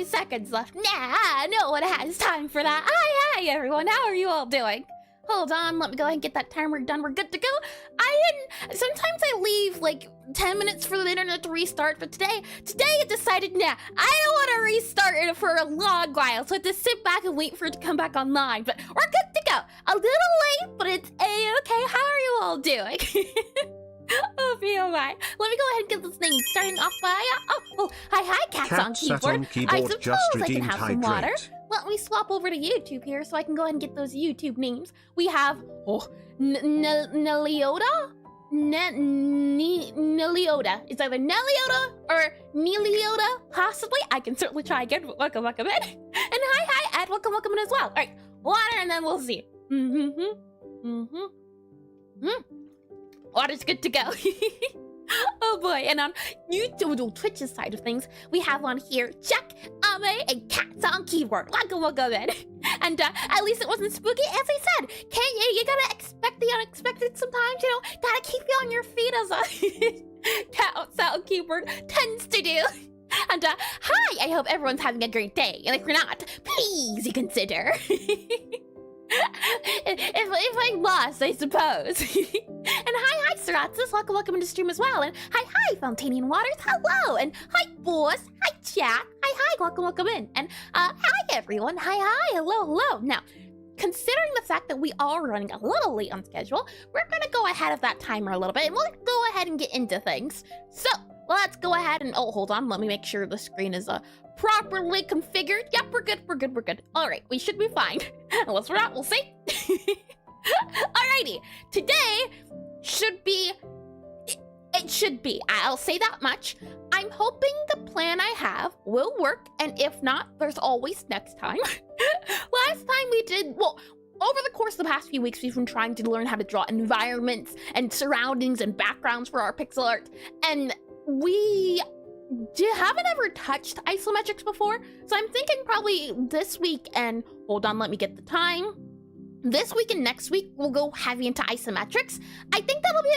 Seconds left. Nah, no one has time for that. Hi, everyone. How are you all doing? Hold on, let me go ahead and get that timer done. We're good to go. Sometimes I leave like 10 minutes for the internet to restart, but today it decided, nah, I don't want to restart it for a long while, so I have to sit back and wait for it to come back online. But we're good to go. A little late, but it's a-okay. How are you all doing? Oh, BMI. Let me go ahead and get this thing starting off by, hi, cats on keyboard. I suppose I can have some water. Let me swap over to YouTube here so I can go ahead and get those YouTube names. We have, Neliota? Neliota. It's either Neliota or Neliota, possibly. I can certainly try again, but welcome in. And hi, Ed. Welcome in as well. All right, water, and then we'll see. Water's good to go. Oh boy, and on YouTube, Twitch's side of things, we have on here Jack, Ame, and Cats on keyboard. Welcome in. And at least it wasn't spooky, as I said. You gotta expect the unexpected sometimes, you know? Gotta keep you on your feet as a Cats on keyboard tends to do. And hi, I hope everyone's having a great day. And if you're not, please consider. if I lost, I suppose. And hi, Siratzis. Welcome into stream as well. And hi, Fontanian Waters. Hello. And hi, boss. Hi, chat. Hi, welcome in. And hi, everyone. Hi, hello. Now, considering the fact that we are running a little late on schedule, we're gonna go ahead of that timer a little bit, and we'll go ahead and get into things. So, let's go ahead and, hold on, let me make sure the screen is properly configured. Yep, we're good. All right, we should be fine. Unless we're not, we'll see. Alrighty, today should be, it should be, I'll say that much. I'm hoping the plan I have will work, and if not, there's always next time. Last time we did, over the course of the past few weeks, we've been trying to learn how to draw environments and surroundings and backgrounds for our pixel art, and we haven't ever touched isometrics before, so I'm thinking probably this week and, hold on, let me get the time. This week and next week, we'll go heavy into isometrics. I think that'll be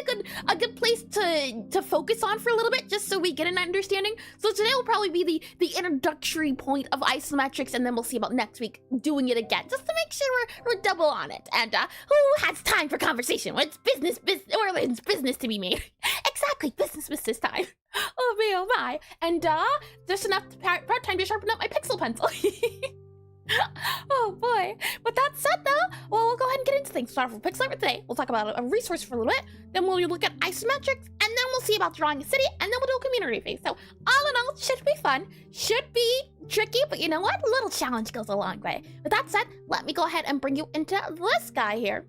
a good place to focus on for a little bit, just so we get an understanding. So today will probably be the introductory point of isometrics, and then we'll see about next week doing it again, just to make sure we're double on it. And who has time for conversation when it's business, or it's business to be made? Exactly, business time. Oh my. And just enough part-time to sharpen up my pixel pencil. Oh boy. With that said though, we'll go ahead and get into things. Start with Pixelart today. We'll talk about a resource for a little bit, then we'll look at isometrics, and then we'll see about drawing a city, and then we'll do a community phase. So all in all, should be fun, should be tricky, but you know what? A little challenge goes a long way. With that said, let me go ahead and bring you into this guy here.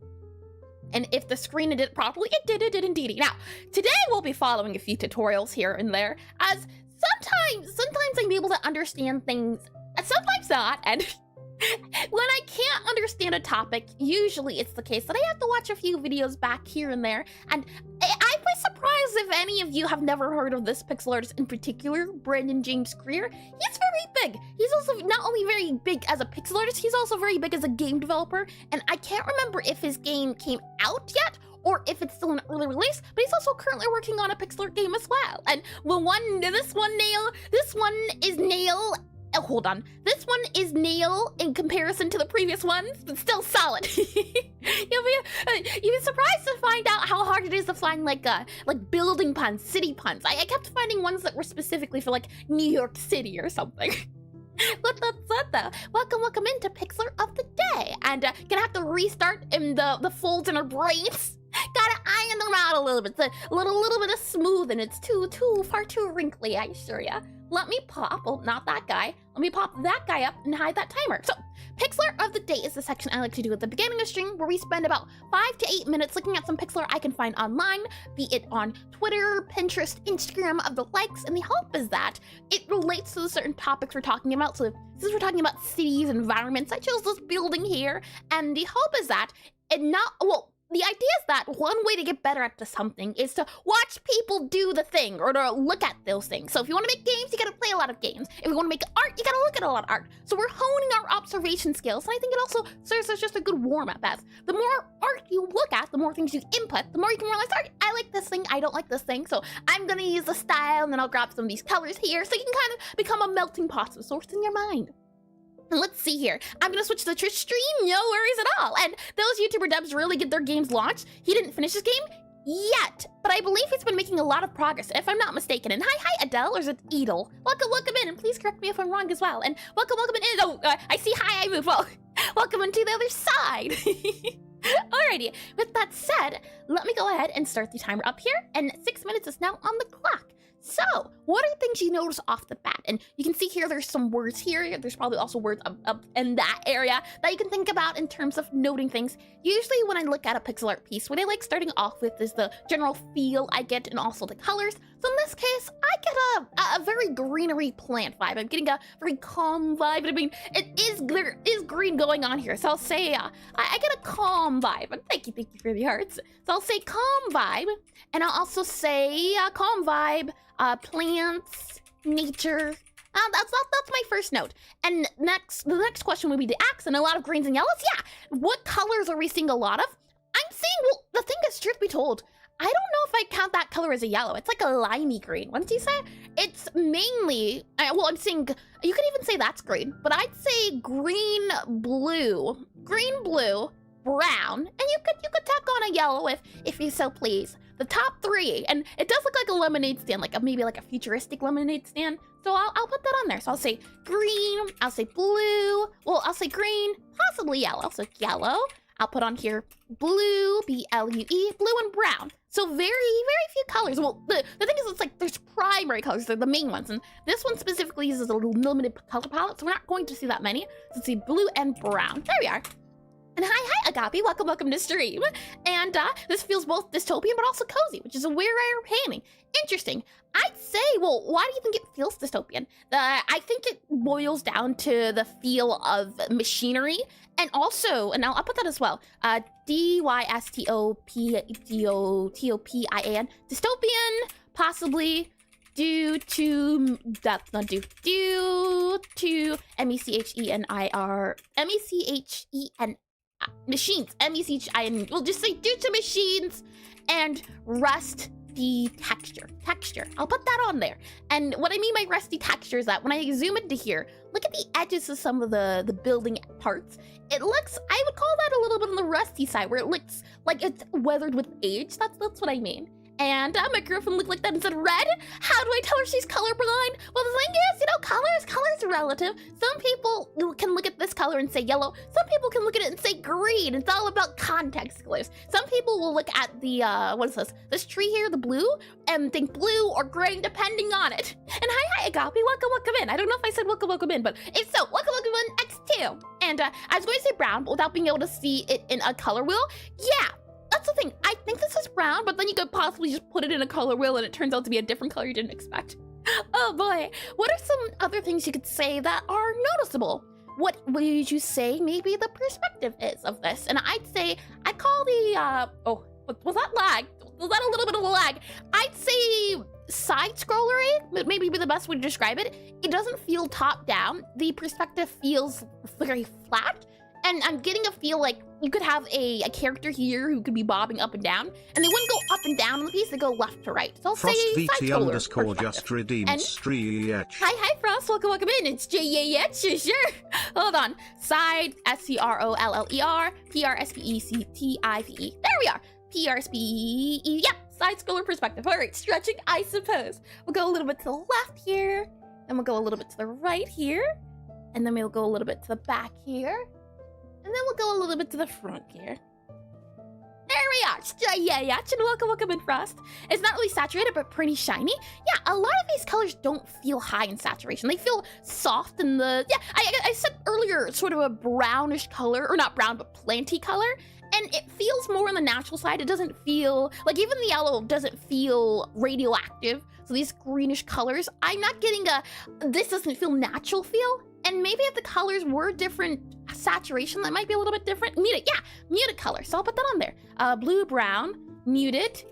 And if the screen did it properly, it did indeed. Now, today we'll be following a few tutorials here and there, as sometimes I'm able to understand things, and sometimes not, and when I can't understand a topic, usually it's the case that I have to watch a few videos back here and there, and I'd be surprised if any of you have never heard of this pixel artist in particular, Brandon James Greer. He's very big. He's also not only very big as a pixel artist, he's also very big as a game developer, and I can't remember if his game came out yet, or if it's still an early release, but he's also currently working on a pixel art game as well. And this one is nail. Oh, hold on. This one is nail in comparison to the previous ones, but still solid. You'll be surprised to find out how hard it is to find like building puns, city puns. I kept finding ones that were specifically for like New York City or something. But that's it though. Welcome into Pixelart of the day, and gonna have to restart in the folds in our brains. Gotta iron them out a little bit. It's a little bit of smooth, and it's far too wrinkly, I assure ya. Let me pop, not that guy. Let me pop that guy up and hide that timer. So, Pixelart of the day is the section I like to do at the beginning of stream, where we spend about 5 to 8 minutes looking at some pixel art I can find online, be it on Twitter, Pinterest, Instagram, of the likes, and the hope is that it relates to the certain topics we're talking about. So, since we're talking about cities, environments, I chose this building here, and the hope is that the idea is that one way to get better at something is to watch people do the thing or to look at those things. So if you want to make games, you gotta play a lot of games. If you want to make art, you gotta look at a lot of art. So we're honing our observation skills, and I think it also serves as just a good warm-up as the more art you look at, the more things you input, the more you can realize, all right, I like this thing, I don't like this thing, so I'm gonna use the style, and then I'll grab some of these colors here, so you can kind of become a melting pot of sorts in your mind. Let's see here. I'm gonna switch to Twitch stream, no worries at all. And those YouTuber dubs really get their games launched. He didn't finish his game yet, but I believe he's been making a lot of progress, if I'm not mistaken. And hi Adele, or is it Edel? Welcome in, and please correct me if I'm wrong as well. And welcome in. Oh, I see hi, I move. Well, welcome into the other side. Alrighty, with that said, let me go ahead and start the timer up here, and 6 minutes is now on the clock. So, what are things you notice off the bat? And you can see here there's some words here. There's probably also words up in that area that you can think about in terms of noting things. Usually when I look at a pixel art piece, what I like starting off with is the general feel I get and also the colors. So in this case, I get a very greenery plant vibe. I'm getting a very calm vibe. I mean, there is green going on here. So I'll say I get a calm vibe. And thank you for the hearts. So I'll say calm vibe, and I'll also say calm vibe, plants, nature. That's my first note. And the next question would be to ask, and a lot of greens and yellows. Yeah, what colors are we seeing a lot of? I'm seeing, well, the thing is, truth be told, I don't know if I count that color as a yellow. It's like a limey green. What did you say? It's mainly, well, I'm seeing, you could even say that's green, but I'd say green, blue, brown, and you could tack on a yellow if you so please. The top three, and it does look like a lemonade stand, like maybe like a futuristic lemonade stand. So I'll put that on there. So I'll say green, I'll say blue, well, I'll say green, possibly yellow. So yellow. I'll put on here blue, B-L-U-E, blue and brown. So very, very few colors. Well, the thing is, it's like there's primary colors, they're the main ones. And this one specifically uses a little limited color palette, so we're not going to see that many. So let's see blue and brown. There we are. And hi Agapi, welcome to stream. And this feels both dystopian but also cozy, which is a weird rare painting. Interesting. I'd say, well, why do you think it feels dystopian? I think it boils down to the feel of machinery, and also, and I'll put that as well, D-Y-S-T-O-P-I-A-N, dystopian, possibly due to M-E-C-H-E-N machines, M-E-C-H-I-N, we'll just say due to machines and rusty texture. I'll put that on there. And what I mean by rusty texture is that when I zoom into here, look at the edges of some of the building parts. It looks, I would call that a little bit on the rusty side, where it looks like it's weathered with age. That's what I mean. And my girlfriend looked like that and said, red? How do I tell her she's colorblind? Well, the thing is, you know, color's relative. Some people can look at this color and say yellow. Some people can look at it and say green. It's all about context clues. Some people will look at the, what is this? This tree here, the blue, and think blue or gray, depending on it. And hi Agapi, welcome in. I don't know if I said welcome in, but if so, welcome in X2. And I was going to say brown, but without being able to see it in a color wheel, yeah. That's the thing, I think this is brown, but then you could possibly just put it in a color wheel and it turns out to be a different color you didn't expect. Oh boy, what are some other things you could say that are noticeable? What would you say maybe the perspective is of this? And I'd say, I'd call the, oh, was that lag? Was that a little bit of a lag? I'd say side-scrollery, but maybe be the best way to describe it. It doesn't feel top-down. The perspective feels very flat. And I'm getting a feel like you could have a character here who could be bobbing up and down, and they wouldn't go up and down in the piece, they go left to right. So I'll say Frost_VT just redeemed Streech. Hi Frost, welcome in. It's J-A-H, sure. Hold on. Side, S-C-R-O-L-L-E-R, P-R-S-P-E-C-T-I-V-E. There we are. P-R-S-P-E-E, yep, side scroller perspective. All right, stretching, I suppose. We'll go a little bit to the left here, then we'll go a little bit to the right here, and then we'll go a little bit to the back here. And then we'll go a little bit to the front here. There we are. Yeah. Welcome in, Frost. It's not really saturated, but pretty shiny. Yeah, a lot of these colors don't feel high in saturation. They feel soft in the, yeah, I said earlier, sort of a brownish color, or not brown, but planty color. And it feels more on the natural side. It doesn't feel, like even the yellow doesn't feel radioactive. So these greenish colors, I'm not getting this doesn't feel natural feel. And maybe if the colors were different saturation that might be a little bit different. Muted, yeah, muted color. So I'll put that on there. Blue, brown, muted,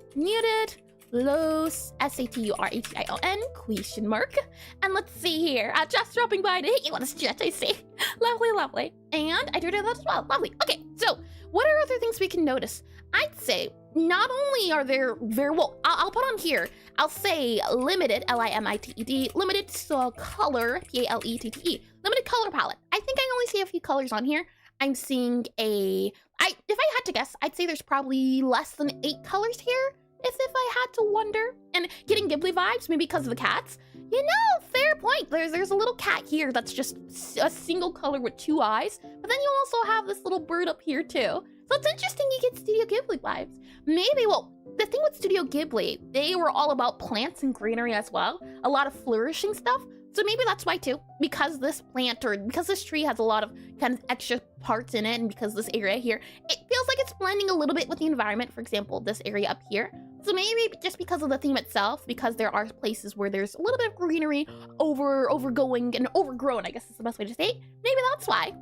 low, S-A-T-U-R-A-T-I-O-N, question mark. And let's see here. Just dropping by to hit you on a stretch, I see. Lovely. And I did that as well. Lovely. Okay, so what are other things we can notice? I'd say not only are there well, I'll put on here, I'll say limited, L-I-M-I-T-E-D, limited color, P-A-L-E-T-T-E, limited color palette. I think I only see a few colors on here. I'm seeing if I had to guess, I'd say there's probably less than 8 colors here. If I had to wonder, and getting Ghibli vibes, maybe because of the cats. You know, fair point. There's a little cat here that's just a single color with 2 eyes, but then you also have this little bird up here too. So it's interesting you get Studio Ghibli vibes. Maybe, well, the thing with Studio Ghibli, they were all about plants and greenery as well. A lot of flourishing stuff. So maybe that's why too, because this plant or because this tree has a lot of kind of extra parts in it, and because this area here, it feels like it's blending a little bit with the environment. For example, this area up here. So maybe just because of the theme itself, because there are places where there's a little bit of greenery overgoing and overgrown, I guess is the best way to say it. Maybe that's why.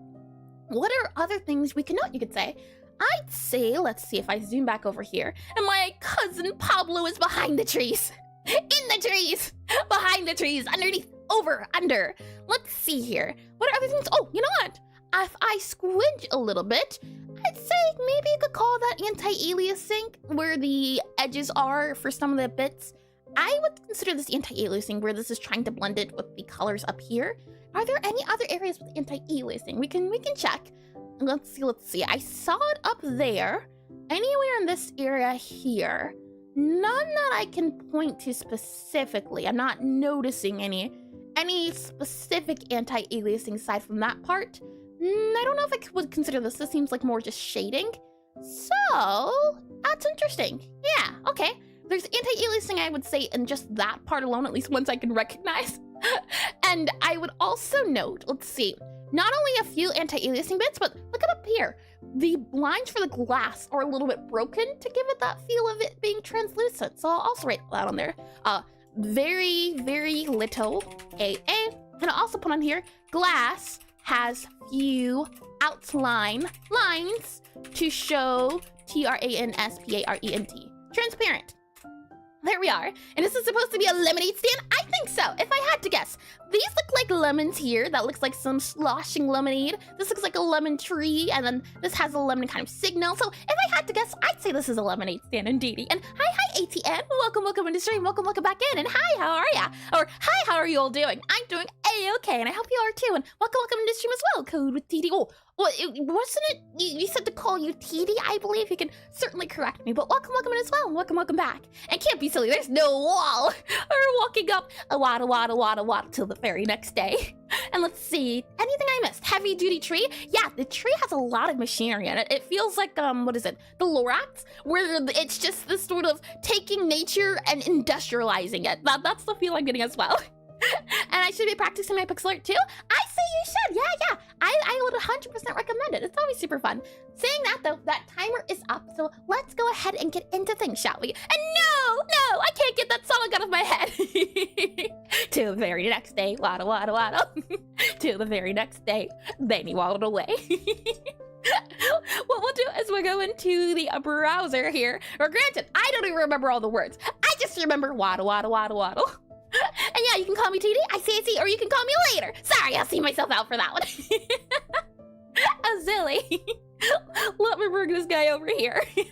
What are other things we can note, you could say? I'd say, let's see if I zoom back over here, and my cousin Pablo is behind the trees. In the trees! Behind the trees, underneath, over, under. Let's see here. What are other things? Oh, you know what? If I squint a little bit, I'd say maybe you could call that anti-aliasing, where the edges are for some of the bits. I would consider this anti-aliasing, where this is trying to blend it with the colors up here. Are there any other areas with anti-aliasing? We can check. Let's see. I saw it up there. Anywhere in this area here. None that I can point to specifically. I'm not noticing any specific anti-aliasing aside from that part. I don't know if I would consider this. This seems like more just shading. So, that's interesting. Yeah, okay. There's anti-aliasing, I would say, in just that part alone, at least ones I can recognize. And I would also note, let's see, not only a few anti-aliasing bits, but look at up here. The lines for the glass are a little bit broken to give it that feel of it being translucent. So I'll also write that on there. Very little AA. And I'll also put on here, glass has few outline lines to show Transparent. Transparent. There we are. And this is supposed to be a lemonade stand? I think so, if I had to guess. These look like lemons here. That looks like some sloshing lemonade. This looks like a lemon tree, and then this has a lemon kind of signal. So if I had to guess, I'd say this is a lemonade stand indeedy. And hi ATN, welcome into stream, welcome back in, and hi, how are ya? Or hi, how are you all doing? I'm doing A-okay, and I hope you are too, and welcome into stream as well, Code with TD. Oh, well, wasn't it, you said to call you TD, I believe. You can certainly correct me, but welcome in as well, and welcome back. And can't be silly, there's no wall. We're walking up a wada till the very next day. And let's see, anything I missed? Heavy duty tree? Yeah, the tree has a lot of machinery in it. It feels like, what is it? The Lorax, where it's just this sort of taking nature and industrializing it. That's the feel I'm getting as well. And I should be practicing my Pixelart too? I say you should, yeah. I would 100% recommend it. It's always super fun. Saying that though, that timer is up, so let's go ahead and get into things, shall we? And no, I can't get that song out of my head. Till the very next day, wada. Till the very next day, then he waddled away. What we'll do is we'll go into the browser here. Or granted, I don't even remember all the words. I just remember waddle. And yeah, you can call me TD, I see, or you can call me later. Sorry, I'll see myself out for that one. Oh, silly. Let me bring this guy over here. And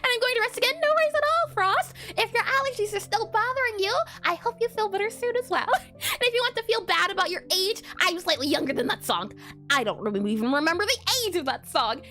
I'm going to rest again. No worries at all, Frost. If your allergies are still bothering you, I hope you feel better soon as well. And if you want to feel bad about your age, I'm slightly younger than that song. I don't really even remember the age of that song.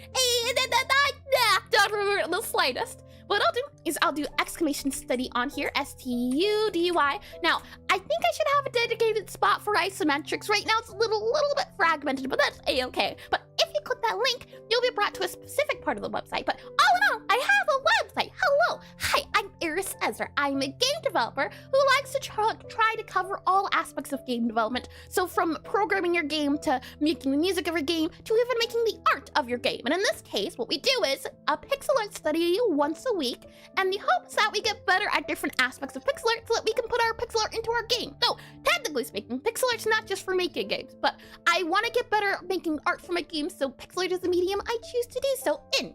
Don't remember it in the slightest. What I'll do is I'll do exclamation study on here, S-T-U-D-Y. Now, I think I should have a dedicated spot for isometrics. Right now, it's a little bit fragmented, but that's A-okay. But if you click that link, you'll be brought to a specific part of the website. But all in all, I have a website. Hello. Hi, I'm Iris Ezra. I'm a game developer who likes to try to cover all aspects of game development. So from programming your game to making the music of your game to even making the art of your game. And in this case, what we do is a pixel art study once a week, and the hope is that we get better at different aspects of pixel art so that we can put our pixel art into our game. So, technically speaking, pixel art's not just for making games, but I want to get better at making art for my games, so pixel art is the medium I choose to do so in.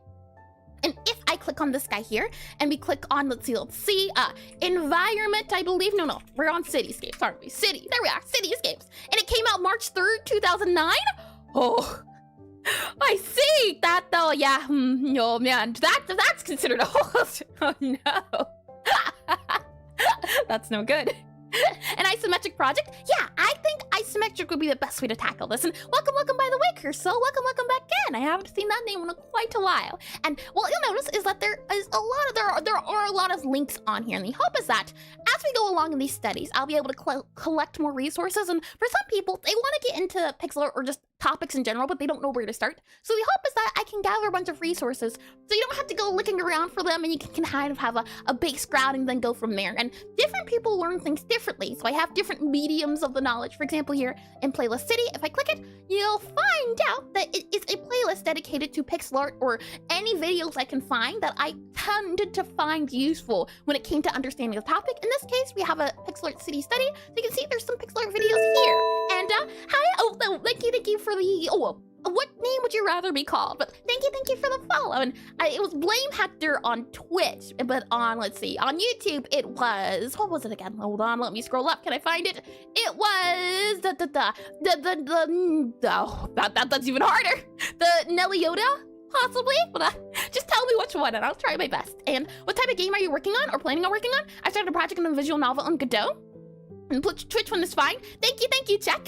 And if I click on this guy here, and we click on, let's see, environment, I believe, no, we're on cityscapes, aren't we? There we are, cityscapes. And it came out March 3rd, 2009? Oh, I see that though, yeah, oh man, that's considered old. Oh no. That's no good. An isometric project? Yeah, I think isometric would be the best way to tackle this. And welcome by the way, Curso. Welcome back in. I haven't seen that name in quite a while. And what you'll notice is that there are a lot of links on here. And the hope is that as we go along in these studies, I'll be able to collect more resources. And for some people, they want to get into pixel art or just topics in general, but they don't know where to start. So the hope is that I can gather a bunch of resources so you don't have to go looking around for them, and you can kind of have a base ground and then go from there. And different people learn things differently, so I have different mediums of the knowledge. For example, here in Playlist City, if I click it, you'll find out that it is a playlist dedicated to pixel art or any videos I can find that I tended to find useful when it came to understanding the topic. In this case, we have a pixel art city study, so you can see there's some pixel art videos here. And hi, thank you for the, what name would you rather be called? But thank you for the follow. And it was Blame Hector on Twitch, but on, let's see, on YouTube, it was, what was it again? Hold on, let me scroll up. Can I find it? It was that's even harder. The Nelioda, possibly? But just tell me which one and I'll try my best. And what type of game are you working on or planning on working on? I started a project in a visual novel on Godot. And Twitch one is fine. Thank you, check.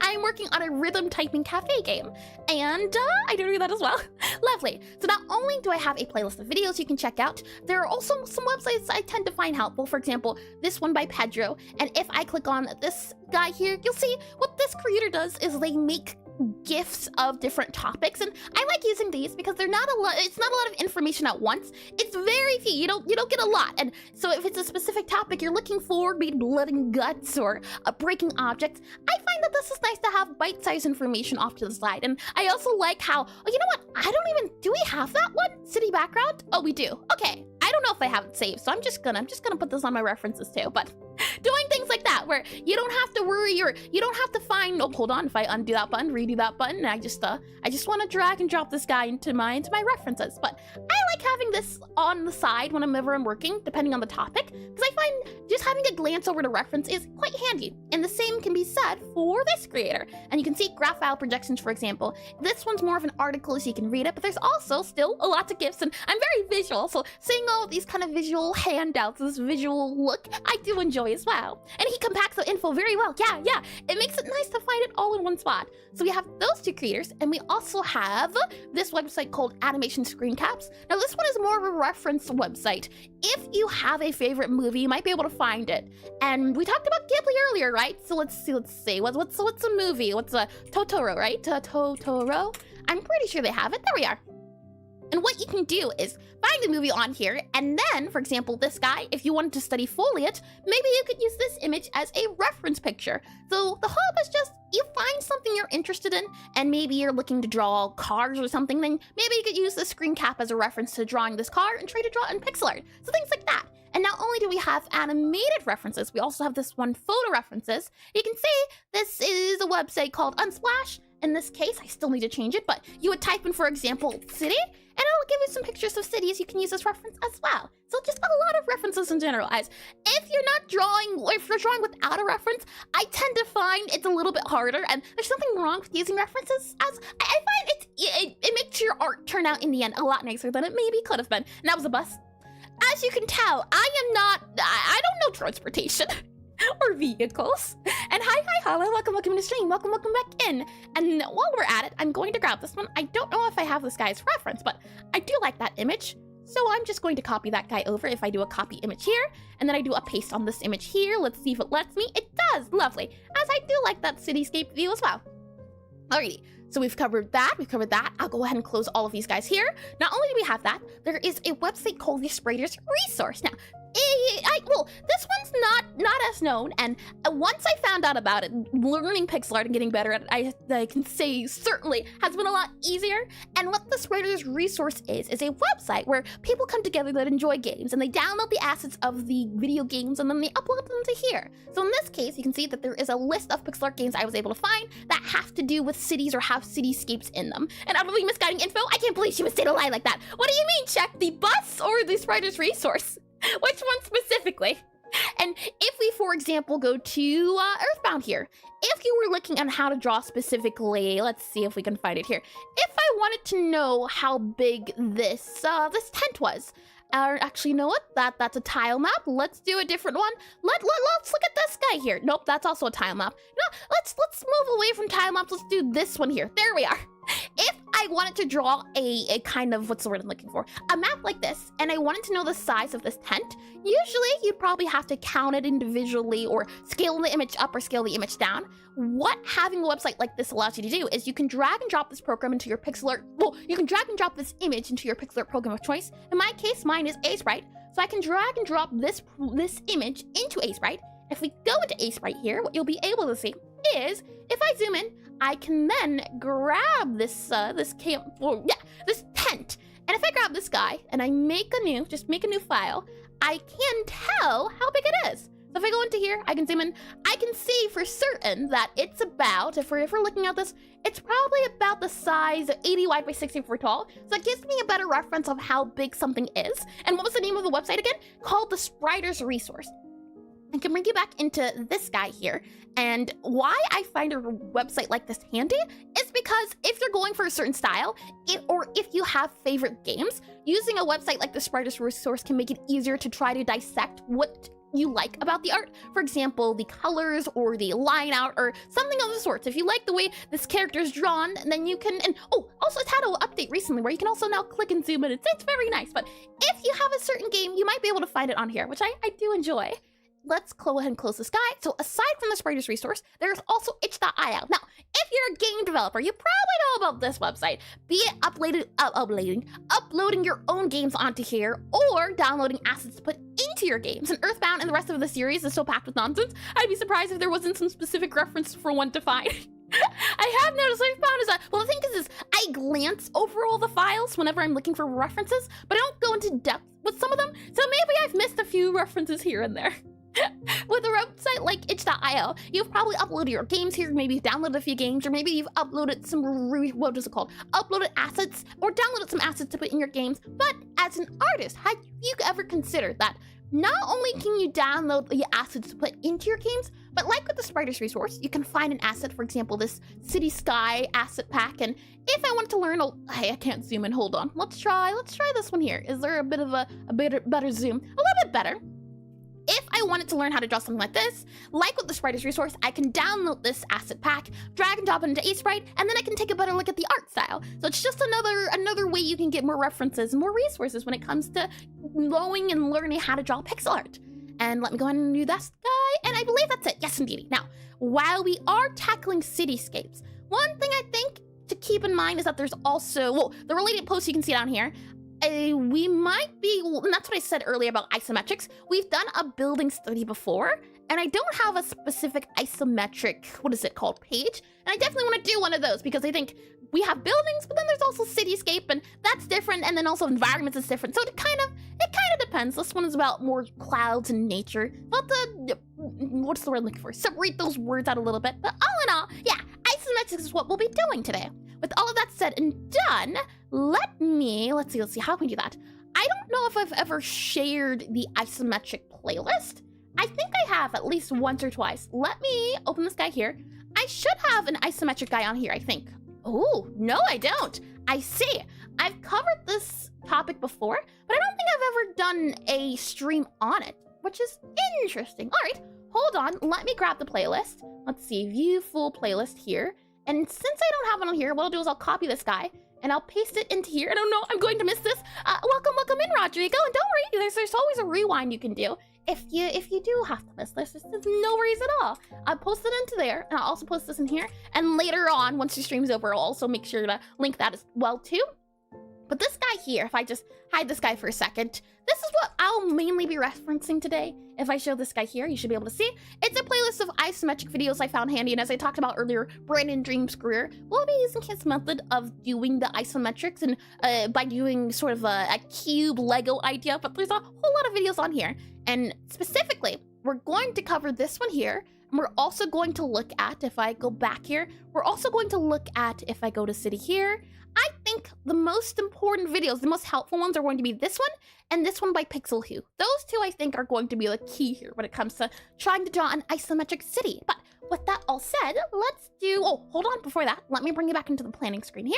I'm working on a rhythm typing cafe game, and I do that as well. Lovely. So not only do I have a playlist of videos you can check out, there are also some websites I tend to find helpful. For example, this one by Pedro, and if I click on this guy here, you'll see what this creator does is they make GIFs of different topics, and I like using these because they're not a lot. It's not a lot of information at once. It's very few. You don't get a lot. And so if it's a specific topic you're looking for, be it blood and guts or breaking objects, I find that this is nice to have bite-sized information off to the side. And I also like how, oh, you know what? Do we have that one? City background? Oh, we do. Okay. I don't know if I have it saved, so I'm just gonna put this on my references too. But doing things like that where you don't have to worry or you don't have to find, oh, hold on, if I undo that button, redo that button, I just want to drag and drop this guy into my references. But I like having this on the side whenever I'm working, depending on the topic, because I find just having a glance over the reference is quite handy. And the same can be said for this creator. And you can see graph file projections, for example. This one's more of an article so you can read it, but there's also still a lot of GIFs, and I'm very visual, so seeing all these kind of visual handouts, this visual look, I do enjoy as well. And he compacts the info very well. Yeah. It makes it nice to find it all in one spot. So we have those two creators, and we also have this website called Animation Screen Caps. Now this one is more of a reference website. If you have a favorite movie, you might be able to find it. And we talked about Ghibli earlier, right? So let's see. What's a movie? What's a Totoro, right? Totoro? I'm pretty sure they have it. There we are. And what you can do is find the movie on here, and then, for example, this guy, if you wanted to study foliage, maybe you could use this image as a reference picture. So the hope is just you find something you're interested in, and maybe you're looking to draw cars or something, then maybe you could use the screen cap as a reference to drawing this car and try to draw it in pixel art. So things like that. And not only do we have animated references, we also have this one photo references. You can see this is a website called Unsplash. In this case, I still need to change it, but you would type in, for example, city, and it'll give you some pictures of cities you can use as reference as well. So just a lot of references in general. As if you're not drawing, or if you're drawing without a reference, I tend to find it's a little bit harder, and there's something wrong with using references, as I find it makes your art turn out in the end a lot nicer than it maybe could have been. And that was a bus. As you can tell, I don't know transportation. Or vehicles. And hi, hello, welcome to the stream, welcome back in. And while we're at it, I'm going to grab this one. I don't know if I have this guy's reference, but I do like that image. So I'm just going to copy that guy over if I do a copy image here, and then I do a paste on this image here. Let's see if it lets me. It does, lovely. As I do like that cityscape view as well. Alrighty, so we've covered that. I'll go ahead and close all of these guys here. Not only do we have that, there is a website called the Spriter's Resource. Now, website, well, this one's not as known, and once I found out about it, learning pixel art and getting better at it, I can say certainly has been a lot easier. And what this writer's resource is a website where people come together that enjoy games, and they download the assets of the video games, and then they upload them to here. So in this case, you can see that there is a list of pixel art games I was able to find that have to do with cities or have cityscapes in them. And utterly misguiding info? I can't believe she would say a lie like that. What do you mean, check the bus or this writer's resource? Which one specifically? And if we, for example, go to Earthbound here, if you were looking at how to draw specifically, let's see if we can find it here. If I wanted to know how big this tent was, actually, you know what? That's a tile map. Let's do a different one. Let's look at this guy here. Nope, that's also a tile map. No, let's move away from tile maps. Let's do this one here. There we are. If I wanted to draw a kind of, what's the word I'm looking for? A map like this, and I wanted to know the size of this tent, usually you'd probably have to count it individually or scale the image up or scale the image down. What having a website like this allows you to do is you can drag and drop this program into your Pixelart, well, you can drag and drop this image into your Pixelart program of choice. In my case, mine is Aseprite, so I can drag and drop this image into Aseprite. If we go into Aseprite here, what you'll be able to see is, if I zoom in, I can then grab this this tent. And if I grab this guy and I make a new file, I can tell how big it is. So if I go into here, I can zoom in, I can see for certain that it's about, if we're looking at this, it's probably about the size of 80 wide by 64 tall. So it gives me a better reference of how big something is. And what was the name of the website again? Called the writer's resource. I can bring you back into this guy here. And why I find a website like this handy is because if you're going for a certain style, or if you have favorite games, using a website like the writer's resource can make it easier to try to dissect what you like about the art. For example, the colors or the line out or something of the sorts. If you like the way this character is drawn, then you can, and oh, also it's had an update recently where you can also now click and zoom in. It's very nice, but if you have a certain game, you might be able to find it on here, which I do enjoy. Let's go ahead and close this guy. So aside from the writer's resource, there's also itch.io. Now, if you're a game developer, you probably know about this website, be it uploading your own games onto here or downloading assets to put into your games. And Earthbound and the rest of the series is so packed with nonsense, I'd be surprised if there wasn't some specific reference for one to find. I have noticed Earthbound is well, the thing is I glance over all the files whenever I'm looking for references, but I don't go into depth with some of them, so maybe I've missed a few references here and there. With a website like itch.io, you've probably uploaded your games here, maybe you've downloaded a few games, or maybe you've uploaded some, uploaded assets, or downloaded some assets to put in your games. But as an artist, have you ever considered that not only can you download the assets to put into your games, but like with the writer's resource, you can find an asset, for example, this City Sky asset pack, and if I wanted to learn, hey, I can't zoom in, hold on. Let's try this one here. Is there a bit of a better zoom? A little bit better. If I wanted to learn how to draw something like this, like with the writer's resource, I can download this asset pack, drag and drop it into Aseprite, and then I can take a better look at the art style. So it's just another way you can get more references and more resources when it comes to knowing and learning how to draw pixel art. And let me go ahead and do this guy, and I believe that's it. Yes, indeed. Now, while we are tackling cityscapes, one thing I think to keep in mind is that there's also, well, the related posts you can see down here, we might be, and that's what I said earlier about isometrics. We've done a building study before, and I don't have a specific isometric, page. And I definitely want to do one of those because I think we have buildings, but then there's also cityscape, and that's different, and then also environments is different. So it kind of depends. This one is about more clouds and nature. But what's the word I'm looking for? Separate those words out a little bit. But all in all, yeah, isometrics is what we'll be doing today. With all of that said and done, let's see, how can we do that? I don't know if I've ever shared the isometric playlist. I think I have at least once or twice. Let me open this guy here. I should have an isometric guy on here, I think. Oh, no, I don't. I see. I've covered this topic before, but I don't think I've ever done a stream on it, which is interesting. All right, hold on. Let me grab the playlist. Let's see, view full playlist here. And since I don't have it on here, what I'll do is I'll copy this guy and I'll paste it into here. I don't know, I'm going to miss this. Welcome in, Rodrigo. And don't worry, there's always a rewind you can do. If you do have to miss this, there's no worries at all. I'll post it into there, and I'll also post this in here. And later on, once your stream's over, I'll also make sure to link that as well too. But this guy here, if I just hide this guy for a second, this is what I'll mainly be referencing today. If I show this guy here, you should be able to see. It's a playlist of isometric videos I found handy, and as I talked about earlier, Brandon Dream's career will be using his method of doing the isometrics and by doing sort of a cube Lego idea, but there's a whole lot of videos on here. And specifically, we're going to cover this one here, and we're also going to look at, if I go back here, we're also going to look at, if I go to city here, I think the most important videos, the most helpful ones are going to be this one and this one by Pixel Who. Those two I think are going to be the key here when it comes to trying to draw an isometric city. But with that all said, let's do, oh, hold on before that. Let me bring you back into the planning screen here.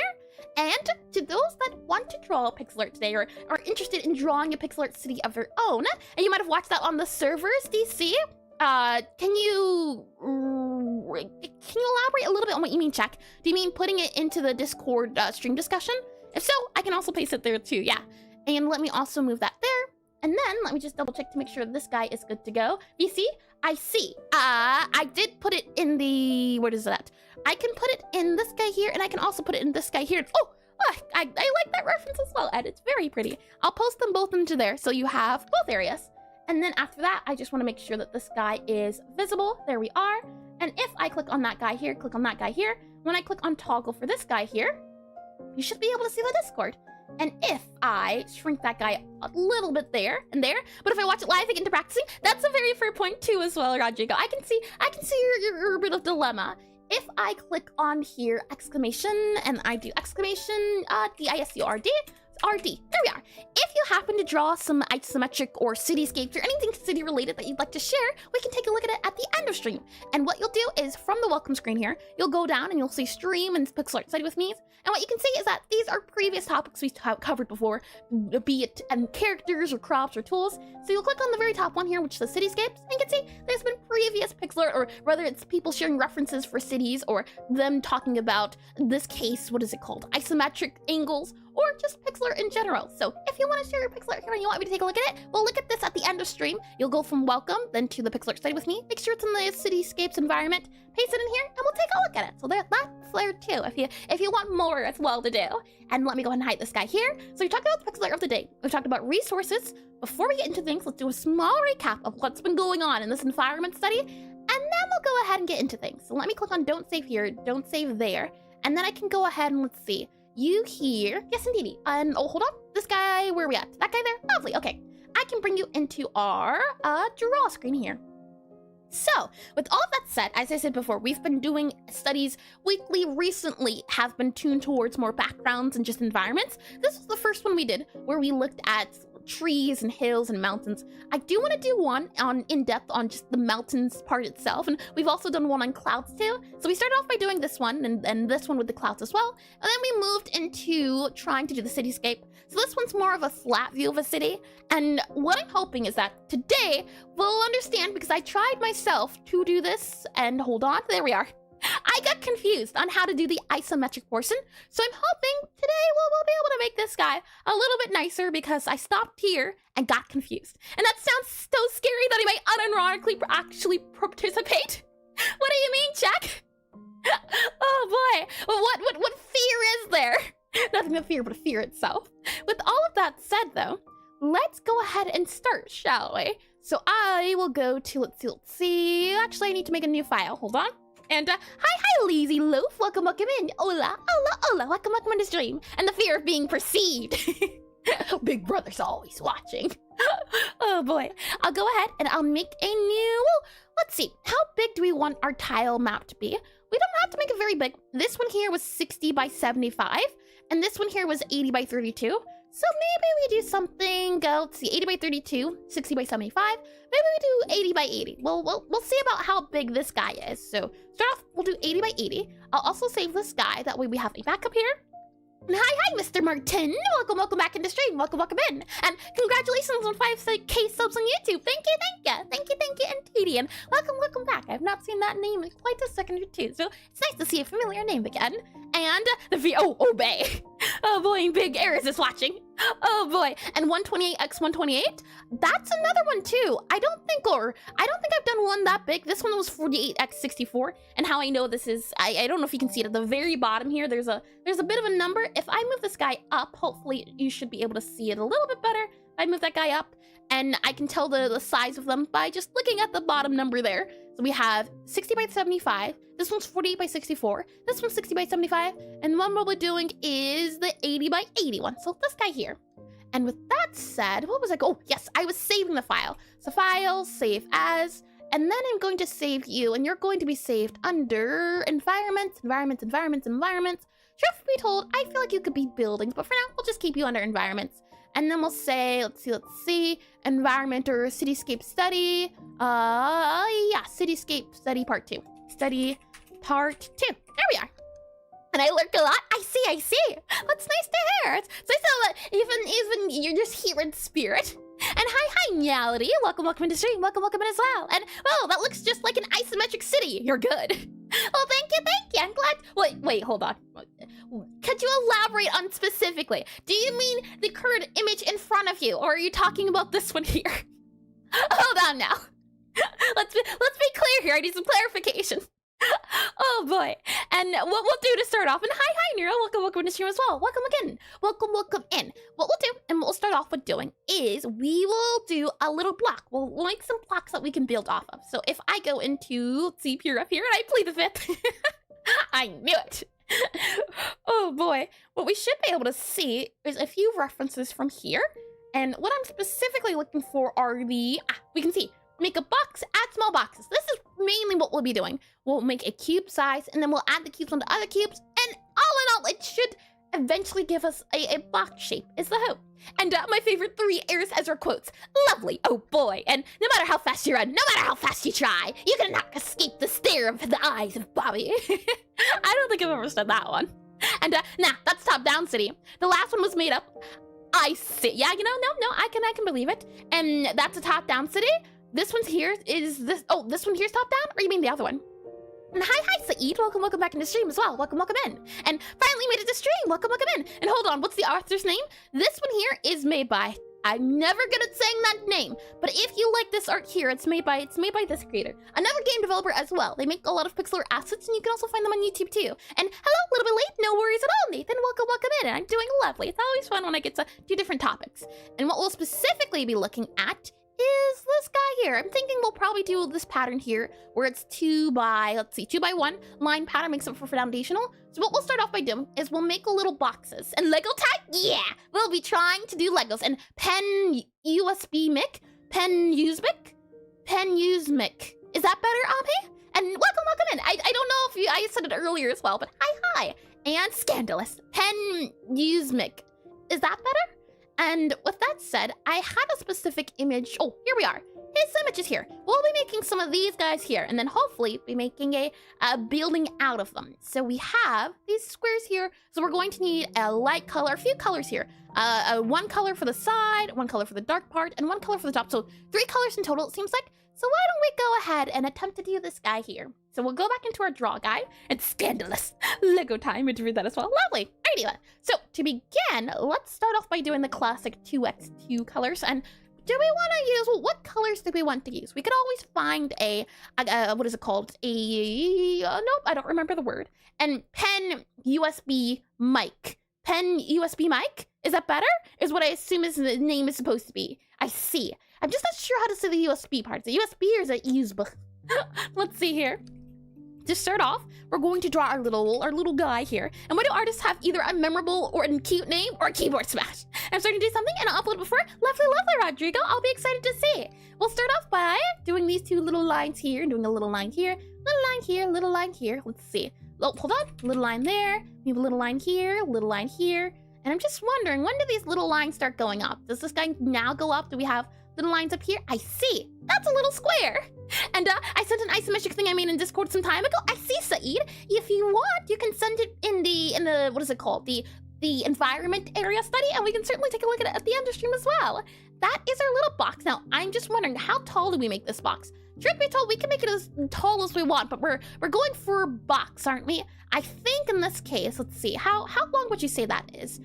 And to those that want to draw a pixel art today or are interested in drawing a pixel art city of their own, and you might have watched that on the servers, DC, can you elaborate a little bit on what you mean, Chuck? Do you mean putting it into the Discord stream discussion? If so, I can also paste it there too, yeah. And let me also move that there. And then let me just double check to make sure this guy is good to go. You see? I see. I did put it in the, what is that? I can put it in this guy here, and I can also put it in this guy here. Oh, I like that reference as well, and it's very pretty. I'll post them both into there so you have both areas. And then after that, I just want to make sure that this guy is visible. There we are. And if I click on that guy here, click on that guy here, when I click on toggle for this guy here, you should be able to see the Discord. And if I shrink that guy a little bit there and there, but if I watch it live, I get into practicing, that's a very fair point too as well, Rodrigo. I can see your bit of dilemma. If I click on here, exclamation, and I do exclamation, D-I-S-C-O-R-D, RD, there we are. If you happen to draw some isometric or cityscapes or anything city related that you'd like to share, we can take a look at it at the end of stream. And what you'll do is from the welcome screen here, you'll go down and you'll see stream and Pixel Art Study with me. And what you can see is that these are previous topics we've covered before, be it characters or crops or tools. So you'll click on the very top one here, which says cityscapes, and you can see there's been previous Pixel Art, or whether it's people sharing references for cities or them talking about, in this case, what is it called? Isometric angles, or just Pixel Art in general. So if you want to share your Pixel Art here and you want me to take a look at it, we'll look at this at the end of stream. You'll go from welcome, then to the Pixel Art Study with me. Make sure it's in the cityscapes environment. Paste it in here, and we'll take a look at it. So that's there too, if you want more as well to do. And let me go ahead and hide this guy here. So we talked about the Pixel Art of the day. We've talked about resources. Before we get into things, let's do a small recap of what's been going on in this environment study, and then we'll go ahead and get into things. So let me click on don't save here, don't save there, and then I can go ahead and let's see. You here, yes indeedy, and oh hold on, this guy, where are we at? That guy there, lovely, okay. I can bring you into our draw screen here. So, with all of that said, as I said before, we've been doing studies weekly, recently have been tuned towards more backgrounds and just environments. This was the first one we did, where we looked at trees and hills and mountains. I do want to do one on in-depth on just the mountains part itself, and we've also done one on clouds too. So we started off by doing this one and this one with the clouds as well, and then we moved into trying to do the cityscape. So this one's more of a flat view of a city, and what I'm hoping is that today we'll understand, because I tried myself to do this, and hold on, there we are. I got confused on how to do the isometric portion, so I'm hoping today we'll be able to make this guy a little bit nicer, because I stopped here and got confused. And that sounds so scary that he might unironically actually participate. What do you mean, Jack? Oh boy, well, what fear is there? Nothing but fear, but fear itself. With all of that said though, let's go ahead and start, shall we? So I will go to, let's see, actually I need to make a new file, hold on. And hi lazy loaf, welcome in. Hola, welcome in the stream. And the fear of being perceived. Big brother's always watching. Oh boy. I'll go ahead and I'll make a new, let's see, how big do we want our tile map to be? We don't have to make it very big. This one here was 60 by 75, and this one here was 80 by 32. So maybe we do something, let's see, 80 by 32, 60 by 75. Maybe we do 80 by 80. We'll see about how big this guy is. So start off, we'll do 80 by 80. I'll also save this guy. That way we have a backup here. And hi, Mr. Martin. Welcome back in the stream. Welcome in. And congratulations on 5K subs on YouTube. Thank you, indeed. And welcome back. I've not seen that name in quite a second or two. So it's nice to see a familiar name again. And the oh, Bay. Oh boy, Big Eris is watching. Oh boy, and 128x128, that's another one too. I don't think I've done one that big. This one was 48x64, and how I know this is, I don't know if you can see it at the very bottom here, there's a bit of a number. If I move this guy up, hopefully you should be able to see it a little bit better. If I move that guy up, and I can tell the size of them by just looking at the bottom number there. So we have 60 by 75, this one's 48 by 64, this one's 60 by 75, and the one we'll be doing is the 80 by 81, so this guy here. And with that said, what was I oh yes, I was saving the file. So file, save as, and then I'm going to save you, and you're going to be saved under environments. Truth be told, I feel like you could be buildings, but for now, we'll just keep you under environments. And then we'll say, let's see, environment or cityscape study. Yeah, cityscape study part 2. Study part 2. There we are. And I learned a lot. I see. That's nice to hear. It's nice that even you're just here in spirit. And hi, Nyality. Welcome into stream. Welcome in as well. And, well, that looks just like an isometric city. You're good. Oh, thank you. I'm glad. Wait, hold on. Could you elaborate on specifically? Do you mean the current image in front of you, or are you talking about this one here? Hold on now. Let's be clear here. I need some clarification. Oh boy. And what we'll do to start off, and hi Nero, welcome to stream as well. Welcome again. Welcome in. What we'll do, and what we'll start off with doing, is we will do a little block. We'll make some blocks that we can build off of. So if I go into, let's see, here up here, and I plead the fifth. I knew it. Oh boy. What we should be able to see is a few references from here. And what I'm specifically looking for are we can see, make a box, add small boxes. This is mainly what we'll be doing. We'll make a cube size, and then we'll add the cubes onto other cubes, and all in all, it should eventually give us a box shape, is the hope. And my favorite 3 Eris Ezra quotes. Lovely, oh boy, and no matter how fast you run, no matter how fast you try, you cannot escape the stare of the eyes of Bobby. I don't think I've ever said that one. And nah, that's top-down city. The last one was made up. I see, yeah, you know, no, I can believe it. And that's a top-down city. This one's here is this, oh, this one here's top-down, or you mean the other one? And hi, Saeed. Welcome back into stream as well. Welcome in. And finally made it to stream. Welcome in. And hold on, what's the author's name? This one here is made by, I'm never good at saying that name, but if you like this art here, it's made by this creator. Another game developer as well. They make a lot of Pixelart assets, and you can also find them on YouTube too. And hello, a little bit late, no worries at all, Nathan. Welcome in. I'm doing lovely. It's always fun when I get to do different topics. And what we'll specifically be looking at is this guy here. I'm thinking we'll probably do this pattern here where it's 2 by 1 line pattern, makes up for foundational. So what we'll start off by doing is we'll make little boxes. And Lego time? Yeah! We'll be trying to do Legos. And pen USB mic, pen use mic. Is that better, Abe? And welcome in. I don't know if I said it earlier as well, but hi. And scandalous. Pen use mic. Is that better? And with that said, I had a specific image. Oh, here we are. His image is here. We'll be making some of these guys here, and then hopefully be making a building out of them. So we have these squares here. So we're going to need a light color, a few colors here. One color for the side, one color for the dark part, and one color for the top. So 3 colors in total, it seems like. So why don't we go ahead and attempt to do this guy here? So we'll go back into our draw guide. It's scandalous. Lego time, and to read that as well. Lovely. Alrighty. So to begin, let's start off by doing the classic 2x2 colors. And do we want to use, well, what colors do we want to use? We could always find a what is it called? Nope, I don't remember the word. And pen USB mic. Pen USB mic? Is that better? Is what I assume is the name is supposed to be. I see. I'm just not sure how to say the USB part. Is it USB or is it USB? Let's see here. To start off, we're going to draw our little guy here. And why do artists have either a memorable or a cute name or a keyboard smash? I'm starting to do something and I'll upload it before. Lovely, Rodrigo. I'll be excited to see. We'll start off by doing these 2 little lines here, doing a little line here, little line here, little line here. Let's see. Oh, hold on. Little line there. Maybe a little line here, little line here. And I'm just wondering, when do these little lines start going up? Does this guy now go up? Do we have little lines up here? I see. That's a little square. And I sent an isometric thing I made in Discord some time ago. I see, Saeed. If you want, you can send it in the what is it called? The environment area study, and we can certainly take a look at it at the end of stream as well. That is our little box. Now, I'm just wondering, how tall do we make this box? Truth be told, we can make it as tall as we want, but we're going for a box, aren't we? I think in this case, let's see, how long would you say that is?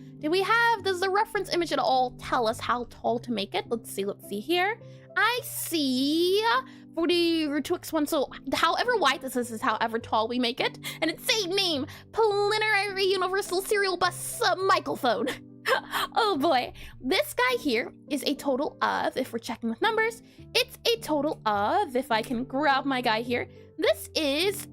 Does the reference image at all tell us how tall to make it? Let's see here. I see 42x1, so however wide this is however tall we make it. And it's same name, Planetary Universal Serial Bus Microphone. Oh boy, this guy here is a total of, if we're checking with numbers, it's a total of, if I can grab my guy here, this is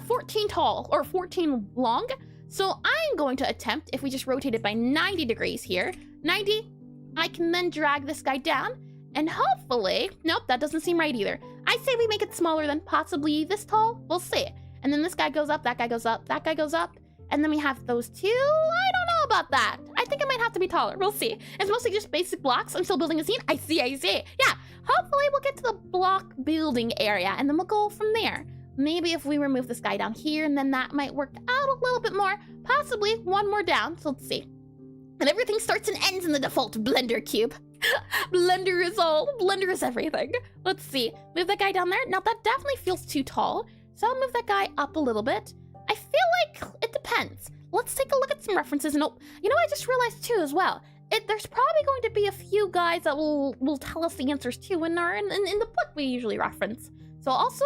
14 tall, or 14 long. So I'm going to attempt, if we just rotate it by 90 degrees here, 90, I can then drag this guy down, and hopefully, nope, that doesn't seem right either. I say we make it smaller than possibly this tall, we'll see. And then this guy goes up, that guy goes up, that guy goes up, and then we have those two. I don't know about that. I think it might have to be taller, we'll see. It's mostly just basic blocks. I'm still building a scene. I see. Yeah, hopefully we'll get to the block building area, and then we'll go from there. Maybe if we remove this guy down here, and then that might work out a little bit more. Possibly one more down, so let's see. And everything starts and ends in the default Blender cube. Blender is everything. Let's see, move that guy down there. Now that definitely feels too tall, so I'll move that guy up a little bit. I feel like it depends. Let's take a look at some references, and you know, I just realized too as well, there's probably going to be a few guys that will tell us the answers too in the book we usually reference. So I'll also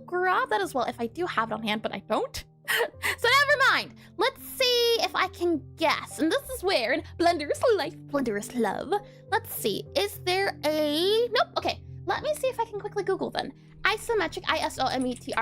grab that as well if I do have it on hand, but I don't. So never mind. Let's see if I can guess. And this is where in Blender's life, Blender's love. Let's see. Is there a... Nope. Okay. Let me see if I can quickly Google then. Isometric, Isometric,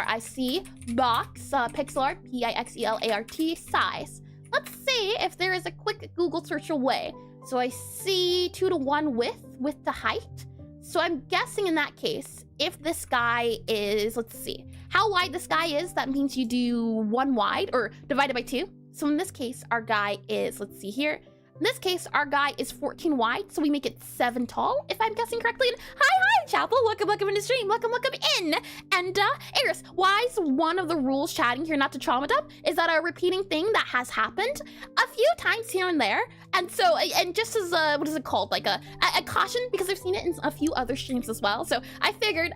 box, Pixelart, Pixelart, size. Let's see if there is a quick Google search away. So I see 2:1 width to height. So I'm guessing in that case, if this guy is, let's see, how wide this guy is, that means you do 1 wide or divided by 2. So in this case, our guy is, let's see here. In this case, our guy is 14 wide, so we make it 7 tall, if I'm guessing correctly. And hi, Chapel. Welcome in the stream. Welcome in. And Eris, why is one of the rules chatting here not to trauma dump? Is that a repeating thing that has happened a few times here and there? And so, and just as what is it called? Like a caution, because I've seen it in a few other streams as well. So I figured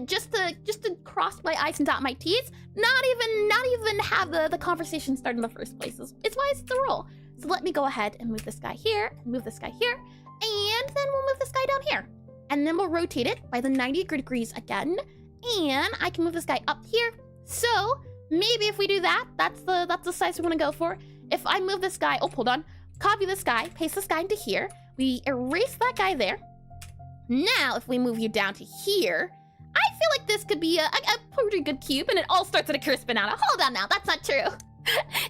just to cross my I's and dot my T's, not even have the conversation start in the first place. It's why it's the rule. So let me go ahead and move this guy here, and move this guy here, and then we'll move this guy down here. And then we'll rotate it by the 90 degrees again, and I can move this guy up here. So maybe if we do that, that's the size we want to go for. If I move this guy, oh, hold on, copy this guy, paste this guy into here, we erase that guy there. Now, if we move you down to here, I feel like this could be a pretty good cube, and it all starts at a crisp banana. Hold on now, that's not true.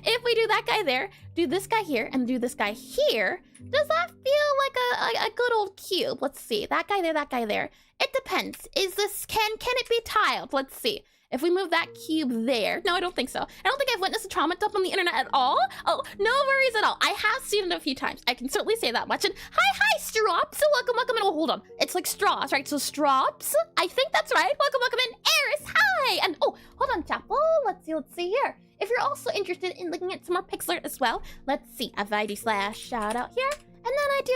If we do that guy there, do this guy here, and do this guy here, does that feel like a good old cube? Let's see. That guy there, that guy there. It depends. Is this, can it be tiled? Let's see. If we move that cube there, no, I don't think so. I don't think I've witnessed a trauma dump on the internet at all. Oh, no worries at all. I have seen it a few times. I can certainly say that much. And hi, Strops. Welcome in. Oh, hold on. It's like straws, right? So Strops, I think that's right. Welcome in. Eris, hi. And oh, hold on, Chapel. Let's see here. If you're also interested in looking at some more Pixelart as well, let's see. A // shout out here. And then I do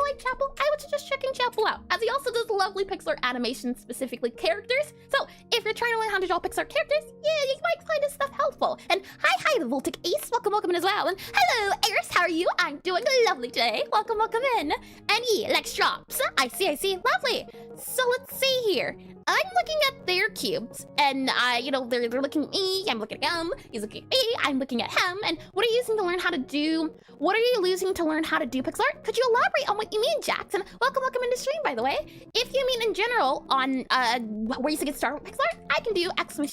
like Chapel. I was just checking Chapel out, as he also does lovely Pixelart animations, specifically characters. So if you're trying to learn how to draw Pixelart characters, yeah, you might find his stuff helpful. And hi, the Voltic Ace. Welcome in as well. And hello, Eris, how are you? I'm doing lovely today. Welcome in. And yeah, like Strops. I see. Lovely. So let's see here. I'm looking at their cubes, and they're looking at me. I'm looking at him. He's looking at me. I'm looking at him. And what are you using to learn how to do? What are you using to learn how to do Pixelart? Could you elaborate on what you mean, Jackson? Welcome into stream, by the way. If you mean in general on where you should get started with Pixelart, I can do !Pixelart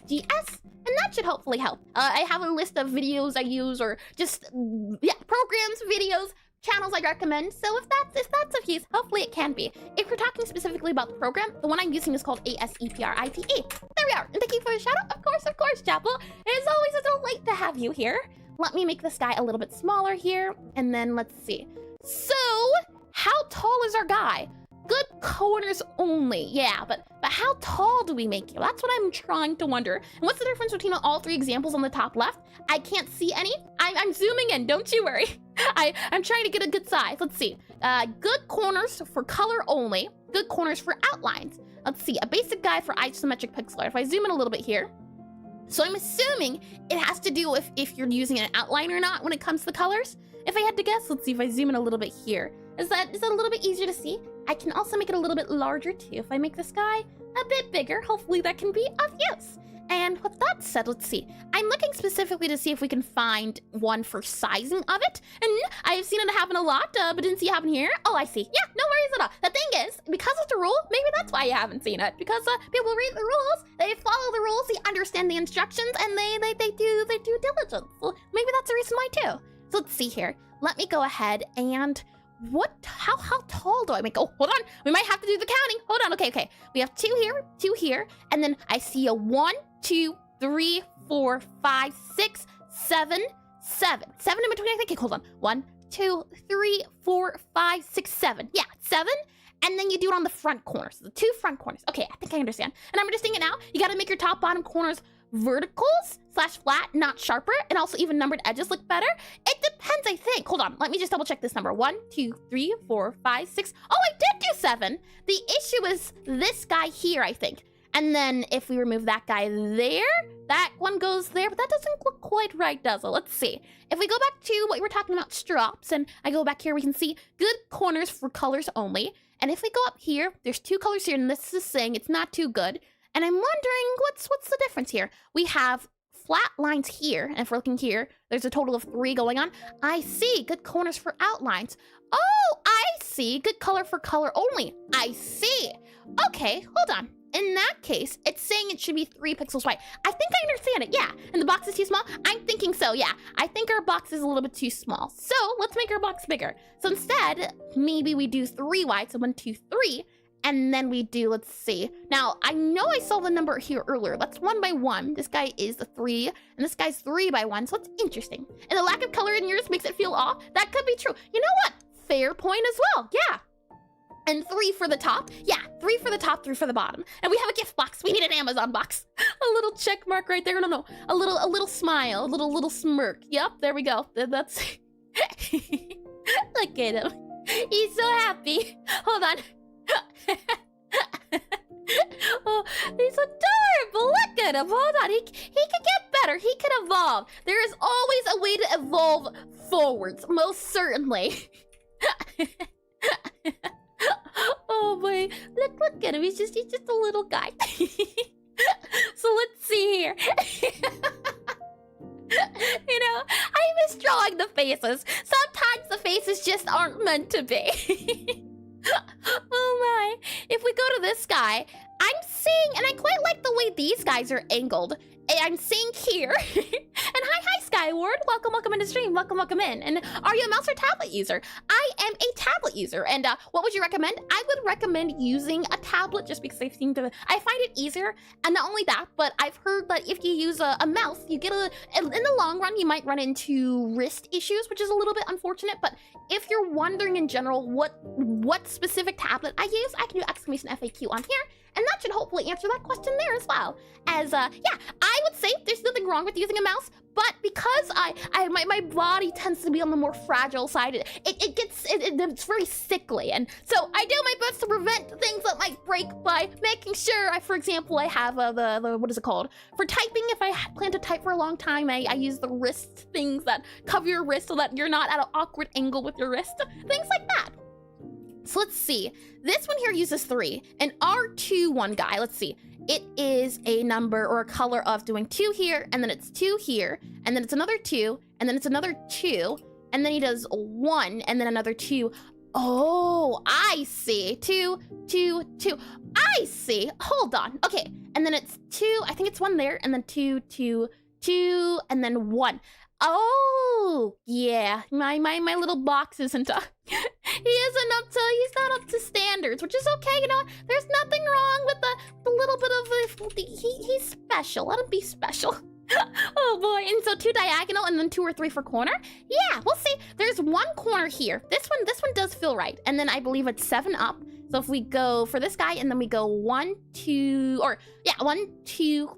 GS. And that should hopefully help. I have a list of videos I use, or just programs, videos, channels I recommend. So if that's of use, hopefully it can be. If we're talking specifically about the program, the one I'm using is called Aseprite. There we are. And thank you for the shout out. Of course, Chapel. It is always a delight to have you here. Let me make this guy a little bit smaller here, and then let's see. So how tall is our guy? Good corners only, yeah, but how tall do we make you? That's what I'm trying to wonder. And what's the difference between all 3 examples on the top left? I can't see any. I'm zooming in, don't you worry. I'm trying to get a good size. Let's see. Good corners for color only. Good corners for outlines. let's see, a basic guide for isometric pixel art. If I zoom in a little bit here, so I'm assuming it has to do with if you're using an outline or not when it comes to the colors. If I had to guess, let's see if I zoom in a little bit here. Is that a little bit easier to see? I can also make it a little bit larger too. If I make this guy a bit bigger, hopefully that can be of use. And with that said, let's see. I'm looking specifically to see if we can find one for sizing of it. And I've seen it happen a lot, but didn't see it happen here. Oh, I see. Yeah, no worries at all. The thing is, because it's a rule, maybe that's why you haven't seen it. Because people read the rules, they follow the rules, they understand the instructions, and they do diligence. So maybe that's the reason why too. So let's see here. Let me go ahead and how tall do I make? Oh, hold on. We might have to do the counting. Hold on. Okay. We have 2 here, and then I see a 1, 2, 3, 4, 5, 6, 7. 7 in between, I think. Okay, hold on. 1, 2, 3, 4, 5, 6, 7. Yeah, 7. And then you do it on the front corners, the 2 front corners. Okay, I think I understand. And I'm understanding it now. You got to make your top bottom corners verticals / flat, not sharper, and also even numbered edges look better. It depends, I think. Hold on, let me just double check this number. 1, 2, 3, 4, 5, 6. Oh, I did do 7. The issue is this guy here, I think. And then if we remove that guy there, that one goes there, but that doesn't look quite right, does it? Let's see. If we go back to what we were talking about, strops, and I go back here, we can see good corners for colors only. And if we go up here, there's 2 colors here, and this is saying it's not too good. And I'm wondering, what's the difference here? We have flat lines here, and if we're looking here, there's a total of 3 going on. I see, good corners for outlines. Oh, I see, good color for color only. I see. Okay, hold on. In that case, it's saying it should be 3 pixels wide. I think I understand it, yeah. And the box is too small? I'm thinking so, yeah. I think our box is a little bit too small. So let's make our box bigger. So instead, maybe we do 3 wide, so 1, 2, 3. And then we do, let's see. Now, I know I saw the number here earlier. That's 1 by 1. This guy is the 3, and this guy's 3 by 1, so it's interesting. And the lack of color in yours makes it feel off. That could be true. You know what? Fair point as well, yeah. And 3 for the top. Yeah, 3 for the top, 3 for the bottom. And we have a gift box. We need an Amazon box. A little check mark right there. No. A little smile, a little smirk. Yep, there we go. That's look at him. He's so happy. Hold on. Oh, he's adorable. Look at him. Hold on. He could get better. He could evolve. There is always a way to evolve forwards. Most certainly. Oh boy. Look at him. He's just a little guy. So let's see here. You know, I miss drawing the faces. Sometimes the faces just aren't meant to be. Oh my. If we go to this guy, I'm seeing, and I quite like the way these guys are angled. I'm seeing here, and hi Skyward, welcome into stream, welcome in. And are you a mouse or tablet user? I am a tablet user, and what would you recommend? I would recommend using a tablet just because I find it easier. And not only that, but I've heard that if you use a mouse, you get in the long run, you might run into wrist issues, which is a little bit unfortunate. But if you're wondering in general what specific tablet I use, I can do exclamation FAQ on here. And that should hopefully answer that question there as well. As, yeah, I would say there's nothing wrong with using a mouse, but because my body tends to be on the more fragile side, it's very sickly. And so I do my best to prevent things that might break by making sure, for example, I have the what is it called? For typing, if I plan to type for a long time, I use the wrist things that cover your wrist so that you're not at an awkward angle with your wrist, things like that. So let's see. This one here uses 3. An R21 guy, let's see. It is a number or a color of doing 2 here, and then it's 2 here, and then it's another 2, and then it's another 2, and then he does 1, and then another 2. Oh, I see. 2, 2, 2. I see. Hold on. Okay, and then it's 2. I think it's 1 there, and then 2, 2, 2, and then 1. Oh, yeah, my little box isn't he's not up to standards, which is okay, you know. There's nothing wrong with the little bit of he's special. Let him be special. Oh boy. And so 2 diagonal and then 2 or 3 for corner. Yeah, we'll see. There's 1 corner here. This one does feel right. And then I believe it's 7 up. So if we go for this guy and then we go 1, 2,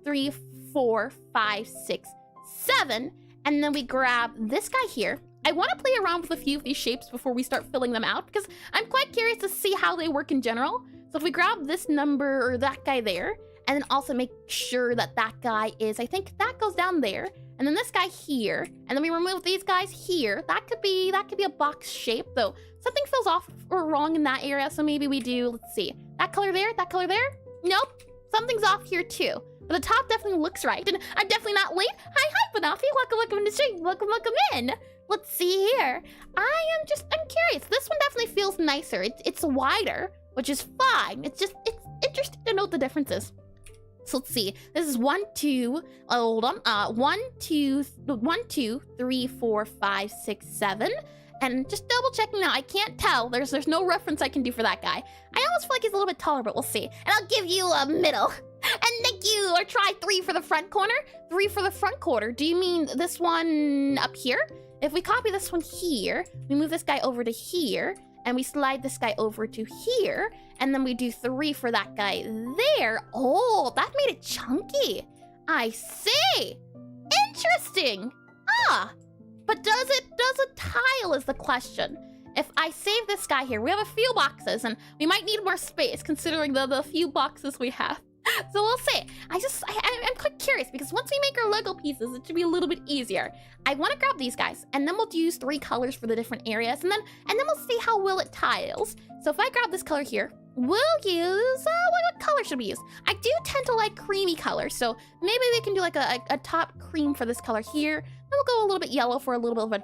3, 4, 5, 6, 7. And then we grab this guy here. I want to play around with a few of these shapes before we start filling them out because I'm quite curious to see how they work in general. So if we grab this number or that guy there, and then also make sure that that guy is, I think that goes down there, and then this guy here, and then we remove these guys here. That could be a box shape, though something feels off or wrong in that area, so maybe we do, let's see, that color there, nope, something's off here too. But the top definitely looks right, and I'm definitely not late. Hi, Banafi, welcome in the stream, welcome in. Let's see here. I'm curious. This one definitely feels nicer. It's wider, which is fine. It's interesting to note the differences. So let's see. This is 1, 2. Hold on. 1, 2, 3, 4, 5, 6, 7. And just double checking now. I can't tell. There's no reference I can do for that guy. I almost feel like he's a little bit taller, but we'll see. And I'll give you a middle. And thank you. Or try 3 for the front corner. 3 for the front quarter. Do you mean this one up here? If we copy this one here, we move this guy over to here, and we slide this guy over to here, and then we do 3 for that guy there. Oh, that made it chunky. I see. Interesting. But does it tile is the question. If I save this guy here, we have a few boxes, and we might need more space considering the few boxes we have. So we'll see. I'm quite curious because once we make our Lego pieces, it should be a little bit easier. I want to grab these guys, and then we'll use 3 colors for the different areas, and then we'll see how well it tiles. So if I grab this color here, we'll use what color should we use? I do tend to like creamy colors, so maybe we can do like a top cream for this color here. Then we'll go a little bit yellow for a little bit of a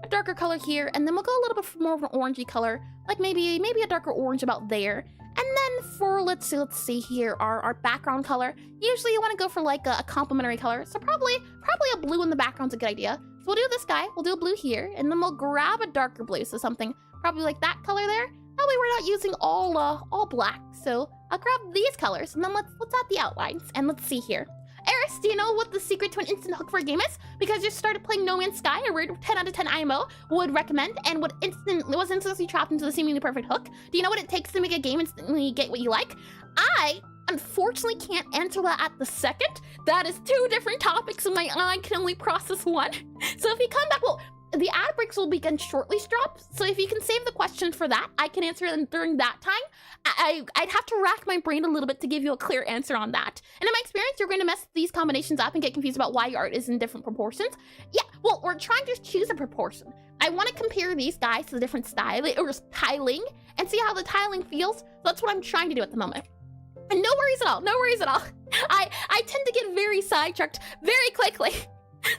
darker color here, and then we'll go a little bit more of an orangey color, like maybe a darker orange about there. And then for, let's see here, our background color. Usually you want to go for like a complementary color. So probably a blue in the background's a good idea. So we'll do this guy, we'll do a blue here, and then we'll grab a darker blue. So something probably like that color there. That way we're not using all black. So I'll grab these colors, and then let's add the outlines. And let's see here. Eris, do you know what the secret to an instant hook for a game is? Because you started playing No Man's Sky, a rare 10 out of 10 IMO would recommend, and was instantly trapped into the seemingly perfect hook. Do you know what it takes to make a game instantly get what you like? I unfortunately can't answer that at the second. That is 2 different topics, and my eye can only process one. So if you come back, well, the ad breaks will begin shortly, Strop. So if you can save the question for that, I can answer it during that time. I'd have to rack my brain a little bit to give you a clear answer on that. And in my experience, you're going to mess these combinations up and get confused about why your art is in different proportions. Yeah, well, we're trying to choose a proportion. I want to compare these guys to the different tiling and see how the tiling feels. So that's what I'm trying to do at the moment. And no worries at all. I tend to get very sidetracked very quickly.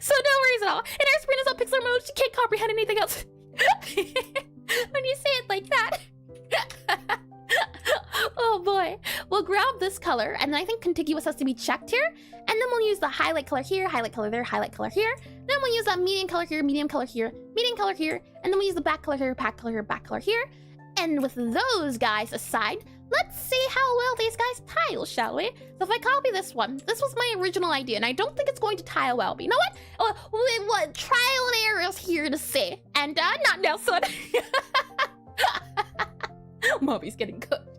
So no worries at all. And our screen is on Pixelart mode. She can't comprehend anything else. When you say it like that. Oh boy. We'll grab this color, and then I think contiguous has to be checked here. And then we'll use the highlight color here, highlight color there, highlight color here. Then we'll use that medium color here, medium color here, medium color here. And then we use the back color here, back color here, back color here. And with those guys aside, let's see how well these guys tile, shall we? So if I copy this one, this was my original idea, and I don't think it's going to tile well. But you know what? What trial and error is here to say. And not Nelson. Moby's getting cooked.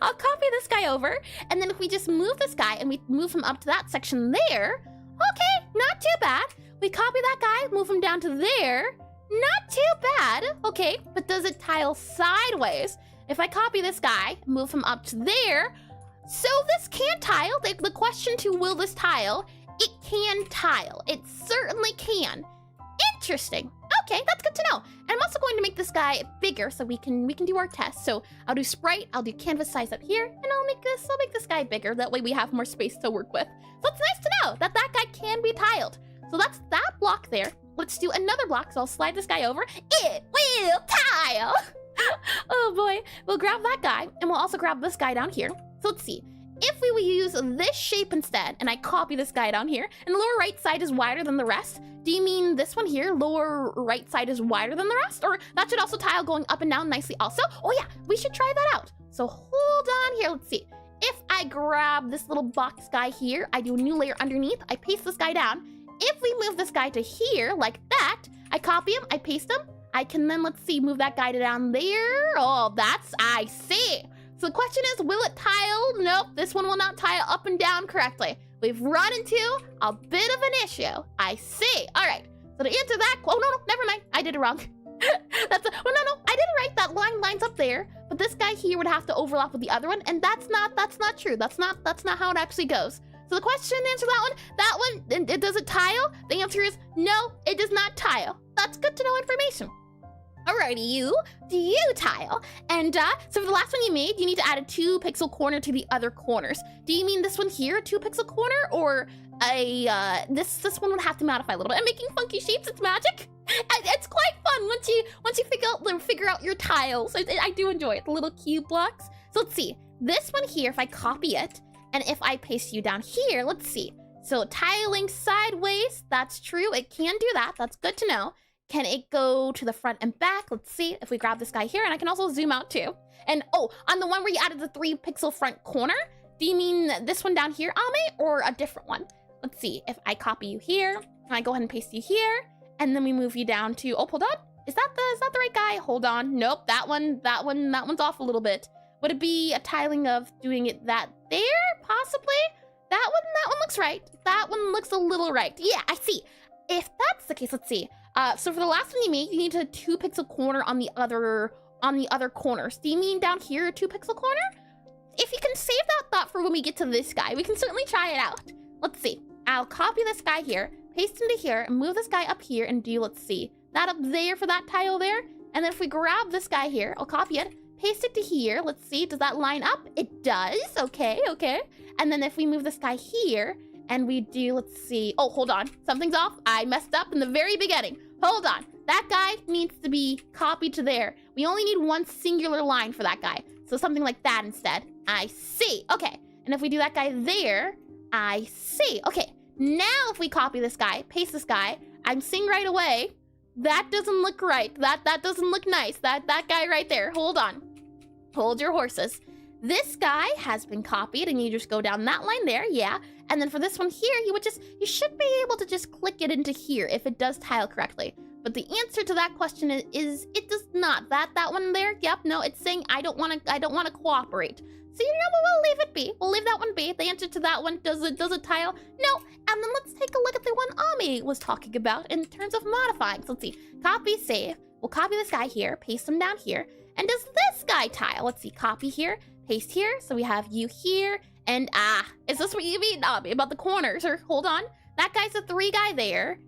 I'll copy this guy over, and then if we just move this guy and we move him up to that section there, okay, not too bad. We copy that guy, move him down to there. Not too bad. Okay, but does it tile sideways? If I copy this guy, move him up to there, so this can tile. The question to will this tile, it can tile. It certainly can. Interesting. Okay, that's good to know. And I'm also going to make this guy bigger so we can do our test. So I'll do sprite, I'll do canvas size up here, and I'll make this guy bigger. That way we have more space to work with. So it's nice to know that that guy can be tiled. So that's that block there. Let's do another block, so I'll slide this guy over. It will tile! Oh boy. We'll grab that guy, and we'll also grab this guy down here. So let's see. If we will use this shape instead, and I copy this guy down here, and the lower right side is wider than the rest, do you mean this one here, lower right side is wider than the rest? Or that should also tile going up and down nicely also? Oh yeah, we should try that out. So hold on here, let's see. If I grab this little box guy here, I do a new layer underneath, I paste this guy down. If we move this guy to here, like that, I copy him, I paste him, I can then, let's see, move that guy to down there. Oh, I see. So the question is, will it tile? Nope, this one will not tile up and down correctly. We've run into a bit of an issue. I see. All right, so to answer that, oh, no, never mind. I did it wrong. I did it right. That line lines up there, but this guy here would have to overlap with the other one, and that's not true. That's not how it actually goes. So the question to answer that one, does it tile? The answer is no, it does not tile. That's good to know information. Alrighty, do you tile? And so for the last one you made, you need to add a 2 pixel corner to the other corners. Do you mean this one here, a 2 pixel corner, or this one would have to modify a little bit? I'm making funky shapes. It's magic. It's quite fun once you figure out your tiles. I do enjoy it. The little cube blocks. So let's see. This one here, if I copy it, and if I paste you down here, let's see. So tiling sideways, that's true. It can do that. That's good to know. Can it go to the front and back? Let's see if we grab this guy here, and I can also zoom out too. And oh, on the one where you added the 3 pixel front corner, do you mean this one down here, Ame, or a different one? Let's see if I copy you here, and I go ahead and paste you here, and then we move you down to, oh, hold on. Is that the right guy? Hold on. Nope, that one's off a little bit. Would it be a tiling of doing it that there? Possibly. That one looks right. That one looks a little right. Yeah, I see. If that's the case, let's see. So for the last one you made, you need a 2 pixel corner on the other corners. Do you mean down here, a 2 pixel corner? If you can save that thought for when we get to this guy, we can certainly try it out. Let's see. I'll copy this guy here, paste into here, and move this guy up here and do, let's see, that up there for that tile there. And then if we grab this guy here, I'll copy it, paste it to here. Let's see, does that line up? It does. Okay. And then if we move this guy here, and we do, let's see. Oh, hold on. Something's off. I messed up in the very beginning. Hold on. That guy needs to be copied to there. We only need one singular line for that guy. So something like that instead. I see. Okay. And if we do that guy there, I see. Okay. Now if we copy this guy, paste this guy, I'm seeing right away, that doesn't look right. That doesn't look nice. That guy right there. Hold on. Hold your horses. This guy has been copied, and you just go down that line there, yeah. And then for this one here, you should be able to just click it into here if it does tile correctly. But the answer to that question is it does not. That one there, yep, no, it's saying I don't want to cooperate. So you know what, we'll leave it be. We'll leave that one be. The answer to that one, does it tile? No. And then let's take a look at the one Ami was talking about in terms of modifying. So let's see. Copy, save. We'll copy this guy here, paste him down here. And does this guy tile? Let's see, copy here, paste here. So we have you here. And is this what you mean, Ami, about the corners? Or hold on. That guy's a 3 guy there.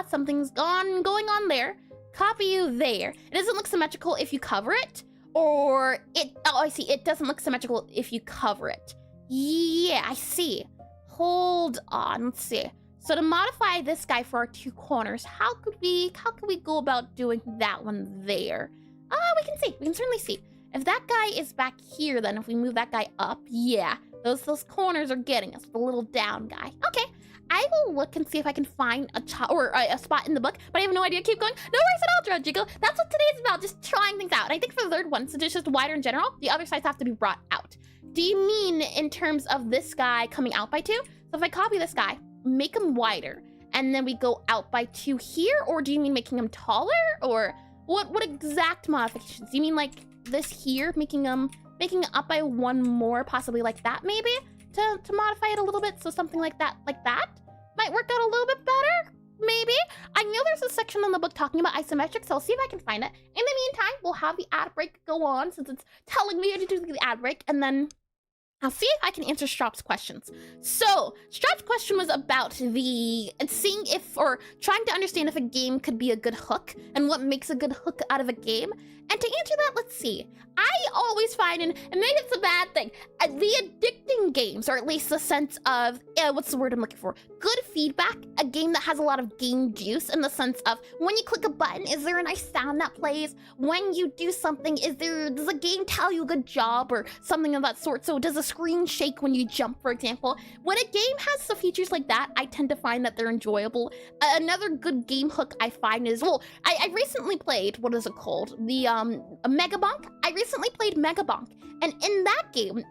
Something's going on there. Copy you there. It doesn't look symmetrical if you cover it. Or I see. It doesn't look symmetrical if you cover it. Yeah, I see. Hold on, let's see. So to modify this guy for our 2 corners, how could we go about doing that one there? We can see. We can certainly see. If that guy is back here, then if we move that guy up, yeah, those corners are getting us. The little down guy. Okay. I will look and see if I can find a spot in the book, but I have no idea. Keep going. No worries at all, Jiggle. That's what today's about, just trying things out. And I think for the third one, since it's just wider in general, the other sides have to be brought out. Do you mean in terms of this guy coming out by 2? So if I copy this guy, make him wider, and then we go out by 2 here, or do you mean making him taller? Or what exact modifications? Do you mean like this here, making it up by 1 more, possibly like that maybe? To modify it a little bit, so something like that might work out a little bit better, maybe. I know there's a section in the book talking about isometric, so I'll see if I can find it. In the meantime, we'll have the ad break go on, since it's telling me to do the ad break, and then I'll see if I can answer Strop's questions. So, Strop's question was about seeing if, or trying to understand if a game could be a good hook, and what makes a good hook out of a game. And to answer that, let's see. I always find, and maybe it's a bad thing, the addicting games, or at least the sense of, what's the word I'm looking for? Good feedback, a game that has a lot of game juice in the sense of, when you click a button, is there a nice sound that plays? When you do something, does the game tell you a good job, or something of that sort? So does the screen shake when you jump, for example? When a game has some features like that, I tend to find that they're enjoyable. Another good game hook I find is, well, I recently played, what is it called? The Megabonk. I recently played Megabonk, and in that game,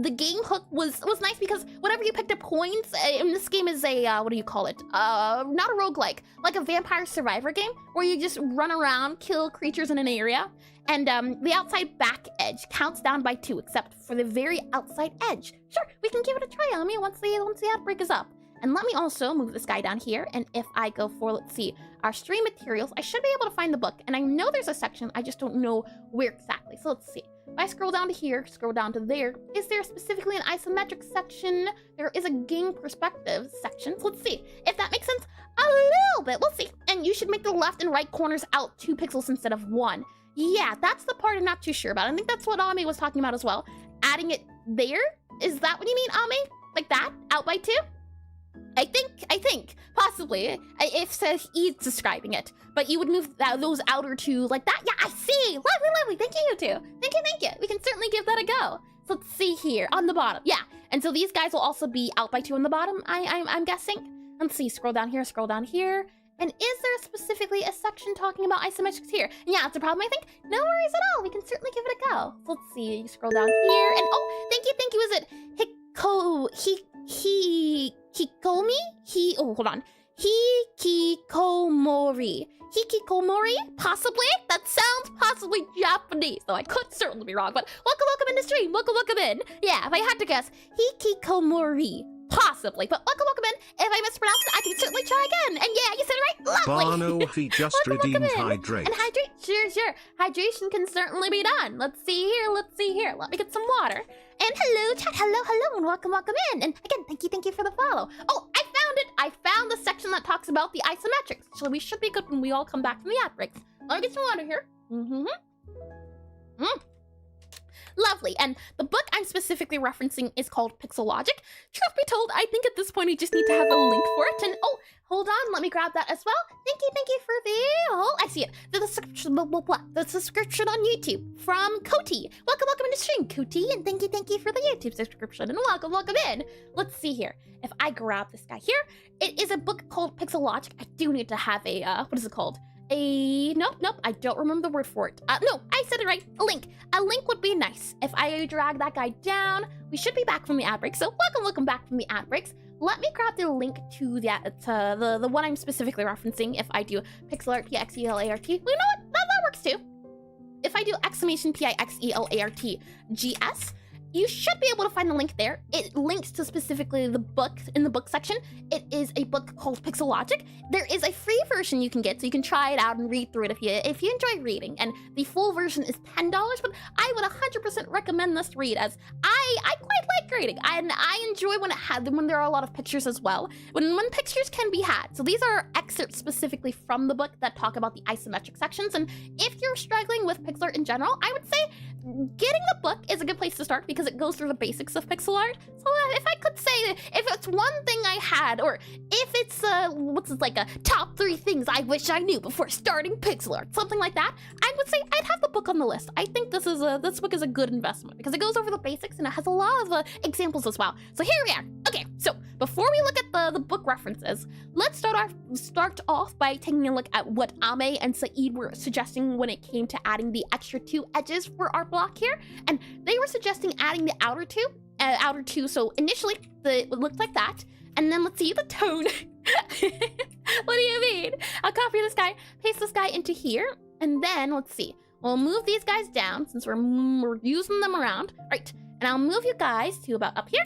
the game hook was nice because whenever you picked up coins, and this game is a what do you call it? Not a roguelike, like a vampire survivor game where you just run around, kill creatures in an area, and the outside back edge counts down by 2, except for the very outside edge. Sure, we can give it a try, Ami, once the outbreak is up. And let me also move this guy down here, and if I go for, let's see, our stream materials, I should be able to find the book. And I know there's a section, I just don't know where exactly. So let's see. If I scroll down to here, scroll down to there, is there specifically an isometric section? There is a game perspective section. So let's see if that makes sense a little bit. We'll see. And you should make the left and right corners out 2 pixels instead of 1. Yeah, that's the part I'm not too sure about. I think that's what Ame was talking about as well. Adding it there? Is that what you mean, Ame? Like that? Out by 2? I think, possibly, if he's describing it. But you would move those outer 2 like that. Yeah, I see. Lovely. Thank you, you two. Thank you. We can certainly give that a go. So let's see here on the bottom. Yeah, and so these guys will also be out by 2 on the bottom, I'm guessing. Let's see, scroll down here. And is there specifically a section talking about isometrics here? Yeah, that's a problem, I think. No worries at all. We can certainly give it a go. So let's see, you scroll down here, and oh, thank you. Is it Hikikomori? Possibly? That sounds possibly Japanese, though I could certainly be wrong, but welcome in the stream. Welcome in. Yeah, if I had to guess, Hikikomori. Possibly, but welcome in. If I mispronounce it, I can certainly try again. And yeah, you said it right. Lovely. Barno, he just redeemed hydrate. And hydrate, sure. Hydration can certainly be done. Let's see here. Let me get some water. And hello, chat. Hello, and welcome in. And again, thank you for the follow. Oh, I found it. I found the section that talks about the isometrics. So we should be good when we all come back from the ad breaks. Let me get some water here. Lovely, and the book I'm specifically referencing is called Pixelart. Truth be told, I think at this point you just need to have a link for it, and oh, hold on, let me grab that as well. Thank you for the, oh, I see it. The subscription on YouTube from Koti. Welcome in the stream, Koti, and thank you for the YouTube subscription, and welcome in. Let's see here. If I grab this guy here, it is a book called Pixelart. I do need to have a, what is it called? Nope, I don't remember the word for it. No, I said it right, a link. A link would be nice. If I drag that guy down, we should be back from the ad break. So welcome back from the ad breaks. Let me grab the link to the one I'm specifically referencing. If I do Pixelart, Pixelart, well, you know what, that works too. If I do exclamation Pixelart GS, you should be able to find the link there. It links to specifically the book in the book section. It is a book called Pixelart. There is a free version you can get, so you can try it out and read through it if you enjoy reading. And the full version is $10, but I would 100% recommend this read, as I quite like reading, and I enjoy when there are a lot of pictures as well. When pictures can be had. So these are excerpts specifically from the book that talk about the isometric sections. And if you're struggling with Pixelart in general, I would say getting the book is a good place to start because it goes through the basics of pixel art. So if I could say, if it's one thing I had, or if it's like a top 3 things I wish I knew before starting pixel art, something like that, I would say I'd have the book on the list. I think this book is a good investment because it goes over the basics and it has a lot of examples as well. So here we are. Okay, so before we look at the book references, let's start off by taking a look at what Ame and Saeed were suggesting when it came to adding the extra 2 edges for our block here. And they were suggesting adding the outer two. So initially it looked like that, and then let's see the tone. What do you mean? I'll copy this guy, paste this guy into here, and then let's see. We'll move these guys down since we're using them around, right? And I'll move you guys to about up here.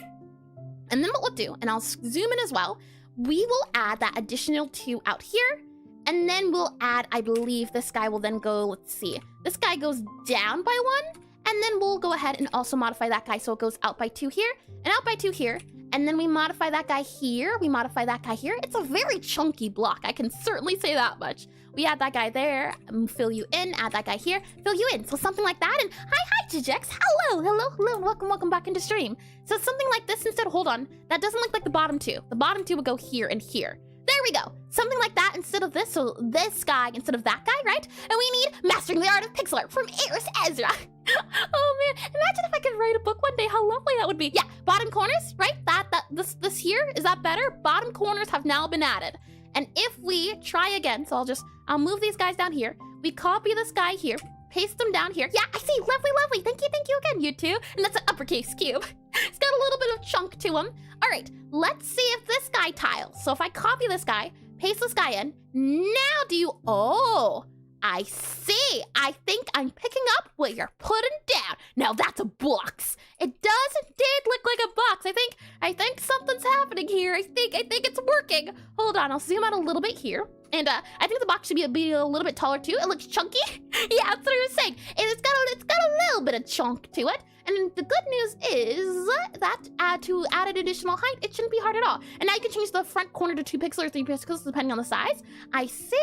And then what we'll do, and I'll zoom in as well, we will add that additional 2 out here. And then we'll add, I believe this guy will then go, let's see. This guy goes down by 1. And then we'll go ahead and also modify that guy so it goes out by 2 here and out by 2 here. And then we modify that guy here. We modify that guy here. It's a very chunky block. I can certainly say that much. We add that guy there, fill you in, add that guy here, fill you in. So something like that. And hi, Jijex. Hello. Welcome back into stream. So something like this instead. Hold on. That doesn't look like the bottom 2. The bottom 2 would go here and here. There we go. Something like that instead of this. So this guy instead of that guy, right? And we need Mastering the Art of Pixel Art from Eris Ezra. Oh man, imagine if I could write a book one day, how lovely that would be. Yeah, bottom corners, right? This here, is that better? Bottom corners have now been added. And if we try again, so I'll move these guys down here. We copy this guy here, paste them down here. Yeah, I see, lovely. Thank you again, you two. And that's an uppercase cube. It's got a little bit of chunk to him. All right, let's see if this guy tiles. So if I copy this guy, paste this guy in, now oh, I see. I think I'm picking up what you're putting down. Now that's a box. It does indeed look like a box. I think something's happening here. I think it's working. Hold on, I'll zoom out a little bit here. And I think the box should be a little bit taller too. It looks chunky. Yeah, that's what I was saying. And it's got a little bit of chunk to it. And the good news is that to add an additional height, it shouldn't be hard at all. And now you can change the front corner to 2 pixels or 3 pixels depending on the size. I see.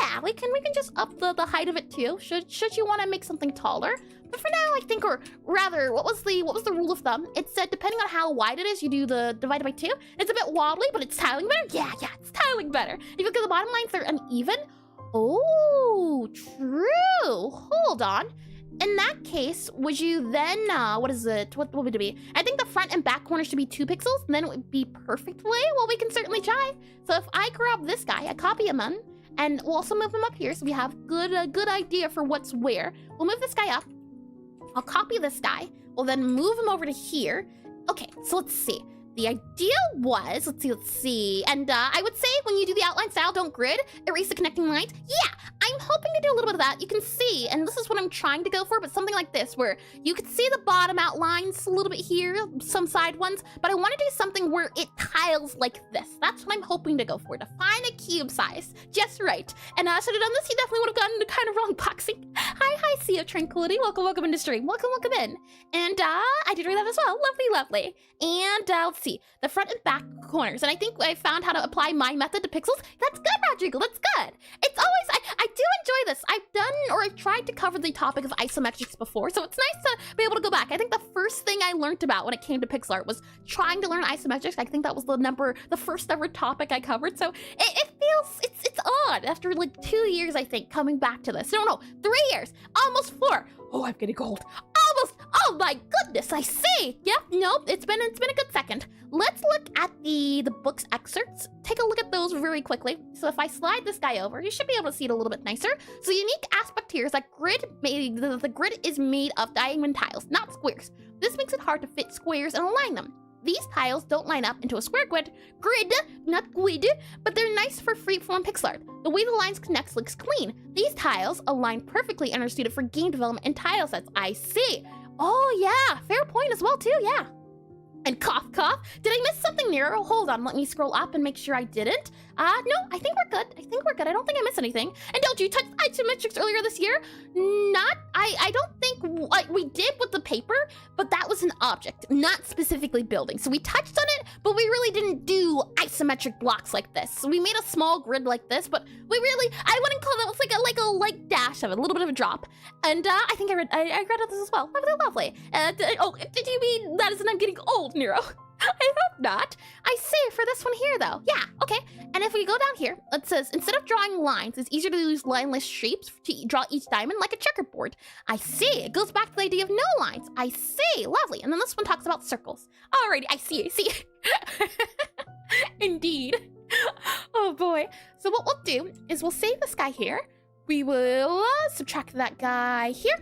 Yeah, we can just up the height of it too. Should you want to make something taller? But for now, I think, or rather, what was the rule of thumb? It said depending on how wide it is, you do the divided by 2. It's a bit wobbly, but it's tiling better. Yeah, it's tiling better. If you look at the bottom lines, they're uneven. Oh, true. Hold on. In that case, would you then, what is it? What would it be? I think the front and back corner should be 2 pixels, and then it would be perfectly. Well, we can certainly try. So if I grab this guy, I copy him in, and we'll also move him up here so we have a good idea for what's where. We'll move this guy up. I'll copy this guy. We'll then move him over to here. Okay, so let's see. The idea was, let's see. And I would say when you do the outline style, don't grid, erase the connecting lines. Yeah, I'm hoping to do a little bit of that. You can see, and this is what I'm trying to go for, but something like this, where you could see the bottom outlines a little bit here, some side ones, but I want to do something where it tiles like this. That's what I'm hoping to go for, to find a cube size just right. And should have done this, you definitely would have gotten the kind of wrong boxing. Hi, Sea of Tranquility. Welcome into stream. Welcome in. And I did read that as well. Lovely. And let's see, the front and back corners. And I think I found how to apply my method to pixels. That's good, Rodrigo, that's good. It's always, I do enjoy this. I've tried to cover the topic of isometrics before, so it's nice to be able to go back. I think the first thing I learned about when it came to Pixelart was trying to learn isometrics. I think that was the first ever topic I covered. So it feels, it's odd after like 2 years, I think, coming back to this. No, 3 years, almost 4. Oh, I'm getting old. Almost. Oh my goodness, I see. Yep, nope, it's been a good second. Let's look at the book's excerpts. Take a look at those very quickly. So if I slide this guy over, you should be able to see it a little bit nicer. So the unique aspect here is that the grid is made of diamond tiles, not squares. This makes it hard to fit squares and align them. These tiles don't line up into a square grid, not grid, but they're nice for freeform pixel art. The way the lines connect looks clean. These tiles align perfectly and are suited for game development and tile sets. I see. Oh yeah, fair point as well too, yeah. And cough. Did I miss something near? Oh, hold on, let me scroll up and make sure I didn't. No, I think we're good. I don't think I missed anything. And don't you touch isometrics earlier this year? I don't think we did with the paper, but that was an object, not specifically building. So we touched on it, but we really didn't do isometric blocks like this. So we made a small grid like this, but I wouldn't call that, it's like a light dash of it, a little bit of a drop. And I think I read this as well. Lovely. Did you mean that as in I'm getting old, Nero? I hope not. I see, for this one here though. Yeah, okay. And if we go down here, it says, instead of drawing lines, it's easier to use lineless shapes to draw each diamond like a checkerboard. I see, it goes back to the idea of no lines. I see, lovely. And then this one talks about circles. Alrighty, I see. Indeed. Oh boy. So what we'll do is we'll save this guy here. We will subtract that guy here.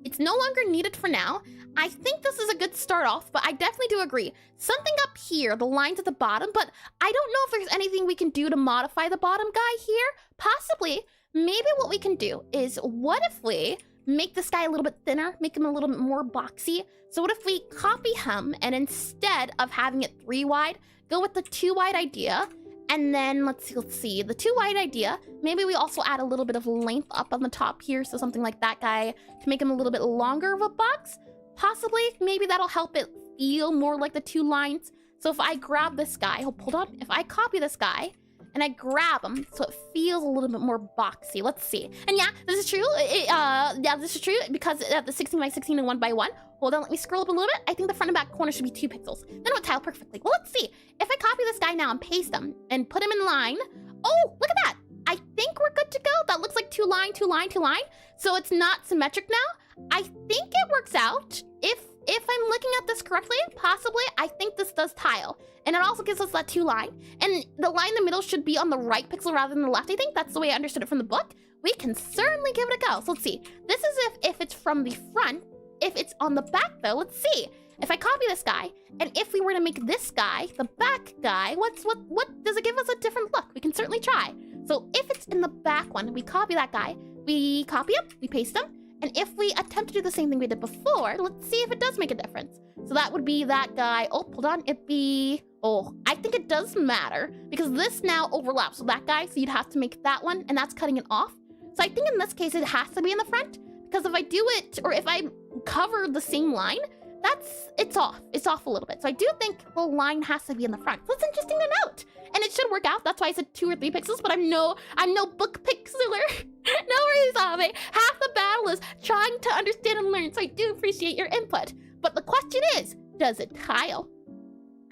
It's no longer needed for now. I think this is a good start off, but I definitely do agree. Something up here, the lines at the bottom, but I don't know if there's anything we can do to modify the bottom guy here. Possibly, maybe what we can do is, what if we make this guy a little bit thinner, make him a little bit more boxy? So what if we copy him, and instead of having it 3 wide, go with the 2 wide idea? And then let's see, the 2 wide idea, maybe we also add a little bit of length up on the top here, so something like that guy to make him a little bit longer of a box. Possibly, maybe that'll help it feel more like the 2 lines. So if I grab this guy, hold on, if I copy this guy and I grab him so it feels a little bit more boxy, let's see. And yeah, this is true. Yeah, this is true because the 16 by 16 and 1 by 1. Hold on, let me scroll up a little bit. I think the front and back corner should be 2 pixels. Then it would tile perfectly. Well, let's see. If I copy this guy now and paste him and put him in line. Oh, look at that. I think we're good to go. That looks like 2 line, 2 line, 2 line. So it's not symmetric now. I think it works out. If I'm looking at this correctly, possibly, I think this does tile. And it also gives us that 2 line. And the line in the middle should be on the right pixel rather than the left. I think that's the way I understood it from the book. We can certainly give it a go. So let's see. This is if it's from the front. If it's on the back though, let's see. If I copy this guy, and if we were to make this guy, the back guy, what does it give us a different look? We can certainly try. So if it's in the back one, we copy that guy, we copy him, we paste him, and if we attempt to do the same thing we did before, let's see if it does make a difference. So that would be that guy. Oh, hold on, it'd be, Oh, I think it does matter because this now overlaps with that guy, so you'd have to make that one, and that's cutting it off. So I think in this case, it has to be in the front because if I do it, or if I cover the same line, it's off. It's off a little bit. So I do think the line has to be in the front. So it's interesting to note. And it should work out. That's why I said 2 or 3 pixels, but I'm no book pixeler. No worries, Ave. Half the battle is trying to understand and learn, so I do appreciate your input. But the question is, does it tile?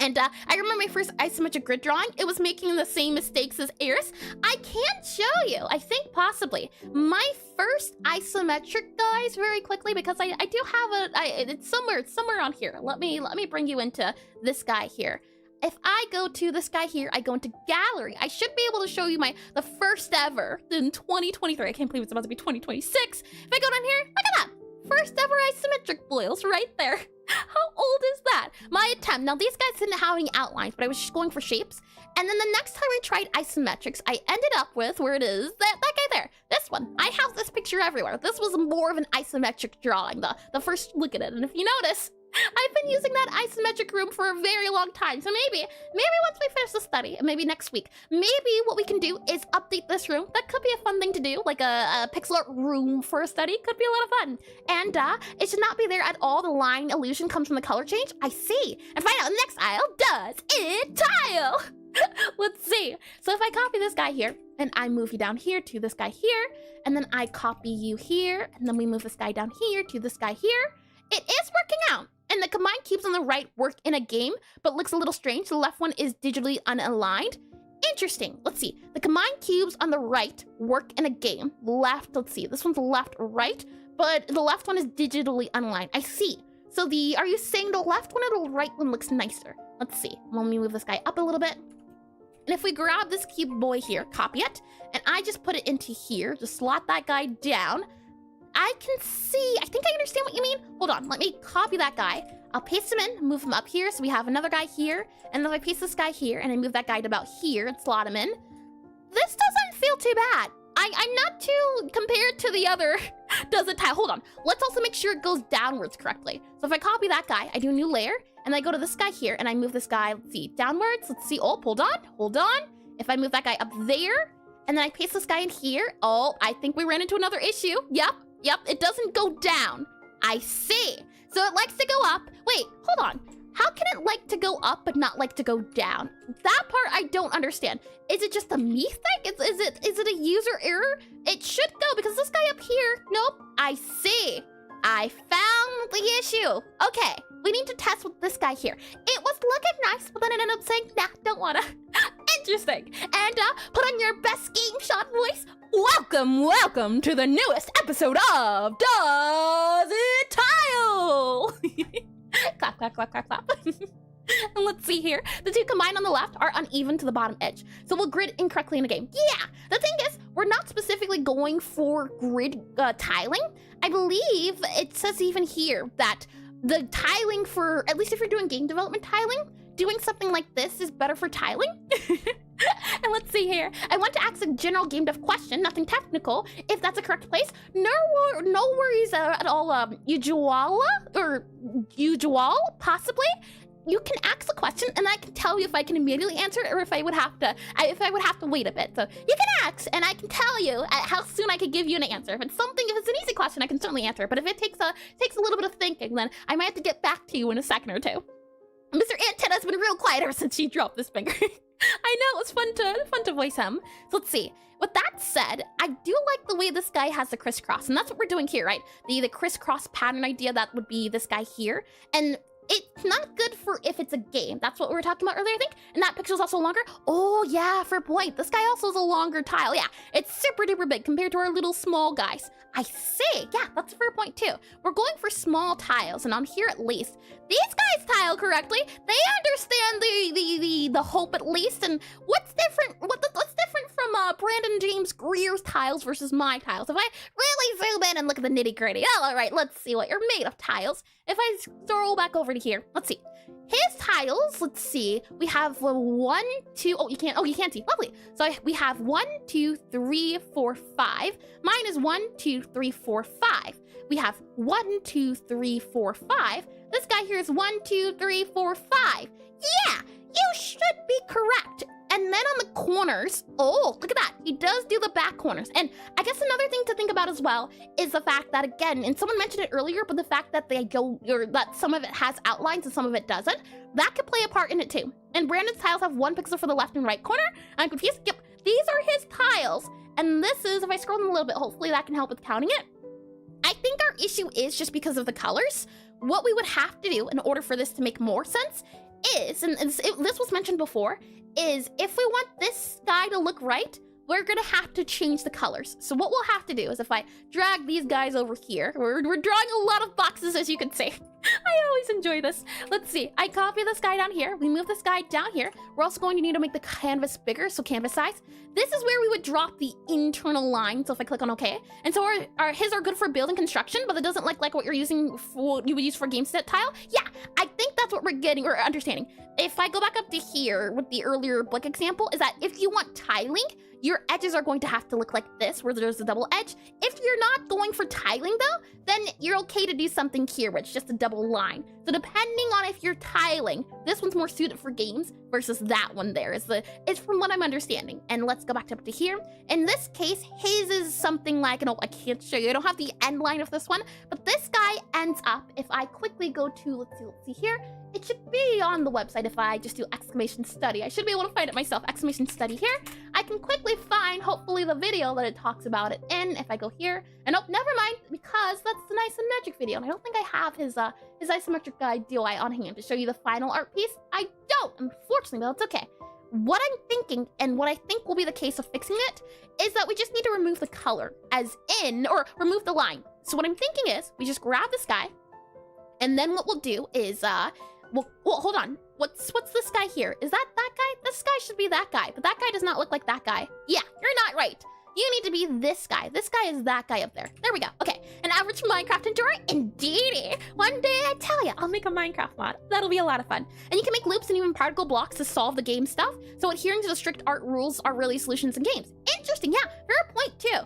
And I remember my first isometric grid drawing, it was making the same mistakes as Eris. I can't show you, I think possibly. My first isometric, guys, very quickly, because I do have it's somewhere on here. Let me bring you into this guy here. If I go to this guy here, I go into gallery. I should be able to show you the first ever in 2023. I can't believe it's about to be 2026. If I go down here, look at that. First ever isometric boils right there. How old is that? My attempt. Now, these guys didn't have any outlines, but I was just going for shapes. And then the next time I tried isometrics, I ended up with, where it is, that guy there. This one. I have this picture everywhere. This was more of an isometric drawing, the first look at it. And if you notice, I've been using that isometric room for a very long time. So maybe once we finish the study, maybe next week, maybe what we can do is update this room. That could be a fun thing to do, like a Pixelart room for a study. Could be a lot of fun. And it should not be there at all. The line illusion comes from the color change. I see. And find out in the next aisle, does it tile? Let's see. So if I copy this guy here, and I move you down here to this guy here, and then I copy you here, and then we move this guy down here to this guy here, it is working out. And the combined cubes on the right work in a game, but looks a little strange. The left one is digitally unaligned. Interesting. Let's see. The combined cubes on the right work in a game. Left, let's see. This one's left, right, but the left one is digitally unaligned. I see. So are you saying the left one or the right one looks nicer? Let's see. Let me move this guy up a little bit. And if we grab this cube boy here, copy it, and I just put it into here, just slot that guy down, I can see, I think I understand what you mean. Hold on, let me copy that guy. I'll paste him in, move him up here, so we have another guy here, and then I paste this guy here, and I move that guy to about here and slot him in. This doesn't feel too bad. I'm not too, compared to the other, does it tile? Hold on, let's also make sure it goes downwards correctly. So if I copy that guy, I do a new layer, and I go to this guy here, and I move this guy, let's see, downwards, let's see, oh, hold on. If I move that guy up there, and then I paste this guy in here, oh, I think we ran into another issue. Yep, it doesn't go down. I see. So it likes to go up. Wait, hold on. How can it like to go up but not like to go down? That part I don't understand. Is it just a me thing? Is it a user error? It should go because this guy up here, nope. I see. I found the issue. Okay, we need to test with this guy here. It was looking nice, but then it ended up saying, nah, don't wanna. Interesting. And put on your best game shot voice. Welcome to the newest episode of Does It Tile? Clap, clap, clap, clap, clap. And let's see here. The two combined on the left are uneven to the bottom edge. So we'll grid incorrectly in a game. Yeah, the thing is, we're not specifically going for grid tiling. I believe it says even here that the tiling for, at least if you're doing game development tiling, doing something like this is better for tiling. And let's see here. I want to ask a general game dev question, nothing technical. If that's a correct place, no worries at all. Usual, possibly. You can ask a question, and I can tell you if I can immediately answer it or if I would have to wait a bit. So you can ask, and I can tell you how soon I can give you an answer. If it's an easy question, I can certainly answer it. But if it takes a little bit of thinking, then I might have to get back to you in a second or two. Mr. Antenna's been real quiet ever since she dropped this finger. I know, it was fun to voice him. So let's see. With that said, I do like the way this guy has the crisscross, and that's what we're doing here, right? The crisscross pattern idea, that would be this guy here. And it's not good for if it's a game. That's what we were talking about earlier, I think. And that pixel's also longer. Oh, yeah, fair point. This guy also is a longer tile. Yeah, it's super duper big compared to our little small guys. I see. Yeah, that's a fair point, too. We're going for small tiles, and on here at least, these guys tile correctly. They understand the hope at least. And what's different? What's different from Brandon James Greer's tiles versus my tiles? If I really zoom in and look at the nitty gritty. All right, let's see what you're made of, Tiles. If I scroll back over to here, let's see. His tiles, let's see. We have 1, 2, you can't see, lovely. So we have 1, 2, 3, 4, 5. Mine is 1, 2, 3, 4, 5. We have 1, 2, 3, 4, 5. This guy here is 1, 2, 3, 4, 5. Yeah, you should be correct. And then on the corners, oh, look at that. He does do the back corners. And I guess another thing to think about as well is the fact that, again, and someone mentioned it earlier, but the fact that they go, or that some of it has outlines and some of it doesn't, that could play a part in it too. And Brandon's tiles have 1 pixel for the left and right corner. I'm confused. Yep, these are his tiles. And this is, if I scroll them a little bit, hopefully that can help with counting it. I think our issue is just because of the colors. What we would have to do in order for this to make more sense is, and this was mentioned before, is if we want this guy to look right, we're gonna have to change the colors. So what we'll have to do is if I drag these guys over here, we're drawing a lot of boxes, as you can see. I always enjoy this. Let's see, I copy this guy down here, we move this guy down here. We're also going to need to make the canvas bigger, so canvas size. This is where we would drop the internal line, so if I click on OK. And so his are good for building construction, but it doesn't look like what you're using for, you would use for game set tile. Yeah, I think that's what we're getting, or understanding. If I go back up to here with the earlier Blick example, is that if you want tiling, your edges are going to have to look like this, where there's a double edge. If you're not going for tiling though, then you're okay to do something here where it's just a double line. So depending on if you're tiling, this one's more suited for games versus that one there is from what I'm understanding. And let's go back up to here. In this case, his is something like, no, I can't show you. I don't have the end line of this one, but this guy ends up, if I quickly go to, let's see here, it should be on the website if I just do exclamation study. I should be able to find it myself, exclamation study here. I can quickly find, hopefully, the video that it talks about it in. If I go here, and oh, never mind, because that's the Isometric video, and I don't think I have his Isometric DOI on hand to show you the final art piece. I don't, unfortunately, but that's okay. What I'm thinking, and what I think will be the case of fixing it, is that we just need to remove the color, as in, or remove the line. So what I'm thinking is, we just grab this guy, and then what we'll do is, well, hold on. What's this guy here? Is that guy? This guy should be that guy, but that guy does not look like that guy. Yeah, you're not right. You need to be this guy. This guy is that guy up there. There we go. Okay, an average Minecraft enjoyer? Indeedy. One day, I tell ya, I'll make a Minecraft mod. That'll be a lot of fun. And you can make loops and even particle blocks to solve the game stuff. So adhering to the strict art rules are really solutions in games. Interesting, yeah, fair point too.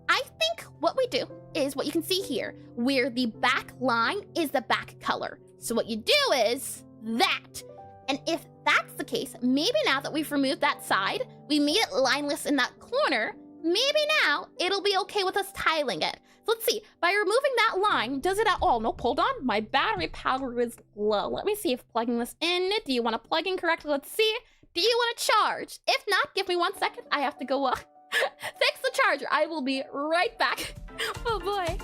I think what we do is what you can see here, where the back line is the back color. So what you do is that. And if that's the case, maybe now that we've removed that side, we made it lineless in that corner, maybe now it'll be okay with us tiling it. So let's see, by removing that line, does it at all? Nope, hold on, my battery power is low. Let me see if plugging this in, do you want to plug in correctly? Let's see, do you want to charge? If not, give me 1 second, I have to go fix the charger. I will be right back. Oh boy.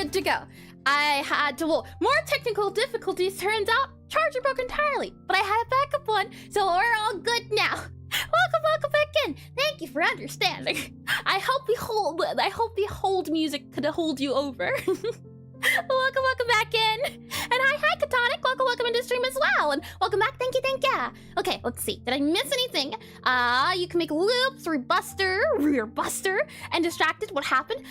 good to go. I had to, well, more technical difficulties. Turns out charger broke entirely, but I had a backup one, so we're all good now. Welcome back in. Thank you for understanding. I hope the hold music could hold you over. Welcome back in. And hi, Catonic. Welcome into stream as well. And welcome back. Thank you. Okay, let's see. Did I miss anything? You can make loops, rear buster, and distracted. What happened?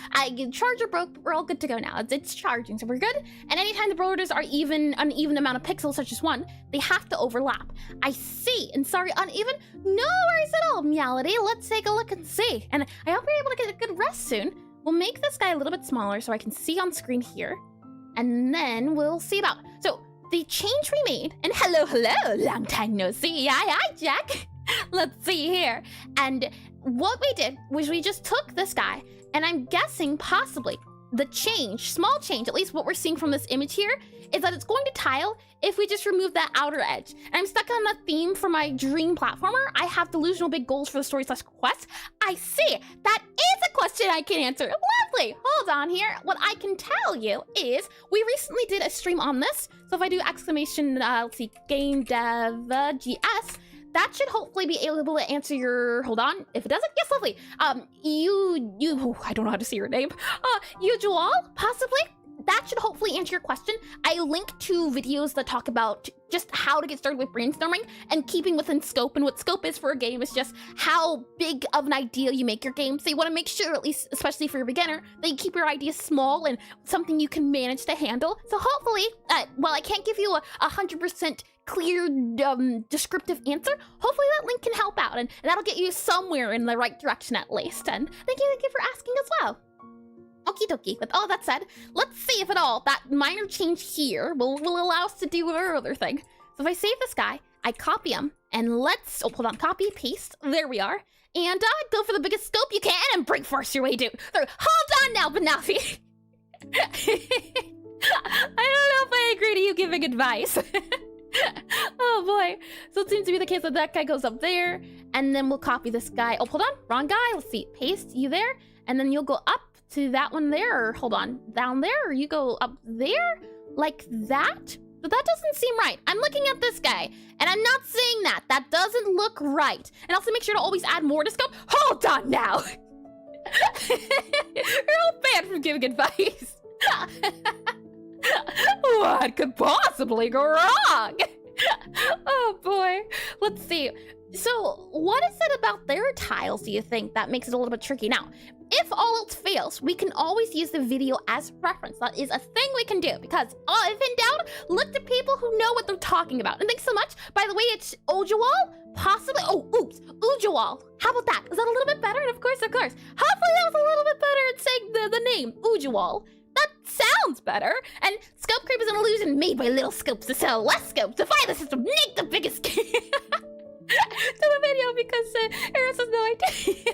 Charger broke, but we're all good to go now. It's charging, so we're good. And anytime the borders are uneven amount of pixels, such as 1, they have to overlap. I see. And sorry, uneven? No worries at all, Meowity. Let's take a look and see. And I hope you're able to get a good rest soon. We'll make this guy a little bit smaller so I can see on screen here. And then we'll see about... So, the change we made... And hello, long time no see. Hi, Jack. Let's see here. And what we did was we just took this guy, and I'm guessing possibly the change, small change, at least what we're seeing from this image here, is that it's going to tile if we just remove that outer edge. And I'm stuck on the theme for my dream platformer. I have delusional big goals for the story/quest. I see. That is a question I can answer. Lovely. Hold on here. What I can tell you is we recently did a stream on this. So if I do exclamation, let's see, game dev GS, that should hopefully be able to answer your, hold on, if it doesn't, yes, lovely. I don't know how to say your name. Usual, possibly. That should hopefully answer your question. I link to videos that talk about just how to get started with brainstorming and keeping within scope. And what scope is for a game is just how big of an idea you make your game. So you want to make sure, at least, especially for a beginner, that you keep your ideas small and something you can manage to handle. So hopefully, while I can't give you a 100% clear descriptive answer, hopefully that link can help out and that'll get you somewhere in the right direction at least. And thank you for asking as well. Okie dokie. With all that said, let's see if at all that minor change here will allow us to do our other thing. So if I save this guy, I copy him, and let's, copy, paste, there we are. And go for the biggest scope you can and brute force your way through. Hold on now, Banafi. I don't know if I agree to you giving advice. Oh boy. So it seems to be the case that guy goes up there, and then we'll copy this guy. Oh, hold on, wrong guy. Let's see, paste, you there? And then you'll go up to that one there, or hold on, down there, or you go up there, like that? But that doesn't seem right. I'm looking at this guy, and I'm not saying that. That doesn't look right. And also make sure to always add more to scope. Hold on now. You're all banned from giving advice. What could possibly go wrong? Oh boy. Let's see. So what is it about their tiles, do you think, that makes it a little bit tricky? Now, if all else fails, we can always use the video as reference. That is a thing we can do because, if in doubt, look to people who know what they're talking about. And thanks so much. By the way, it's Ojawal, possibly. Oh, oops, Ujawal. How about that? Is that a little bit better? And of course. Hopefully that was a little bit better at saying the name, Ujawal. That sounds better. And scope creep is an illusion made by little scopes to sell less scopes. Defy the system, make the biggest to the video because Eris has no idea.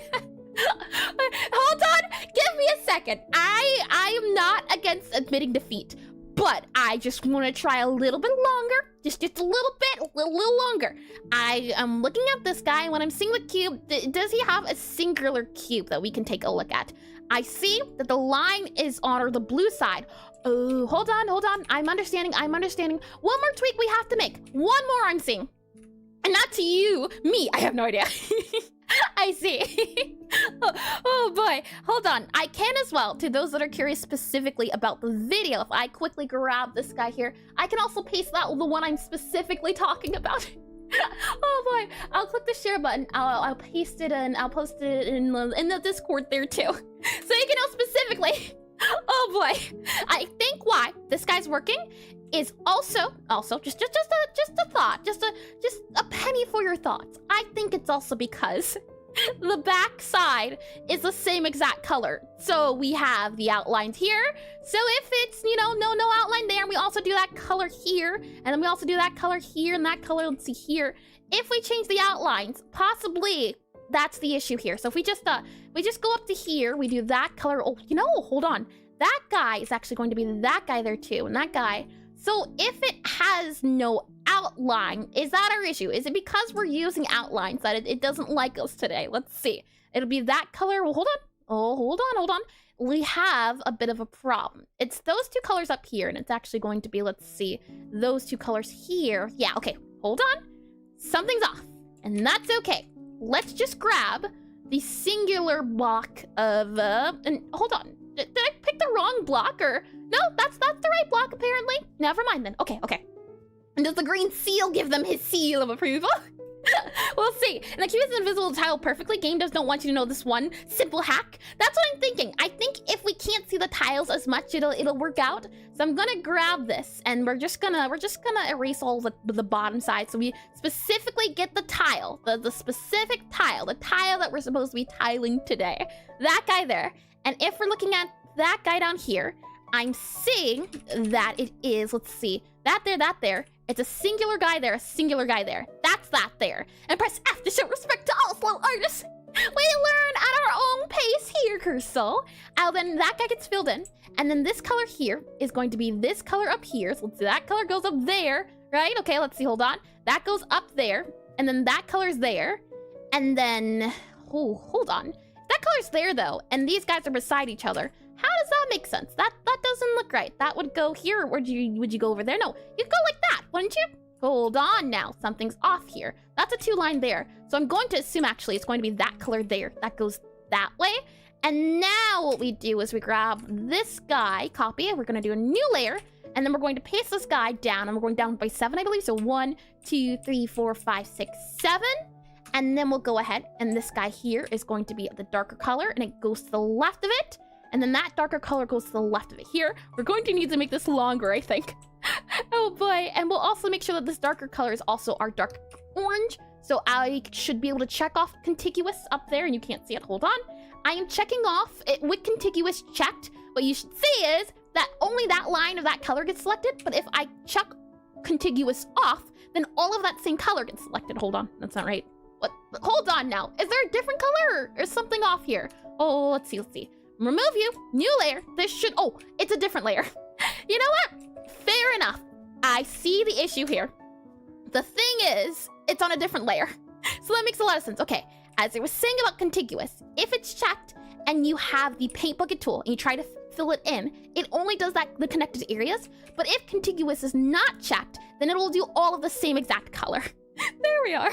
Hold on, give me a second. I am not against admitting defeat, but I just want to try a little bit longer. Just a little longer. I am looking at this guy, and when I'm seeing the cube, does he have a singular cube that we can take a look at? I see that the line is on the blue side. Oh, hold on. I'm understanding. One more tweak we have to make. One more I'm seeing. And not to you, me. I have no idea. I see. oh boy, hold on. I can as well, to those that are curious specifically about the video, if I quickly grab this guy here, I can also paste that with the one I'm specifically talking about. Oh boy, I'll click the share button, I'll paste it and I'll post it in the Discord there too. So you can know specifically. Oh boy, I think why this guy's working is also just a thought, just a penny for your thoughts. I think it's also because the back side is the same exact color. So we have the outlines here. So if it's, no outline there, and we also do that color here, and then we also do that color here and that color, let's see here. If we change the outlines, possibly that's the issue here. So if we just go up to here, we do that color. Oh, hold on. That guy is actually going to be that guy there too, and that guy. So if it has no outline, is that our issue? Is it because we're using outlines that it doesn't like us today? Let's see. It'll be that color. Well, hold on. Oh, hold on. we have a bit of a problem. It's those two colors up here, and it's actually going to be, let's see, those two colors here. Yeah, okay, hold on. Something's off, and that's okay. Let's just grab the singular block of, and hold on. Did I pick the wrong block, or? No, that's the right block, apparently. Never mind then. Okay. And does the green seal give them his seal of approval? We'll see. And the cube is invisible tile perfectly. Game devs don't want you to know this one simple hack. That's what I'm thinking. I think if we can't see the tiles as much, it'll work out. So I'm gonna grab this, and we're just gonna erase all the bottom side, so we specifically get the tile, the specific tile, the tile that we're supposed to be tiling today. That guy there. And if we're looking at that guy down here, I'm seeing that it is, let's see, that there. It's a singular guy there, a singular guy there. That's that there. And press F to show respect to all slow artists. We learn at our own pace here, Cursor. Then that guy gets filled in. And then this color here is going to be this color up here. So let's see, that color goes up there, right? Okay, let's see, hold on. That goes up there. And then that color's there. And then, oh, hold on. That color's there though, and these guys are beside each other. How does that make sense? That doesn't look right. That would go here, or would you go over there? No, you'd go like that, wouldn't you? Hold on now, something's off here. That's a 2 line there. So I'm going to assume actually it's going to be that color there. That goes that way. And now what we do is we grab this guy, copy it, we're gonna do a new layer, and then we're going to paste this guy down, and we're going down by 7, I believe. So 1, 2, 3, 4, 5, 6, 7. And then we'll go ahead, and this guy here is going to be the darker color, and it goes to the left of it. And then that darker color goes to the left of it here. We're going to need to make this longer, I think. Oh boy. And we'll also make sure that this darker color is also our dark orange. So I should be able to check off contiguous up there, and you can't see it. Hold on. I am checking off it with contiguous checked. What you should see is that only that line of that color gets selected. But if I check contiguous off, then all of that same color gets selected. Hold on. That's not right. What? Hold on now. Is there a different color, or is something off here? Oh, let's see. Remove you. New layer. This should... Oh, it's a different layer. You know what? Fair enough. I see the issue here. The thing is, it's on a different layer. So that makes a lot of sense. Okay, as I was saying about contiguous, if it's checked and you have the paint bucket tool and you try to fill it in, it only does that the connected areas. But if contiguous is not checked, then it will do all of the same exact color. There we are.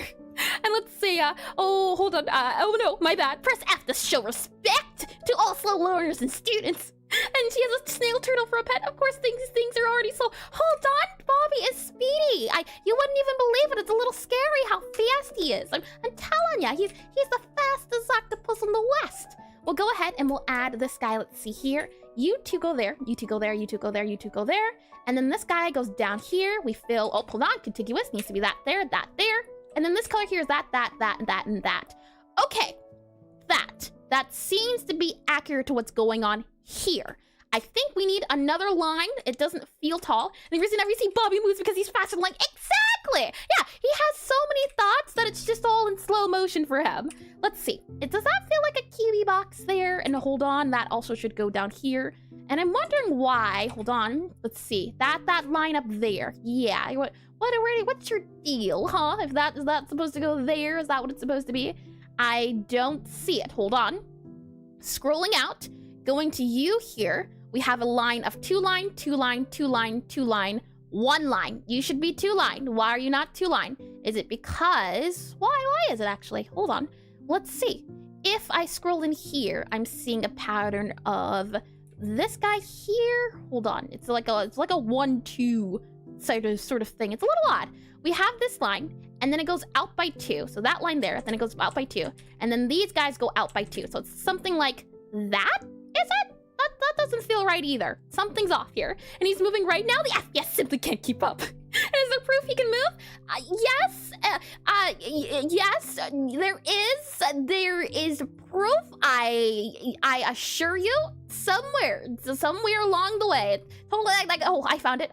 And let's see, oh, hold on, oh no, my bad. Press F to show respect to all slow learners and students. And she has a snail turtle for a pet. Of course, things are already slow. Hold on, Bobby is speedy. You wouldn't even believe it. It's a little scary how fast he is. I'm telling ya, he's the fastest octopus in the West. We'll go ahead and we'll add this guy. Let's see here. You two go there, you two go there, you two go there, you two go there. And then this guy goes down here. We fill, oh, hold on, contiguous needs to be that there, that there. And then this color here is that, and that. Okay, that seems to be accurate to what's going on here. I think we need another line. It doesn't feel tall. And the reason I never see Bobby moves because he's faster. I'm like, exactly. Yeah, he has so many thoughts that it's just all in slow motion for him. Let's see. Does that feel like a QB box there? And hold on, that also should go down here. And I'm wondering why. Hold on. Let's see. That line up there. Yeah. What's your deal, huh? Is that supposed to go there? Is that what it's supposed to be? I don't see it. Hold on. Scrolling out, going to you here. We have a line of 2 line, 2 line, 2 line, 2 line, 1 line. You should be 2 line. Why are you not 2 line? Is it because... Why is it actually? Hold on. Let's see. If I scroll in here, I'm seeing a pattern of this guy here. Hold on. It's like a 1-2 sort of thing. It's a little odd. We have this line, and then it goes out by 2. So that line there, then it goes out by 2. And then these guys go out by 2. So it's something like that, is it? That doesn't feel right either. Something's off here. And he's moving right now. The FPS simply can't keep up. And is there proof he can move? Yes, there is proof. I assure you, somewhere along the way. Totally like, oh, I found it.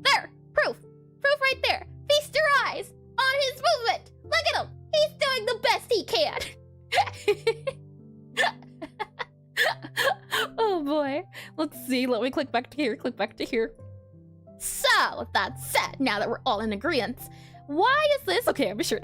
There, proof right there. Feast your eyes on his movement. Look at him. He's doing the best he can. Oh boy. Let's see. Let me click back to here. So, with that said, now that we're all in agreement, Why is this? Okay, I'm sure.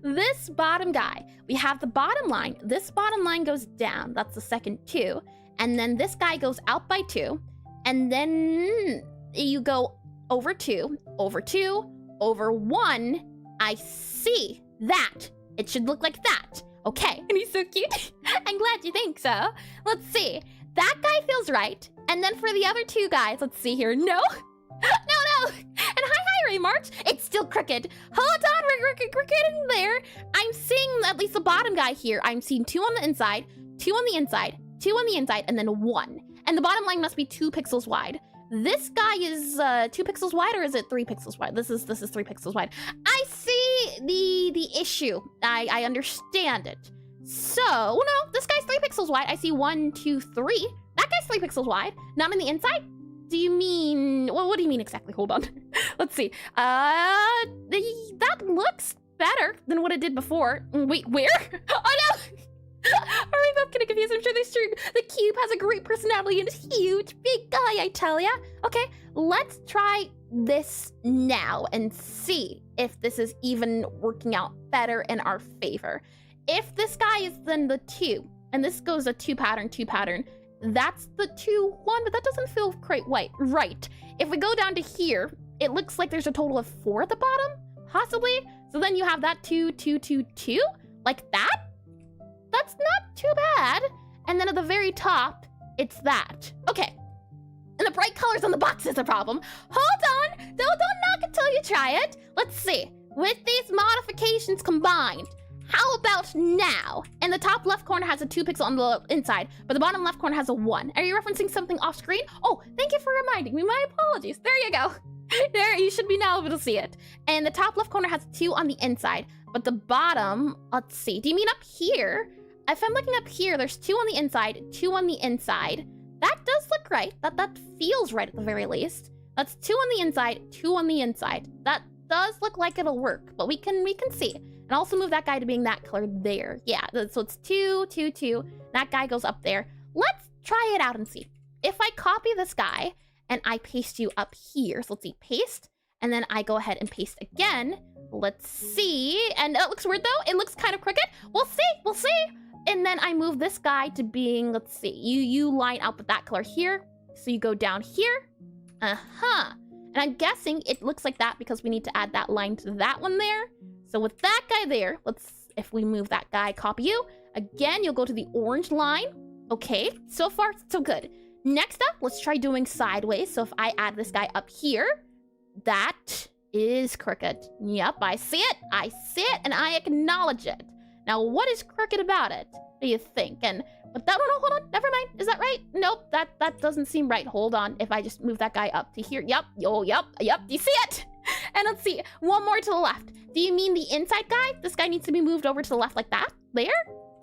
This bottom guy, we have the bottom line. This bottom line goes down. That's the second 2. And then this guy goes out by 2. And then you go over 2, over 2, over 1. I see that. It should look like that. Okay, and he's so cute. I'm glad you think so. Let's see. That guy feels right. And then for the other 2 guys, let's see here. No. No. And hi, March. It's still crooked. Hold on, we're getting there. I'm seeing at least the bottom guy here. I'm seeing 2 on the inside, 2 on the inside, 2 on the inside, and then 1. And the bottom line must be 2 pixels wide. This guy is 2 pixels wide, or is it 3 pixels wide? This is 3 pixels wide. I see the issue. I understand it. So, no, this guy's 3 pixels wide. I see 1, 2, 3. That guy's 3 pixels wide. Not on the inside? Do you mean, well, what do you mean exactly? Hold on. Let's see. That looks better than what it did before. Wait, where? Oh no! Are we both getting confused? I'm sure this true. The cube has a great personality and is huge, big guy, I tell ya. Okay, let's try this now and see if this is even working out better in our favor. If this guy is then the 2, and this goes a 2 pattern, 2 pattern, that's the 2, 1, but that doesn't feel quite right. If we go down to here, it looks like there's a total of 4 at the bottom, possibly. So then you have that 2, 2, 2, 2, like that. That's not too bad. And then at the very top, it's that. Okay. And the bright colors on the box is a problem. Hold on. Don't knock until you try it. Let's see. With these modifications combined, how about now? And the top left corner has a 2 pixel on the inside, but the bottom left corner has a 1. Are you referencing something off screen? Oh, thank you for reminding me. My apologies. There you go. There, you should be now able to see it. And the top left corner has 2 on the inside, but the bottom, let's see. Do you mean up here? If I'm looking up here, there's 2 on the inside, 2 on the inside. That does look right. That feels right at the very least. That's 2 on the inside, 2 on the inside. That does look like it'll work, but we can see. And also move that guy to being that color there. Yeah, so it's 2, 2, 2. That guy goes up there. Let's try it out and see. If I copy this guy and I paste you up here, so let's see, paste, and then I go ahead and paste again. Let's see, and it looks weird though. It looks kind of crooked. We'll see. And then I move this guy to being, let's see, you line up with that color here. So you go down here. And I'm guessing it looks like that because we need to add that line to that one there. So with that guy there, if we move that guy, copy you. Again, you'll go to the orange line. Okay, so far, so good. Next up, let's try doing sideways. So if I add this guy up here, that is crooked. Yep, I see it, and I acknowledge it. Now, what is crooked about it, do you think? But that, no, hold on, never mind. Is that right? Nope, that doesn't seem right. Hold on, if I just move that guy up to here. Yep, do you see it? And let's see, one more to the left. Do you mean the inside guy? This guy needs to be moved over to the left like that? There?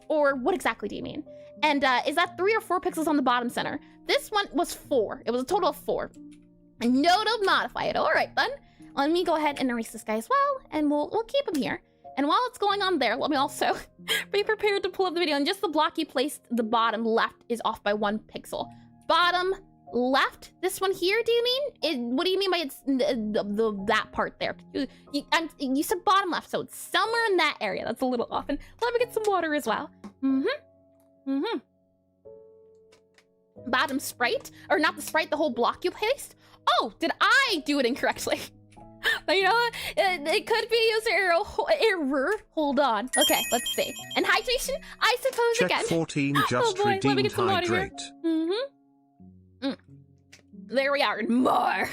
Or what exactly do you mean? And is that 3 or 4 pixels on the bottom center? This one was 4. It was a total of 4. And no to modify it. All right, then. Let me go ahead and erase this guy as well, and we'll keep him here. And while it's going on there, let me also be prepared to pull up the video. And just the block you placed, the bottom left is off by 1 pixel. Bottom left, this one here, do you mean? What do you mean by it's that part there? You said bottom left, so it's somewhere in that area. That's a little off. And let me get some water as well. Bottom sprite, or not the sprite, the whole block you placed? Oh, did I do it incorrectly? You know what? It could be user error. Hold on. Okay, let's see. And hydration, I suppose. Check again. 14 just Let me redeemed get some water here. hydrate. There we are, and more.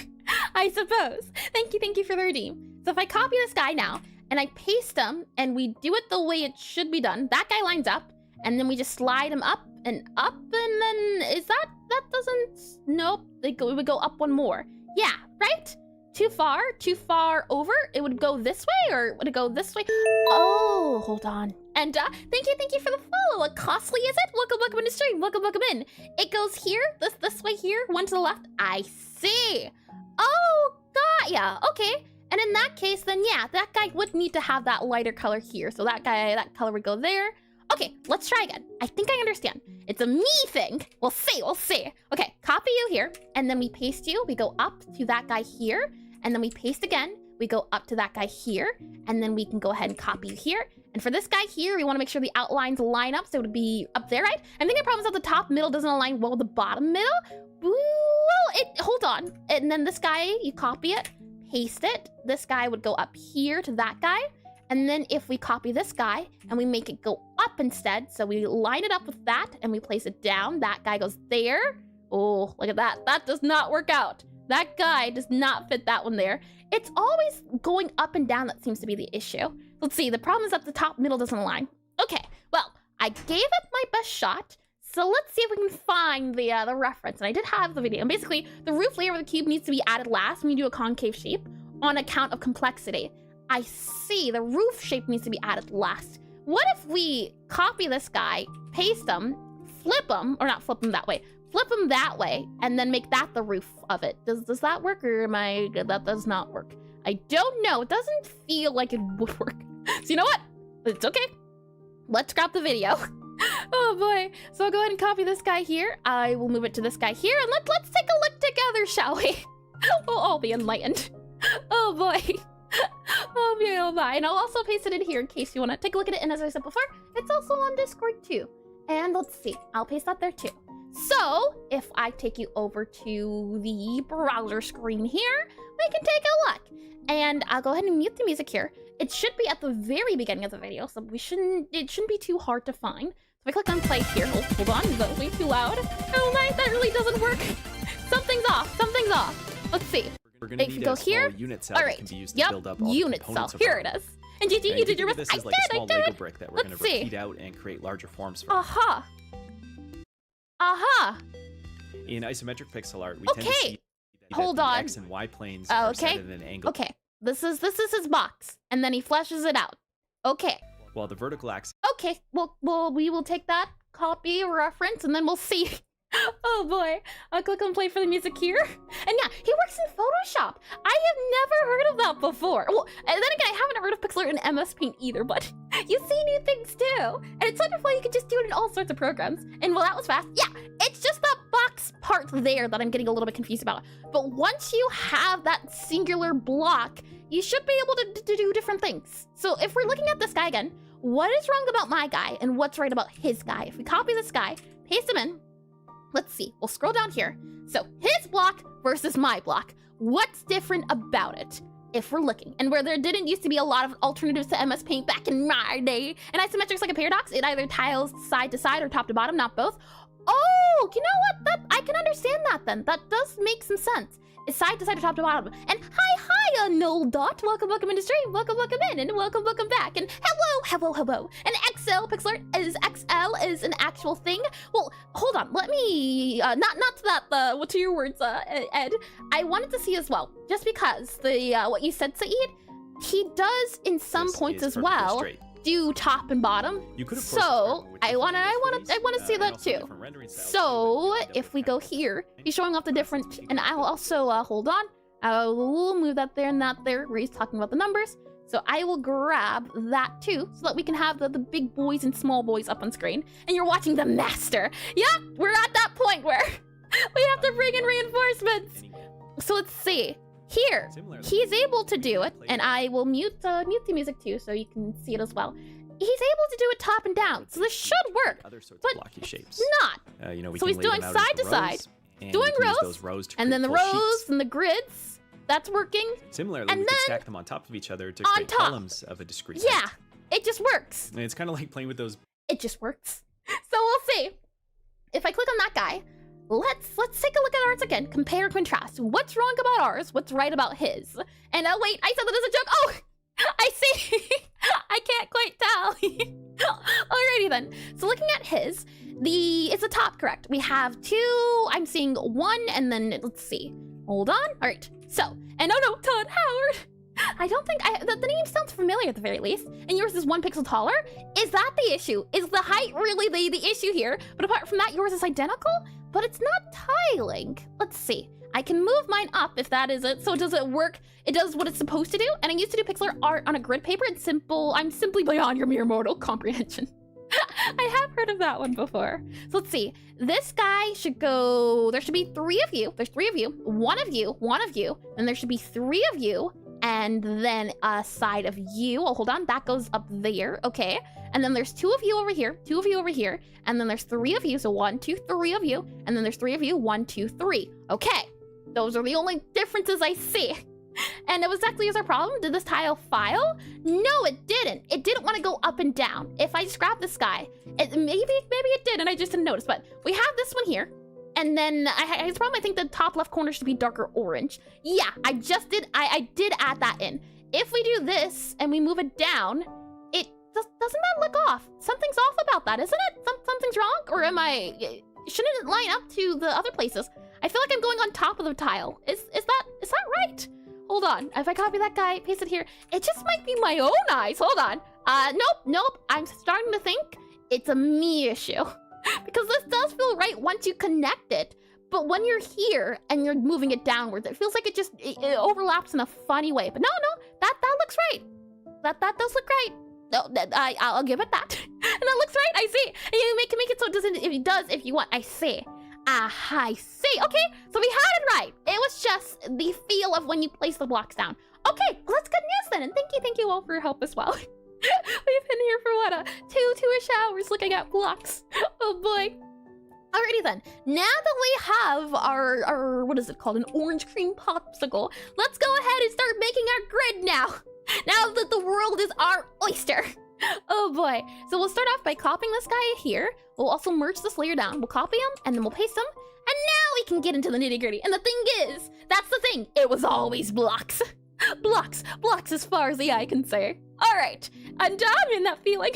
I suppose. Thank you for the redeem. So if I copy this guy now, and I paste him, and we do it the way it should be done, that guy lines up, and then we just slide him up, and then, is that doesn't, nope, we would go up one more. Yeah, right? Too far over? It would go this way, or would it go this way? Oh, hold on. And thank you for the follow. What costly is it? Welcome in the stream. Welcome in. It goes here, this way here, 1 to the left. I see. Oh, got ya. Okay. And in that case, then yeah, that guy would need to have that lighter color here. So that color would go there. Okay, let's try again. I think I understand. It's a me thing. We'll see. Okay, copy you here, and then we paste you. We go up to that guy here, and then we paste again. we go up to that guy here, and then we can go ahead and copy here. And for this guy here, we want to make sure the outlines line up, so it would be up there, right? I'm thinking the problem is that the top middle doesn't align well with the bottom middle. Well, hold on. And then this guy, you copy it, paste it. This guy would go up here to that guy. And then if we copy this guy and we make it go up instead, so we line it up with that and we place it down, that guy goes there. Oh, look at that. That does not work out. That guy does not fit that one there. It's always going up and down that seems to be the issue. Let's see, the problem is that the top middle doesn't align. Okay, well, I gave it my best shot. So let's see if we can find the reference. And I did have the video. And basically, the roof layer of the cube needs to be added last when you do a concave shape on account of complexity. I see, the roof shape needs to be added last. What if we copy this guy, paste him, flip him, or not flip him that way, flip him that way, and then make that the roof of it? Does that work, or am I good? That does not work. I don't know. It doesn't feel like it would work. So you know what? It's okay. Let's scrap the video. Oh boy. So I'll go ahead and copy this guy here. I will move it to this guy here, and let's take a look together, shall we? We'll all be enlightened. Oh boy. Oh boy, oh my. And I'll also paste it in here in case you want to take a look at it. And as I said before, it's also on Discord too. And let's see. I'll paste that there too. So if I take you over to the browser screen here, we can take a look. And I'll go ahead and mute the music here. It should be at the very beginning of the video, so it shouldn't be too hard to find. So if I click on play here, hold on, is that way too loud? Oh my, that really doesn't work. Something's off, something's off. Let's see. We're gonna need a small unit cell that can be used to build up all the unit cell. Here it is. And GG, you did your best. This is like a small Lego brick that we're gonna repeat out and create larger forms from. Aha. Aha. In isometric pixel art, we tend to see that hold the on. X and Y planes are set at an angle. Okay. This is his box, and then he fleshes it out. Okay. While the vertical axis. Okay. Well, we will take that copy reference, and then we'll see. Oh boy. I'll click on play for the music here. And yeah, he works in Photoshop. I have never heard of that before. Well, and then again, I haven't heard of Pixelart in MS Paint either, but you see new things too. And it's wonderful you can just do it in all sorts of programs. And well, that was fast. Yeah, it's just that box part there that I'm getting a little bit confused about. But once you have that singular block, you should be able to do different things. So if we're looking at this guy again, what is wrong about my guy and what's right about his guy? If we copy this guy, paste him in, let's see, we'll scroll down here. So his block versus my block. What's different about it? If we're looking, and where there didn't used to be a lot of alternatives to MS Paint back in my day, and isometric's like a paradox, it either tiles side to side or top to bottom, not both. Oh, you know what? I can understand that then. That does make some sense. It's side to side or top to bottom. And hi, null dot. Welcome into stream. Welcome in, and welcome back. And hello. And Pixelart is XL is an actual thing. Well, hold on. Let me not to that. What are your words, Ed? I wanted to see as well, just because the what you said, Saeed, he does in some points as well. Straight. Do top and bottom. You could, so I want to see that too. So if we go here, he's showing off the different, and I'll also hold on. I will move that there and that there where he's talking about the numbers. So I will grab that too, so that we can have the big boys and small boys up on screen. And you're watching the master. Yeah, we're at that point where we have to bring in reinforcements. So let's see. Here, he's able to do it, and I will mute the music too, so you can see it as well. He's able to do it top and down, so this should work. But blocky shapes. Not. So he's doing side to side, doing rows, and then the rows and the grids. That's working. Similarly, and we can stack them on top of each other to create columns of a discrete. Yeah, it just works. And it's kind of like playing with those. It just works. So we'll see. If I click on that guy. Let's take a look at ours again. Compare, contrast. What's wrong about ours? What's right about his? And wait, I said that as a joke. Oh, I see. I can't quite tell. Alrighty then. So looking at his, it's the top, correct? We have two. I'm seeing one, and then let's see. Hold on. All right. So, and oh no, Todd Howard. I don't think the name sounds familiar at the very least. And yours is 1 pixel taller. Is that the issue? Is the height really the issue here? But apart from that, yours is identical. But it's not tiling. Let's see. I can move mine up if that is it. So does it work? It does what it's supposed to do. And I used to do Pixelart art on a grid paper. It's simple. I'm simply beyond your mere mortal comprehension. I have heard of that one before. So let's see. This guy should go. There should be 3 of you. There's 3 of you. One of you. Then there should be 3 of you. and then a side of you. Oh, hold on, that goes up there, okay. And then there's 2 of you over here, 2 of you over here, and then there's 3 of you, so 1, 2, 3 of you, and then there's 3 of you, 1, 2, 3. Okay, those are the only differences I see. And it was exactly as our problem. Did this tile file? No, it didn't. It didn't want to go up and down. If I just grab this guy, maybe it did, and I just didn't notice. But we have this one here, and then it's problem. I think the top left corner should be darker orange. Yeah, I just did. I did add that in. If we do this and we move it down, it doesn't that look off? Something's off about that, isn't it? Something's wrong, or am I? Shouldn't it line up to the other places? I feel like I'm going on top of the tile. Is that right? Hold on, if I copy that guy, paste it here, it just might be my own eyes. Hold on. Nope. I'm starting to think it's a me issue. Because this does feel right once you connect it. But when you're here and you're moving it downwards, it feels like it overlaps in a funny way. But no, that looks right. That does look right. No, I'll give it that. And that looks right, I see. And you can make it so it doesn't, if it does, if you want, I see. I see. Okay, so we had it right. It was just the feel of when you place the blocks down. Okay, well, that's good news then. And thank you all for your help as well. We've been here for what, two-ish hours looking at blocks. Oh boy. Alrighty then. Now that we have our what is it called? An orange cream popsicle. Let's go ahead and start making our grid now. Now that the world is our oyster. Oh boy. So we'll start off by copying this guy here. We'll also merge this layer down. We'll copy him and then we'll paste him. And now we can get into the nitty gritty. And the thing is, that's the thing. It was always blocks. Blocks as far as the eye can say. All right. I'm in that feeling.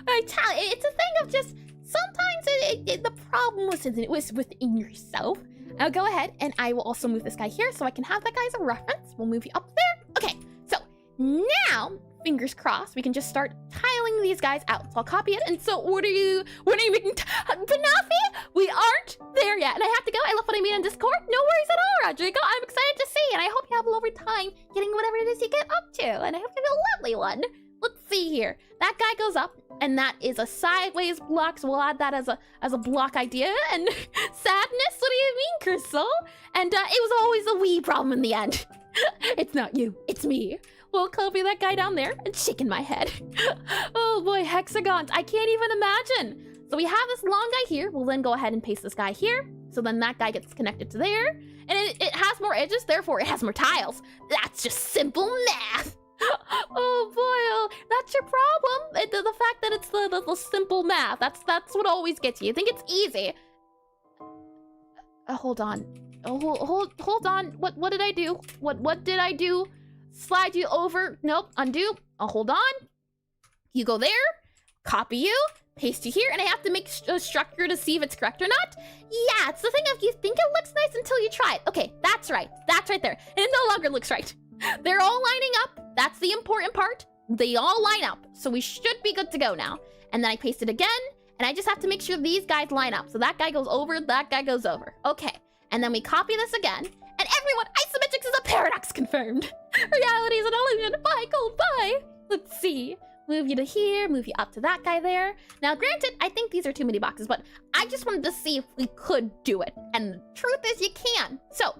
It's a thing of just sometimes the problem was within yourself. I'll go ahead and I will also move this guy here so I can have that guy as a reference. We'll move you up there. Okay. So now, fingers crossed, we can just start tiling these guys out. So I'll copy it. And so what are you making? Banafi? We aren't there yet. And I have to go. I left what I made on Discord. No worries at all, Rodrigo. I'm excited to see. And I hope you have a lovely time getting whatever it is you get up to. And I hope you have a lovely one. Let's see here. That guy goes up, and that is a sideways block. So we'll add that as a block idea. And sadness? What do you mean, Crystal? And it was always a we problem in the end. It's not you. It's me. We'll copy that guy down there and shaking my head. Oh boy, hexagons. I can't even imagine. So we have this long guy here. We'll then go ahead and paste this guy here. So then that guy gets connected to there. And it has more edges, therefore it has more tiles. That's just simple math. Oh boy, that's your problem. The fact that it's the simple math. That's what always gets you. You think it's easy. Hold on. Hold on. What did I do? What did I do? Slide you over. Nope. Undo. Hold on. You go there. Copy you. Paste you here. And I have to make a structure to see if it's correct or not. Yeah, it's the thing of you think it looks nice until you try it. Okay, that's right. That's right there. And it no longer looks right. They're all lining up. That's the important part. They all line up. So we should be good to go now. And then I paste it again. And I just have to make sure these guys line up. So that guy goes over. That guy goes over. Okay. And then we copy this again. And everyone, Isometric is a paradox confirmed. Reality is an illusion. Bye, gold, bye. Let's see. Move you to here, move you up to that guy there. Now, granted, I think these are too many boxes, but I just wanted to see if we could do it. And the truth is you can. So,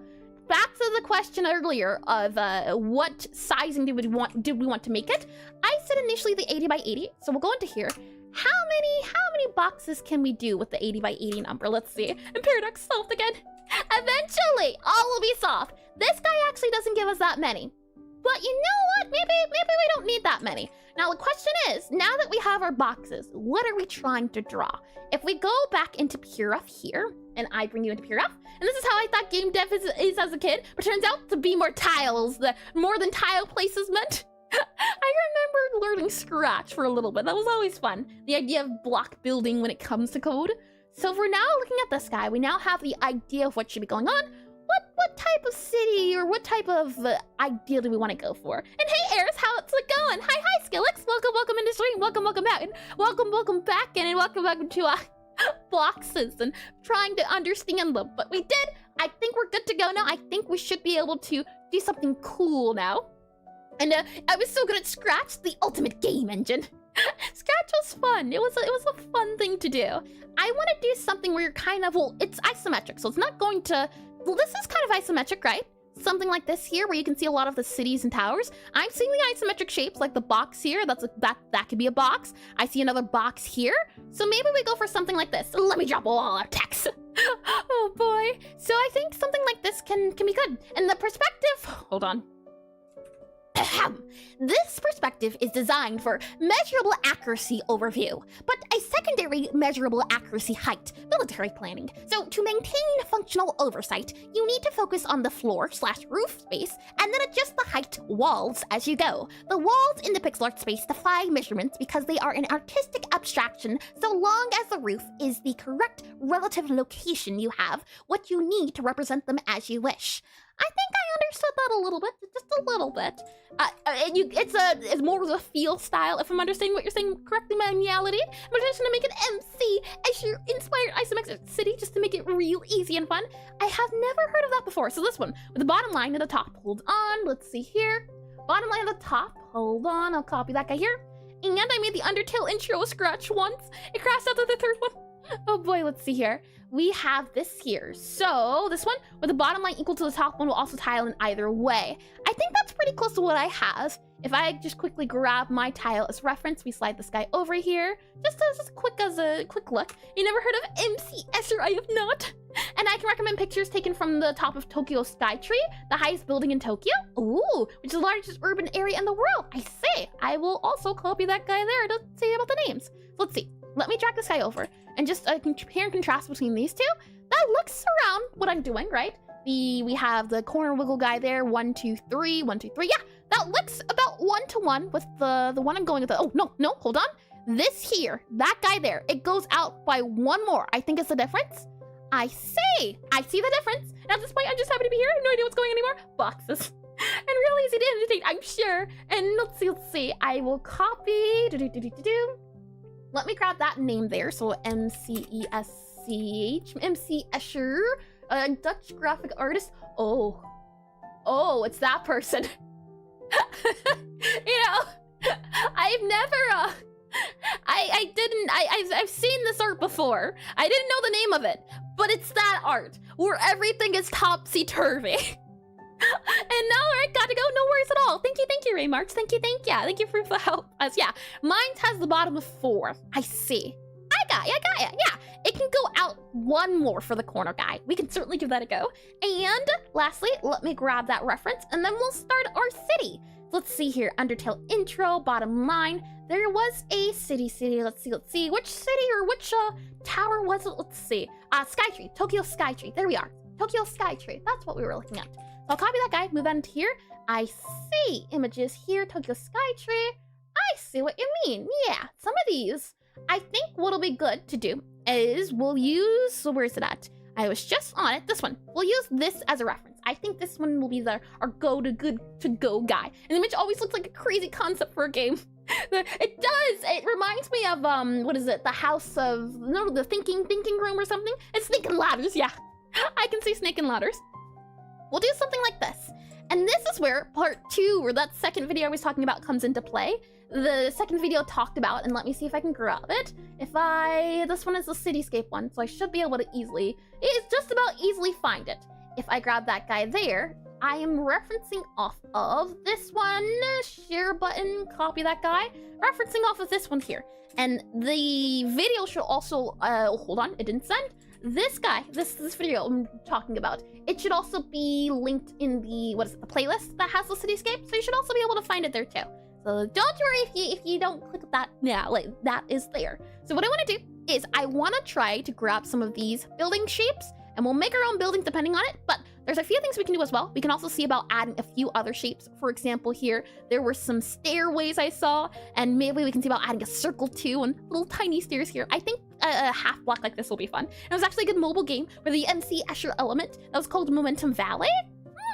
back to the question earlier of what sizing did we want to make it? I said initially the 80 by 80. So we'll go into here. How many boxes can we do with the 80 by 80 number? Let's see. And paradox solved again. Eventually, all will be solved. This guy actually doesn't give us that many. But you know what? Maybe we don't need that many. Now the question is, now that we have our boxes, what are we trying to draw? If we go back into PureF here, and I bring you into PureF, and this is how I thought game dev is as a kid, but turns out to be more tiles, more than tile places meant. I remember learning Scratch for a little bit. That was always fun. The idea of block building when it comes to code. So if we're now looking at this guy, we now have the idea of what should be going on. What type of city or what type of idea do we want to go for? And hey, Eris, how's it going? Hi, Skillix. Welcome into stream. Welcome back. And welcome back in, and welcome back to boxes and trying to understand them. But we did. I think we're good to go now. I think we should be able to do something cool now. And I was so good at Scratch, the ultimate game engine. Scratch was fun. It was a fun thing to do. I want to do something where you're kind of, well, it's isometric, so it's not going to, well, this is kind of isometric, right? something like this here, where you can see a lot of the cities and towers. I'm seeing the isometric shapes, like the box here. That could be a box. I see another box here. So maybe we go for something like this. Let me drop a wall of text. Oh boy. So I think something like this can be good. And the perspective, hold on. This perspective is designed for measurable accuracy overview, but a secondary measurable accuracy height, military planning. So to maintain functional oversight, you need to focus on the floor/roof space and then adjust the height walls as you go. The walls in the Pixelart space defy measurements because they are an artistic abstraction so long as the roof is the correct relative location you have what you need to represent them as you wish. I think I understood that a little bit, just a little bit. It's more of a feel style, if I'm understanding what you're saying correctly, Manuality. I'm just gonna make an MC Escher inspired isometric city just to make it real easy and fun. I have never heard of that before. So this one, with the bottom line at the top, hold on, let's see here. Bottom line at the top, hold on, I'll copy that guy here. And I made the Undertale intro scratch once. It crashed out to the third one. Oh boy, let's see here. We have this here. So this one with the bottom line equal to the top one will also tile in either way. I think that's pretty close to what I have. If I just quickly grab my tile as reference, we slide this guy over here. Just as quick as a quick look. You never heard of MC Escher? I have not. And I can recommend pictures taken from the top of Tokyo Skytree, the highest building in Tokyo. Ooh, which is the largest urban area in the world. I say. I will also copy that guy there to say about the names. So let's see. Let me drag this guy over and just compare and contrast between these two. That looks around what I'm doing, right? We have the corner wiggle guy there, 1, 2, 3, 1, 2, 3. Yeah, that looks about 1-to-1 with the one I'm going with. Oh, no, hold on. This here, that guy there, it goes out by 1 more. I think it's the difference. I see the difference. And at this point, I'm just happy to be here. I have no idea what's going on anymore. Boxes. And really easy to annotate, I'm sure. And let's see. I will copy. Let me grab that name there. So MC Escher, a Dutch graphic artist. Oh, it's that person. You know, I've never, I've seen this art before. I didn't know the name of it, but it's that art where everything is topsy-turvy. And now I gotta go, no worries at all. Thank you, Raymarks. Thank you for the help. Yeah, mine has the bottom of 4. I see. I got ya. Yeah, it can go out 1 more for the corner guy. We can certainly give that a go. And lastly, let me grab that reference and then we'll start our city. Let's see here, Undertale intro, bottom line. There was a city. Let's see. Which city or which tower was it? Let's see. Skytree, Tokyo Skytree. There we are. Tokyo Skytree. That's what we were looking at. So I'll copy that guy, move on to here. I see images here, Tokyo Skytree. I see what you mean. Yeah, some of these. I think what'll be good to do is we'll use, so where is it at? I was just on it, this one. We'll use this as a reference. I think this one will be our go guy. And the image always looks like a crazy concept for a game. It does. It reminds me of, what is it? The house of, no, the thinking room or something. It's Snake and Ladders, yeah. I can see Snake and Ladders. We'll do something like this. And this is where part 2, or that second video I was talking about, comes into play. The second video talked about, and let me see if I can grab it. This one is the cityscape one, so I should be able to just about easily find it. If I grab that guy there, I am referencing off of this one, share button, copy that guy, referencing off of this one here. And the video should also, hold on, it didn't send. This guy, this video I'm talking about, it should also be linked in the, the playlist that has the cityscape, so you should also be able to find it there too. So don't worry if you don't click that now, like that is there. So what I want to do is I want to try to grab some of these building shapes, and we'll make our own buildings depending on it, but there's a few things we can do as well. We can also see about adding a few other shapes. For example, here, there were some stairways I saw, and maybe we can see about adding a circle too, and little tiny stairs here. I think a half block like this will be fun. And it was actually a good mobile game for the MC Escher element that was called Momentum Valley.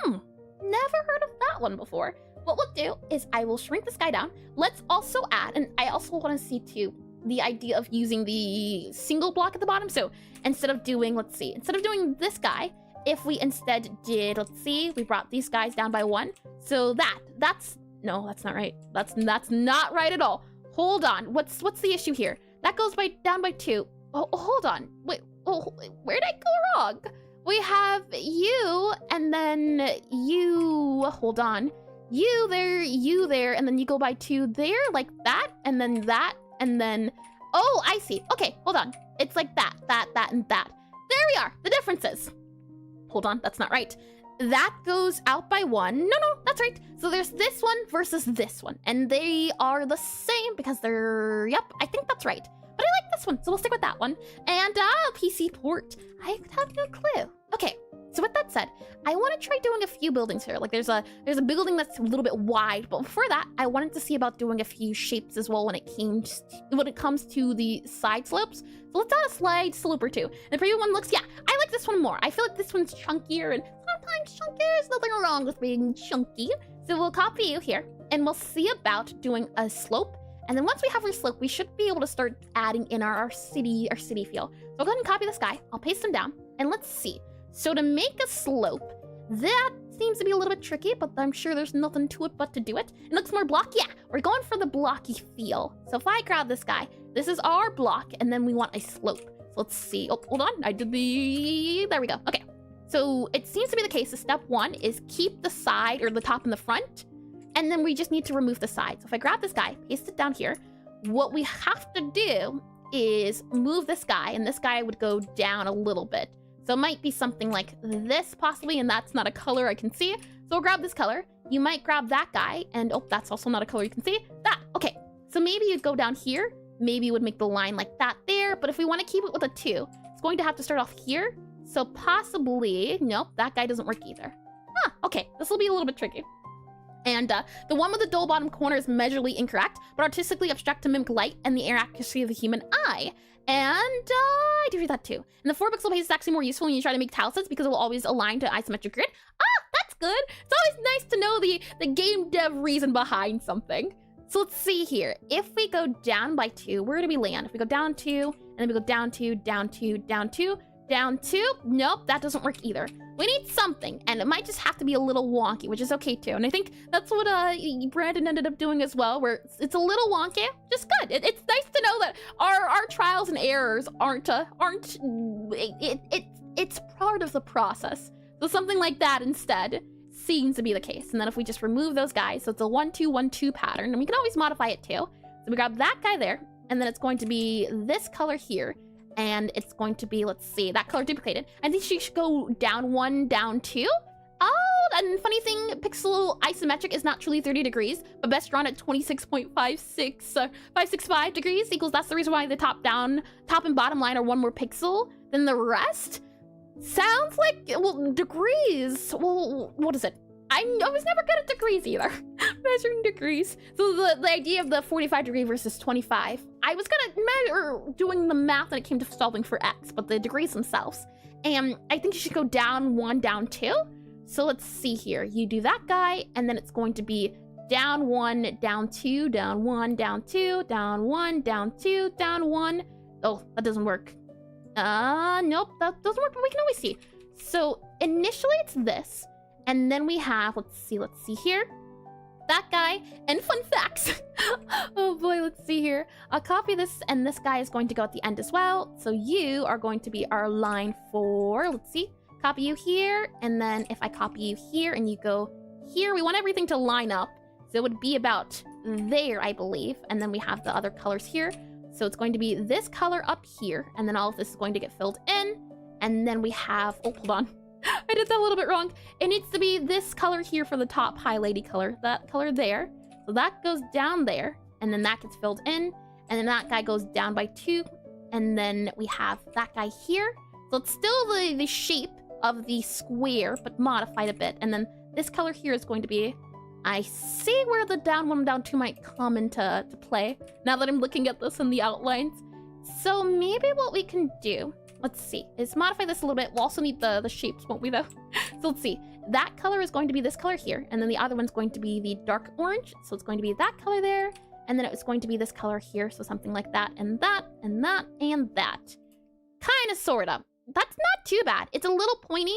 Never heard of that one before. What we'll do is I will shrink this guy down. Let's also add, and I also want to see too, the idea of using the single block at the bottom. So instead of doing, instead of doing this guy, if we instead did, we brought these guys down by 1. So no, that's not right. That's not right at all. Hold on, what's the issue here? That goes down by 2. Oh, hold on, wait, where did I go wrong? we have you, and then you, hold on. You there, and then you go by 2 there, like that, and then, oh, I see. Okay, hold on. It's like that, and that. There we are, the differences. Hold on, that's not right. That goes out by 1. No, that's right. So there's this one versus this one, and they are the same because they're, yep, I think that's right. But I like this one, so we'll stick with that one. And PC port, I have no clue. Okay, so with that said, I want to try doing a few buildings here. Like there's a building that's a little bit wide, but before that, I wanted to see about doing a few shapes as well when it comes to the side slopes. So let's add a slide slope or 2. The previous one looks, yeah, I like this one more. I feel like this one's chunkier, and sometimes chunky, there's nothing wrong with being chunky. So we'll copy you here, and we'll see about doing a slope. And then once we have our slope, we should be able to start adding in our city feel. So I'll go ahead and copy this guy. I'll paste him down, and let's see. So to make a slope, that seems to be a little bit tricky, but I'm sure there's nothing to it but to do it. It looks more blocky. Yeah, we're going for the blocky feel. So if I grab this guy, this is our block, and then we want a slope. So let's see. Oh, hold on. There we go. Okay. So it seems to be the case that step 1 is keep the side or the top and the front, and then we just need to remove the side. So if I grab this guy, paste it down here, what we have to do is move this guy, and this guy would go down a little bit. So it might be something like this possibly, and that's not a color I can see. So we'll grab this color. You might grab that guy, and oh, that's also not a color you can see. That, okay. So maybe you'd go down here. Maybe you would make the line like that there, but if we want to keep it with a 2, it's going to have to start off here. So possibly, nope, that guy doesn't work either. Huh, okay, this will be a little bit tricky. And the one with the dull bottom corner is measurably incorrect, but artistically abstract to mimic light and the air accuracy of the human eye. And I do read that too. And the 4 pixel paste is actually more useful when you try to make tile sets because it will always align to isometric grid. Ah, that's good. It's always nice to know the game dev reason behind something. So let's see here. If we go down by 2, where do we land? If we go down 2, and then we go down 2, down 2, down 2, down 2, nope, that doesn't work either. We need something, and it might just have to be a little wonky, which is okay too. And I think that's what Brandon ended up doing as well, where it's a little wonky, just good. It's nice to know that our trials and errors it's part of the process. So something like that instead seems to be the case. And then if we just remove those guys, so it's a 1-2-1-2 pattern, and we can always modify it too. So we grab that guy there, and then it's going to be this color here. And it's going to be, let's see, that color duplicated. I think she should go down 1, down 2. Oh, and funny thing, pixel isometric is not truly 30 degrees, but best drawn at 565 degrees equals, that's the reason why the top and bottom line are 1 more pixel than the rest. Sounds like, well, degrees, well, what is it? I was never good at degrees either. Measuring degrees. So the idea of the 45 degree versus 25. I was gonna measure doing the math when it came to solving for X, but the degrees themselves. And I think you should go down 1, down 2. So let's see here. You do that guy, and then it's going to be down 1, down 2, down 1, down 2, down 1, down 2, down 1. Oh, that doesn't work. Nope, that doesn't work, but we can always see. So initially it's this. And then we have, let's see here. That guy, and fun facts. Oh boy, let's see here. I'll copy this, and this guy is going to go at the end as well. So you are going to be our line 4. Let's see. Copy you here, and then if I copy you here and you go here, we want everything to line up. So it would be about there, I believe. And then we have the other colors here. So it's going to be this color up here, and then all of this is going to get filled in. And then we have, oh, hold on. I did that a little bit wrong. It needs to be this color here for the top highlighty color. That color there. So that goes down there. And then that gets filled in. And then that guy goes down by 2. And then we have that guy here. So it's still the shape of the square, but modified a bit. And then this color here is going to be... I see where the down 1 and down 2 might come into play. Now that I'm looking at this in the outlines. So maybe what we can do... Let's see, is modify this a little bit. We'll also need the shapes, won't we though? So let's see. That color is going to be this color here. And then the other one's going to be the dark orange. So it's going to be that color there. And then it's going to be this color here. So something like that, and that, and that, and that. Kind of, sort of. That's not too bad. It's a little pointy,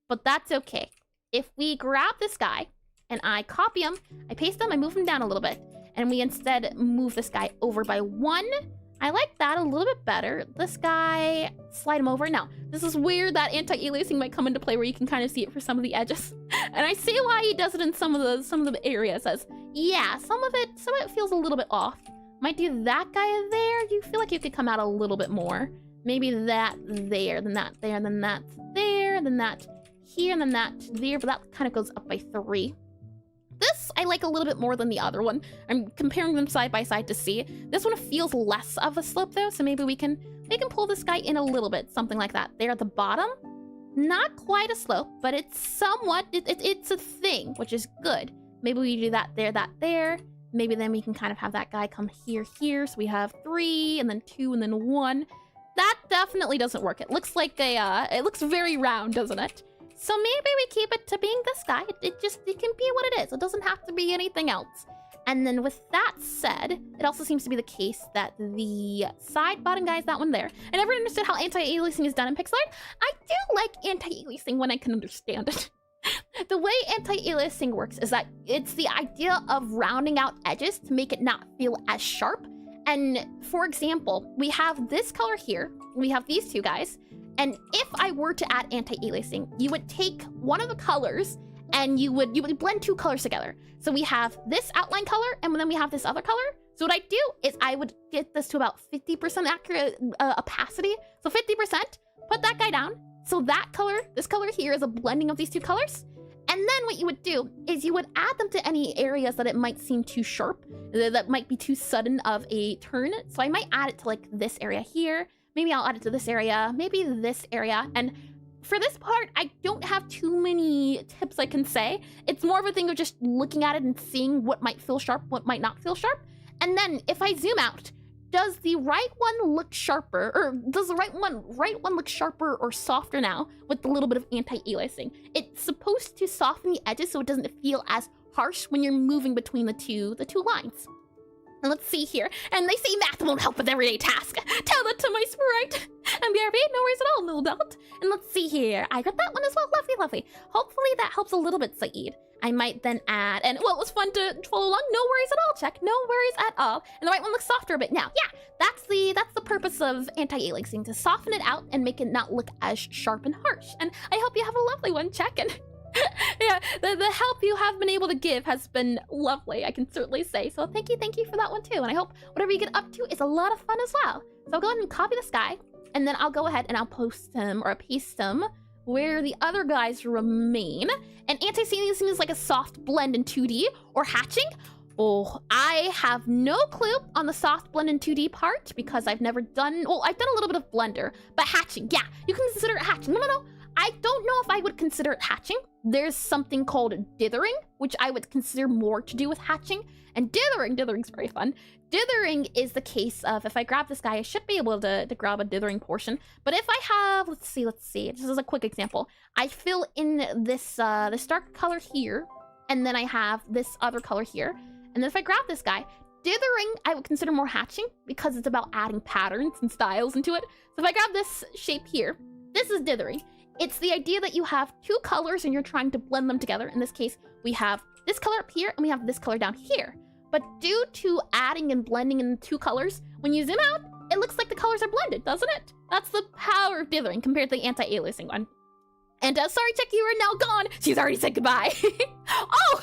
but that's okay. If we grab this guy, and I copy him, I paste him, I move him down a little bit. And we instead move this guy over by 1. I like that a little bit better. This guy, slide him over. Now, this is where that anti-aliasing might come into play, where you can kind of see it for some of the edges. And I see why he does it in some of the areas, as yeah, some of it feels a little bit off. Might do that guy there. You feel like you could come out a little bit more. Maybe that there, then that there, then that there, then that here, and then that there, but that kind of goes up by 3. This I like a little bit more than the other one. I'm comparing them side by side to see. This one feels less of a slope though, so maybe we can pull this guy in a little bit, something like that. There at the bottom, not quite a slope, but it's somewhat, it's a thing, which is good. Maybe we do that there. Maybe then we can kind of have that guy come here, so we have 3, and then 2, and then 1. That definitely doesn't work. It looks like it looks very round, doesn't it? So maybe we keep it to being this guy. It can be what it is. It doesn't have to be anything else. And then with that said, it also seems to be the case that the side bottom guy is that one there. I never understood how anti-aliasing is done in Pixelart. I do like anti-aliasing when I can understand it. The way anti-aliasing works is that it's the idea of rounding out edges to make it not feel as sharp. And for example, we have this color here. We have these two guys. And if I were to add anti-aliasing, you would take one of the colors and you would blend 2 colors together. So we have this outline color and then we have this other color. So what I do is I would get this to about 50% accurate opacity. So 50%, put that guy down. So that color, this color here, is a blending of these 2 colors. And then what you would do is you would add them to any areas that it might seem too sharp, that might be too sudden of a turn. So I might add it to like this area here. Maybe I'll add it to this area, maybe this area. And for this part, I don't have too many tips I can say. It's more of a thing of just looking at it and seeing what might feel sharp, what might not feel sharp. And then if I zoom out, does the right one look sharper, or does the right one look sharper or softer now with a little bit of anti-aliasing? It's supposed to soften the edges so it doesn't feel as harsh when you're moving between the two lines. And let's see here. And they say math won't help with everyday task. Tell that to my sprite. And BRB, no worries at all, no doubt. And let's see here. I got that one as well. Lovely, lovely. Hopefully that helps a little bit, Saeed. I might then add, and well, it was fun to follow along. No worries at all, check. No worries at all. And the right one looks softer a bit now. Yeah, that's the purpose of anti-aliasing, to soften it out and make it not look as sharp and harsh. And I hope you have a lovely one, check. And yeah, the help you have been able to give has been lovely, I can certainly say. So thank you for that one too. And I hope whatever you get up to is a lot of fun as well. So I'll go ahead and copy this guy, and then I'll go ahead and I'll post him or paste him where the other guys remain. And anti-aliasing is like a soft blend in 2D or hatching. Oh, I have no clue on the soft blend in 2D part because I've never done, well, I've done a little bit of Blender, but hatching, yeah, you can consider it hatching. No. I don't know if I would consider it hatching. There's something called dithering, which I would consider more to do with hatching. And dithering's very fun. Dithering is the case of, if I grab this guy, I should be able to grab a dithering portion. But if I have, let's see, this is a quick example. I fill in this dark color here, and then I have this other color here. And then if I grab this guy, dithering I would consider more hatching because it's about adding patterns and styles into it. So if I grab this shape here, this is dithering. It's the idea that you have 2 colors and you're trying to blend them together. In this case, we have this color up here and we have this color down here. But due to adding and blending in 2 colors, when you zoom out, it looks like the colors are blended, doesn't it? That's the power of dithering compared to the anti-aliasing one. And sorry, Chick, you are now gone. She's already said goodbye. Oh!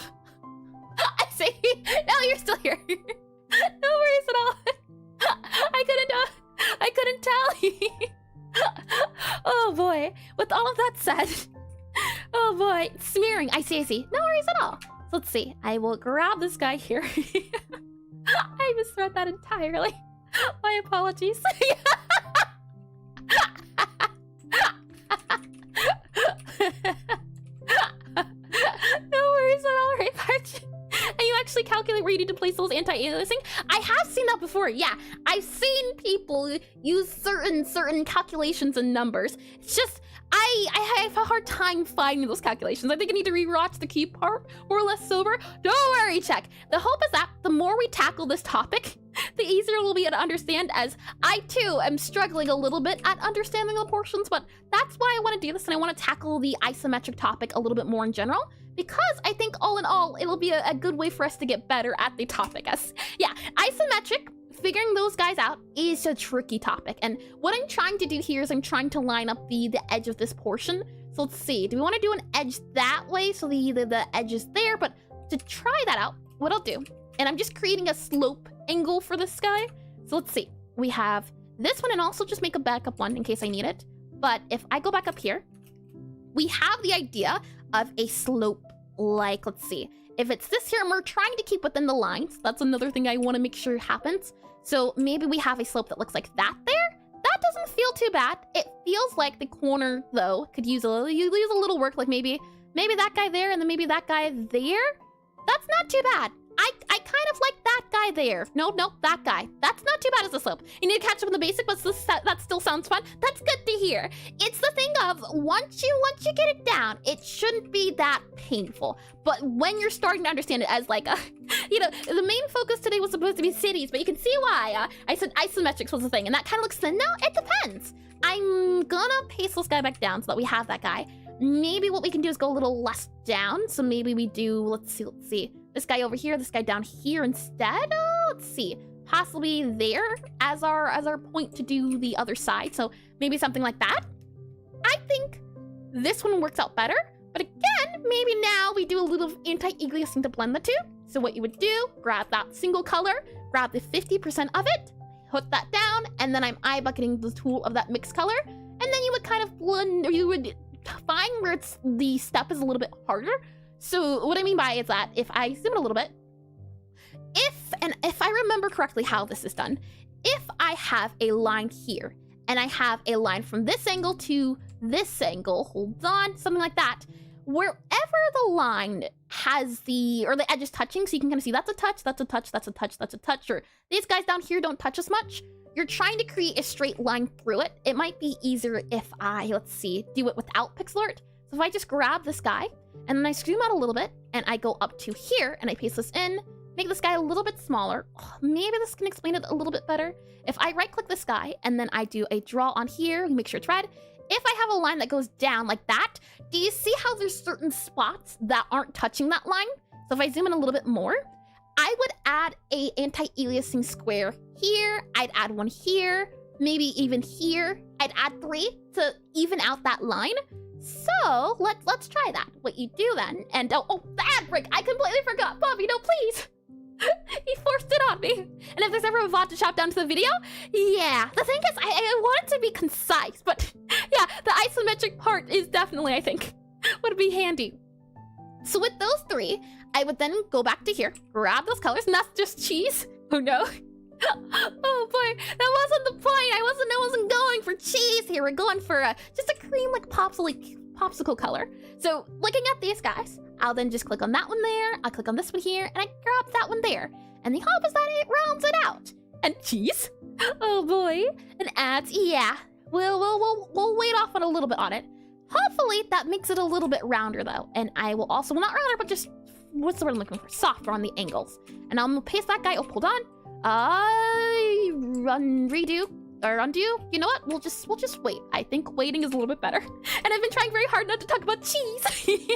I see. No, you're still here. No worries at all. I couldn't tell. Oh boy, with all of that said, oh boy, smearing, I see, no worries at all. So let's see, I will grab this guy here. I misread that entirely. My apologies. No worries at all, right, Parch? And you actually calculate where you need to place those anti-aliasing? I have seen that before, yeah. I've seen people use certain calculations and numbers. It's just, I have a hard time finding those calculations. I think I need to rewatch the key part more or less sober. Don't worry, Check. The hope is that the more we tackle this topic, the easier it will be to understand, as I too am struggling a little bit at understanding the portions, but that's why I want to do this, and I want to tackle the isometric topic a little bit more in general, because I think all in all, it'll be a good way for us to get better at the topic. As yeah, isometric figuring those guys out is a tricky topic. And what I'm trying to do here is I'm trying to line up the edge of this portion. So let's see, do we want to do an edge that way so the edge is there? But to try that out, what I'll do, and I'm just creating a slope angle for this guy. So let's see, we have this one, and also just make a backup one in case I need it. But if I go back up here, we have the idea of a slope, like, let's see, if it's this here and we're trying to keep within the lines, that's another thing I want to make sure happens. So maybe we have a slope that looks like that there. That doesn't feel too bad. It feels like the corner, though, could use a little work, like maybe that guy there and then maybe that guy there. That's not too bad. I kind of like that guy there. No, that guy. That's not too bad as a slope. You need to catch up on the basic, but that still sounds fun. That's good to hear. It's the thing of once you get it down, it shouldn't be that painful. But when you're starting to understand it as like a, the main focus today was supposed to be cities, but you can see why I said isometrics was the thing, and that kind of looks thin. No, it depends. I'm gonna paste this guy back down so that we have that guy. Maybe what we can do is go a little less down. So maybe we do, let's see. This guy over here, this guy down here instead. Let's see, possibly there as our point to do the other side. So maybe something like that. I think this one works out better. But again, maybe now we do a little anti-aliasing to blend the two. So what you would do, grab that single color, grab the 50% of it, put that down, and then I'm eye bucketing the tool of that mixed color. And then you would kind of blend, or you would find where the step is a little bit harder. So what I mean by is that if I zoom in a little bit, if I remember correctly how this is done, if I have a line here and I have a line from this angle to this angle, hold on, something like that, wherever the line has the edge is touching, so you can kind of see that's a touch, that's a touch, that's a touch, that's a touch, or these guys down here don't touch as much. You're trying to create a straight line through it. It might be easier if I, let's see, do it without Pixelart. So if I just grab this guy, and then I zoom out a little bit, and I go up to here, and I paste this in, make this guy a little bit smaller. Oh, maybe this can explain it a little bit better. If I right-click this guy, and then I do a draw on here, make sure it's red. If I have a line that goes down like that, do you see how there's certain spots that aren't touching that line? So if I zoom in a little bit more, I would add a anti-aliasing square here. I'd add one here, maybe even here. I'd add 3 to even out that line. So let's try that. What you do then, and oh, bad break! I completely forgot, Bobby. No, please. He forced it on me. And if there's ever a VOD to chop down to the video, yeah. The thing is, I want it to be concise, but yeah, the isometric part is definitely, I think, would be handy. So with those 3, I would then go back to here, grab those colors, and that's just cheese. Oh no. Oh boy, that wasn't the point. I wasn't going for cheese here. We're going for just a cream like popsicle color. So looking at these guys, I'll then just click on that one there. I'll click on this one here, and I grab that one there. And the hope is that it rounds it out. And cheese. Oh boy, and adds. Yeah, we'll wait off on a little bit on it. Hopefully that makes it a little bit rounder though. And I will also, well, not rounder, but just what's the word I'm looking for? Softer on the angles. And I'm gonna paste that guy. Oh, hold on. Undo. You know what? We'll just wait. I think waiting is a little bit better. And I've been trying very hard not to talk about cheese.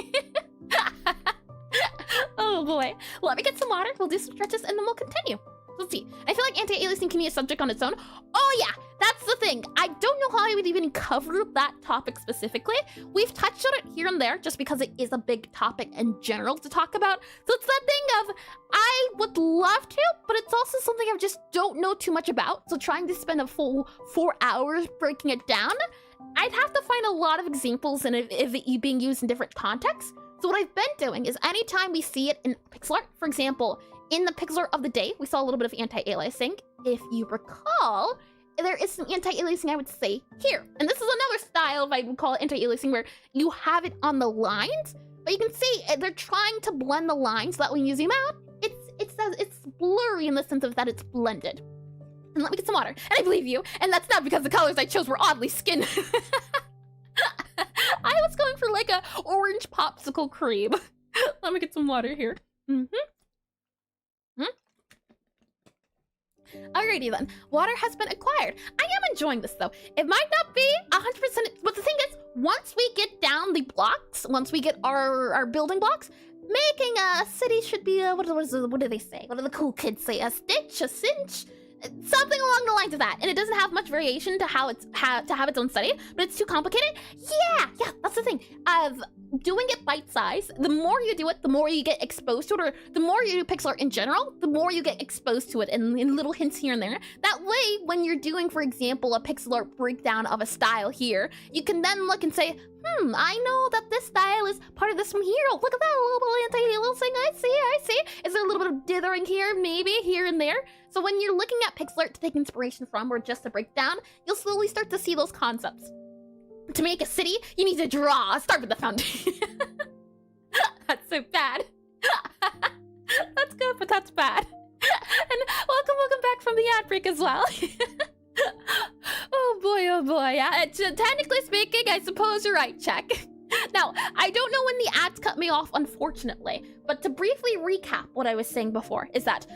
Oh boy. Let me get some water. We'll do some stretches and then we'll continue. Let's see. I feel like anti-aliasing can be a subject on its own. Oh yeah, that's the thing. I don't know how I would even cover that topic specifically. We've touched on it here and there just because it is a big topic in general to talk about. So it's that thing of, I would love to, but it's also something I just don't know too much about. So trying to spend a full 4 hours breaking it down, I'd have to find a lot of examples and if it being used in different contexts. So what I've been doing is anytime we see it in Pixelart, for example, in the Pixelart of the day, we saw a little bit of anti-aliasing. If you recall, there is some anti-aliasing, I would say, here. And this is another style, if I would call it anti-aliasing, where you have it on the lines, but you can see they're trying to blend the lines so that when you zoom out, it's blurry in the sense of that it's blended. And let me get some water. And I believe you. And that's not because the colors I chose were oddly skinned. I was going for like a orange popsicle cream. Let me get some water here. Alrighty then, water has been acquired. I am enjoying this though. It might not be 100%, but the thing is, once we get down the blocks, once we get our building blocks, making a city should be what do they say? What do the cool kids say? A stitch, a cinch? something along the lines of that. And it doesn't have much variation to how it's to have its own study, but it's too complicated. Yeah, that's the thing. Of doing it bite size, the more you do it, the more you get exposed to it, or the more you do pixel art in general, the more you get exposed to it in little hints here and there. That way, when you're doing, for example, a pixel art breakdown of a style here, you can then look and say, I know that this style is part of this from here. Oh, look at that little anti-aliasing. I see. Is there a little bit of dithering here, maybe, here and there? So when you're looking at pixel art to take inspiration from, or just to break down, you'll slowly start to see those concepts. To make a city, you need to draw. Start with the foundation. That's so bad. That's good, but that's bad. And welcome back from the ad break as well. Oh boy, yeah. Technically speaking, I suppose you're right, check. Now, I don't know when the ads cut me off, unfortunately, but to briefly recap what I was saying before is that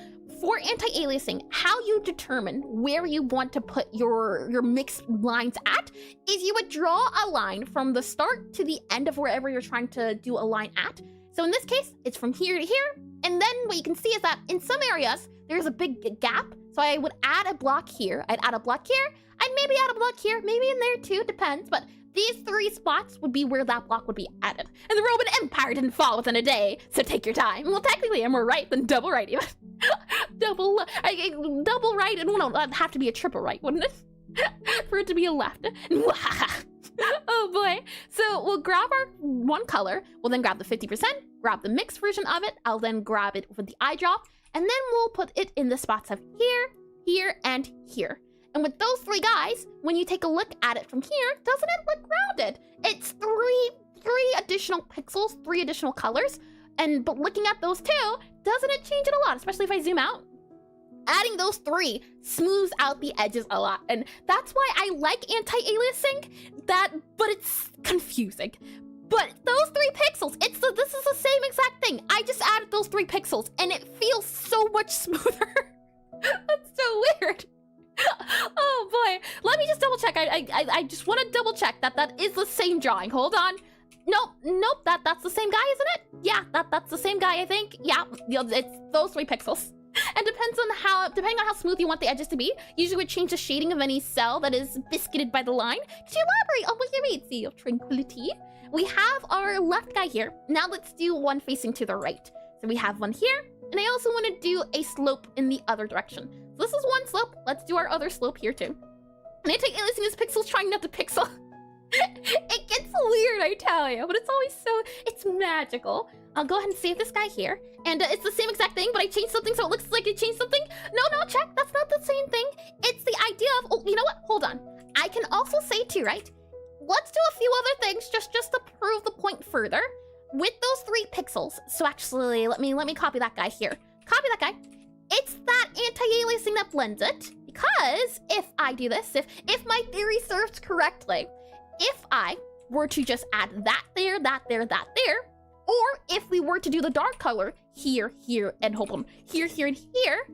for anti-aliasing, how you determine where you want to put your mixed lines at is you would draw a line from the start to the end of wherever you're trying to do a line at. So in this case, it's from here to here, and then what you can see is that in some areas, there's a big gap. So I would add a block here, I'd add a block here, I'd maybe add a block here, maybe in there too, depends, but these 3 spots would be where that block would be added. And the Roman Empire didn't fall within a day, so take your time. Well, technically, I'm more right than double right even. double right, and well, no, that'd have to be a triple right, wouldn't it? For it to be a left. Oh boy. So we'll grab our one color, we'll then grab the 50%, grab the mixed version of it, I'll then grab it with the eye drop, and then we'll put it in the spots of here, here, and here. And with those 3 guys, when you take a look at it from here, doesn't it look rounded? It's three additional pixels, 3 additional colors. But looking at those 2, doesn't it change it a lot, especially if I zoom out? Adding those 3 smooths out the edges a lot. And that's why I like anti-aliasing, but it's confusing. But those 3 pixels, this is the same exact thing. I just added those 3 pixels and it feels so much smoother. That's so weird. Oh boy, let me just double check. I just want to double check that is the same drawing. Hold on. Nope, that's the same guy, isn't it? Yeah, that's the same guy, I think. Yeah, it's those 3 pixels. And depending on how smooth you want the edges to be, usually would change the shading of any cell that is biscuited by the line. Could you elaborate on what you mean, Sea of Tranquility? We have our left guy here. Now let's do one facing to the right. So we have one here, and I also want to do a slope in the other direction. So this is one slope. Let's do our other slope here too. And anti-aliasing is pixels trying not to pixel. It gets weird, I tell you, but it's always it's magical. I'll go ahead and save this guy here. And it's the same exact thing, but I changed something so it looks like it changed something. No, check, that's not the same thing. It's the idea of, oh, you know what? Hold on. I can also say too, right? Let's do a few other things just to prove the point further. With those 3 pixels, so actually, let me copy that guy here. Copy that guy. It's that anti-aliasing that blends it. Because if I do this, if my theory serves correctly, if I were to just add that there, or if we were to do the dark color here, and hold on, here, and here,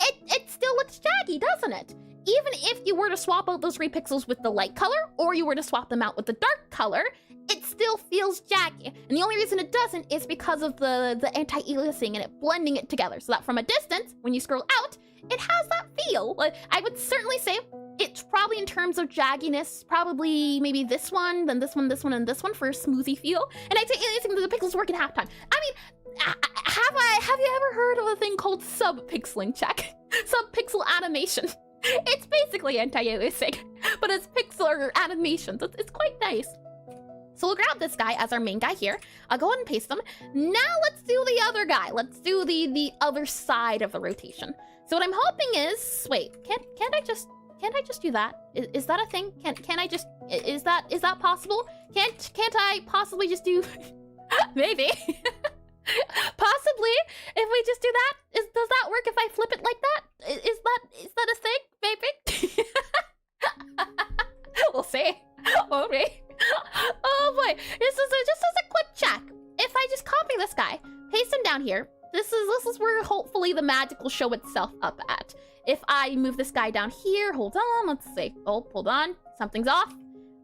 it still looks jaggy, doesn't it? Even if you were to swap out those 3 pixels with the light color, or you were to swap them out with the dark color, it still feels jaggy. And the only reason it doesn't is because of the anti-aliasing and it blending it together, so that from a distance, when you scroll out, it has that feel. I would certainly say it's probably in terms of jagginess, probably maybe this one, then this one, and this one for a smoothie feel. And anti-aliasing the pixels work in halftime. I mean, have you ever heard of a thing called sub-pixeling, check? Sub-pixel animation. It's basically anti-aliasing, but it's pixel animations. It's quite nice. So we'll grab this guy as our main guy here. I'll go ahead and paste him. Now let's do the other guy. Let's do the other side of the rotation. So what I'm hoping is, wait, can't I just do that? Is that a thing? Can I just, is that possible? Can't I possibly just do, maybe. Possibly, if we just do that, does that work if I flip it like that? Is that a thing? Maybe. We'll see, won't we? Oh boy, just as a quick check. If I just copy this guy, paste him down here, this is where hopefully the magic will show itself up at. If I move this guy down here, hold on, let's see. Oh, hold on, something's off.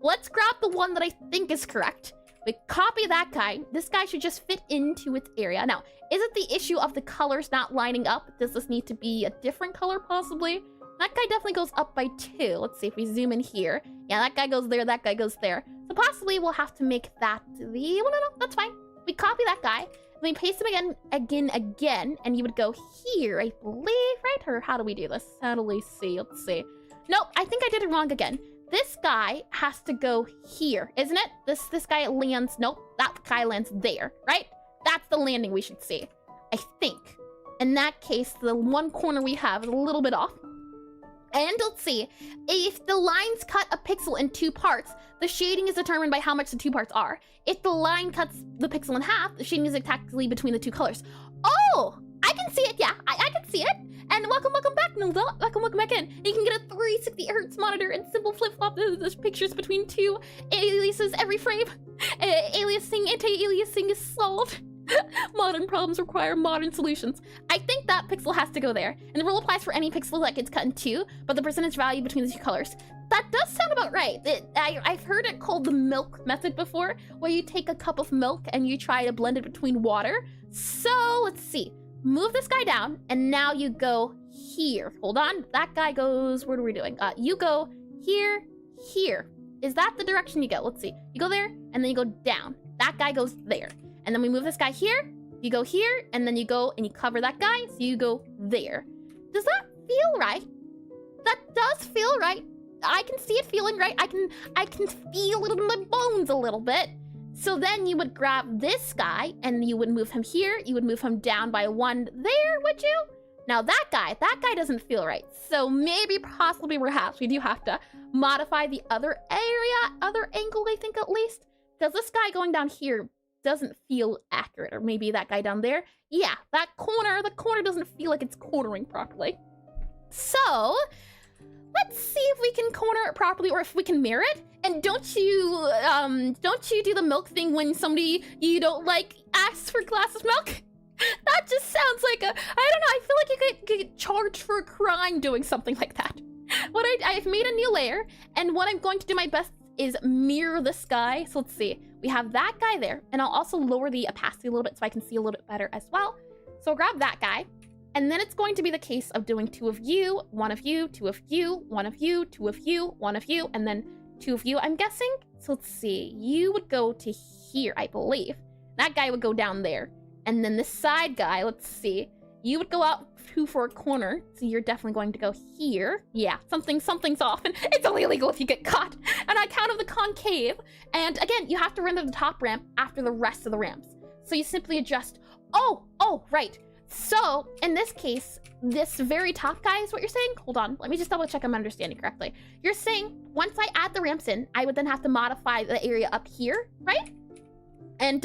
Let's grab the one that I think is correct. We copy that guy. This guy should just fit into its area. Now, is it the issue of the colors not lining up? Does this need to be a different color possibly? That guy definitely goes up by 2. Let's see if we zoom in here. Yeah, that guy goes there, that guy goes there. So possibly we'll have to make that the... Well, no, that's fine. We copy that guy, then we paste him again, and you would go here, I believe, right? Or how do we do this? How do we see? Let's see. Nope, I think I did it wrong again. This guy has to go here, isn't it? This guy lands... Nope, that guy lands there, right? That's the landing we should see, I think. In that case, the one corner we have is a little bit off. And let's see, if the lines cut a pixel in 2 parts, the shading is determined by how much the 2 parts are. If the line cuts the pixel in half, the shading is exactly between the 2 colors. Oh, I can see it, yeah, I can see it. And welcome back, Nilda. Welcome back in. You can get a 360 Hz monitor and simple flip-flop the pictures between 2 aliases every frame. Aliasing, anti-aliasing is solved. Modern problems require modern solutions. I think that pixel has to go there. And the rule applies for any pixel that gets cut in 2, but the percentage value between the 2 colors. That does sound about right. I've heard it called the milk method before, where you take a cup of milk and you try to blend it between water. So let's see. Move this guy down, and now you go here. Hold on. That guy goes... What are we doing? You go here, here. Is that the direction you go? Let's see. You go there, and then you go down. That guy goes there. And then we move this guy here, you go here, and then you go and you cover that guy, so you go there. Does that feel right? That does feel right. I can see it feeling right. I can feel it in my bones a little bit. So then you would grab this guy, and you would move him here, you would move him down by 1 there, would you? Now that guy doesn't feel right. So maybe, possibly, perhaps, we do have to modify the other area, other angle, I think at least. Does this guy going down here doesn't feel accurate, or maybe that guy down there. Yeah, the corner doesn't feel like it's cornering properly. So let's see if we can corner it properly, or if we can mirror it. And don't you do the milk thing when somebody you don't like asks for a glass of milk? That just sounds like I don't know, I feel like you could get charged for a crime doing something like that. I've made a new layer, and what I'm going to do my best is mirror this guy. So let's see. We have that guy there, and I'll also lower the opacity a little bit so I can see a little bit better as well. So I'll grab that guy, and then it's going to be the case of doing 2 of you, 1 of you, 2 of you, 1 of you, 2 of you, 1 of you, and then 2 of you, I'm guessing. So let's see. You would go to here, I believe. That guy would go down there. And then this side guy, let's see. You would go out 2 for a corner, so you're definitely going to go here. Yeah, something's off, and it's only illegal if you get caught. And I count of the concave, and again, you have to render the top ramp after the rest of the ramps. So you simply adjust. Oh, right. So in this case, this very top guy is what you're saying? Hold on, let me just double check I'm understanding correctly. You're saying once I add the ramps in, I would then have to modify the area up here, right? And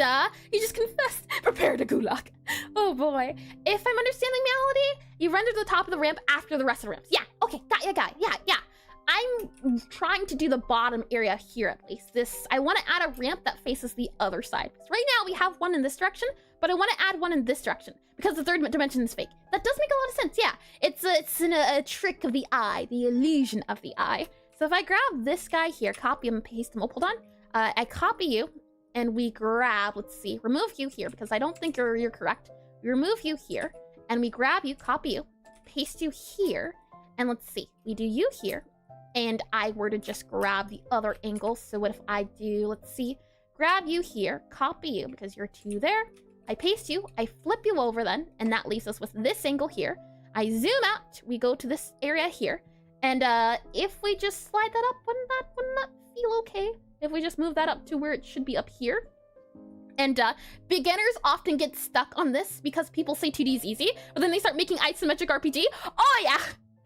you just confessed. Prepare to gulag. Oh boy. If I'm understanding reality, you render the top of the ramp after the rest of the ramps. Yeah, okay, got ya. Yeah. I'm trying to do the bottom area here at least. I want to add a ramp that faces the other side. Because right now we have one in this direction, but I want to add one in this direction because the 3rd dimension is fake. That does make a lot of sense, yeah. It's a trick of the eye, the illusion of the eye. So if I grab this guy here, copy him and paste him. Oh, hold on. I copy you. And we grab, let's see, remove you here because I don't think you're correct. We remove you here, and we grab you, copy you, paste you here, and let's see, we do you here, and I were to just grab the other angle. So what if I do, let's see, grab you here, copy you because you're 2 there, I paste you, I flip you over then, and that leaves us with this angle here. I zoom out, we go to this area here, and if we just slide that up, wouldn't that feel okay? If we just move that up to where it should be up here. And beginners often get stuck on this because people say 2D is easy, but then they start making isometric RPG. Oh yeah,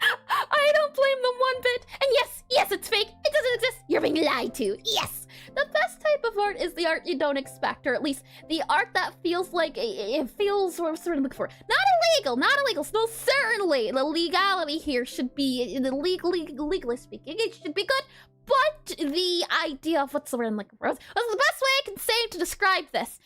I don't blame them one bit. And yes, it's fake. It doesn't exist. You're being lied to. Yes. The best type of art is the art you don't expect, or at least the art that feels like it feels what I'm sort of looking for. Not illegal. So certainly the legality here should be legally speaking. It should be good. But the idea of what's the word I'm looking for? What's the best way I can say to describe this?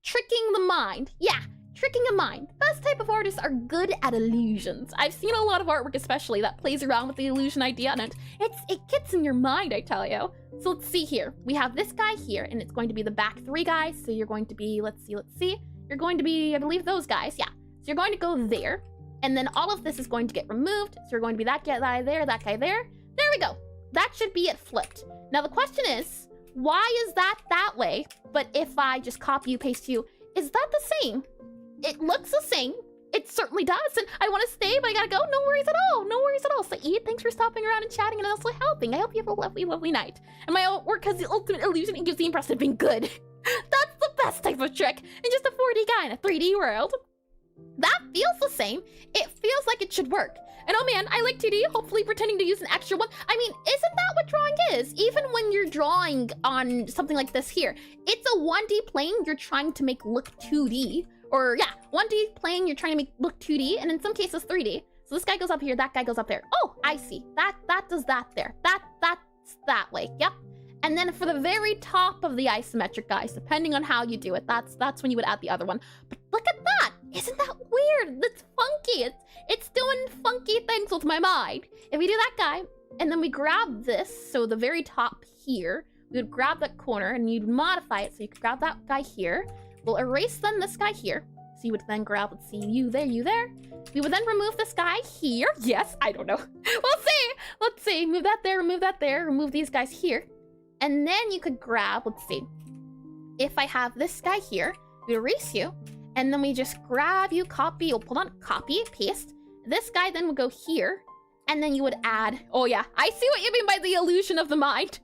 Tricking the mind. Yeah, tricking a mind. The best type of artists are good at illusions. I've seen a lot of artwork especially that plays around with the illusion idea, and it gets in your mind, I tell you. So let's see here. We have this guy here, and it's going to be the back 3 guys. So you're going to be, let's see. You're going to be, I believe, those guys. Yeah. So you're going to go there. And then all of this is going to get removed. So you're going to be that guy there, that guy there. There we go. That should be it flipped. Now the question is, why is that way? But if I just copy you, paste you, is that the same? It looks the same. It certainly does. And I want to stay, but I gotta go. No worries at all. No worries at all. Saeed, thanks for stopping around and chatting and also helping. I hope you have a lovely, lovely night. And my work has the ultimate illusion. It gives the impression of being good. That's the best type of trick. And just a 4D guy in a 3D world. That feels the same. It feels like it should work. And oh man, I like 2D, hopefully pretending to use an extra one. I mean, isn't that what drawing is? Even when you're drawing on something like this here, it's a 1D plane you're trying to make look 2D. Or yeah, 1D plane you're trying to make look 2D, and in some cases 3D. So this guy goes up here, that guy goes up there. Oh, I see. That does that there. That's that way. Yep. And then for the very top of the isometric, guys, depending on how you do it, that's when you would add the other one. But look at that! Isn't that weird? That's funky. It's doing funky things with my mind. If we do that guy, and then we grab this, so the very top here, we would grab that corner and you'd modify it. So you could grab that guy here. We'll erase then this guy here. So you would then grab, let's see, you there, you there. We would then remove this guy here. Yes, I don't know. We'll see. Let's see. Move that there, remove these guys here. And then you could grab, let's see. If I have this guy here, we erase you. And then we just grab you, copy, oh, hold on, copy, paste. This guy then would go here. And then you would add, oh yeah, I see what you mean by the illusion of the mind.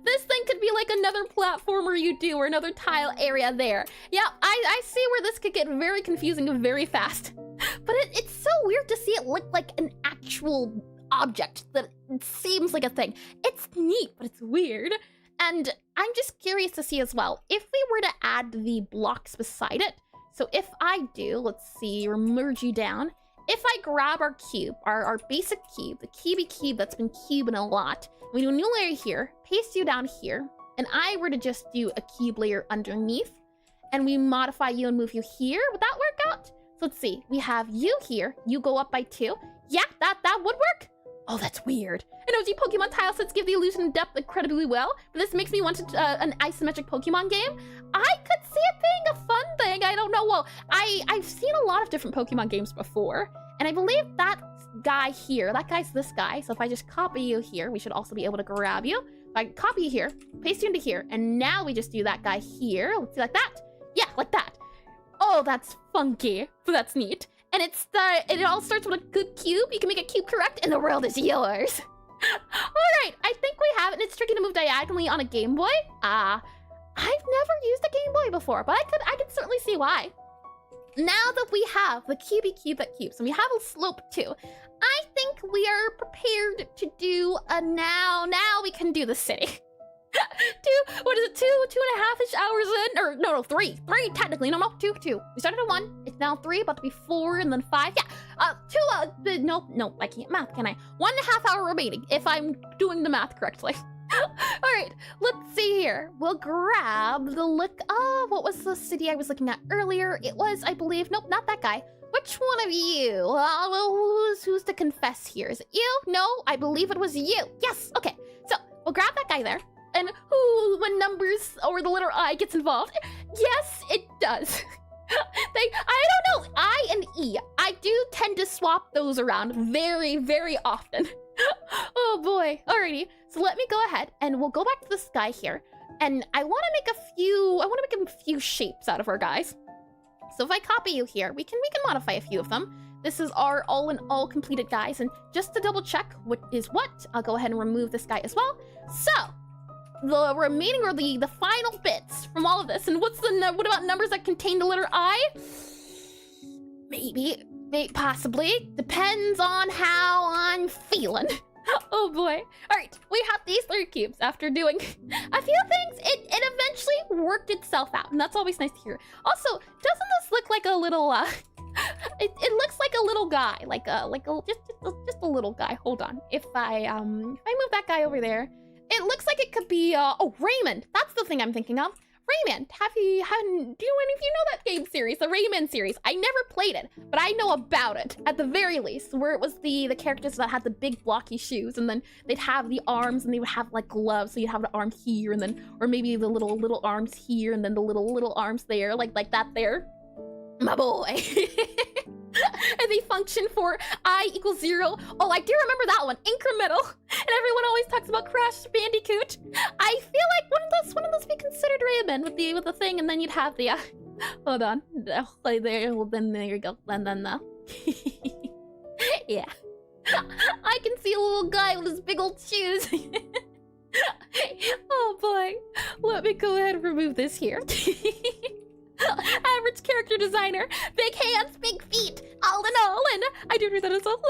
This thing could be like another platformer you do or another tile area there. Yeah, I see where this could get very confusing very fast. But it's so weird to see it look like an actual object that it seems like a thing. It's neat, but it's weird. And I'm just curious to see as well, if we were to add the blocks beside it. So if I do, let's see, merge you down. If I grab our cube, our basic cube, the cube that's been cubing a lot, we do a new layer here, paste you down here, and I were to just do a cube layer underneath, and we modify you and move you here, would that work out? So let's see, we have you here, you go up by 2. Yeah, that would work. Oh, that's weird. And OG Pokemon tile sets give the illusion of depth incredibly well, but this makes me want an isometric Pokemon game. I could see it being a fun thing, I don't know. Well, I've seen a lot of different Pokemon games before, and I believe that guy here, that guy's this guy, so if I just copy you here, we should also be able to grab you. If I copy you here, paste you into here, and now we just do that guy here. Let's see, like that. Yeah, like that. Oh, that's funky, but that's neat. And it all starts with a good cube. You can make a cube correct, and the world is yours. All right, I think we have it. And it's tricky to move diagonally on a Game Boy. I've never used a Game Boy before, but I could certainly see why. Now that we have the cube that cubes, and we have a slope too, I think we are prepared to do a now we can do the city. What is it, 2.5-ish hours in? Or no, 3 technically, no, 2. We started at 1, it's now 3, about to be 4, and then 5, yeah. 2, no, I can't math, can I? 1.5 hour remaining, if I'm doing the math correctly. All right, let's see here. We'll grab the look of, what was the city I was looking at earlier? It was, I believe, nope, not that guy. Which one of you? Well, who's to confess here? Is it you? No, I believe it was you. Yes, okay. So we'll grab that guy there. And who, when numbers or the letter I gets involved? Yes, it does. I don't know, I and E. I do tend to swap those around very, very often. Oh boy. Alrighty. So let me go ahead and we'll go back to this guy here. And I want to make a few shapes out of our guys. So if I copy you here, we can modify a few of them. This is our all completed guys. And just to double check what is what, I'll go ahead and remove this guy as well. So the remaining or the final bits from all of this, and what about numbers that contain the letter I? Maybe, possibly. Depends on how I'm feeling. Oh boy. All right, we have these 3 cubes after doing a few things. It eventually worked itself out, and that's always nice to hear. Also, doesn't this look like a little, it looks like a little guy, just a little guy. Hold on. If I move that guy over there, it looks like it could be, oh, Raymond. That's the thing I'm thinking of. Raymond, do any of you know that game series, the Rayman series? I never played it, but I know about it, at the very least, where it was the characters that had the big blocky shoes, and then they'd have the arms, and they would have, like, gloves, so you'd have the arm here, and then, or maybe the little arms here, and then the little arms there, like that there. My boy. And they function for I equals 0. Oh, I do remember that one. Incremental. And everyone always talks about Crash Bandicoot. I feel like wouldn't this be considered Rayman with the thing, and then you'd have the hold on. Well, then there you go. Then yeah. I can see a little guy with his big old shoes. Oh boy. Let me go ahead and remove this here. Average character designer. Big hands, big feet. All in all. And I do read that as well.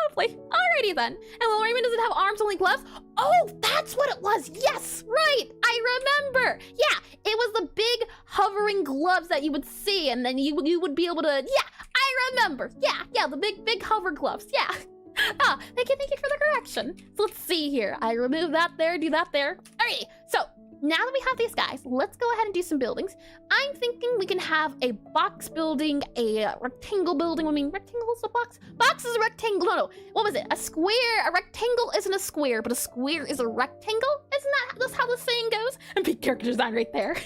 Lovely. Alrighty then. And well, Raymond doesn't have arms, only gloves. Oh, that's what it was. Yes, right. I remember. Yeah, it was the big hovering gloves that you would see. And then you would be able to, yeah, I remember. Yeah, the big hover gloves. Yeah. Ah, thank you for the correction. So let's see here. I remove that there, do that there. Alrighty, so now that we have these guys, let's go ahead and do some buildings. I'm thinking we can have a box building, a rectangle building. I mean, rectangle is a box? Box is a rectangle. No. What was it? A square. A rectangle isn't a square, but a square is a rectangle? Isn't that how the saying goes? And big character design right there.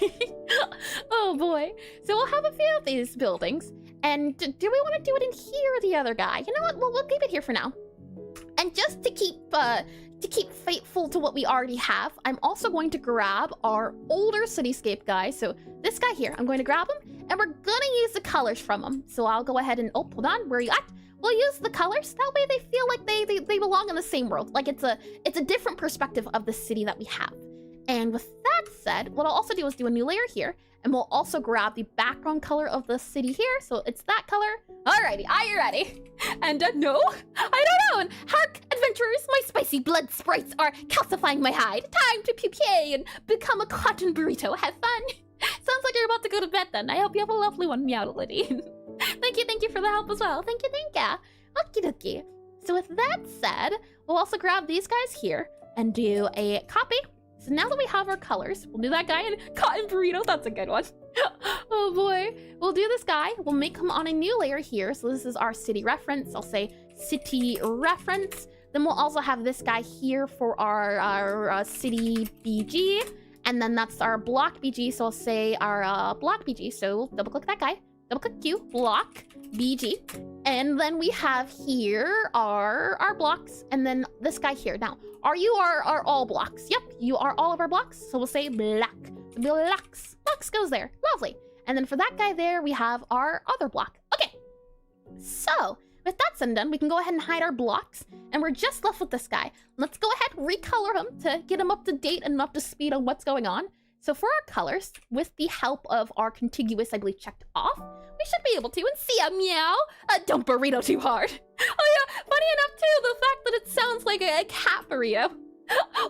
Oh boy. So we'll have a few of these buildings. And do we want to do it in here or the other guy? You know what? We'll keep it here for now. And just to keep faithful to what we already have, I'm also going to grab our older cityscape guy. So this guy here, I'm going to grab him, and we're gonna use the colors from him. So I'll go ahead and, oh, hold on, where are you at? We'll use the colors. That way they feel like they belong in the same world. Like it's a different perspective of the city that we have. And with that said, what I'll also do is do a new layer here. And we'll also grab the background color of the city here. So it's that color. Alrighty, are you ready? And no, I don't know. And hark, adventurers, my spicy blood sprites are calcifying my hide. Time to pupae and become a cotton burrito. Have fun. Sounds like you're about to go to bed then. I hope you have a lovely one, Meowdality. Thank you for the help as well. Thank you. Okie dokie. So with that said, we'll also grab these guys here and do a copy. So now that we have our colors, we'll do that guy in cotton burrito. That's a good one. Oh boy. We'll do this guy. We'll make him on a new layer here. So this is our city reference. I'll say city reference. Then we'll also have this guy here for our city BG. And then that's our block BG. So I'll say our block BG. So double click that guy. Double click Q, block BG. And then we have here our blocks. And then this guy here. Now, are you our all blocks? Yep, you are all of our blocks. So we'll say black. Blocks. Blocks goes there. Lovely. And then for that guy there, we have our other block. Okay. So with that said and done, we can go ahead and hide our blocks. And we're just left with this guy. Let's go ahead and recolor him to get him up to date and up to speed on what's going on. So for our colors, with the help of our contiguous, I believe, checked off, we should be able to, and see a meow, don't burrito too hard. Oh yeah, funny enough too, the fact that it sounds like a cat burrito.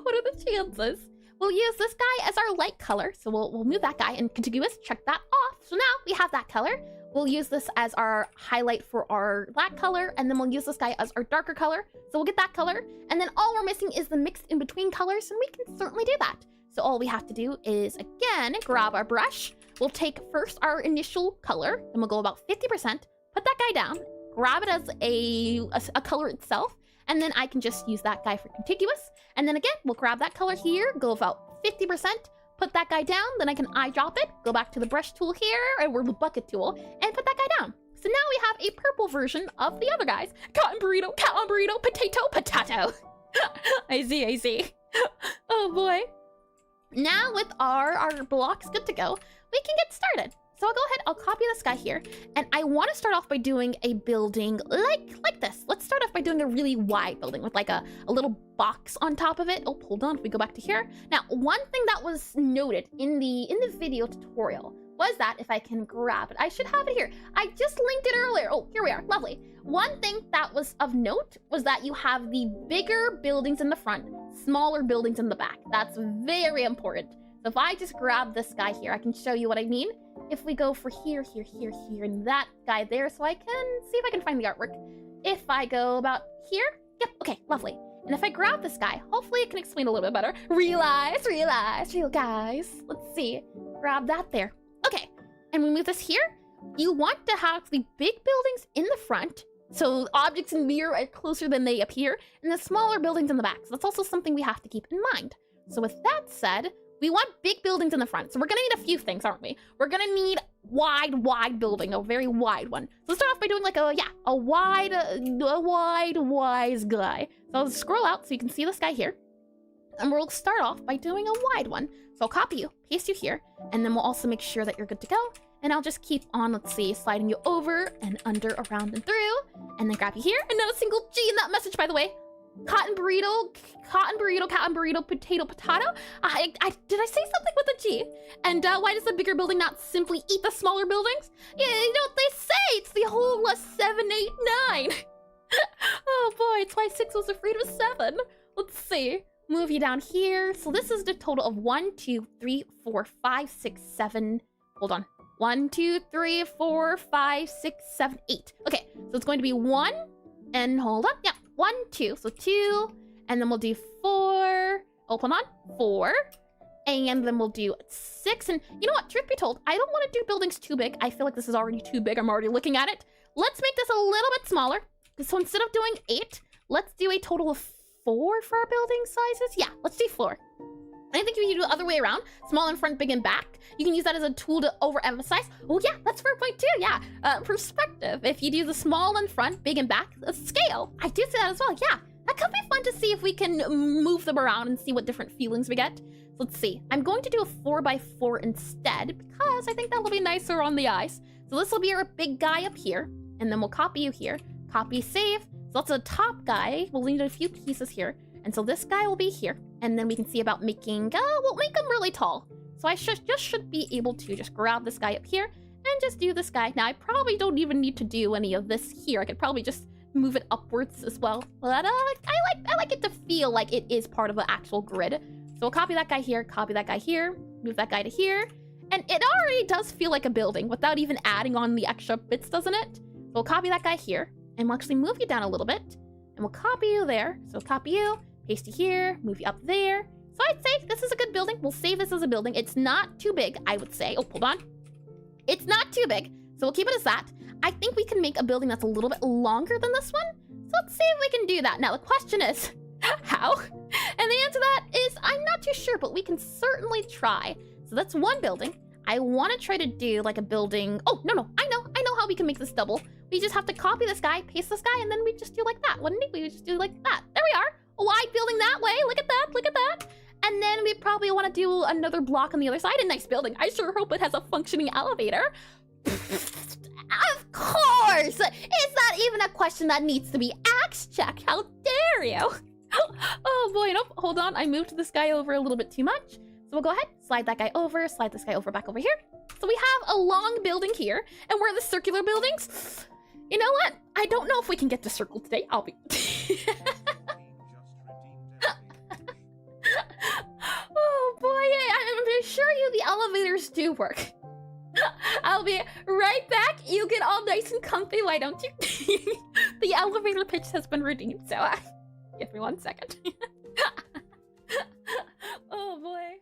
What are the chances? We'll use this guy as our light color, so we'll move that guy and contiguous, check that off. So now we have that color. We'll use this as our highlight for our that color, and then we'll use this guy as our darker color. So we'll get that color, and then all we're missing is the mixed in between colors, and we can certainly do that. So all we have to do is, again, grab our brush. We'll take first our initial color, and we'll go about 50%, put that guy down, grab it as a color itself, and then I can just use that guy for contiguous. And then again, we'll grab that color here, go about 50%, put that guy down, then I can eyedrop it, go back to the brush tool here, or the bucket tool, and put that guy down. So now we have a purple version of the other guys. Cotton burrito, potato. I see. Oh boy. Now with our blocks good to go, we can get started. So I'll go ahead, I'll copy this guy here, and I want to start off by doing a building like this. Let's start off by doing a really wide building with like a little box on top of it. Oh, hold on, if we go back to here. Now, one thing that was noted in the video tutorial was that, if I can grab it, I should have it here. I just linked it earlier. Oh, here we are, lovely. One thing that was of note was that you have the bigger buildings in the front, smaller buildings in the back. That's very important. So if I just grab this guy here, I can show you what I mean. If we go for here, and that guy there, so I can see if I can find the artwork. If I go about here, yep, okay, lovely. And if I grab this guy, hopefully it can explain a little bit better. Real guys. Let's see, grab that there. Okay, and we move this here. You want to have the big buildings in the front, so objects in the mirror are closer than they appear, and the smaller buildings in the back. So that's also something we have to keep in mind. So with that said, we want big buildings in the front. So we're gonna need a few things, aren't we? We're gonna need wide building, a very wide one. So let's start off by doing like a wide wise guy. So I'll scroll out so you can see this guy here. And we'll start off by doing a wide one. So I'll copy you, paste you here, and then we'll also make sure that you're good to go. And I'll just keep on, let's see, sliding you over and under, around and through, and then grab you here. And not a single G in that message, by the way. Cotton burrito, potato. Did I say something with a G? And why does the bigger building not simply eat the smaller buildings? Yeah, you know what they say, it's the whole 7, 8, 9. Oh boy, it's why 6 was afraid of 7. Let's see. Move you down here. So this is the total of 1, 2, 3, 4, 5, 6, 7. Hold on. 1, 2, 3, 4, 5, 6, 7, 8. Okay, so it's going to be 1 and hold on. Yeah, 1, 2. So 2, and then we'll do 4. Hold on, 4. And then we'll do 6. And you know what? Truth be told, I don't want to do buildings too big. I feel like this is already too big. I'm already looking at it. Let's make this a little bit smaller. So instead of doing 8, let's do a total of 4 for our building sizes. Yeah, let's do 4. I think if you do the other way around, small in front, big in back, you can use that as a tool to overemphasize. Oh yeah, that's 4.2, yeah. Perspective. If you do the small in front, big in back, scale. I do see that as well, yeah. That could be fun to see if we can move them around and see what different feelings we get. So let's see. I'm going to do a 4x4 instead because I think that'll be nicer on the eyes. So this will be our big guy up here, and then we'll copy you here. Copy, save. So that's the top guy. We'll need a few pieces here. And so this guy will be here. And then we can see about making, we'll make him really tall. So I should be able to just grab this guy up here and just do this guy. Now I probably don't even need to do any of this here. I could probably just move it upwards as well. But I like it to feel like it is part of the actual grid. So we'll copy that guy here, move that guy to here. And it already does feel like a building without even adding on the extra bits, doesn't it? So we'll copy that guy here. And we'll actually move you down a little bit. And we'll copy you there. So copy you, paste you here, move you up there. So I'd say this is a good building. We'll save this as a building. It's not too big, I would say. Oh, hold on. It's not too big. So we'll keep it as that. I think we can make a building that's a little bit longer than this one. So let's see if we can do that. Now, the question is, how? And the answer to that is, I'm not too sure, but we can certainly try. So that's one building. I want to try to do like a building. Oh, no. I know how we can make this double. We just have to copy this guy, paste this guy, and then we just do like that, wouldn't we? We would just do like that. There we are. A wide building that way. Look at that. And then we probably want to do another block on the other side. A nice building. I sure hope it has a functioning elevator. Of course! It's not even a question that needs to be asked, Jack. How dare you? Oh boy, nope. Hold on. I moved this guy over a little bit too much. So we'll go ahead, slide that guy over, slide this guy over back over here. So we have a long building here, and where are the circular buildings? You know what? I don't know if we can get to circle today. I'll be... Oh boy, I'm sure the elevators do work. I'll be right back. You get all nice and comfy, why don't you? The elevator pitch has been redeemed, so give me 1 second. Oh boy.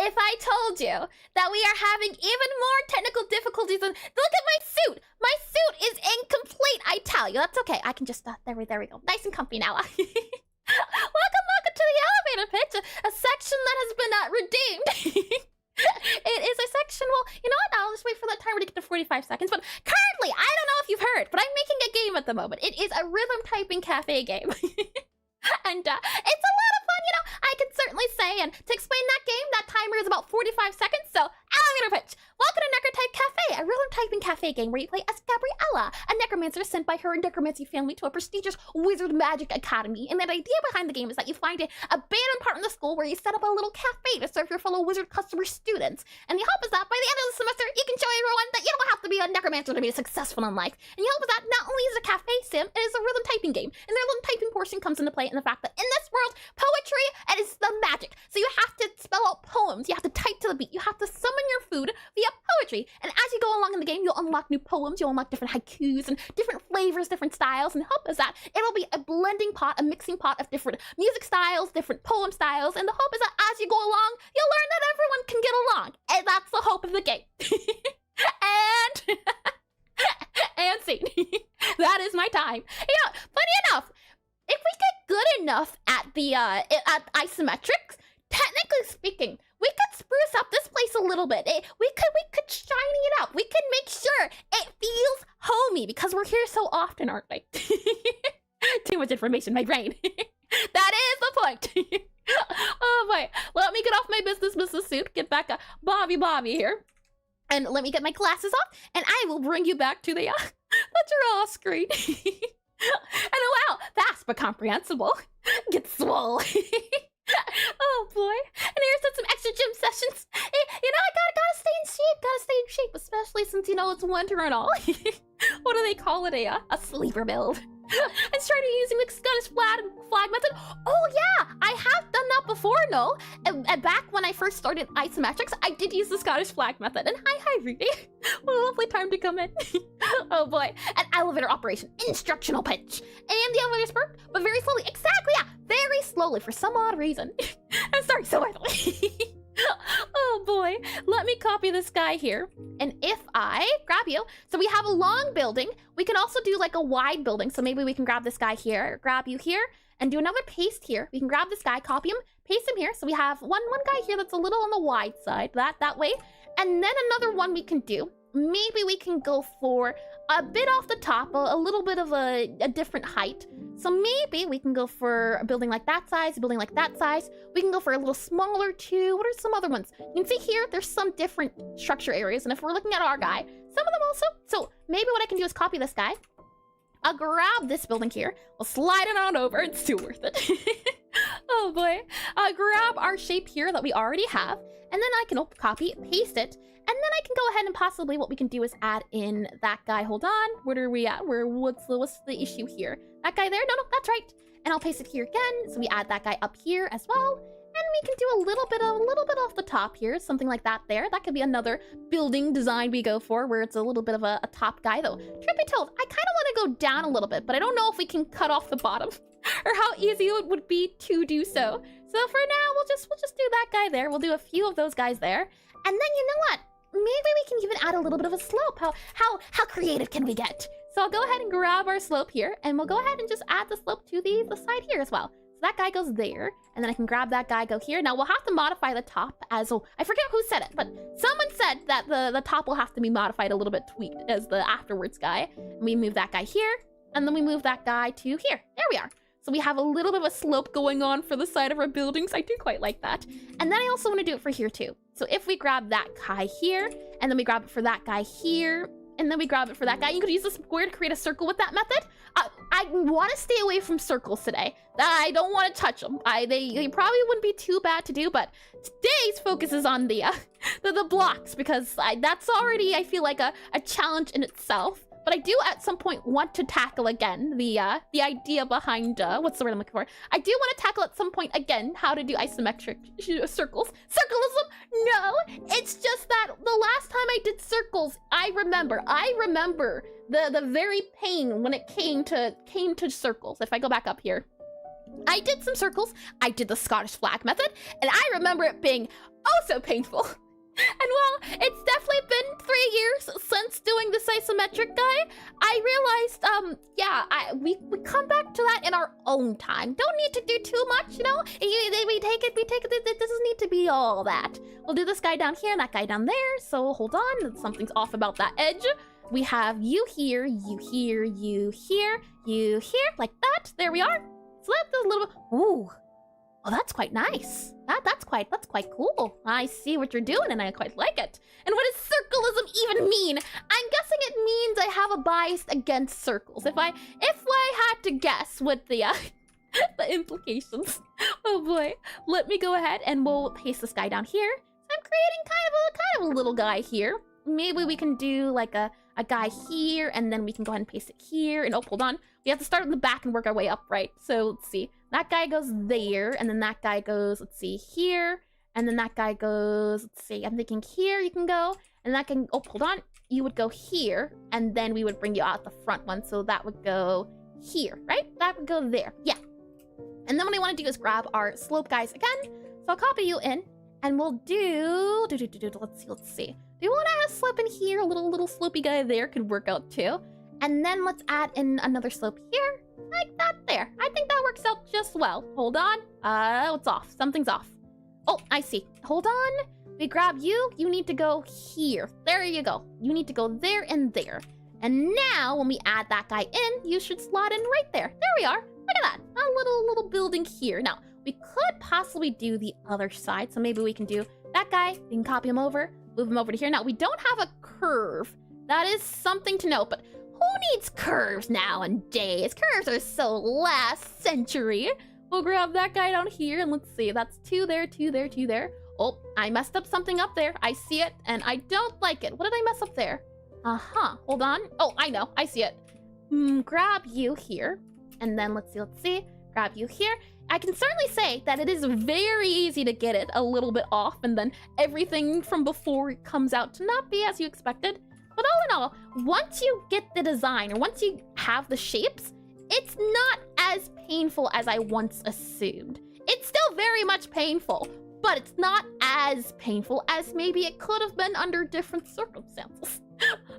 If I told you that we are having even more technical difficulties than... Look at my suit! My suit is incomplete, I tell you. That's okay. I can just... there we go. Nice and comfy now. Welcome to the elevator pitch. A section that has been redeemed. It is a section... Well, you know what? I'll just wait for that timer to get to 45 seconds. But currently, I don't know if you've heard, but I'm making a game at the moment. It is a rhythm typing cafe game. And it's a lot of fun, you know, I can certainly say. And to explain that game, that timer is about 45 seconds. So, elevator pitch. Welcome to Necrotype Cafe, a real-time typing cafe game where you play as Gabriella, a necromancer sent by her necromancy family to a prestigious wizard magic academy. And the idea behind the game is that you find an abandoned part in the school where you set up a little cafe to serve your fellow wizard customer students. And the hope is that by the end of the semester, you can show everyone that you don't have to be a necromancer to be successful in life. And the hope is that not only is it a cafe sim, it is a rhythm typing game. And their rhythm typing portion comes into play in the fact that in this world, poetry is the magic. So you have to spell out poems, you have to type to the beat, you have to summon your food via poetry. And as you go along in the game, you'll unlock new poems, you'll unlock different haikus and different flavors, different styles, and the hope is that it'll be a blending pot, a mixing pot of different music styles, different poem styles, and the hope is that as you go along, you'll learn that everyone can get along. And that's the hope of the game. and scene. That is my time. Yeah, funny enough, if we get good enough at the at isometrics, technically speaking, we could spruce up this place a little bit. We could shiny it up. We could make sure it feels homey because we're here so often, aren't we? Too much information, my brain. That is the point. Oh boy, let me get off my business suit, get back a Bobby here, and let me get my glasses off, and I will bring you back to the draw screen. And wow, fast but comprehensible. Get swole. Oh boy. And here's some extra gym sessions. You know, I gotta stay in shape, especially since, you know, it's winter and all. What do they call it? A sleeper build. And started using the Scottish flag method. Oh yeah, I have done that before, no? And back when I first started isometrics, I did use the Scottish flag method. And hi Rudy. What a lovely time to come in. Oh boy. An elevator operation, instructional pitch. And the elevator spurt, but very slowly. Exactly, yeah, very slowly for some odd reason. I'm sorry, so idly. Oh boy, let me copy this guy here. And if I grab you, so we have a long building. We can also do like a wide building. So maybe we can grab this guy here, grab you here, and do another paste here. We can grab this guy, copy him, paste him here. So we have one guy here that's a little on the wide side, that way. And then another one we can do. Maybe we can go for a bit off the top, a little bit of a different height. So maybe we can go for a building like that size, a building like that size. We can go for a little smaller too. What are some other ones? You can see here, there's some different structure areas. And if we're looking at our guy, some of them also. So maybe what I can do is copy this guy. I'll grab this building here. We'll slide it on over. It's still worth it. Oh boy. I'll grab our shape here that we already have. And then I can copy, paste it. And then I can go ahead and possibly what we can do is add in that guy. Hold on. Where are we at? What's the issue here? That guy there? No, that's right. And I'll paste it here again. So we add that guy up here as well. And we can do a little bit off the top here. Something like that there. That could be another building design we go for where it's a little bit of a top guy though. Truth be told, I kind of want to go down a little bit, but I don't know if we can cut off the bottom or how easy it would be to do so. So for now, we'll just do that guy there. We'll do a few of those guys there. And then you know what? Maybe we can even add a little bit of a slope. How creative can we get? So I'll go ahead and grab our slope here, and we'll go ahead and just add the slope to the side here as well. So that guy goes there, and then I can grab that guy, go here. Now we'll have to modify the top as well. I forget who said it, but someone said that the top will have to be modified a little bit, tweaked as the afterwards guy. And we move that guy here, and then we move that guy to here. There we are. So we have a little bit of a slope going on for the side of our buildings. I do quite like that. And then I also want to do it for here too. So if we grab that guy here, and then we grab it for that guy here, and then we grab it for that guy, you could use the square to create a circle with that method. I want to stay away from circles today. I don't want to touch them. They probably wouldn't be too bad to do, but today's focus is on the blocks because that's already, I feel like, a challenge in itself. But I do at some point want to tackle again the idea behind, what's the word I'm looking for? I do want to tackle at some point again how to do isometric circles. Circleism? No, it's just that the last time I did circles, I remember the very pain when it came to circles. If I go back up here, I did some circles. I did the Scottish flag method, and I remember it being oh so painful. And well, it's definitely been 3 years since doing this isometric guy. I realized, yeah, we come back to that in our own time. Don't need to do too much, you know? We take it, it doesn't need to be all that. We'll do this guy down here and that guy down there. So hold on, something's off about that edge. We have you here, you here, you here, you here, like that. There we are. So that's a little bit, ooh. Oh, that's quite nice. That's quite cool. I see what you're doing and I quite like it. And what does circleism even mean? I'm guessing it means I have a bias against circles. If I had to guess what the the implications. Oh boy. Let me go ahead and we'll paste this guy down here. So I'm creating kind of a little guy here. Maybe we can do like a guy here, and then we can go ahead and paste it here. And oh, hold on. We have to start in the back and work our way up, right? So let's see. That guy goes there, and then that guy goes, let's see, here. And then that guy goes, let's see, I'm thinking here you can go. And that can, oh, hold on. You would go here, and then we would bring you out the front one. So that would go here, right? That would go there, yeah. And then what I want to do is grab our slope guys again. So I'll copy you in, and we'll do, let's see. Do you want to add a slope in here? A little slopey guy there could work out too. And then let's add in another slope here, like that there. I think that works out just well. Hold on. It's off. Something's off. Oh, I see. Hold on. We grab you. You need to go here. There you go. You need to go there and there. And now when we add that guy in, you should slot in right there. There we are. Look at that. A little building here. Now, we could possibly do the other side. So maybe we can do that guy. We can copy him over. Move him over to here. Now, we don't have a curve. That is something to note, but who needs curves nowadays? Curves are so last century. We'll grab that guy down here, and let's see. That's 2 there, 2 there, 2 there. Oh, I messed up something up there. I see it, and I don't like it. What did I mess up there? Hold on. Oh, I know. I see it. Grab you here, and then let's see. Grab you here. I can certainly say that it is very easy to get it a little bit off, and then everything from before comes out to not be as you expected. But all in all, once you get the design, or once you have the shapes, it's not as painful as I once assumed. It's still very much painful, but it's not as painful as maybe it could have been under different circumstances.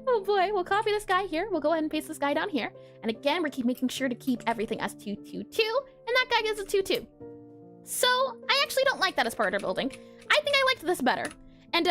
Oh boy, we'll copy this guy here. We'll go ahead and paste this guy down here. And again, we're making sure to keep everything as 2, 2, 2. And that guy gets a 2, 2. So I actually don't like that as part of our building. I think I liked this better. And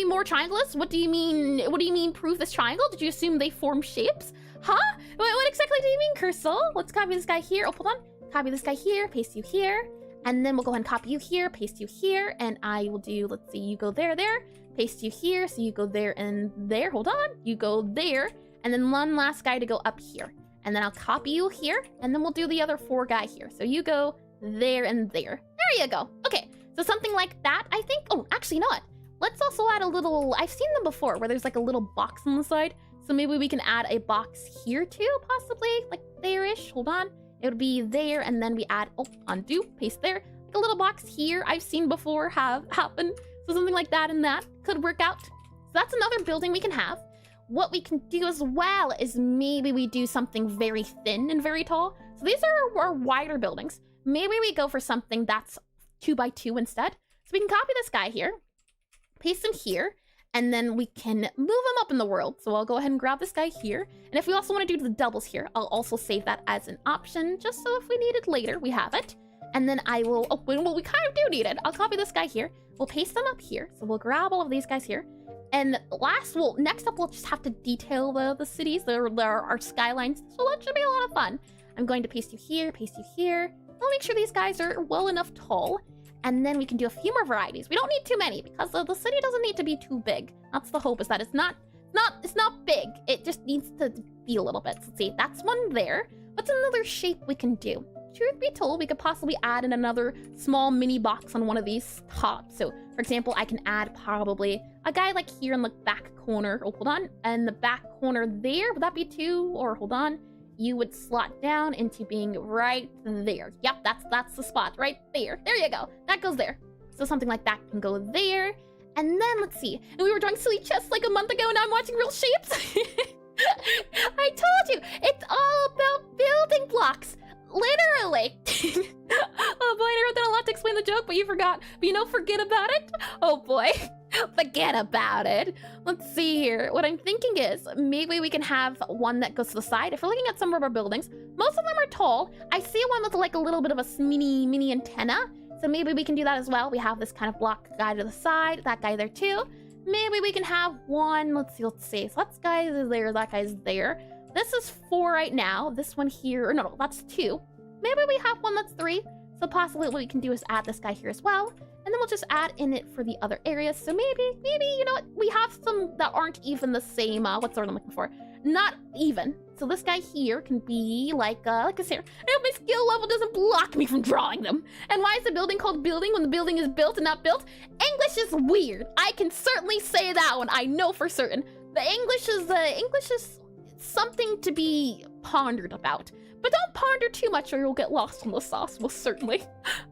more triangles? What do you mean? What do you mean prove this triangle? Did you assume they form shapes? Huh? What exactly do you mean, Cursor? Let's copy this guy here. Oh, hold on. Copy this guy here, paste you here. And then we'll go ahead and copy you here, paste you here. And I will do, let's see, you go there, there. Paste you here, so you go there and there. Hold on. You go there. And then one last guy to go up here. And then I'll copy you here. And then we'll do the other 4 guy here. So you go there and there. There you go. Okay. So something like that, I think. Oh, actually, you know what? Let's also add a little, I've seen them before where there's like a little box on the side. So maybe we can add a box here too, possibly, like there-ish. Hold on. It would be there, and then we add, oh, undo, paste there. Like a little box here I've seen before have happen. So something like that and that could work out. So that's another building we can have. What we can do as well is maybe we do something very thin and very tall. So these are our wider buildings. Maybe we go for something that's 2 by 2 instead. So we can copy this guy here, paste him here, and then we can move him up in the world. So I'll go ahead and grab this guy here. And if we also want to do the doubles here, I'll also save that as an option, just so if we need it later, we have it. And then I will, oh, well, we kind of do need it. I'll copy this guy here. We'll paste them up here. So we'll grab all of these guys here. And next up, we'll just have to detail the cities, our skylines. So that should be a lot of fun. I'm going to paste you here, paste you here. I'll make sure these guys are well enough tall. And then we can do a few more varieties. We don't need too many because the city doesn't need to be too big. That's the hope, is that it's not big. It just needs to be a little bit. So let's see, that's one there. What's another shape we can do? Truth be told, we could possibly add in another small mini box on one of these tops. So, for example, I can add probably a guy like here in the back corner. Oh, hold on. And the back corner there, would that be 2? Or hold on. You would slot down into being right there. Yep, that's the spot right there. There you go. That goes there. So something like that can go there. And then let's see. And we were drawing silly chests like a month ago, and now I'm watching real shapes. I told you, it's all about building blocks. Literally. Oh boy, I wrote down a lot to explain the joke, but you forgot. But you know, forget about it. Oh boy. Forget about it. Let's see here. What I'm thinking is maybe we can have one that goes to the side. If we're looking at some of our buildings, most of them are tall. I see one with like a little bit of a mini antenna. So maybe we can do that as well. We have this kind of block guy to the side, that guy there too. Maybe we can have one. Let's see. So that guy is there, that guy's there. This is 4 right now. This one here, no, that's 2. Maybe we have one that's 3. So possibly what we can do is add this guy here as well. And then we'll just add in it for the other areas. So maybe, you know what? We have some that aren't even the same, what's the word I'm looking for? Not even. So this guy here can be like a here. And my skill level doesn't block me from drawing them. And why is the building called building when the building is built and not built? English is weird. I can certainly say that one. I know for certain. The English is something to be pondered about. But don't ponder too much or you'll get lost in the sauce, most certainly.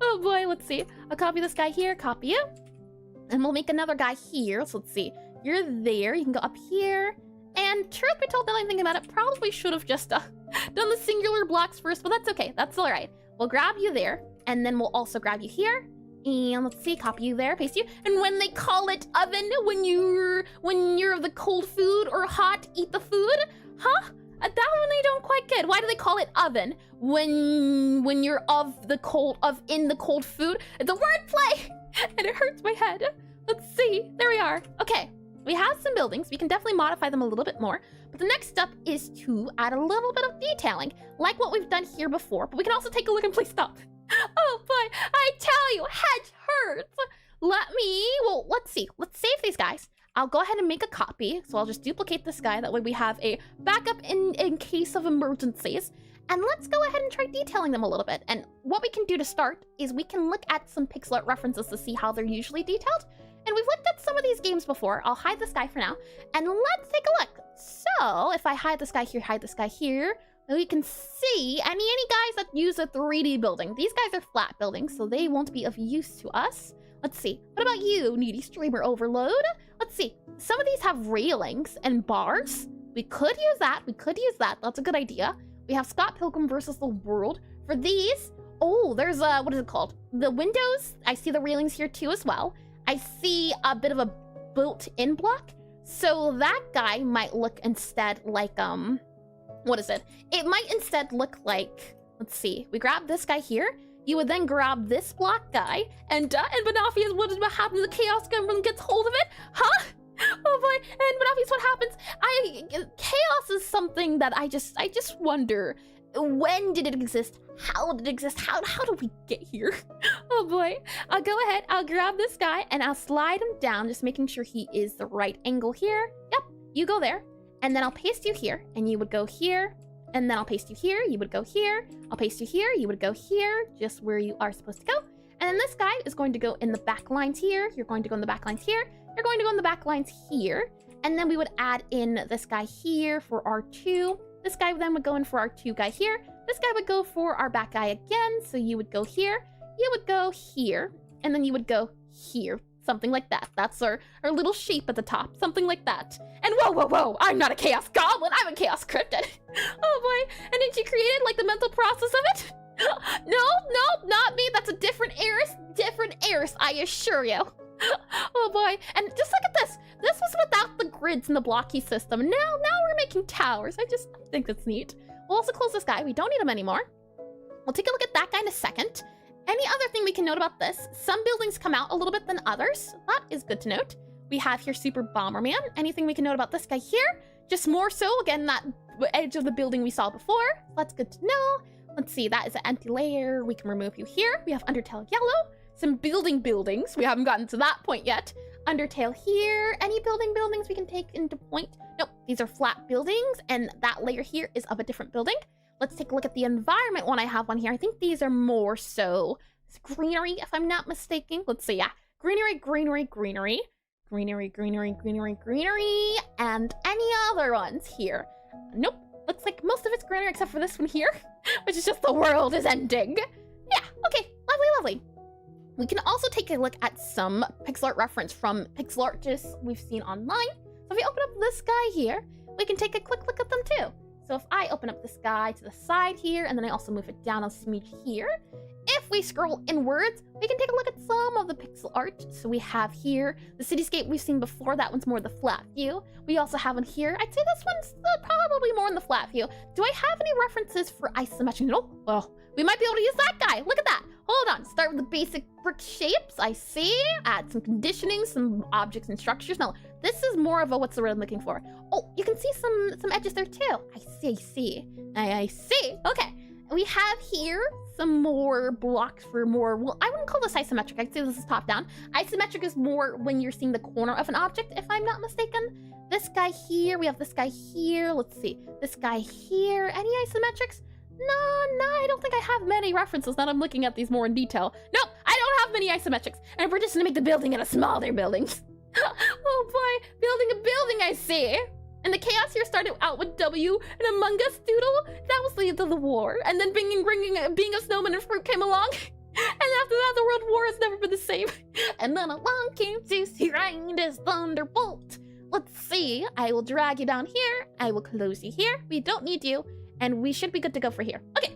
Oh boy, let's see. I'll copy this guy here, copy you. And we'll make another guy here. So let's see. You're there. You can go up here. And truth be told, now I'm thinking about it, probably should have just done the singular blocks first, but that's okay. That's all right. We'll grab you there. And then we'll also grab you here. And let's see, copy you there, paste you. And when they call it oven, when you're the cold food or hot, eat the food, huh? That one I don't quite get. Why do they call it oven when you're in the cold food? It's a wordplay, and it hurts my head. Let's see. There we are. Okay, we have some buildings. We can definitely modify them a little bit more. But the next step is to add a little bit of detailing, like what we've done here before. But we can also take a look and please stop. Oh boy, I tell you, head hurts. Let's see. Let's save these guys. I'll go ahead and make a copy. So I'll just duplicate this guy. That way we have a backup in case of emergencies. And let's go ahead and try detailing them a little bit. And what we can do to start is we can look at some Pixelart references to see how they're usually detailed. And we've looked at some of these games before. I'll hide this guy for now. And let's take a look. So if I hide this guy here, we can see any guys that use a 3D building. These guys are flat buildings, so they won't be of use to us. Let's see. What about you, needy streamer overload? Let's see. Some of these have railings and bars. We could use that. That's a good idea. We have Scott Pilgrim versus the World. For these, oh, there's what is it called? The windows. I see the railings here too as well. I see a bit of a built-in block. So that guy might look instead like, what is it? It might instead look like, let's see. We grab this guy here. You would then grab this block guy, and Benafius, what happens? The Chaos Gremlin gets hold of it? Huh? Oh boy, and Benafius, what happens? Chaos is something that I just wonder, when did it exist? How did it exist? How do we get here? Oh boy. I'll go ahead, I'll grab this guy, and I'll slide him down, just making sure he is the right angle here. Yep, you go there, and then I'll paste you here, and you would go here. And then I'll paste you here, you would go here. I'll paste you here, you would go here, just where you are supposed to go. And then this guy is going to go in the back lines here. You're going to go in the back lines here. You're going to go in the back lines here. And then we would add in this guy here for R2. This guy then would go in for our 2 guy here. This guy would go for our back guy again. So you would go here, you would go here, and then you would go here. Something like that. That's our little shape at the top. Something like that. And whoa, I'm not a Chaos Goblin. I'm a Chaos Cryptid. Oh boy. And then she created like the mental process of it. No, not me. That's a different Eris, I assure you. Oh boy. And just look at this. This was without the grids and the blocky system. Now we're making towers. I think that's neat. We'll also close this guy. We don't need him anymore. We'll take a look at that guy in a second. Any other thing we can note about this? Some buildings come out a little bit than others. That is good to note. We have here Super Bomberman. Anything we can note about this guy here? Just more so, again, that edge of the building we saw before. That's good to know. Let's see, that is an empty layer. We can remove you here. We have Undertale Yellow. Some buildings. We haven't gotten to that point yet. Undertale here. Any buildings we can take into point? Nope, these are flat buildings, and that layer here is of a different building. Let's take a look at the environment one. I have one here. I think these are more so greenery, if I'm not mistaken. Let's see, yeah. Greenery. And any other ones here? Nope. Looks like most of it's greenery except for this one here, which is just the world is ending. Yeah, okay. Lovely. We can also take a look at some Pixelart reference from Pixelartists we've seen online. So if we open up this guy here, we can take a quick look at them too. So if I open up this guy to the side here, and then I also move it down a smidge here, if we scroll inwards, we can take a look at some of the pixel art. So we have here the cityscape we've seen before. That one's more the flat view. We also have one here. I'd say this one's probably more in the flat view. Do I have any references for isometric? No. Well, we might be able to use that guy. Look at that. Hold on. Start with the basic brick shapes. I see. Add some conditioning, some objects and structures. Now, this is more of a, what's the word I'm looking for? Oh, you can see some edges there too. I see. Okay. we have here some more blocks for more, well, I wouldn't call this isometric. I'd say this is top down. Isometric is more when you're seeing the corner of an object, if I'm not mistaken. This guy here, we have this guy here. Let's see, this guy here. Any isometrics? No, I don't think I have many references now I'm looking at these more in detail. Nope, I don't have many isometrics. And we're just gonna make the building into smaller buildings. Oh boy, building a building, I see. And the chaos here started out with W and Among Us doodle. That was the war. And then being a snowman and fruit came along. And after that, the world war has never been the same. And then along came Zeus, he rained his thunderbolt. Let's see, I will drag you down here. I will close you here. We don't need you. And we should be good to go for here. Okay,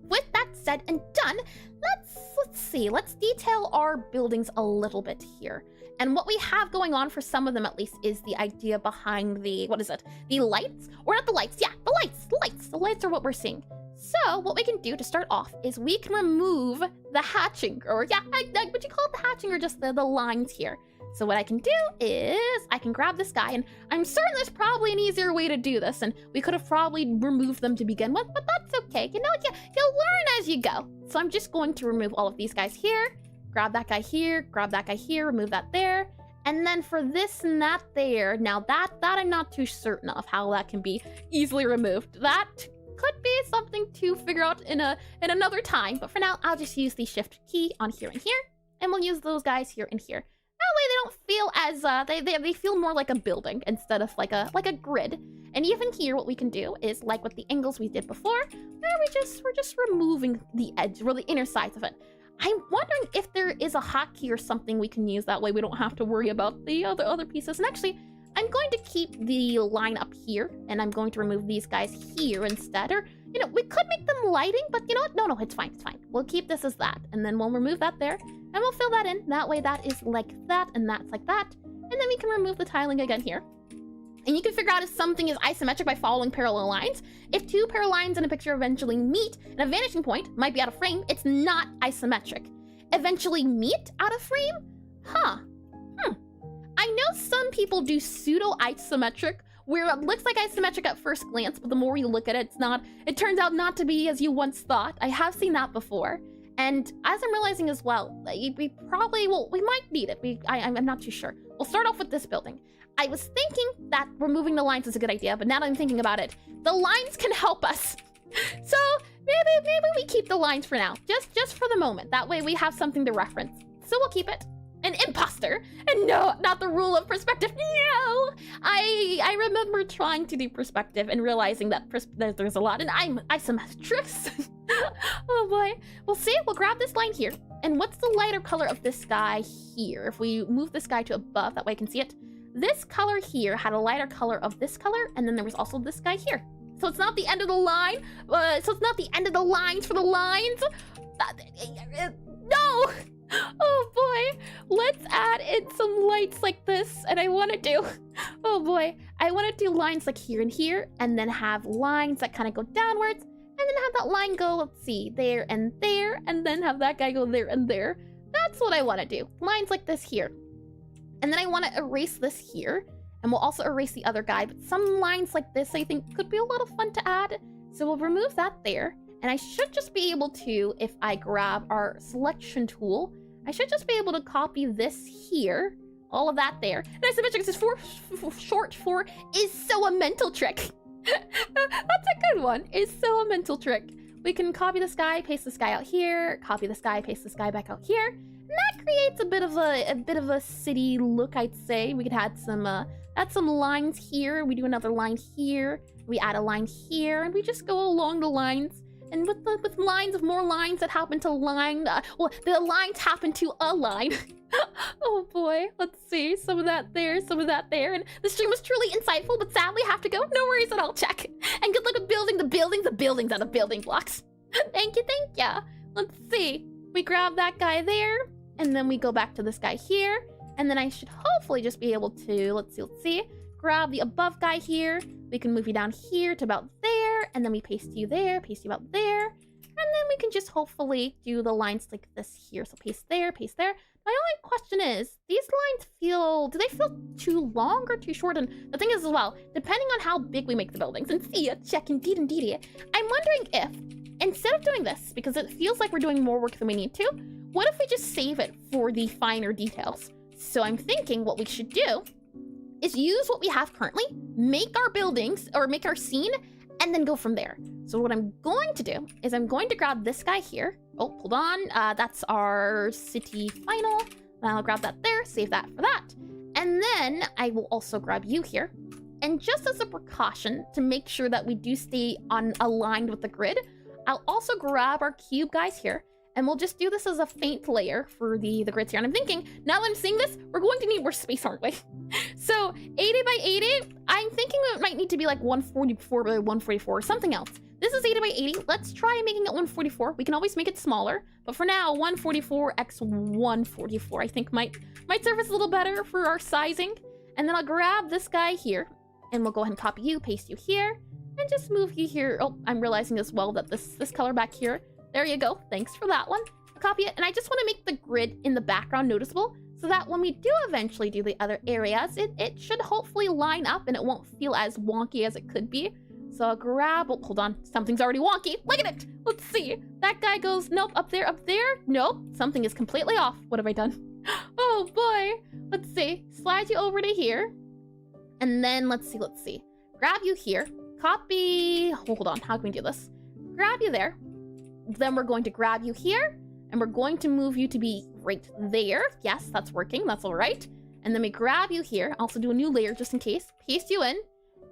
with that said and done, let's see, let's detail our buildings a little bit here. And what we have going on for some of them at least is the idea behind the, what is it? The lights? Or not the lights, yeah, the lights. The lights are what we're seeing. So what we can do to start off is we can remove the hatching, or yeah, would you call it the hatching or just the lines here? So what I can do is I can grab this guy, and I'm certain there's probably an easier way to do this, and we could have probably removed them to begin with, but that's okay. You know, you'll learn as you go. So I'm just going to remove all of these guys here, grab that guy here, grab that guy here, remove that there. And then for this and that there, now that I'm not too certain of how that can be easily removed. That could be something to figure out in another time, but for now, I'll just use the shift key on here and here, and we'll use those guys here and here. That way they don't feel as, they feel more like a building instead of like a grid. And even here, what we can do is like with the angles we did before, where we're just removing the edge or the inner sides of it. I'm wondering if there is a hotkey or something we can use, that way we don't have to worry about the other pieces. And actually, I'm going to keep the line up here, and I'm going to remove these guys here instead. Or, you know, we could make them lighting, but you know what? No, it's fine. We'll keep this as that, and then we'll remove that there, and we'll fill that in. That way that is like that, and that's like that. And then we can remove the tiling again here. And you can figure out if something is isometric by following parallel lines. If two parallel lines in a picture eventually meet, and a vanishing point might be out of frame, it's not isometric. Eventually meet out of frame? Huh. I know some people do pseudo-isometric, where it looks like isometric at first glance, but the more you look at it, it turns out not to be as you once thought. I have seen that before. And as I'm realizing as well, we might need it. I'm not too sure. We'll start off with this building. I was thinking that removing the lines is a good idea, but now that I'm thinking about it, the lines can help us. So maybe we keep the lines for now, just for the moment. That way we have something to reference. So we'll keep it. An imposter, and no, not the rule of perspective. No, I remember trying to do perspective and realizing that there's a lot, and I'm isometrics. Oh boy. We'll see. We'll grab this line here, and what's the lighter color of this guy here? If we move this guy to above, that way I can see it. This color here had a lighter color of this color, and then there was also this guy here. So it's not the end of the line. So it's not the end of the lines for the lines. No. Oh boy, let's add in some lights like this, and I want to do, oh boy, I want to do lines like here and here, and then have lines that kind of go downwards, and then have that line go, let's see, there, and then have that guy go there and there. That's what I want to do, lines like this here. And then I want to erase this here, and we'll also erase the other guy, but some lines like this I think could be a lot of fun to add, so we'll remove that there. And I should just be able to, if I grab our selection tool, I should just be able to copy this here, all of that there. And isometric is short for is so a mental trick. That's a good one, is so a mental trick. We can copy this guy, paste this guy out here, copy this guy, paste this guy back out here. And that creates a bit of a city look, I'd say. We could add some lines here. We do another line here. We add a line here, and we just go along the lines. And with lines of more lines that happen to line, well, the lines happen to align. Oh boy, let's see, some of that there, some of that there. And the stream was truly insightful, but sadly have to go. No worries at all, check. And good luck with building the buildings out of building blocks. Thank you. Let's see, we grab that guy there, and then we go back to this guy here. And then I should hopefully just be able to, let's see, grab the above guy here. We can move you down here to about there, and then we paste you there, paste you about there. And then we can just hopefully do the lines like this here. So paste there, paste there. My only question is, these lines do they feel too long or too short? And the thing is as well, depending on how big we make the buildings, and see, check indeed, I'm wondering if instead of doing this, because it feels like we're doing more work than we need to, what if we just save it for the finer details? So I'm thinking what we should do is use what we have currently, make our buildings, or make our scene, and then go from there. So what I'm going to do is I'm going to grab this guy here. Oh, hold on. That's our city final. I'll grab that there, save that for that. And then I will also grab you here. And just as a precaution to make sure that we do stay aligned with the grid, I'll also grab our cube guys here. And we'll just do this as a faint layer for the grids here. And I'm thinking, now that I'm seeing this, we're going to need more space, aren't we? So 80 by 80, I'm thinking it might need to be like 144 by 144 or something else. This is 80 by 80. Let's try making it 144. We can always make it smaller. But for now, 144 x 144, I think might serve us a little better for our sizing. And then I'll grab this guy here. And we'll go ahead and copy you, paste you here. And just move you here. Oh, I'm realizing as well that this color back here. There you go. Thanks for that one. Copy it. And I just want to make the grid in the background noticeable so that when we do eventually do the other areas, it should hopefully line up and it won't feel as wonky as it could be. So I'll grab, oh, hold on. Something's already wonky. Look at it. Let's see. That guy goes, nope, up there. Nope, something is completely off. What have I done? Oh boy. Let's see. Slide you over to here. And then let's see. Grab you here. Copy, hold on. How can we do this? Grab you there. Then we're going to grab you here, and we're going to move you to be right there. Yes, that's working. That's all right. And then we grab you here. Also do a new layer just in case. Paste you in.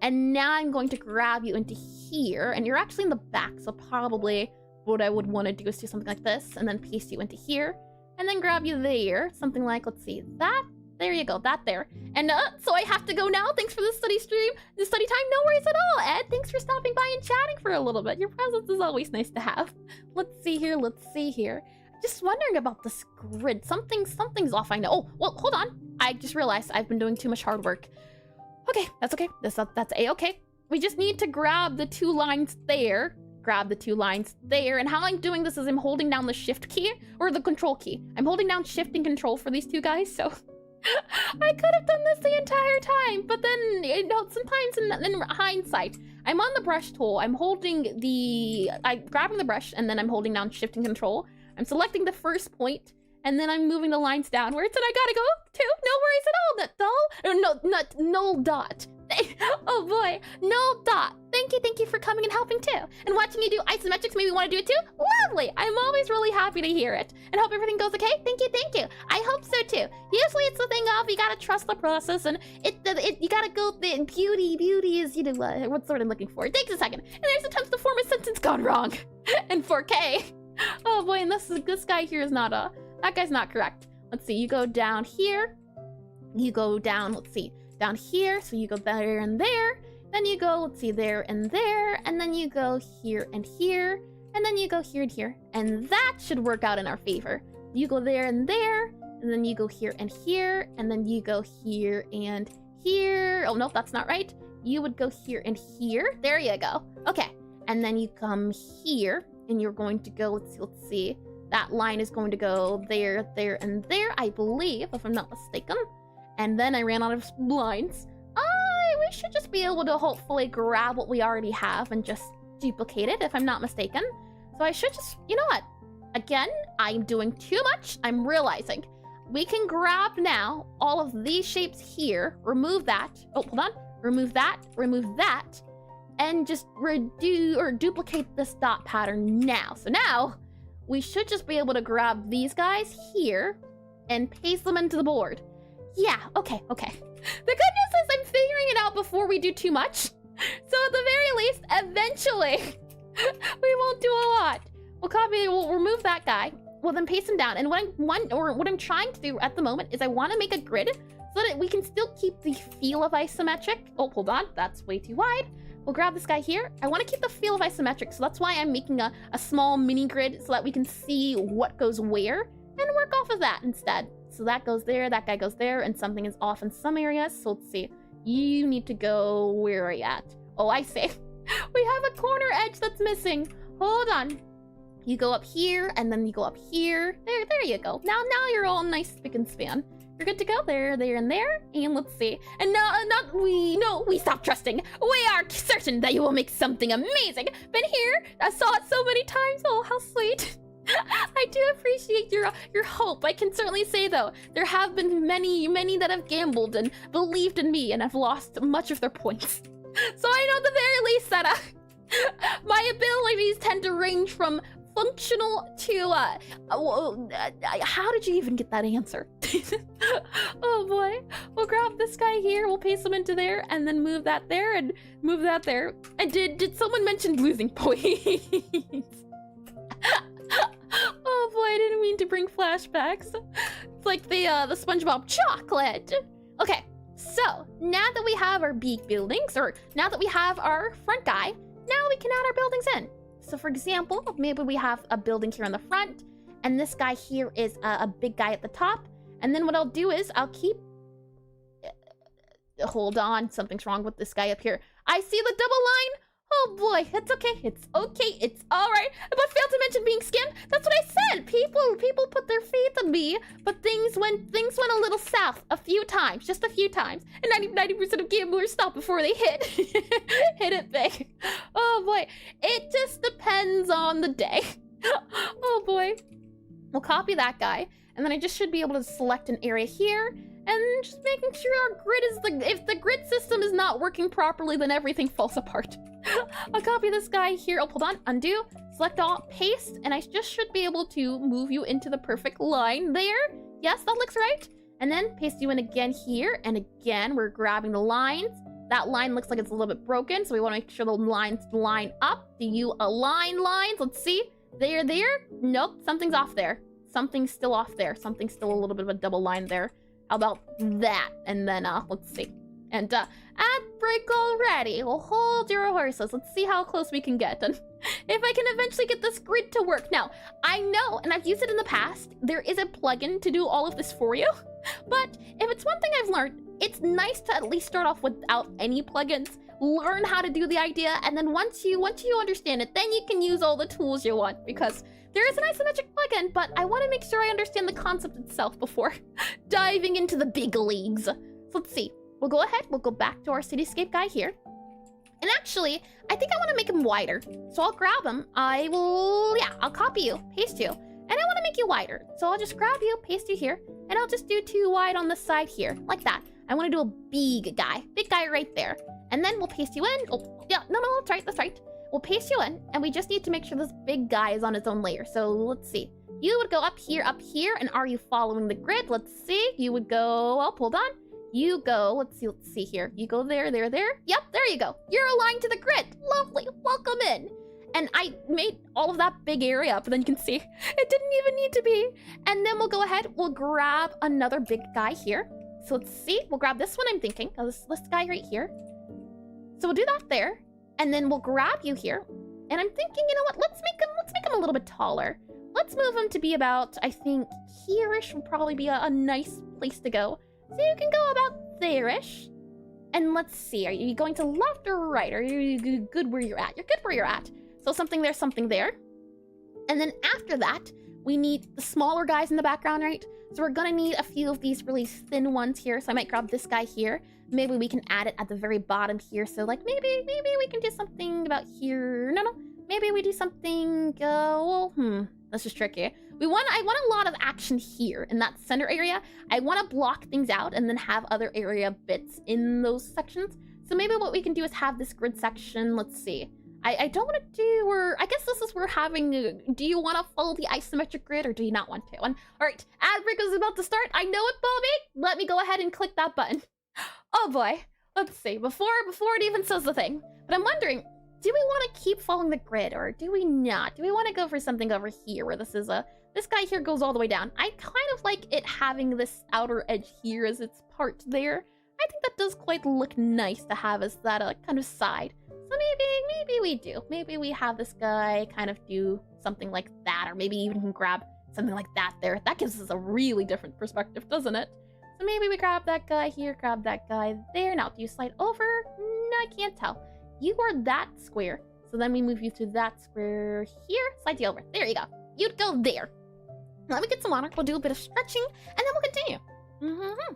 And now I'm going to grab you into here. And you're actually in the back, so probably what I would want to do is do something like this, and then paste you into here. And then grab you there. Something like, let's see, that. There you go, that there. And so I have to go now. Thanks for the study stream, the study time. No worries at all, Ed. Thanks for stopping by and chatting for a little bit. Your presence is always nice to have. Let's see here. Just wondering about this grid. Something's off, I know. Oh, well, hold on. I just realized I've been doing too much hard work. Okay, that's okay. That's A-okay. We just need to grab the two lines there. And how I'm doing this is I'm holding down the shift key or the control key. I'm holding down shift and control for these two guys, so I could have done this the entire time, but then, you know, sometimes in hindsight, I'm on the brush tool. I'm grabbing the brush, and then I'm holding down shift and control. I'm selecting the first point, and then I'm moving the lines downwards, and I gotta go too. No worries at all, nut doll. Or null dot. Oh boy, null dot. Thank you for coming and helping too. And watching you do isometrics made me want to do it too. Lovely. I'm always really happy to hear it. And hope everything goes okay. Thank you. I hope so too. Usually it's the thing of you gotta trust the process, and you gotta go. Beauty is, you know, what's the word I'm looking for. It takes a second. And there's sometimes the form of sentence gone wrong. In 4K. Oh boy, and this guy here is not that guy's not correct. Let's see. You go down here. You go down. Let's see. Down here, so you go there and there, then you go, let's see, there and there, and then you go here and here, and then you go here and here, and that should work out in our favor. You go there and there, and then you go here and here, and then you go here and here. Oh, no, that's not right. You would go here and here. There you go. Okay, and then you come here, and you're going to go, let's see, that line is going to go there, there, and there, I believe, if I'm not mistaken. And then I ran out of lines. We should just be able to hopefully grab what we already have and just duplicate it, if I'm not mistaken. So I should just, you know what? Again, I'm doing too much. I'm realizing we can grab now all of these shapes here, remove that. Oh, hold on. Remove that, and just duplicate this dot pattern now. So now we should just be able to grab these guys here and paste them into the board. Yeah, okay. The good news is I'm figuring it out before we do too much. So at the very least, eventually, we won't do a lot. We'll remove that guy. We'll then paste him down. And what I'm trying to do at the moment is I want to make a grid so that we can still keep the feel of isometric. Oh, hold on, that's way too wide. We'll grab this guy here. I want to keep the feel of isometric, so that's why I'm making a small mini grid so that we can see what goes where and work off of that instead. So that goes there, that guy goes there, and something is off in some areas. So let's see. You need to go, where are you at? Oh, I see. We have a corner edge that's missing. Hold on. You go up here, and then you go up here. There you go. Now you're all nice spick and span. You're good to go there, and there. And let's see. And no, we stop trusting. We are certain that you will make something amazing. Been here. I saw it so many times. Oh, how sweet. I do appreciate your hope. I can certainly say, though, there have been many that have gambled and believed in me and have lost much of their points. So I know at the very least that my abilities tend to range from functional to how did you even get that answer? Oh boy. We'll grab this guy here, we'll paste him into there, and then move that there and move that there. And did someone mention losing points? Oh boy, I didn't mean to bring flashbacks. It's like the SpongeBob chocolate. Okay, so now that we have our beak buildings, or now that we have our front guy, now we can add our buildings in. So for example, maybe we have a building here in the front, and this guy here is a big guy at the top. And then what I'll do is I'll keep... Hold on, something's wrong with this guy up here. I see the double line. Oh boy, it's okay, it's alright. But failed to mention being scammed. That's what I said. People put their faith in me, but things went a little south a few times, just a few times. And 90% of gamblers stop before they hit it big. Oh boy, it just depends on the day. Oh boy. We'll copy that guy, and then I just should be able to select an area here. And just making sure our grid is if the grid system is not working properly, then everything falls apart. I'll copy this guy here. Oh, hold on, undo, select all, paste, and I just should be able to move you into the perfect line there. Yes, that looks right. And then paste you in again here, and again, we're grabbing the lines. That line looks like it's a little bit broken, so we want to make sure the lines line up. Do you align lines? Let's see. There. Nope, something's off there. Something's still off there. Something's still a little bit of a double line there. How about that? And then, let's see. And, ad break already. We'll hold your horses. Let's see how close we can get. And if I can eventually get this grid to work. Now, I know, and I've used it in the past, there is a plugin to do all of this for you. But if it's one thing I've learned, it's nice to at least start off without any plugins. Learn how to do the idea, and then once you understand it, then you can use all the tools you want, because there is an isometric plugin, but I want to make sure I understand the concept itself before diving into the big leagues. So let's see. We'll go ahead. We'll go back to our cityscape guy here. And actually, I think I want to make him wider. So I'll grab him. I'll copy you, paste you. And I want to make you wider. So I'll just grab you, paste you here, and I'll just do 2 wide on the side here, like that. I want to do a big guy right there. And then we'll paste you in. Oh, yeah, no, that's right. We'll paste you in, and we just need to make sure this big guy is on his own layer. So let's see. You would go up here, and are you following the grid? Let's see. You would go, oh, hold on. You go, let's see here. You go there. Yep, there you go. You're aligned to the grid. Lovely, welcome in. And I made all of that big area up, and then you can see it didn't even need to be. And then we'll go ahead, we'll grab another big guy here. So let's see, we'll grab this one, I'm thinking. Oh, this guy right here. So we'll do that there. And then we'll grab you here. And I'm thinking, you know what, let's make him a little bit taller. Let's move him to be about, I think, here-ish will probably be a nice place to go. So you can go about there-ish. And let's see, are you going to left or right? Are you good where you're at? You're good where you're at. So something there. And then after that, we need the smaller guys in the background, right? So we're gonna need a few of these really thin ones here. So I might grab this guy here. Maybe we can add it at the very bottom here. So like maybe we can do something about here. No. Maybe we do something, this is tricky. I want a lot of action here in that center area. I want to block things out and then have other area bits in those sections. So maybe what we can do is have this grid section. Let's see. I don't want to do, or I guess this is where having, do you want to follow the isometric grid or do you not want to? And all right, ad break is about to start. I know it, Bobby. Let me go ahead and click that button. Oh boy, let's see, before it even says the thing. But I'm wondering, do we want to keep following the grid or do we not? Do we want to go for something over here where this guy here goes all the way down? I kind of like it having this outer edge here as its part there. I think that does quite look nice to have as that kind of side. So maybe we do. Maybe we have this guy kind of do something like that, or maybe even grab something like that there. That gives us a really different perspective, doesn't it? So maybe we grab that guy here, grab that guy there. Now, do you slide over? No, I can't tell. You are that square. So then we move you to that square here. Slide you over. There you go. You'd go there. Let me get some water. We'll do a bit of stretching, and then we'll continue. Mm-hmm.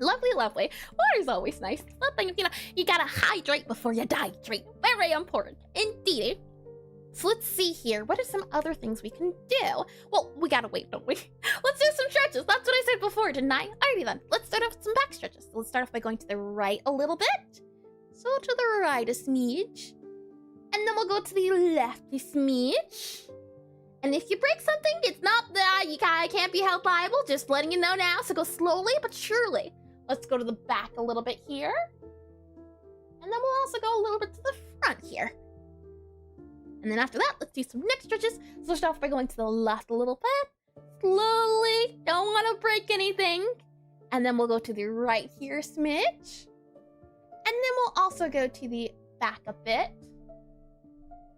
Lovely, lovely. Water's always nice. Something, you gotta hydrate before you dihydrate. Very important. Indeed. So let's see here. What are some other things we can do? Well, we gotta wait, don't we? Let's do some stretches. That's what I said before, didn't I? Alrighty then. Let's start off with some back stretches. So let's start off by going to the right a little bit. So to the right a smidge. And then we'll go to the left a smidge. And if you break something, it's not that you can't be held liable. Just letting you know now. So go slowly but surely. Let's go to the back a little bit here. And then we'll also go a little bit to the front here. And then after that, let's do some neck stretches. So let's start off by going to the left a little bit. Slowly. Don't want to break anything. And then we'll go to the right here a smidge. And then we'll also go to the back a bit.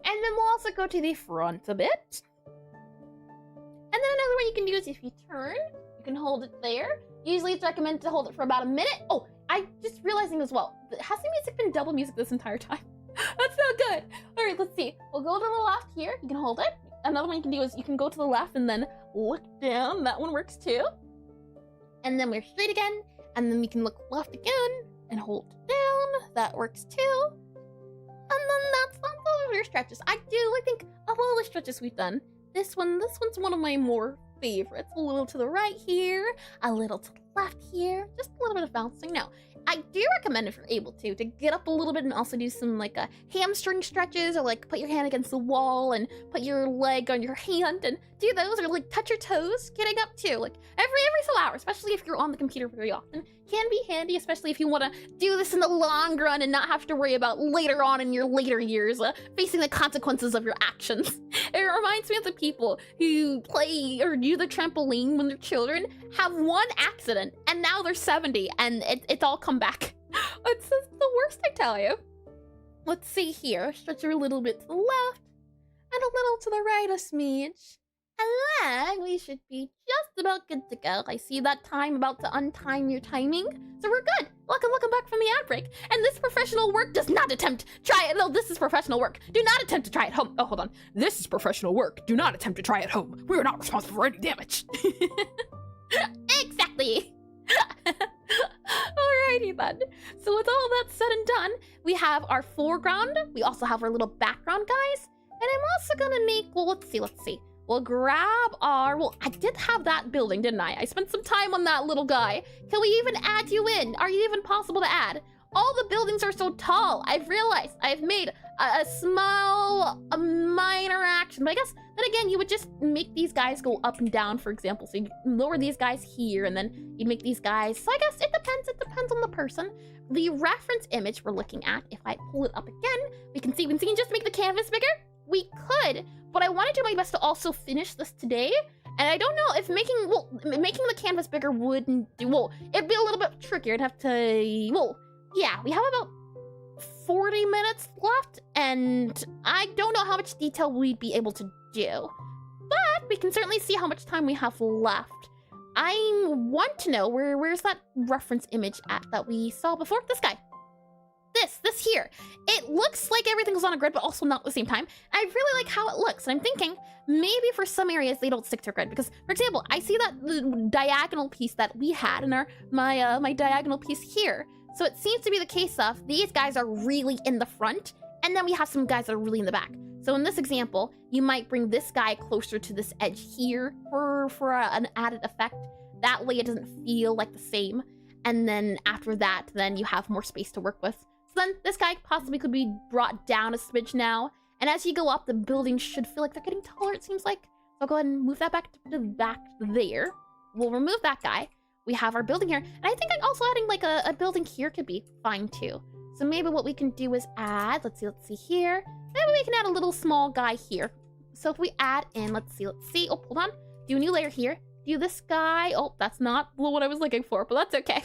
And then we'll also go to the front a bit. And then another way you can do is if you turn, you can hold it there. Usually it's recommended to hold it for about a minute. Oh, I just realizing as well, has the music been double music this entire time? That's not good. All right, let's see. We'll go to the left here. You can hold it. Another one you can do is you can go to the left and then look down. That one works too. And then we're straight again. And then we can look left again and hold it down. That works too. And then that's all of your stretches. I think of all the stretches we've done, this one's one of my more favorites. A little to the right here, a little to the left here, just a little bit of bouncing. Now, I do recommend if you're able to get up a little bit and also do some like hamstring stretches, or like put your hand against the wall and put your leg on your hand and do those, or like touch your toes getting up too, like every so hour, especially if you're on the computer very often. Can be handy, especially if you want to do this in the long run and not have to worry about later on in your later years facing the consequences of your actions. It reminds me of the people who play or use the trampoline when they're children, have one accident, and now they're 70, and it's all come back. It's the worst, I tell you. Let's see here. Stretch her a little bit to the left, and a little to the right a smidge. And then we should be just about good to go. I see that time about to untime your timing. So we're good. Welcome back from the ad break. And this professional work does not attempt try it. No, this is professional work. Do not attempt to try at home. Oh, hold on. This is professional work. Do not attempt to try at home. We are not responsible for any damage. Exactly. Alrighty then. So with all that said and done, we have our foreground. We also have our little background, guys. And I'm also gonna make, well, let's see. We'll grab our, well, I did have that building, didn't I? I spent some time on that little guy. Can we even add you in? Are you even possible to add? All the buildings are so tall. I've realized I've made a minor action. But I guess, then again, you would just make these guys go up and down, for example. So you lower these guys here, and then you'd make these guys. So I guess it depends on the person. The reference image we're looking at, if I pull it up again, we can just make the canvas bigger. We could, but I want to do my best to also finish this today. And I don't know if making the canvas bigger wouldn't do, well, it'd be a little bit trickier. I'd have to, well, yeah, we have about 40 minutes left, and I don't know how much detail we'd be able to do. But we can certainly see how much time we have left. I want to know, where's that reference image at that we saw before? This guy. This here. It looks like everything's on a grid, but also not at the same time. I really like how it looks, and I'm thinking maybe for some areas they don't stick to a grid, because, for example, I see that the diagonal piece that we had in my diagonal piece here. So it seems to be the case of these guys are really in the front, and then we have some guys that are really in the back. So in this example, you might bring this guy closer to this edge here for an added effect. That way it doesn't feel like the same. And then after that, then you have more space to work with. So then this guy possibly could be brought down a smidge now. And as you go up, the buildings should feel like they're getting taller, it seems like. So I'll go ahead and move that back to back there. We'll remove that guy. We have our building here. And I think also adding like a building here could be fine too. So maybe what we can do is add, let's see here. Maybe we can add a little small guy here. So if we add in, let's see. Oh, hold on. Do a new layer here. Do this guy. Oh, that's not what I was looking for, but that's okay.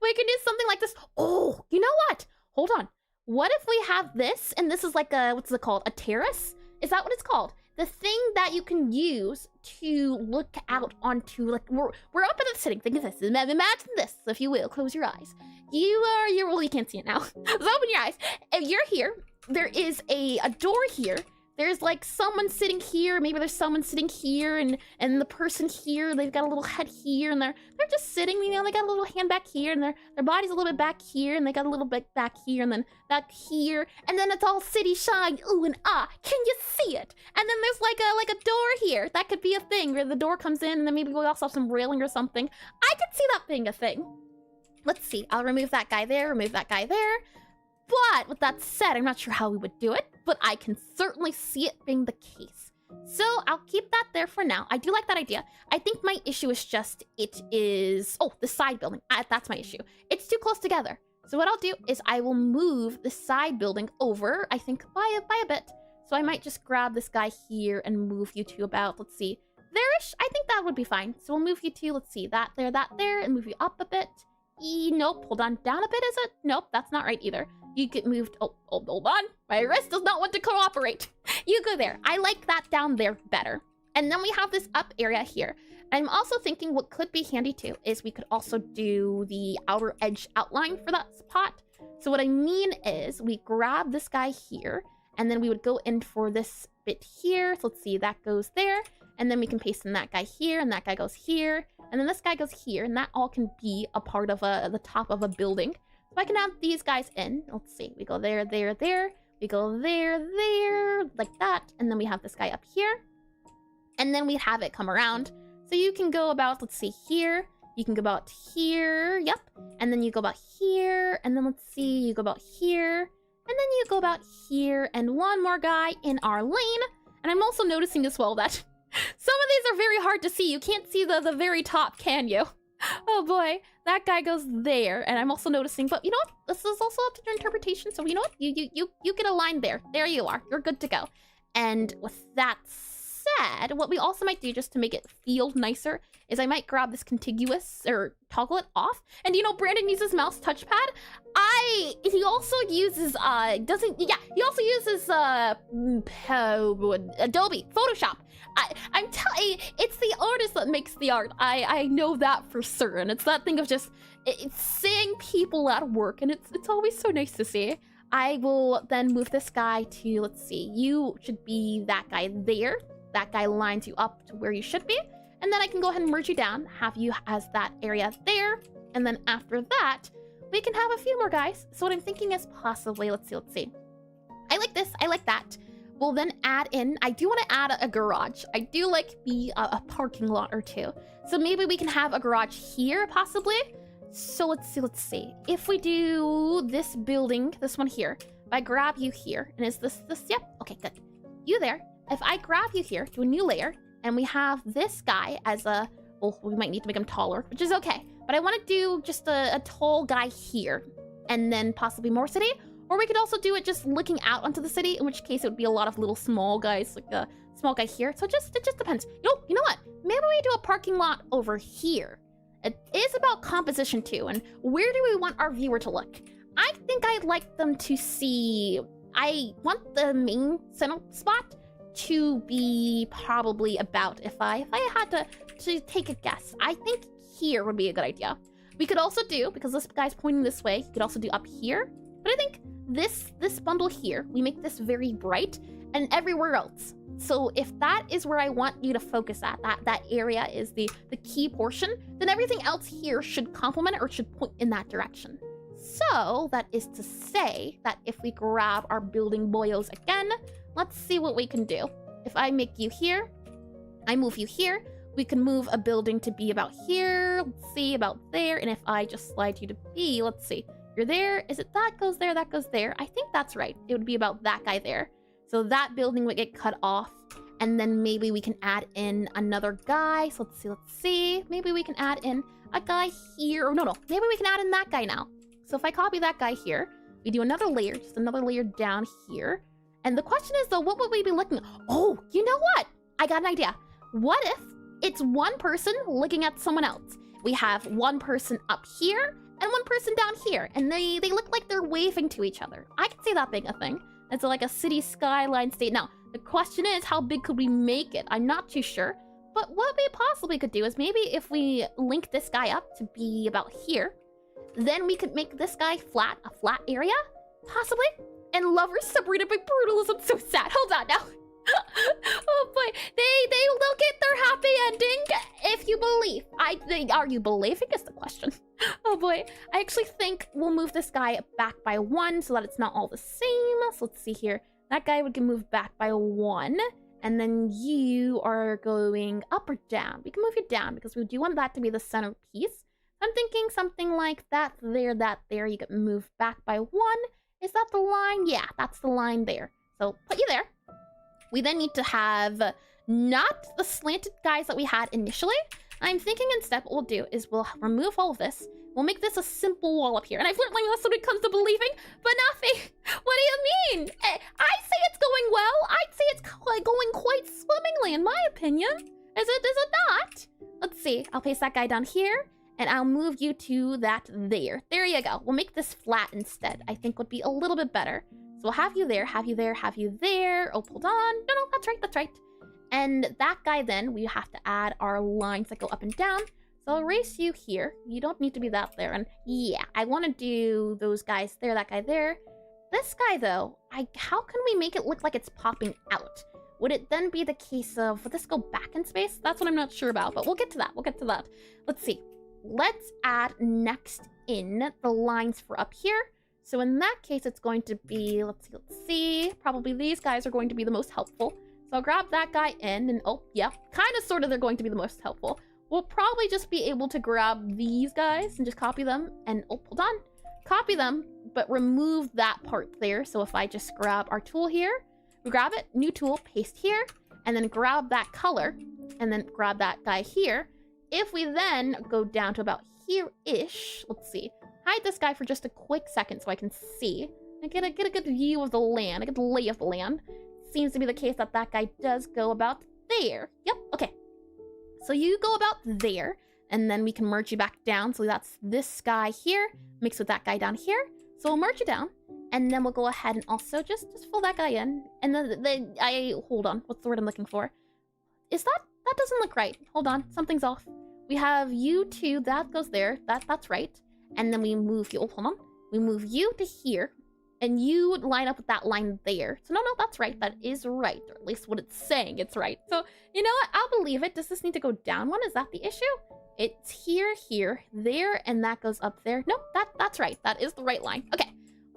We can do something like this. Oh, you know what? Hold on. What if we have this, and this is like a, what's it called? A terrace? Is that what it's called? The thing that you can use to look out onto, like, we're up in the city. Think of this. Imagine this, if you will. Close your eyes. Well, you can't see it now. So open your eyes. If you're here, there is a door here there's like someone sitting here, maybe there's someone sitting here, and the person here, they've got a little head here, and they're just sitting, you know, they got a little hand back here, and their body's a little bit back here, and they got a little bit back here, and then back here, and then it's all city shine, ooh and ah, can you see it? And then there's like a door here, that could be a thing, where the door comes in, and then maybe we also have some railing or something. I could see that being a thing. Let's see, I'll remove that guy there, remove that guy there. But with that said, I'm not sure how we would do it, but I can certainly see it being the case. So I'll keep that there for now. I do like that idea. I think my issue is just, oh, the side building. That's my issue. It's too close together. So what I'll do is I will move the side building over, I think, by a bit. So I might just grab this guy here and move you to about, let's see, there-ish. I think that would be fine. So we'll move you to, let's see, that there, and move you up a bit. Nope, hold on, down a bit, is it? Nope, that's not right either. You get moved, oh, hold on. My wrist does not want to cooperate. You go there. I like that down there better. And then we have this up area here. I'm also thinking what could be handy too is we could also do the outer edge outline for that spot. So what I mean is we grab this guy here, and then we would go in for this bit here. So let's see, that goes there. And then we can paste in that guy here, and that guy goes here. And then this guy goes here, and that all can be a part of the top of a building. So I can add these guys in. Let's see, we go there, there, there. We go there, there, like that. And then we have this guy up here. And then we have it come around. So you can go about, let's see, here. You can go about here, yep. And then you go about here. And then let's see, you go about here. And then you go about here. And one more guy in our lane. And I'm also noticing as well that some of these are very hard to see. You can't see the very top, can you? Oh boy, that guy goes there, and I'm also noticing, but you know what? This is also up to your interpretation, so you know what? You get a line there. There you are. You're good to go. And with that said, what we also might do just to make it feel nicer is I might grab this contiguous, or toggle it off. And you know, Brandon uses mouse touchpad. He also uses, he also uses, Adobe Photoshop. I'm telling, it's the artist that makes the art. I know that for certain. It's that thing of just it's seeing people at work, and it's always so nice to see. I will then move this guy to, let's see, you should be that guy there. That guy lines you up to where you should be. And then I can go ahead and merge you down, have you as that area there. And then after that, we can have a few more guys. So what I'm thinking is possibly, let's see. I like this, I like that. We'll then add in, I do want to add a garage. I do like a parking lot or two. So maybe we can have a garage here, possibly. So let's see. If we do this building, this one here, if I grab you here, and is this, yep, okay, good. You there. If I grab you here, do a new layer, and we have this guy as a, well, we might need to make him taller, which is okay. But I want to do just a tall guy here, and then possibly more city. Or we could also do it just looking out onto the city, in which case it would be a lot of little small guys, like a small guy here. So it just depends. You know what? Maybe we do a parking lot over here. It is about composition too, and where do we want our viewer to look? I think I'd like them to see, I want the main center spot to be probably about, if I had to take a guess, I think here would be a good idea. We could also do, because this guy's pointing this way, you could also do up here. But I think this bundle here, we make this very bright, and everywhere else. So if that is where I want you to focus at, that area is the key portion, then everything else here should complement it or should point in that direction. So that is to say that if we grab our building boyos again, let's see what we can do. If I make you here, I move you here, we can move a building to be about here, let's see, about there, and if I just slide you to be, let's see, you're there, is it that goes there, that goes there? I think that's right, it would be about that guy there. So that building would get cut off, and then maybe we can add in another guy, so let's see, maybe we can add in a guy here, or no, maybe we can add in that guy now. So if I copy that guy here, we do another layer, just another layer down here, and the question is though, what would we be looking at? Oh, you know what? I got an idea. What if it's one person looking at someone else? We have one person up here and one person down here, and they look like they're waving to each other. I can see that being a thing. It's like a city skyline state. Now, the question is, how big could we make it? I'm not too sure, but what we possibly could do is maybe if we link this guy up to be about here, then we could make this guy flat, a flat area, possibly. And lovers separated by brutalism, so sad. Hold on now. Oh boy, they'll get their happy ending if you believe. Are you believing is the question. Oh boy, I actually think we'll move this guy back by 1 so that it's not all the same. So let's see here. That guy would get moved back by 1, and then you are going up or down. We can move you down because we do want that to be the centerpiece. I'm thinking something like that there. You get moved back by 1. Is that the line? Yeah, that's the line there. So put you there. We then need to have not the slanted guys that we had initially. I'm thinking instead what we'll do is we'll remove all of this. We'll make this a simple wall up here. And I've learned my lesson when it comes to believing, but nothing. What do you mean? I say it's going well. I'd say it's going quite swimmingly, in my opinion. Is it not? Let's see. I'll place that guy down here, and I'll move you to that there. There you go. We'll make this flat instead. I think would be a little bit better. So we'll have you there, have you there, have you there. Oh, hold on. No, that's right, that's right. And that guy then, we have to add our lines that go up and down. So I'll erase you here. You don't need to be that there. And yeah, I want to do those guys there, that guy there. This guy though, how can we make it look like it's popping out? Would it then be the case of, would this go back in space? That's what I'm not sure about, but we'll get to that. Let's see. Let's add next in the lines for up here. So in that case, it's going to be, let's see, probably these guys are going to be the most helpful. So I'll grab that guy in, and oh, yeah, kind of sort of they're going to be the most helpful. We'll probably just be able to grab these guys and just copy them, and oh, hold on. Copy them, but remove that part there. So if I just grab our tool here, we grab it, new tool, paste here, and then grab that color, and then grab that guy here. If we then go down to about here-ish, let's see. Hide this guy for just a quick second so I can see. And get a good view of the land, a good lay of the land. Seems to be the case that that guy does go about there. Yep, okay. So you go about there, and then we can merge you back down. So that's this guy here, mixed with that guy down here. So we'll merge you down, and then we'll go ahead and also just fill that guy in. And then hold on, what's the word I'm looking for? Is that doesn't look right. Hold on, something's off. We have you two, that goes there, that's right. And then we move you, oh, hold on. We move you to here, and you line up with that line there. So no, that's right, that is right, or at least what it's saying, it's right. So, you know what, I'll believe it. Does this need to go down one? Is that the issue? It's here, there, and that goes up there. No, that's right, that is the right line. Okay,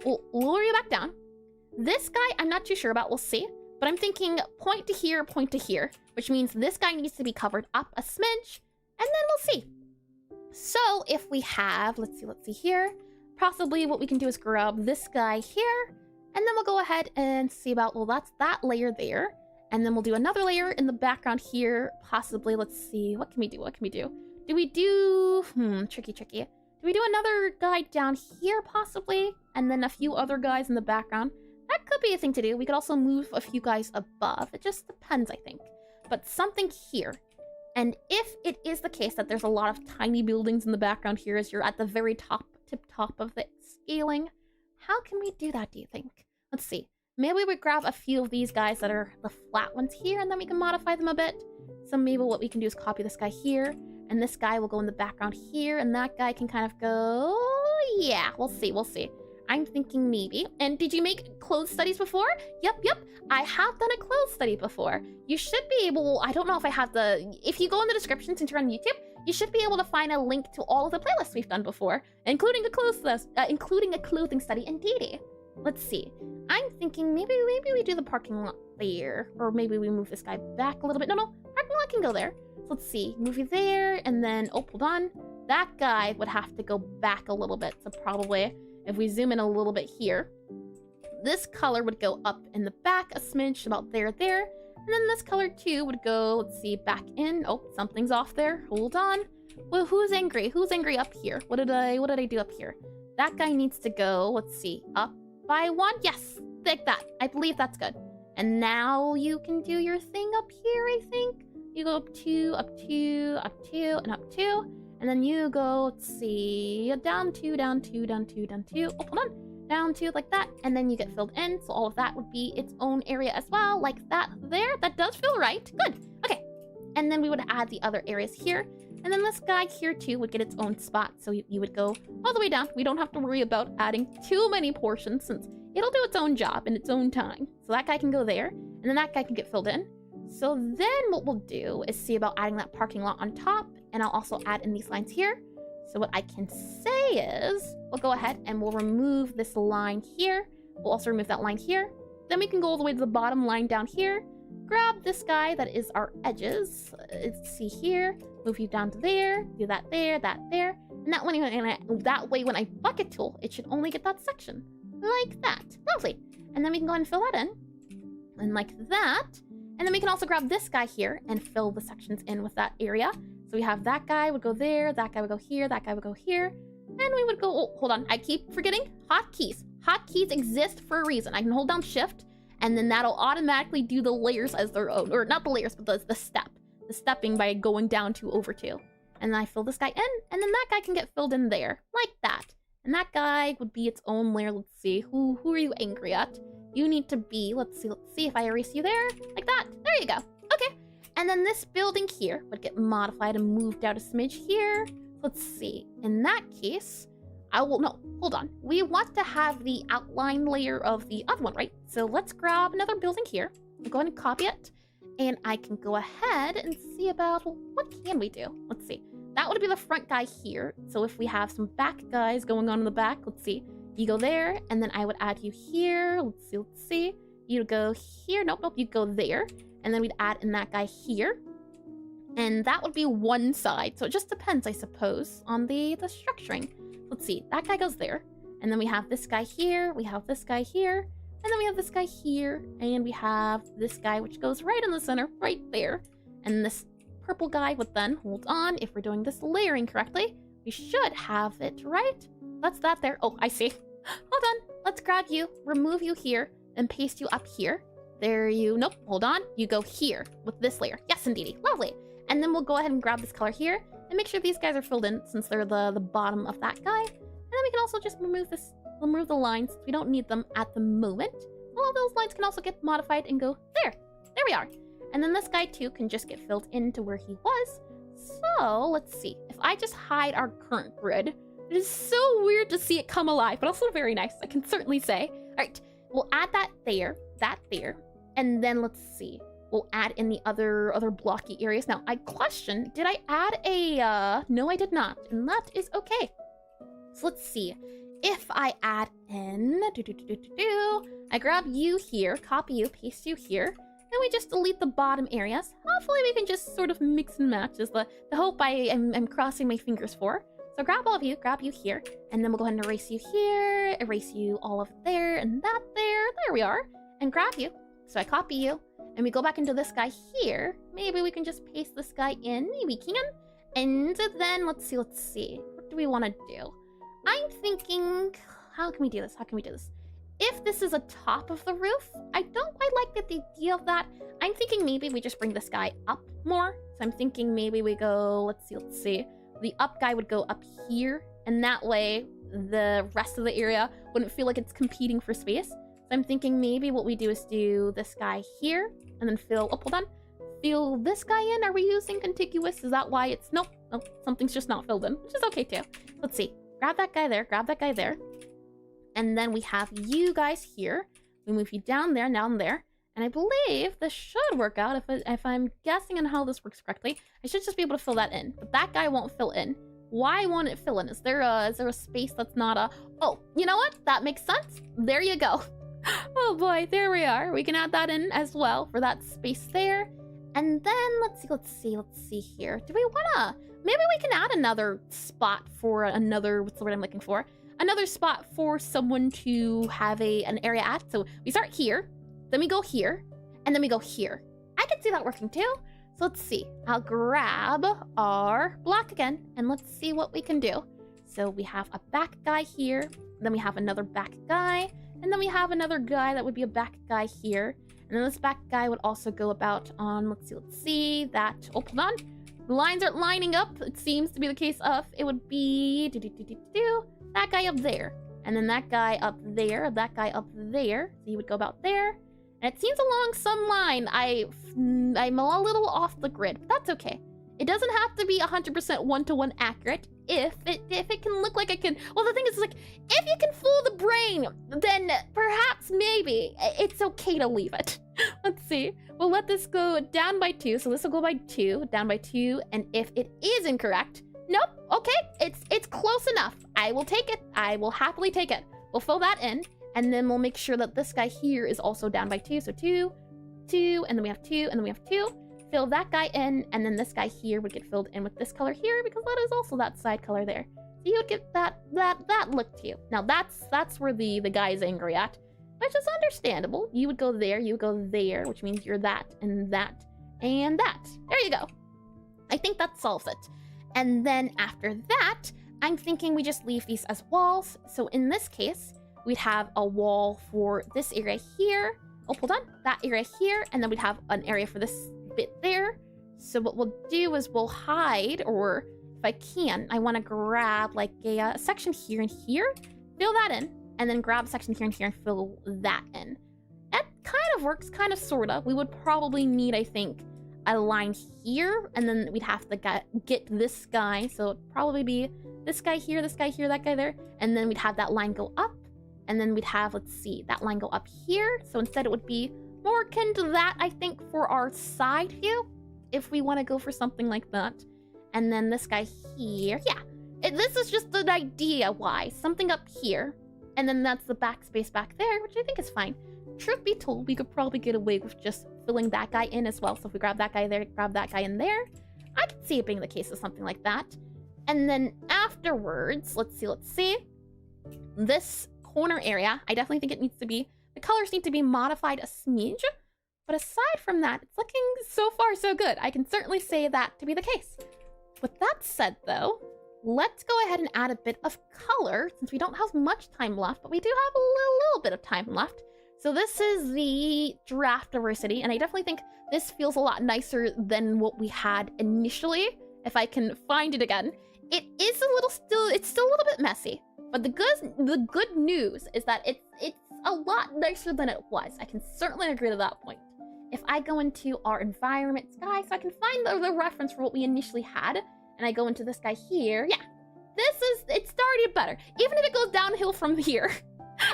we'll lower you back down. This guy, I'm not too sure about, we'll see. But I'm thinking point to here, which means this guy needs to be covered up a smidge, and then we'll see. So if we have, let's see here, possibly what we can do is grab this guy here, and then we'll go ahead and see about, well, that's that layer there, and then we'll do another layer in the background here, possibly, let's see, what can we do? Do we do, tricky. Do we do another guy down here, possibly, and then a few other guys in the background? That could be a thing to do. We could also move a few guys above. It just depends, I think. But something here. And if it is the case that there's a lot of tiny buildings in the background here as you're at the very tip top of the scaling, how can we do that, do you think? Let's see. Maybe we grab a few of these guys that are the flat ones here, and then we can modify them a bit. So maybe what we can do is copy this guy here, and this guy will go in the background here, and that guy can kind of go... Yeah, we'll see. I'm thinking maybe. And did you make clothes studies before? Yep. I have done a clothes study before. You should be able, I don't know if I have if you go in the description since you're on YouTube, you should be able to find a link to all of the playlists we've done before, including a clothing study indeed. Let's see. I'm thinking maybe we do the parking lot there, or maybe we move this guy back a little bit. No, parking lot can go there. So let's see, move you there, and then, oh, hold on. That guy would have to go back a little bit, so probably... If we zoom in a little bit here, this color would go up in the back a smidge, about there. And then this color too would go, let's see, back in. Oh, something's off there. Hold on. Well, who's angry? Who's angry up here? What did I do up here? That guy needs to go, let's see, up by 1. Yes, like that. I believe that's good. And now you can do your thing up here, I think. You go up 2, and up 2. And then you go, let's see, down 2. Oh, hold on. Down 2 like that. And then you get filled in. So all of that would be its own area as well, like that there. That does feel right. Good. Okay. And then we would add the other areas here. And then this guy here too would get its own spot. So you would go all the way down. We don't have to worry about adding too many portions since it'll do its own job in its own time. So that guy can go there. And and then that guy can get filled in. So then what we'll do is see about adding that parking lot on top, and I'll also add in these lines here. So what I can say is, we'll go ahead and we'll remove this line here. We'll also remove that line here. Then we can go all the way to the bottom line down here, grab this guy that is our edges. Let's see here, move you down to there, do that there, and that way when I bucket tool, it should only get that section, like that. Lovely. And then we can go ahead and fill that in, and like that. And then we can also grab this guy here and fill the sections in with that area. So we have that guy would go there, that guy would go here, that guy would go here, and we would go, oh, hold on, I keep forgetting, hotkeys. Hotkeys exist for a reason. I can hold down shift, and then that'll automatically do the layers as their own, or not the layers, but the stepping by going down 2 over 2. And then I fill this guy in, and then that guy can get filled in there, like that. And that guy would be its own layer. Let's see, who are you angry at? You need to be, let's see if I erase you there, like that. There you go. Okay. And then this building here would get modified and moved out a smidge here. Let's see. In that case, no, hold on. We want to have the outline layer of the other one, right? So let's grab another building here. I'll go ahead and copy it. And I can go ahead and see about, well, what can we do? Let's see. That would be the front guy here. So if we have some back guys going on in the back, let's see. You go there, and then I would add you here. Let's see. You go here. Nope, you go there. And then we'd add in that guy here. And that would be one side. So it just depends, I suppose, on the structuring. Let's see. That guy goes there. And then we have this guy here. We have this guy here. And then we have this guy here. And we have this guy, which goes right in the center, right there. And this purple guy would then hold on. If we're doing this layering correctly, we should have it right. That's that there. Oh, I see. Hold on. Let's grab you, remove you here, and paste you up here. There you, nope, hold on. You go here with this layer. Yes, indeedy. Lovely. And then we'll go ahead and grab this color here and make sure these guys are filled in since they're the bottom of that guy. And then we can also just remove the lines. We don't need them at the moment. All those lines can also get modified and go there. There we are. And then this guy too can just get filled into where he was. So let's see. If I just hide our current grid, it is so weird to see it come alive, but also very nice, I can certainly say. All right, we'll add that there, and then let's see. We'll add in the other blocky areas. Now, I question, did I add a, no, I did not, and that is okay. So let's see. If I add in, I grab you here, copy you, paste you here, and we just delete the bottom areas. Hopefully we can just sort of mix and match is the hope I'm crossing my fingers for. So grab all of you, grab you here, and then we'll go ahead and erase you here, erase you all of there, and that there. There we are. And grab you. So I copy you, and we go back into this guy here. Maybe we can just paste this guy in. Maybe we can. And then let's see. What do we want to do? I'm thinking, how can we do this? If this is a top of the roof, I don't quite like the idea of that. I'm thinking maybe we just bring this guy up more. So I'm thinking maybe we go, let's see. The up guy would go up here, and that way the rest of the area wouldn't feel like it's competing for space. So I'm thinking maybe what we do is do this guy here, and then fill this guy in. Are we using contiguous? Is that why it's, nope, something's just not filled in, which is okay too. Let's see, grab that guy there, and then we have you guys here. We move you down there, and I believe this should work out. If I'm guessing on how this works correctly, I should just be able to fill that in. But that guy won't fill in. Why won't it fill in? Is there a space that's not a... Oh, you know what? That makes sense. There you go. Oh boy, there we are. We can add that in as well for that space there. And then let's see here. Do we wanna... Maybe we can add another spot for another... What's the word I'm looking for? Another spot for someone to have an area at. So we start here. Then we go here, and then we go here. I can see that working too. So let's see. I'll grab our block again, and let's see what we can do. So we have a back guy here, then we have another back guy, and then we have another guy that would be a back guy here. And then this back guy would also go about on, let's see, that, oh, hold on. The lines aren't lining up. It seems to be the case of, it would be, that guy up there. And then that guy up there, that guy up there. So he would go about there. And it seems along some line, I'm a little off the grid, but that's okay. It doesn't have to be 100% one-to-one accurate. If it can look like it can, well, the thing is, like, if you can fool the brain, then perhaps maybe it's okay to leave it. Let's see. We'll let this go down by 2. So this will go by 2, down by 2. And if it is incorrect, nope. Okay, it's close enough. I will take it. I will happily take it. We'll fill that in. And then we'll make sure that this guy here is also down by 2. So 2, 2, and then we have 2, and then we have 2. Fill that guy in, and then this guy here would get filled in with this color here because that is also that side color there. So you would get that look to you. Now that's where the guy is angry at, which is understandable. You would go there, you would go there, which means you're that and that and that. There you go. I think that solves it. And then after that, I'm thinking we just leave these as walls. So in this case, we'd have a wall for this area here. Oh, hold on. That area here. And then we'd have an area for this bit there. So what we'll do is we'll hide, or if I can, I want to grab like a section here and here, fill that in, and then grab a section here and here and fill that in. That kind of works, kind of, sort of. We would probably need, I think, a line here, and then we'd have to get this guy. So it'd probably be this guy here, that guy there, and then we'd have that line go up. And then we'd have, let's see, that line go up here. So instead it would be more akin to that, I think, for our side view, if we want to go for something like that. And then this guy here, yeah. This is just an idea why. Something up here. And then that's the backspace back there, which I think is fine. Truth be told, we could probably get away with just filling that guy in as well. So if we grab that guy there, grab that guy in there, I could see it being the case of something like that. And then afterwards, let's see. This corner area, I definitely think it needs to be, the colors need to be modified a smidge, but aside from that, it's looking so far so good. I can certainly say that to be the case. With that said though, let's go ahead and add a bit of color since we don't have much time left, but we do have a little bit of time left. So this is the draft diversity, and I definitely think this feels a lot nicer than what we had initially. If I can find it again, it is it's still a little bit messy. But the good news is that it's a lot nicer than it was. I can certainly agree to that point. If I go into our environments guy, so I can find the reference for what we initially had, and I go into this guy here, yeah, it's already better. Even if it goes downhill from here,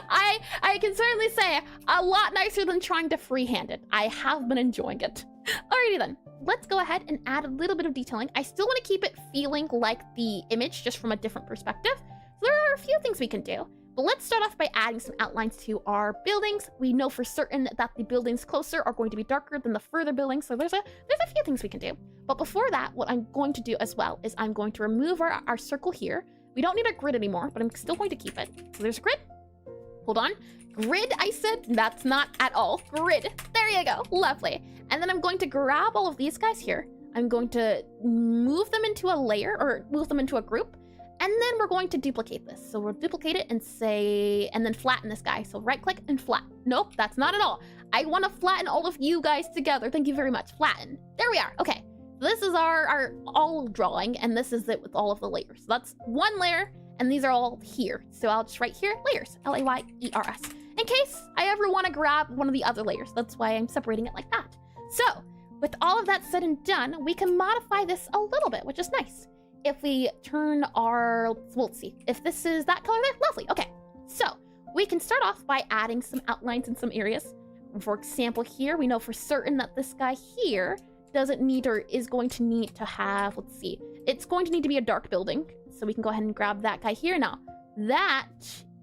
I can certainly say a lot nicer than trying to freehand it. I have been enjoying it. Alrighty then, let's go ahead and add a little bit of detailing. I still want to keep it feeling like the image, just from a different perspective. So there are a few things we can do, but let's start off by adding some outlines to our buildings. We know for certain that the buildings closer are going to be darker than the further buildings, so there's a few things we can do. But before that, what I'm going to do as well is I'm going to remove our circle here. We don't need a grid anymore, but I'm still going to keep it. So there's a grid. Hold on. Grid, I said? That's not at all. Grid. There you go. Lovely. And then I'm going to grab all of these guys here. I'm going to move them into a layer, or move them into a group. And then we're going to duplicate this. So we'll duplicate it and say, and then flatten this guy. So right click and flatten. Nope, that's not at all. I want to flatten all of you guys together. Thank you very much. Flatten. There we are. Okay. This is our all drawing, and this is it with all of the layers. So that's one layer, and these are all here. So I'll just write here, layers, L-A-Y-E-R-S, in case I ever want to grab one of the other layers. That's why I'm separating it like that. So with all of that said and done, we can modify this a little bit, which is nice. If we turn our, we'll see, if this is that color there, lovely. Okay, so we can start off by adding some outlines in some areas. For example, here, we know for certain that this guy here doesn't need, or is going to need to have, let's see, it's going to need to be a dark building. So we can go ahead and grab that guy here. Now, that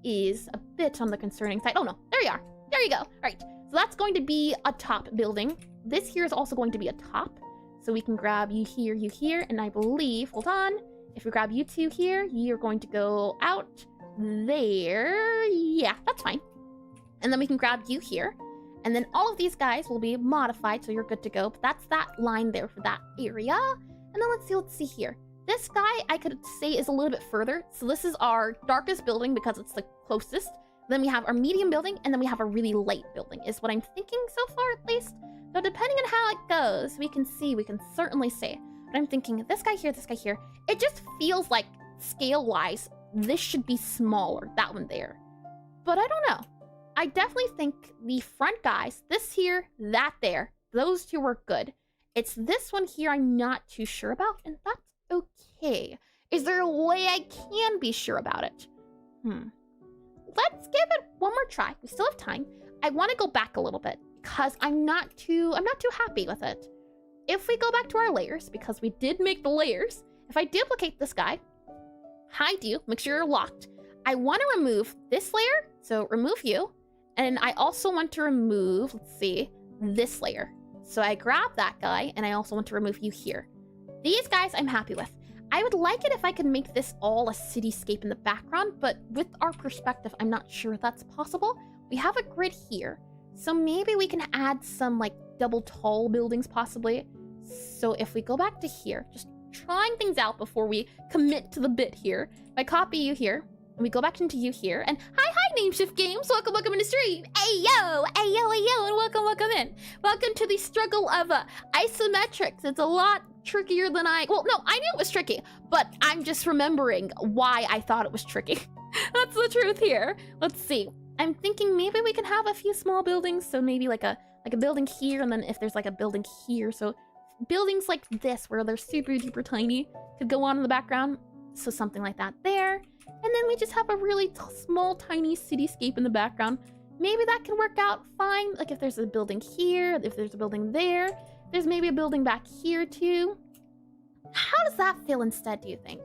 is a bit on the concerning side. Oh no, there you are. There you go. All right, so that's going to be a top building. This here is also going to be a top. So we can grab you here, and I believe, hold on, if we grab you two here, you're going to go out there. Yeah, that's fine. And then we can grab you here. And then all of these guys will be modified, so you're good to go. But that's that line there for that area. And then let's see here. This guy, I could say, is a little bit further. So this is our darkest building because it's the closest. Then we have our medium building, and then we have a really light building, is what I'm thinking so far, at least. So depending on how it goes, we can certainly say. But I'm thinking, this guy here, it just feels like, scale-wise, this should be smaller, that one there. But I don't know. I definitely think the front guys, this here, that there, those two are good. It's this one here I'm not too sure about, and that's okay. Is there a way I can be sure about it? Let's give it one more try. We still have time. I want to go back a little bit because I'm not too happy with it. If we go back to our layers, because we did make the layers, if I duplicate this guy, hide you, make sure you're locked. I want to remove this layer, so remove you. And I also want to remove, let's see, this layer. So I grab that guy, and I also want to remove you here. These guys I'm happy with. I would like it if I could make this all a cityscape in the background, but with our perspective, I'm not sure if that's possible. We have a grid here, so maybe we can add some like double tall buildings possibly. So if we go back to here, just trying things out before we commit to the bit here. If I copy you here, and we go back into you here, and hi Nameshift Games, welcome in the stream. Ayo, and welcome in. Welcome to the struggle of isometrics. It's a lot trickier than well, no, I knew it was tricky, but I'm just remembering why I thought it was tricky. That's the truth here. Let's see. I'm thinking maybe we can have a few small buildings, so maybe like a building here, and then if there's like a building here, so buildings like this where they're super duper tiny could go on in the background, so something like that there. And then we just have a really small tiny cityscape in the background. Maybe that can work out fine, like if there's a building here, if there's a building there, there's maybe a building back here too. How does that feel instead, do you think?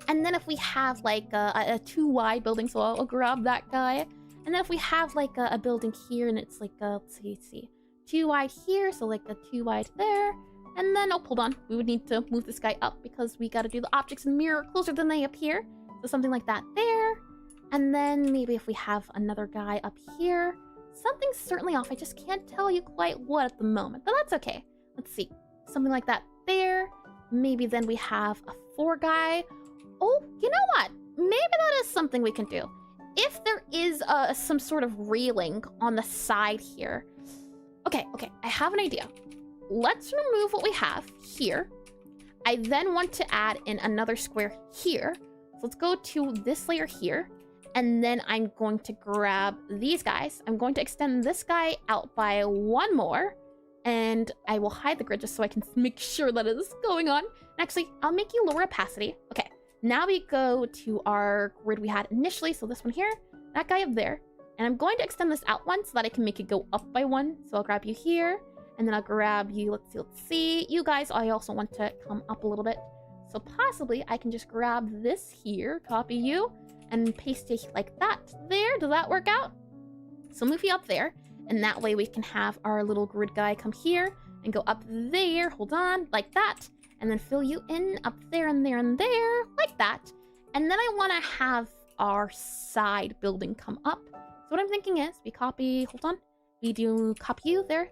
And then if we have like a too wide building, so I'll grab that guy. And then if we have like a building here and it's like, let's see, too wide here, so like a too wide there. And then, oh, hold on, we would need to move this guy up because we got to do the objects in mirror closer than they appear. So something like that there. And then maybe if we have another guy up here, something's certainly off. I just can't tell you quite what at the moment, but that's okay. Let's see, something like that there. Maybe then we have a 4 guy. Oh, you know what? Maybe that is something we can do. If there is some sort of railing on the side here. Okay, I have an idea. Let's remove what we have here. I then want to add in another square here. So let's go to this layer here. And then I'm going to grab these guys. I'm going to extend this guy out by 1 more. And I will hide the grid just so I can make sure that it is going on. And actually, I'll make you lower opacity. Okay, now we go to our grid we had initially. So this one here, that guy up there. And I'm going to extend this out 1 so that I can make it go up by 1. So I'll grab you here. And then I'll grab you, let's see. You guys, I also want to come up a little bit. So possibly I can just grab this here, copy you, and paste it like that there. Does that work out? So move you up there. And that way we can have our little grid guy come here and go up there. Hold on, like that. And then fill you in up there and there and there, like that. And then I want to have our side building come up. So what I'm thinking is we copy, hold on. We do copy you there,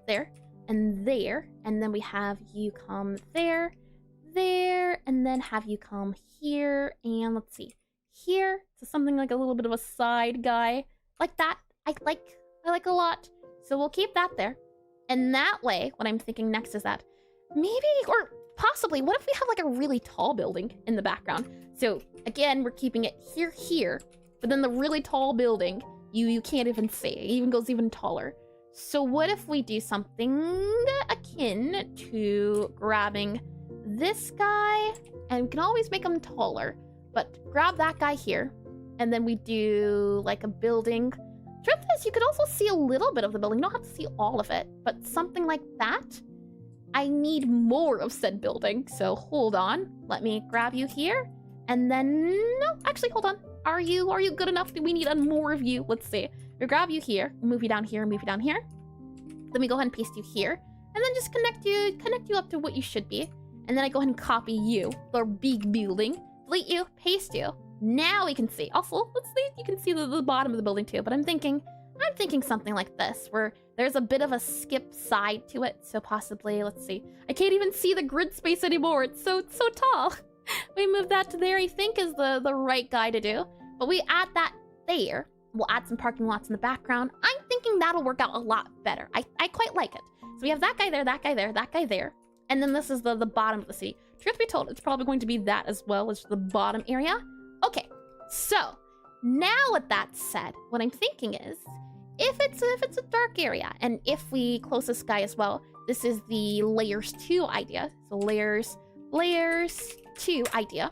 and there. And then we have you come there, and then have you come here. And let's see, here. So something like a little bit of a side guy. Like that. I like a lot. So we'll keep that there. And that way, what I'm thinking next is that maybe, or possibly, what if we have like a really tall building in the background? So again, we're keeping it here, but then the really tall building, you can't even see. It even goes even taller. So what if we do something akin to grabbing this guy, and we can always make him taller, but grab that guy here, and then we do like a building. Truth is, you could also see a little bit of the building. You don't have to see all of it, but something like that. I need more of said building, so hold on. Let me grab you here, and then, no, actually, hold on. Are you good enough? Do we need more of you? Let's see. We grab you here, move you down here, move you down here. Then we go ahead and paste you here, and then just connect you up to what you should be. And then I go ahead and copy you, the big building, delete you, paste you. Now we can see. Also, let's see, you can see the bottom of the building too, but I'm thinking something like this, where there's a bit of a skip side to it. So possibly, let's see. I can't even see the grid space anymore. It's so tall. We move that to there, I think is the right guy to do. But we add that there. We'll add some parking lots in the background. I'm thinking that'll work out a lot better. I quite like it. So we have that guy there, that guy there, that guy there. And then this is the bottom of the city. Truth be told, it's probably going to be that as well as the bottom area. Okay, so now with that said, what I'm thinking is, if it's a dark area, and if we close this guy as well, this is the layers 2 idea. So layers 2 idea.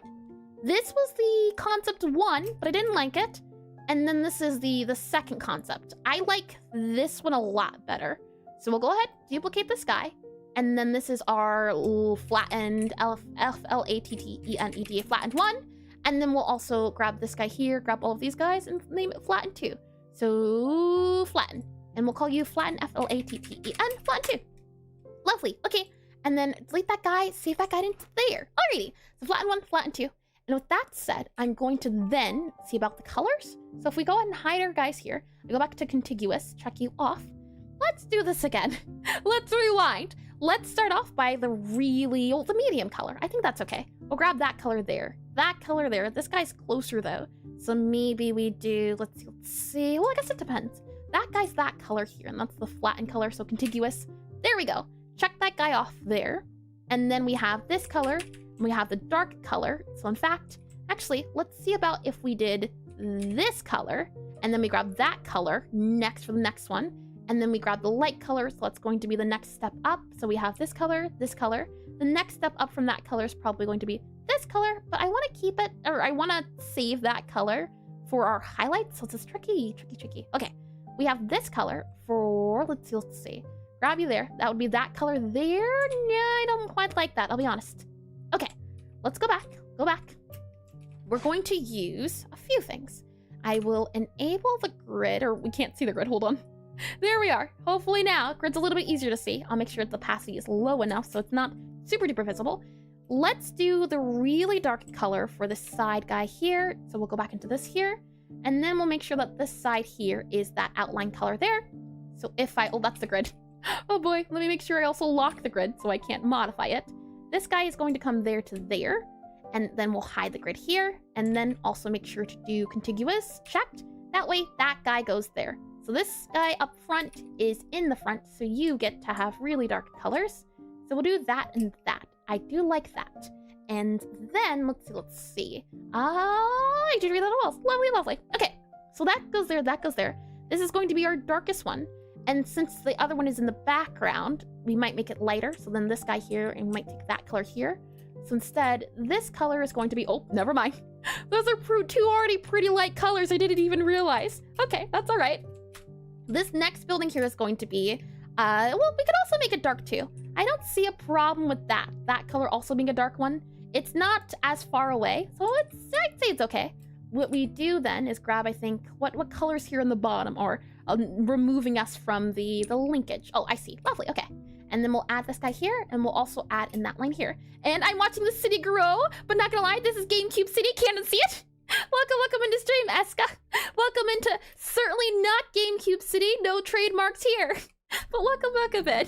This was the concept 1, but I didn't like it. And then this is the second concept. I like this one a lot better. So we'll go ahead, duplicate this guy, and then this is our flattened F-L-A-T-T-E-N-E-D, flattened 1. And then we'll also grab this guy here, grab all of these guys, and name it flatten 2. So flatten. And we'll call you flatten F-L-A-T-T-E-N, flatten 2. Lovely. Okay. And then delete that guy, save that guy into there. Alrighty. So flatten 1, flatten 2. And with that said, I'm going to then see about the colors. So if we go ahead and hide our guys here, I go back to contiguous, check you off. Let's do this again. Let's rewind. Let's start off by the the medium color. I think that's okay. We'll grab that color there. That color there. This guy's closer though. So maybe we do, let's see. Well, I guess it depends. That guy's that color here, and that's the flattened color, so contiguous. There we go. Check that guy off there. And then we have this color, and we have the dark color. So in fact, actually, let's see about if we did this color, and then we grab that color next for the next one. And then we grab the light color, so that's going to be the next step up. So we have this color, this color. The next step up from that color is probably going to be this color, but I want to keep it, or I want to save that color for our highlights. So it's just tricky. Okay, we have this color for, let's see. Grab you there. That would be that color there. No, I don't quite like that, I'll be honest. Okay, let's go back. We're going to use a few things. I will enable the grid, or we can't see the grid, hold on. There we are. Hopefully now, grid's a little bit easier to see. I'll make sure the opacity is low enough so it's not super duper visible. Let's do the really dark color for the side guy here. So we'll go back into this here. And then we'll make sure that this side here is that outline color there. So if oh, that's the grid. Oh boy, let me make sure I also lock the grid so I can't modify it. This guy is going to come there to there. And then we'll hide the grid here. And then also make sure to do contiguous checked. That way that guy goes there. So this guy up front is in the front, so you get to have really dark colors. So we'll do that and that. I do like that. And then, let's see. I did read that well. Lovely. Okay, so that goes there, that goes there. This is going to be our darkest one. And since the other one is in the background, we might make it lighter. So then this guy here, and we might take that color here. So instead, this color is going to be, oh, never mind. Those are two already pretty light colors I didn't even realize. Okay, that's all right. This next building here is going to be, well, we could also make it dark too. I don't see a problem with that. That color also being a dark one. It's not as far away, so I'd say it's okay. What we do then is grab, I think, what colors here in the bottom are removing us from the linkage. Oh, I see. Lovely. Okay. And then we'll add this guy here, and we'll also add in that line here. And I'm watching the city grow, but not gonna lie, this is GameCube City. Can't see it. Welcome into stream, Eska. Welcome into certainly not GameCube City. No trademarks here. But welcome in.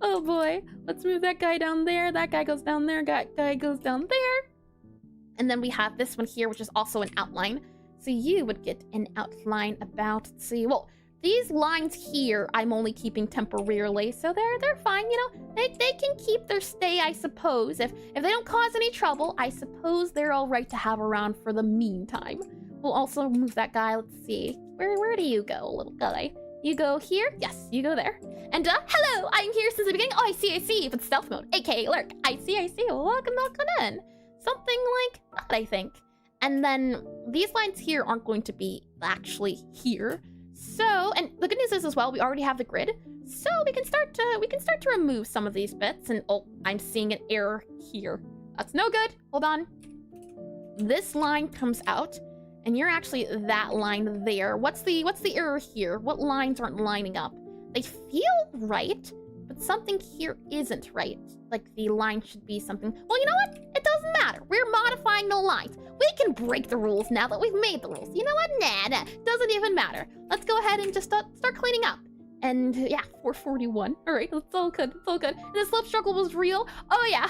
Oh boy. Let's move that guy down there. That guy goes down there. That guy goes down there. And then we have this one here, which is also an outline. So you would get an outline about, let's see, well, these lines here, I'm only keeping temporarily, so they're fine, you know. They can keep their stay, I suppose. If they don't cause any trouble, I suppose they're all right to have around for the meantime. We'll also move that guy. Let's see. Where do you go, little guy? You go here? Yes, you go there. And hello, I'm here since the beginning. Oh, I see. But stealth mode, aka lurk. I see. Welcome in. Something like that, I think. And then these lines here aren't going to be actually here. So, and the good news is as well, we already have the grid. So we can start to remove some of these bits. And oh, I'm seeing an error here. That's no good. Hold on. This line comes out, and you're actually that line there. What's the error here? What lines aren't lining up? They feel right, but something here isn't right. Like the line should be something. Well, you know what? It doesn't matter. We're modifying the lines. We can break the rules now that we've made the rules. You know what? Nah. Doesn't even matter. Let's go ahead and just start cleaning up. And yeah, 441. All right, it's all good. And the slope struggle was real. Oh yeah.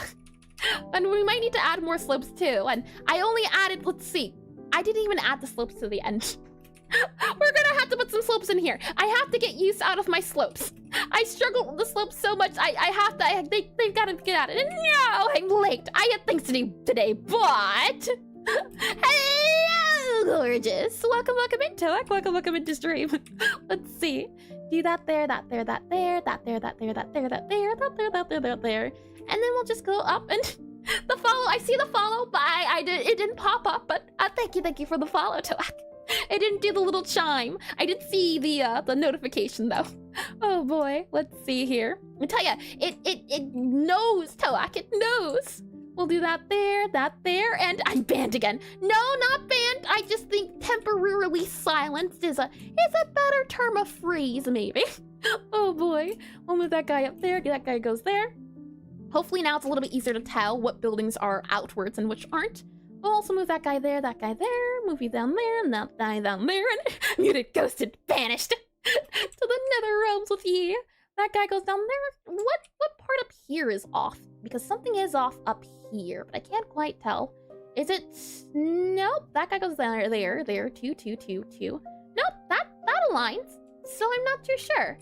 And we might need to add more slopes too. And I only added, let's see. I didn't even add the slopes to the end. We're gonna have to put some slopes in here. I have to get use out of my slopes. I struggle with the slopes so much. They've gotta get at it. No, I'm late. I had things to do today, but hello, gorgeous. Welcome in, Toak. Welcome into stream. Let's see. Do that there. And then we'll just go up and the follow. I see the follow, but it didn't pop up. But thank you for the follow, Toak. It didn't do the little chime. I did see the notification though. Oh boy, let's see here. I tell ya, it knows, Toak, it knows. We'll do that there, and I'm banned again. No, not banned. I just think temporarily silenced is a better term of phrase, maybe. Oh boy, we'll move that guy up there. That guy goes there. Hopefully now it's a little bit easier to tell what buildings are outwards and which aren't. We'll also move that guy there, move you down there, and that guy down there, and muted, ghosted, banished to the nether realms with ye. That guy goes down there. What part up here is off? Because something is off up here, but I can't quite tell. Is it? Nope. That guy goes there. Two. Nope. That aligns. So I'm not too sure.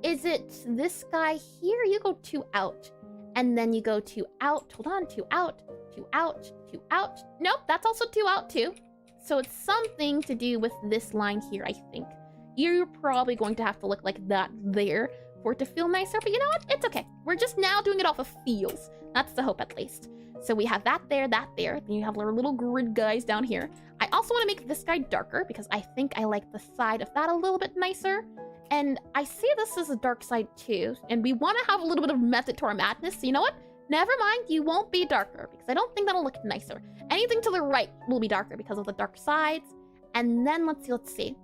Is it this guy here? You go 2 out, and then you go 2 out. Hold on. 2 out. 2 out. 2 out. Nope. That's also 2 out too. So it's something to do with this line here, I think. You're probably going to have to look like that there for it to feel nicer, but you know what? It's okay. We're just now doing it off of feels. That's the hope, at least. So we have that there. Then you have our little grid guys down here. I also want to make this guy darker because I think I like the side of that a little bit nicer. And I see this as a dark side too, and we want to have a little bit of method to our madness. So you know what? Never mind, you won't be darker because I don't think that'll look nicer. Anything to the right will be darker because of the dark sides. And then let's see.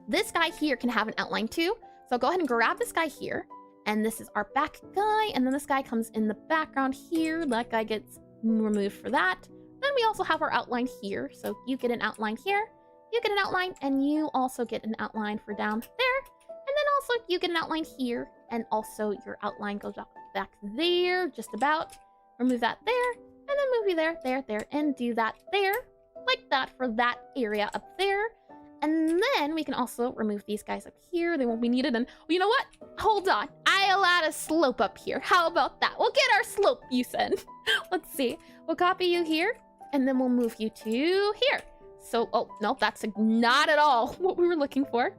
This guy here can have an outline too. So go ahead and grab this guy here. And this is our back guy. And then this guy comes in the background here. That guy gets removed for that. Then we also have our outline here. So you get an outline here. You get an outline. And you also get an outline for down there. And then also you get an outline here. And also your outline goes back there. Just about. Remove that there. And then move you there. And do that there. Like that for that area up there. And then we can also remove these guys up here. They won't be needed. And you know what? Hold on. I allowed a slope up here. How about that? We'll get our slope, you said. Let's see. We'll copy you here. And then we'll move you to here. So, oh, no, that's not at all what we were looking for.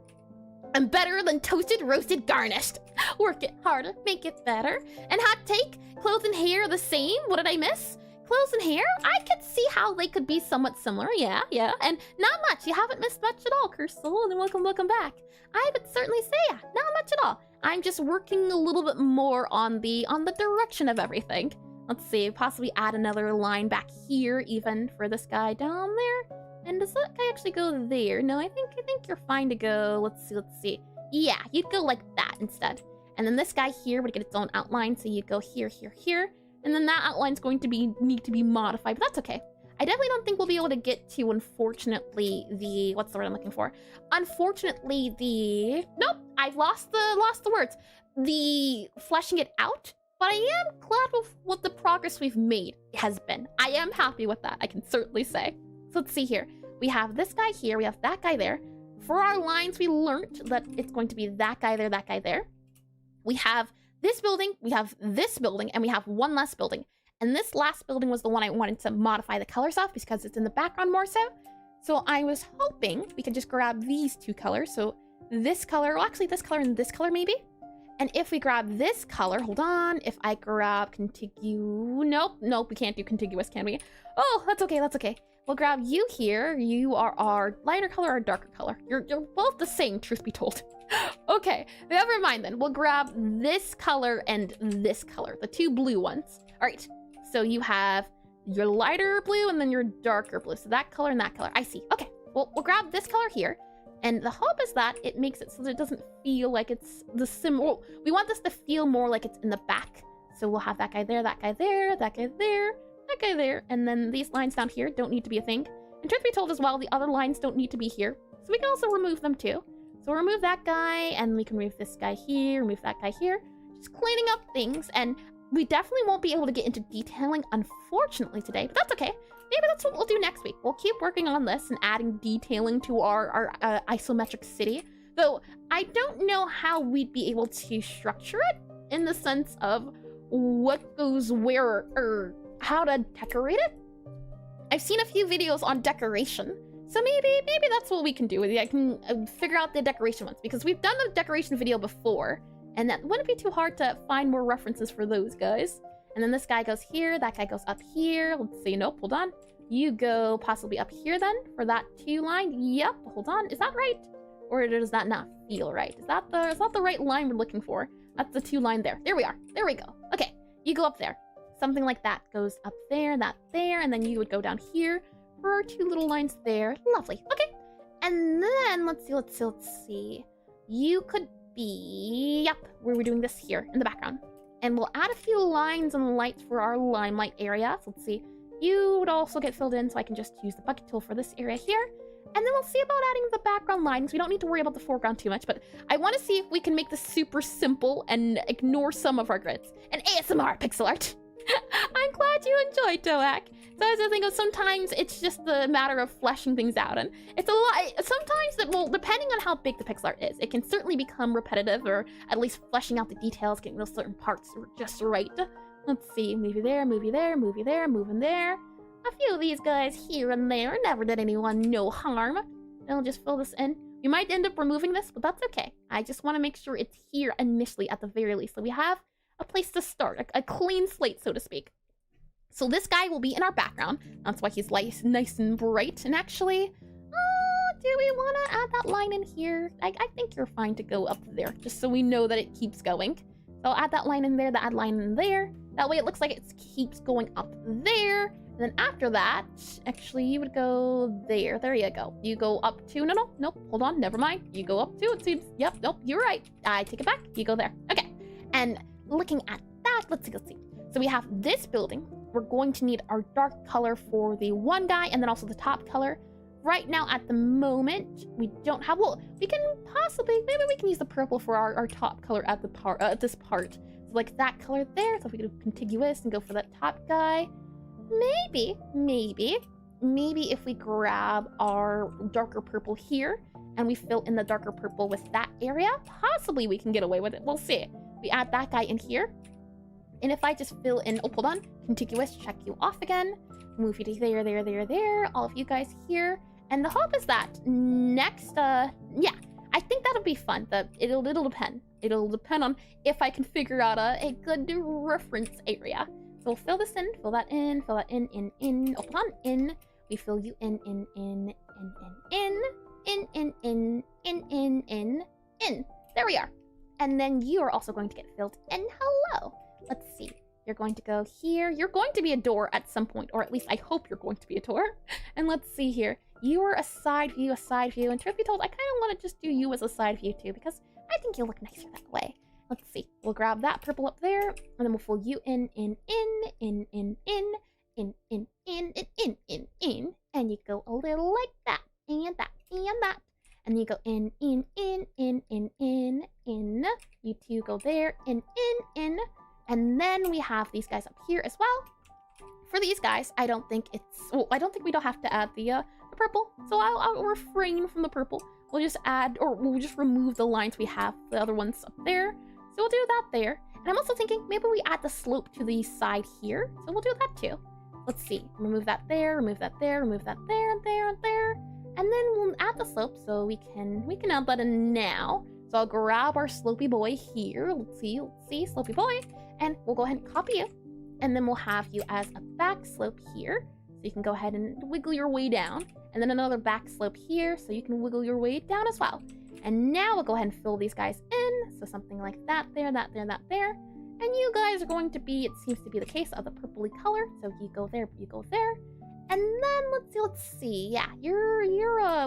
I'm better than toasted, roasted, garnished. Work it harder, make it better. And hot take, clothes and hair are the same. What did I miss? Clothes and hair? I could see how they could be somewhat similar, yeah. And not much. You haven't missed much at all, Cursal, and welcome back. I would certainly say, yeah, not much at all. I'm just working a little bit more on the direction of everything. Let's see, possibly add another line back here, even for this guy down there. And does that guy actually go there? No, I think you're fine to go. Let's see. Yeah, you'd go like that instead. And then this guy here would get its own outline, so you go here. And then that outline's going to need to be modified, but that's okay. I definitely don't think we'll be able to get to, unfortunately, the... What's the word I'm looking for? Unfortunately, the... Nope, I've lost the words. The fleshing it out, but I am glad with what the progress we've made has been. I am happy with that, I can certainly say. So let's see here. We have this guy here, we have that guy there. For our lines, we learned that it's going to be that guy there. We have this building, we have this building, and we have one less building. And this last building was the one I wanted to modify the colors of because it's in the background more so. So I was hoping we could just grab these 2 colors. So this color, well, actually this color and this color maybe. And if we grab this color, hold on, if I grab nope, we can't do contiguous, can we? Oh, that's okay. We'll grab you here. You are our lighter color or darker color. You're both the same, truth be told. Okay, never mind then. We'll grab this color and this color, the 2 blue ones. All right, so you have your lighter blue and then your darker blue. So that color and that color. I see. Okay, well, we'll grab this color here. And the hope is that it makes it so that it doesn't feel like it's the similar. We want this to feel more like it's in the back. So we'll have that guy there, that guy there, that guy there, that guy there. And then these lines down here don't need to be a thing. And truth be told as well, the other lines don't need to be here. So we can also remove them too. So we'll remove that guy, and we can remove this guy here, remove that guy here. Just cleaning up things, and we definitely won't be able to get into detailing, unfortunately, today, but that's okay. Maybe that's what we'll do next week. We'll keep working on this and adding detailing to our isometric city. Though, I don't know how we'd be able to structure it in the sense of what goes where, or how to decorate it. I've seen a few videos on decoration. So maybe that's what we can do. I can figure out the decoration ones because we've done the decoration video before, and that wouldn't be too hard to find more references for those guys. And then this guy goes here, that guy goes up here. Let's see, nope, hold on. You go possibly up here then for that 2 line. Yep, hold on, is that right? or does that not feel right? Is that the right line we're looking for? That's the 2 line there. There we are. There we go. Okay, you go up there. Something like that goes up there, that there, and then you would go down here for our 2 little lines there. Lovely. Okay, and then let's see. You could be, yep, where we're doing this here in the background. And we'll add a few lines and lights for our limelight area. So let's see. You would also get filled in, so I can just use the bucket tool for this area here. And then we'll see about adding the background lines. We don't need to worry about the foreground too much, but I want to see if we can make this super simple and ignore some of our grids. And ASMR, pixel art. I'm glad you enjoyed, Toak. So as I think of, sometimes it's just the matter of fleshing things out, and it's a lot. Sometimes that, well, depending on how big the pixel art is, it can certainly become repetitive, or at least fleshing out the details, getting those certain parts just right. Let's see, movie there, movie there, movie there, moving there. A few of these guys here and there never did anyone no harm. Then we'll just fill this in. We might end up removing this, but that's okay. I just want to make sure it's here initially at the very least, so we have a place to start, a clean slate, so to speak. So this guy will be in our background. That's why he's nice and bright. And actually, do we want to add that line in here? I think you're fine to go up there, just so we know that it keeps going. So I'll add that line in there, that line in there. That way it looks like it keeps going up there. And then after that, actually, you would go there. There you go. You go up to, nope, hold on, never mind. You go up to, it seems, yep, nope, you're right. I take it back. You go there. Okay. And looking at that, let's see. So we have this building. We're going to need our dark color for the one guy, and then also the top color. Right now, at the moment, we don't have, well, we can possibly, maybe we can use the purple for our top color at this part. So like that color there, so if we could do contiguous and go for that top guy. Maybe if we grab our darker purple here, and we fill in the darker purple with that area, possibly we can get away with it. We'll see. We add that guy in here. And if I just fill in, oh, hold on, contiguous, check you off again. Move you to there, all of you guys here. And the hope is that next, yeah, I think that'll be fun. It'll depend. It'll depend on if I can figure out a good reference area. So we'll fill this in, fill that in, oh, hold on, in. We fill you in. There we are. And then you are also going to get filled in. Hello. Let's see. You're going to go here. You're going to be a door at some point, or at least I hope you're going to be a door. And let's see here. You are a side view. And truth be told, I kind of want to just do you as a side view too, because I think you'll look nicer that way. Let's see. We'll grab that purple up there, and then we'll fill you in, and you go a little like that, and that, and that. And you go in. You two go there, in. And then we have these guys up here as well. For these guys, I don't think we don't have to add the purple. So I'll refrain from the purple. We'll just add, or we'll just remove the lines we have, the other ones up there. So we'll do that there. And I'm also thinking maybe we add the slope to the side here. So we'll do that too. Let's see. Remove that there, remove that there, remove that there, and there, and there. And then we'll add the slope, so we can add that in now. So I'll grab our slopey boy here. Let's see, slopey boy. And we'll go ahead and copy you. And then we'll have you as a back slope here. So you can go ahead and wiggle your way down. And then another back slope here, so you can wiggle your way down as well. And now we'll go ahead and fill these guys in. So something like that there, that there, that there. And you guys are going to be, it seems to be the case, of the purpley color. So you go there, you go there. And then let's see. Yeah, you're a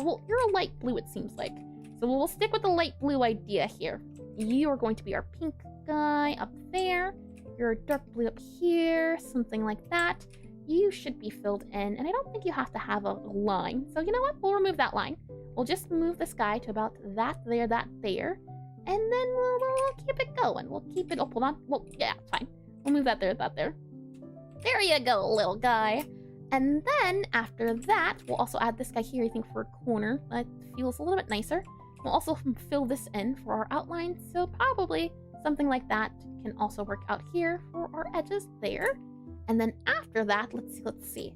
light blue, it seems like. So we'll stick with the light blue idea here. You are going to be our pink guy up there. You're a dark blue up here, something like that. You should be filled in, and I don't think you have to have a line. So you know what? We'll remove that line. We'll just move this guy to about that there, and then we'll keep it going. We'll keep it. Oh, hold on. Well, yeah, fine. We'll move that there, that there. There you go, little guy. And then after that, we'll also add this guy here, I think, for a corner. That feels a little bit nicer. We'll also fill this in for our outline, so probably something like that can also work out here for our edges there. And then after that, let's see.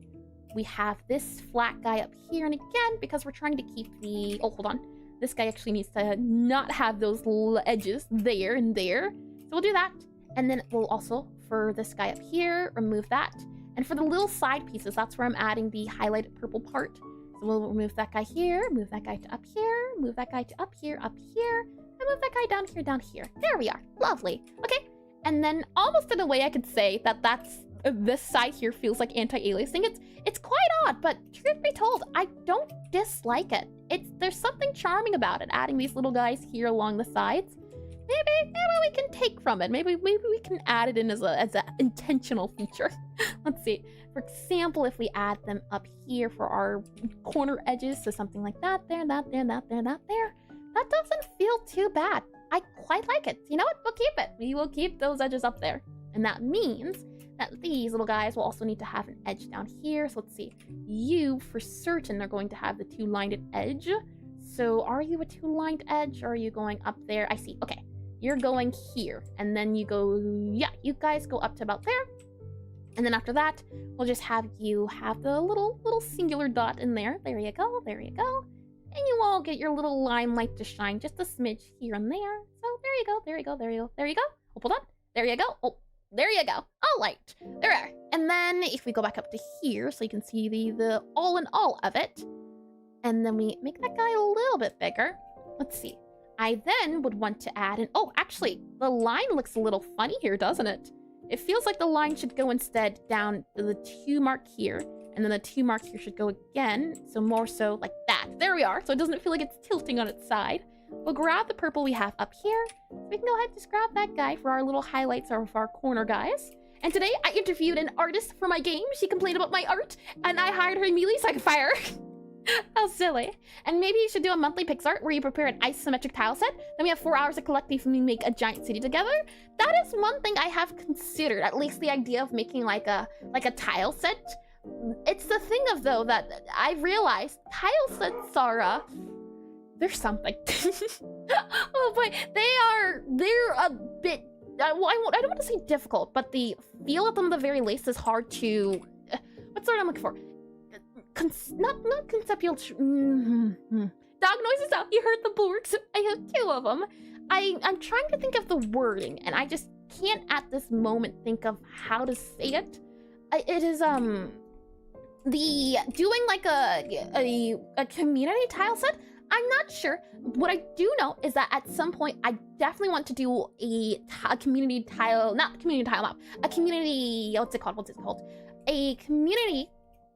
We have this flat guy up here, and again, because we're trying to keep the, oh, hold on. This guy actually needs to not have those edges there and there. So we'll do that. And then we'll also, for this guy up here, remove that. And for the little side pieces, that's where I'm adding the highlighted purple part. So we'll move that guy here, move that guy to up here, move that guy to up here, and move that guy down here. There we are. Lovely. Okay. And then almost in a way I could say that this side here feels like anti-aliasing. It's quite odd, but truth be told, I don't dislike it. There's something charming about it, adding these little guys here along the sides. Maybe we can take from it. Maybe we can add it in as an intentional feature. Let's see. For example, if we add them up here for our corner edges, so something like that there, that there, that there, that there. That doesn't feel too bad. I quite like it. You know what? We'll keep it. We will keep those edges up there. And that means that these little guys will also need to have an edge down here. So let's see. You, for certain, are going to have the 2-lined edge. So are you a 2-lined edge, or are you going up there? I see. Okay. You're going here. And then you go, yeah, you guys go up to about there. And then after that, we'll just have you have the little singular dot in there. There you go. There you go. And you all get your little limelight to shine just a smidge here and there. So there you go. There you go. There you go. There you go. Oh, hold on. There you go. Oh, there you go. All right. There we are. And then if we go back up to here, so you can see the all in all of it. And then we make that guy a little bit bigger. Let's see. I then would want to add an... Oh, actually, the line looks a little funny here, doesn't it? It feels like the line should go instead down to the 2 mark here. And then the 2 mark here should go again. So more so like that. There we are. So it doesn't feel like it's tilting on its side. We'll grab the purple we have up here. We can go ahead and just grab that guy for our little highlights of our corner guys. And today I interviewed an artist for my game. She complained about my art and I hired her immediately so I could fire her. How silly. And maybe you should do a monthly Pixelart where you prepare an isometric tile set. Then we have 4 hours of collecting and we make a giant city together. That is one thing I have considered. At least the idea of making like a tile set. It's the thing of though that I realized tile sets are they're something. Oh boy, they're a bit. I don't want to say difficult, but the feel of them at the very least is hard to. What's the word I'm looking for? Not conceptual. Dog noises out. You heard the boards. I have 2 of them. I'm trying to think of the wording, and I just can't at this moment think of how to say it. It is the doing like a community tile set. I'm not sure. What I do know is that at some point I definitely want to do a community tile, not community tile map, a community, what's it called? A community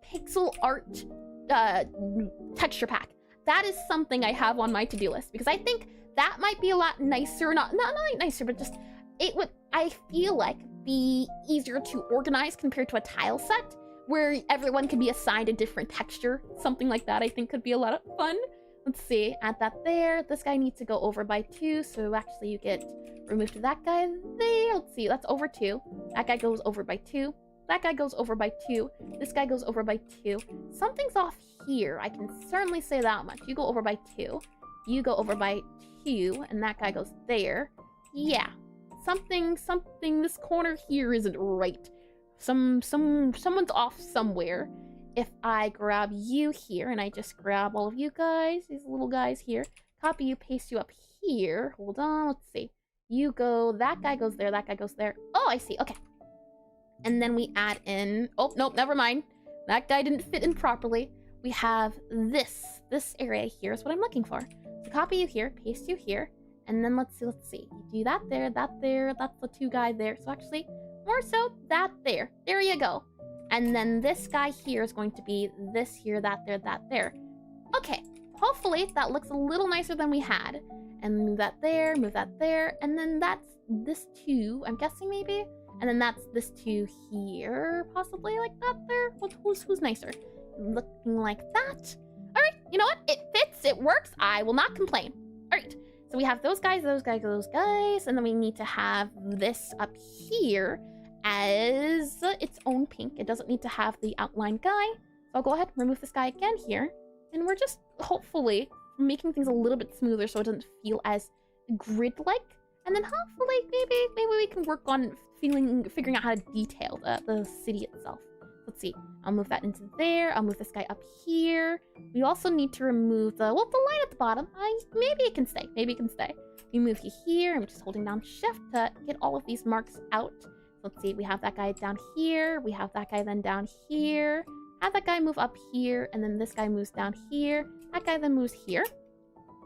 pixel art texture pack. That is something I have on my to-do list because I think that might be a lot nicer, not nicer, but just it would, I feel like, be easier to organize compared to a tile set where everyone can be assigned a different texture. Something like that I think could be a lot of fun. Let's see, add that there. This guy needs to go over by 2, so actually you get removed to that guy there. Let's see, that's over 2. That guy goes over by 2. That guy goes over by 2. This guy goes over by 2. Something's off here. I can certainly say that much. You go over by 2. You go over by 2, and that guy goes there. Yeah, something. This corner here isn't right. Someone's off somewhere. If I grab you here and I just grab all of you guys, these little guys here, copy you, paste you up here. Hold on, let's see. You go, that guy goes there, that guy goes there. Oh, I see, okay. And then we add in, oh, nope, never mind. That guy didn't fit in properly. We have this area here is what I'm looking for. So copy you here, paste you here, and then let's see. You do that there, that's the 2 guy there. So actually, more so, that there. There you go. And then this guy here is going to be this here, that there. Okay, hopefully that looks a little nicer than we had. And move that there, and then that's this 2, I'm guessing maybe? And then that's this 2 here, possibly like that there. Who's nicer? Looking like that. All right, you know what? It fits, it works. I will not complain. All right, so we have those guys, and then we need to have this up here as its own pink. It doesn't need to have the outline guy. So I'll go ahead and remove this guy again here. And we're just hopefully making things a little bit smoother so it doesn't feel as grid-like. And then hopefully maybe we can work on figuring out how to detail the city itself. Let's see. I'll move that into there. I'll move this guy up here. We also need to remove the line at the bottom. Maybe it can stay. We move you here. I'm just holding down shift to get all of these marks out. Let's see, we have that guy down here. We have that guy then down here. have that guy move up here, and then this guy moves down here. That guy then moves here.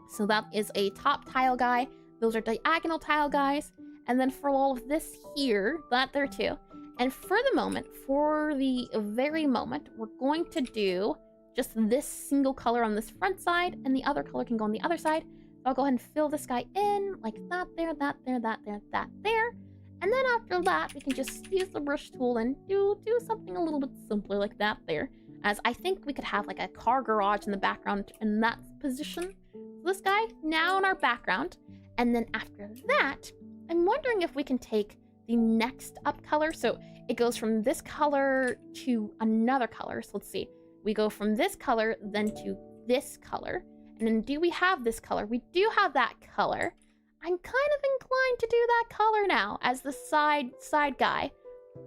So that is a top tile guy. Those are diagonal tile guys. And then for all of this here, that there too. And for the very moment, we're going to do just this single color on this front side, and the other color can go on the other side. So I'll go ahead and fill this guy in, like that there, that there, that there, that there. And then after that, we can just use the brush tool and do something a little bit simpler like that there. As I think we could have like a car garage in the background in that position. So this guy now in our background. And then after that, I'm wondering if we can take the next up color. So it goes from this color to another color. So let's see. We go from this color then to this color. And then do we have this color? We do have that color. I'm kind of inclined to do that color now as the side guy.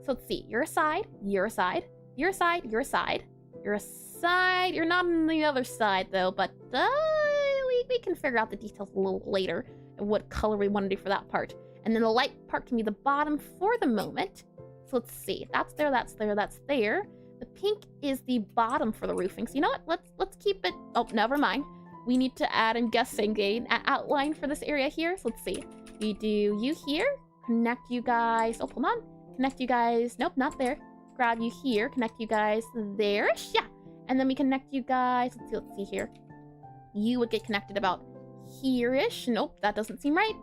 So let's see. You're a side. You're a side. You're a side. You're a side. You're a side. You're not on the other side though, but we can figure out the details a little later of what color we want to do for that part. And then the light part can be the bottom for the moment. So let's see. That's there, that's there, that's there. The pink is the bottom for the roofing. So you know what? Let's keep it. Oh, never mind. We need to add, I'm guessing, an outline for this area here. So let's see. We do you here. Connect you guys. Oh, hold on. Connect you guys. Nope, not there. Grab you here. Connect you guys there-ish. Yeah. And then we connect you guys. Let's see here. You would get connected about here-ish. Nope, that doesn't seem right.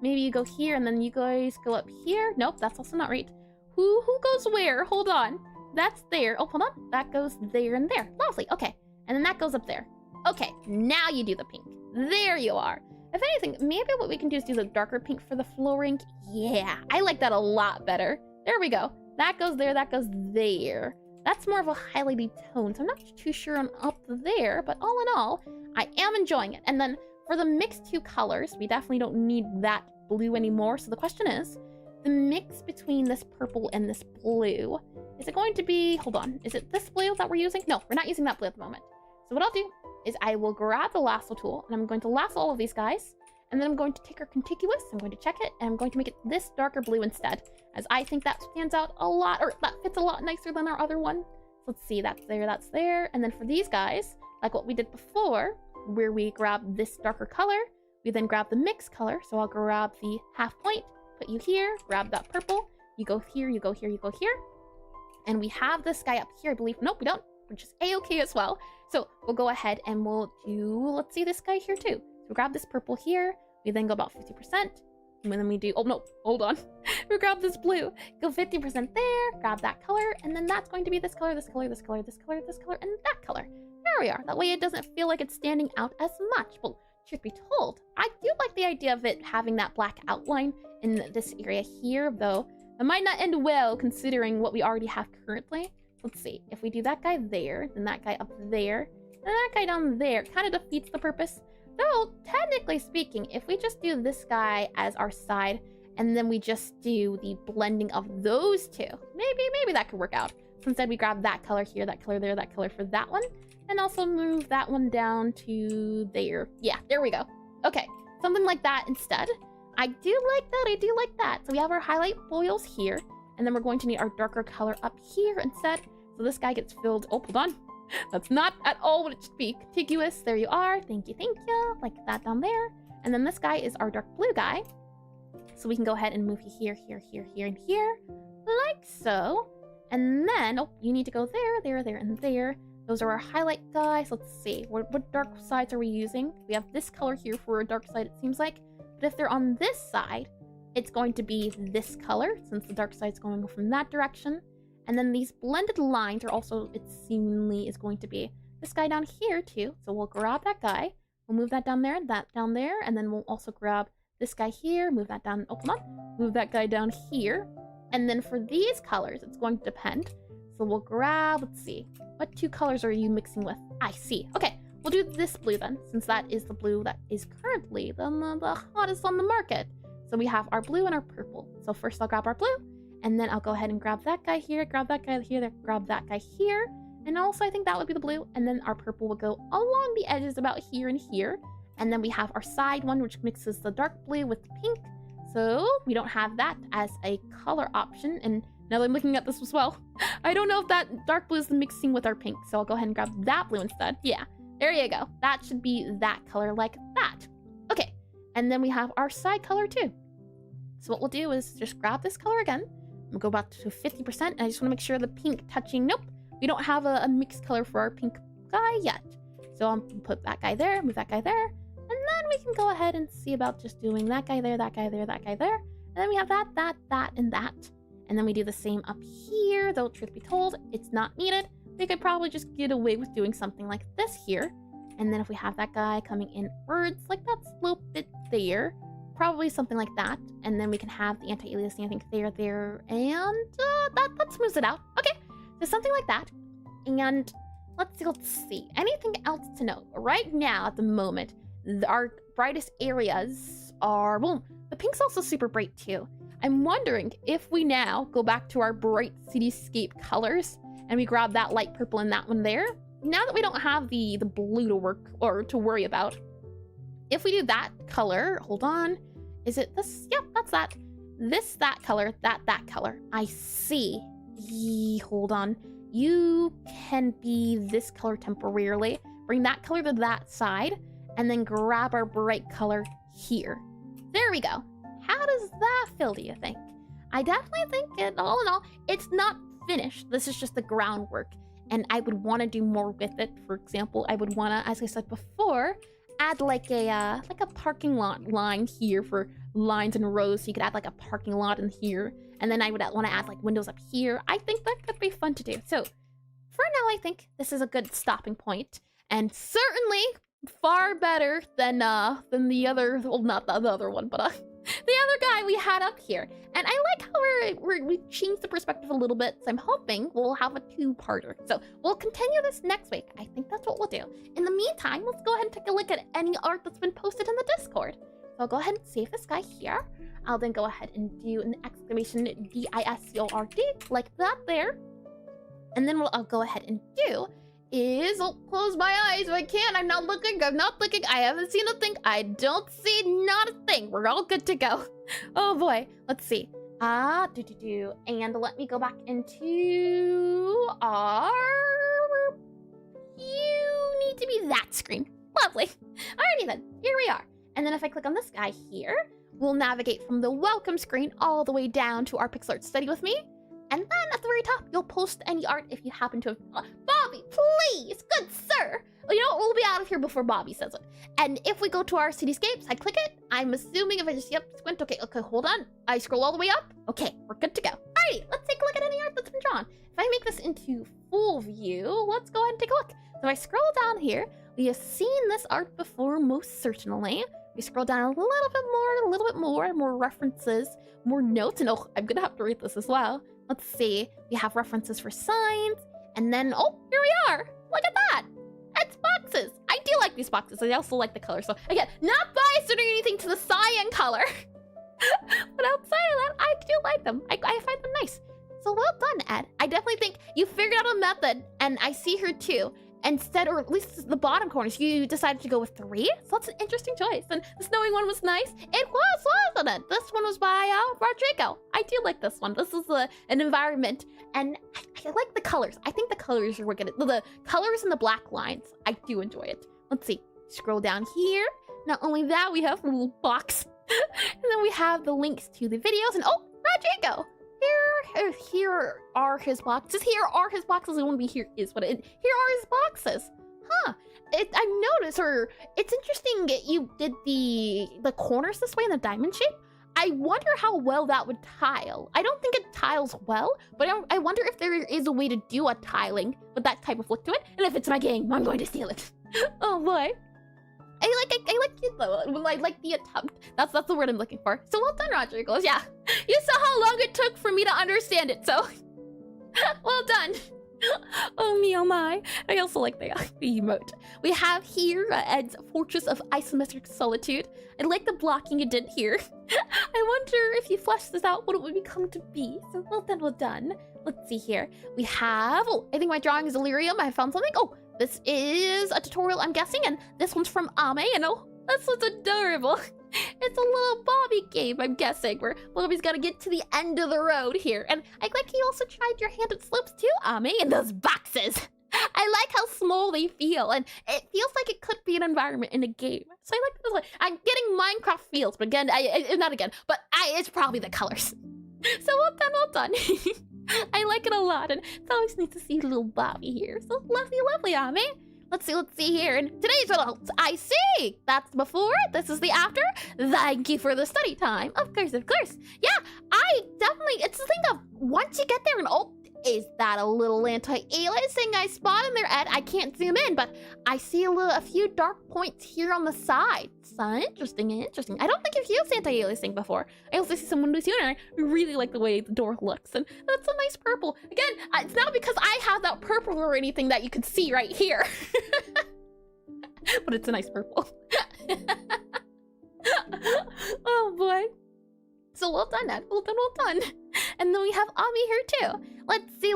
Maybe you go here and then you guys go up here. Nope, that's also not right. Who goes where? Hold on. That's there. Oh, hold on. That goes there and there. Lovely. Okay. And then that goes up there. Okay, now you do the pink. There you are. If anything, maybe what we can do is do the darker pink for the flooring. Yeah, I like that a lot better. There we go. That goes there, that goes there. That's more of a highlighted tone, so I'm not too sure on up there, but all in all, I am enjoying it. And then for the mixed two colors, we definitely don't need that blue anymore. So the question is, the mix between this purple and this blue, is it going to be, hold on, is it this blue that we're using? No, we're not using that blue at the moment. So what I'll do is I will grab the lasso tool, and I'm going to lasso all of these guys, and then I'm going to take our contiguous, I'm going to check it, and I'm going to make it this darker blue instead, as I think that stands out a lot, or that fits a lot nicer than our other one. So let's see, that's there, and then for these guys, like what we did before, where we grab this darker color, we then grab the mixed color, so I'll grab the half point, put you here, grab that purple, you go here, you go here, you go here, and we have this guy up here, I believe. Nope, we don't, which is a-okay as well. So we'll go ahead and we'll do, let's see this guy here too. So we grab this purple here, we then go about 50%, and then we do, oh no, hold on. We grab this blue, go 50% there, grab that color, and then that's going to be this color, this color, this color, this color, this color, and that color. There we are. That way it doesn't feel like it's standing out as much. Well, truth be told, I do like the idea of it having that black outline in this area here, though it might not end well considering what we already have currently. Let's see, if we do that guy there, then that guy up there, and that guy down there, kind of defeats the purpose. Though, technically speaking, if we just do this guy as our side, and then we just do the blending of those two, maybe that could work out. So instead we grab that color here, that color there, that color for that one, and also move that one down to there. Yeah, there we go. Okay, something like that instead. I do like that, I do like that. So we have our highlight foils here, and then we're going to need our darker color up here instead. So this guy gets filled. Oh, hold on. That's not at all what it should be. Contiguous. There you are. Thank you. Thank you. Like that down there. And then this guy is our dark blue guy. So we can go ahead and move you here, here, here, here, and here. Like so. And then, oh, you need to go there, there, there, and there. Those are our highlight guys. Let's see. What dark sides are we using? We have this color here for a dark side, it seems like. But if they're on this side, it's going to be this color, since the dark side's going from that direction. And then these blended lines are also, it seemingly is going to be this guy down here too. So we'll grab that guy, we'll move that down there, and then we'll also grab this guy here, move that down, oh, come on, move that guy down here. And then for these colors, it's going to depend. So we'll grab, let's see, what two colors are you mixing with? I see. Okay, we'll do this blue then, since that is the blue that is currently the hottest on the market. So we have our blue and our purple. So first I'll grab our blue, and then I'll go ahead and grab that guy here, grab that guy here, grab that guy here. And also I think that would be the blue. And then our purple will go along the edges about here and here. And then we have our side one, which mixes the dark blue with the pink. So we don't have that as a color option. And Now that I'm looking at this as well. I don't know if that dark blue is mixing with our pink, so I'll go ahead and grab that blue instead. Yeah, there you go. That should be that color like that. Okay, and then we have our side color too. So what we'll do is just grab this color again. We'll go back to 50%, and I just want to make sure the pink touching. Nope, we don't have a mixed color for our pink guy yet. So I'm gonna put that guy there, move that guy there, and then we can go ahead and see about just doing that guy there, that guy there, that guy there. And then we have that, and that. And then we do the same up here, though truth be told, it's not needed. We could probably just get away with doing something like this here. And then if we have that guy coming inwards, like that slope bit there, probably something like that. And then we can have the anti-aliasing, I think, there, and that smooths it out. Okay, so something like that. And let's see. Anything else to note? Right now, at the moment, our brightest areas are, well, the pink's also super bright too. I'm wondering if we now go back to our bright cityscape colors and we grab that light purple and that one there. Now that we don't have the blue to work or to worry about, if we do that color, hold on, is it this? Yep, that's that. This, that color, that color. I see. Hold on. You can be this color temporarily. Bring that color to that side and then grab our bright color here. There we go. How does that feel, do you think? I definitely think all in all, it's not finished. This is just the groundwork, and I would want to do more with it. For example, I would want to, as I said before, add like a parking lot line here for lines and rows. So you could add like a parking lot in here, and then I would want to add like windows up here. I think that could be fun to do. So for now, I think this is a good stopping point, and certainly far better than the other, well, not the other one, but the other guy we had up here. And I like how we changed the perspective a little bit, so I'm hoping we'll have a two-parter. So we'll continue this next week. I think that's what we'll do. In the meantime, let's go ahead and take a look at any art that's been posted in the Discord. So I'll go ahead and save this guy here. I'll then go ahead and do an exclamation DISCORD, like that there. And then what I'll go ahead and do is I'll close my eyes if I can. I'm not looking. I haven't seen a thing. I don't see not a thing. We're all good to go. Oh boy. Let's see. And let me go back into our... You need to be that screen. Lovely. Alrighty then. Here we are. And then if I click on this guy here, we'll navigate from the welcome screen all the way down to our Pixelart study with me. And then at the very top, you'll post any art if you happen to have... Bobby, please! Good sir! Well, you know what? We'll be out of here before Bobby says it. And if we go to our cityscapes, I click it. I'm assuming if I just, squint. Okay, hold on. I scroll all the way up. Okay, we're good to go. Alrighty, let's take a look at any art that's been drawn. If I make this into full view, let's go ahead and take a look. So I scroll down here. We have seen this art before, most certainly. We scroll down a little bit more references, more notes. And oh, I'm gonna have to read this as well. Let's see. We have references for signs. And then, oh, here we are. Look at that. It's boxes. I do like these boxes. I also like the color. So again, not biased or anything to the cyan color. But outside of that, I do like them. I find them nice. So well done, Ed. I definitely think you figured out a method, and I see her too. Instead, or at least the bottom corners, you decided to go with 3. So that's an interesting choice. And the snowing one was nice. It was, wasn't it? This one was by Rodrigo. I do like this one. This is an environment. And I like the colors. I think the colors are wicked. The colors and the black lines. I do enjoy it. Let's see. Scroll down here. Not only that, we have a little box. And then we have the links to the videos. And oh, Rodrigo. Here are his boxes. Here are his boxes. It won't be here is what it. Here are his boxes. Huh. I noticed, or it's interesting you did the corners this way in the diamond shape. I wonder how well that would tile. I don't think it tiles well, but I wonder if there is a way to do a tiling with that type of look to it. And if it's my game, I'm going to steal it. Oh boy. I like it though. I like the attempt. That's the word I'm looking for. So well done, Rodrigo. Yeah. You saw how long it took for me to understand it, so well done. Oh me, oh my. I also like the emote. We have here Ed's Fortress of Isometric Solitude. I like the blocking you did here. I wonder if you flesh this out, what it would become to be. So well done. Let's see here. We have, oh, I think my drawing is delirium. I found something. Oh, this is a tutorial, I'm guessing, and this one's from Ame, and oh, this one's adorable. It's a little Bobby game, I'm guessing, where Bobby's gotta get to the end of the road here. And I like you also tried your hand at slopes too, Ami, in those boxes. I like how small they feel, and it feels like it could be an environment in a game. So I like this one. I'm getting Minecraft feels, but again, it's probably the colors. So well done, well done. I like it a lot, and it's always nice to see little Bobby here. So lovely, lovely, Ami. Let's see here. And today's results, I see. That's before, this is the after. Thank you for the study time. Of course, of course. Yeah, I definitely, it's the thing of, once you get there and is that a little anti-aliasing I spot in there, Ed? I can't zoom in, but I see a few dark points here on the side. So interesting, interesting. I don't think I've used anti-aliasing before. I also see someone who's doing it, and I really like the way the door looks, and that's a nice purple. Again, it's not because I have that purple or anything that you can see right here. But it's a nice purple. Oh boy. So well done, Ed. Well done, well done. And then we have Ami here too. Let's see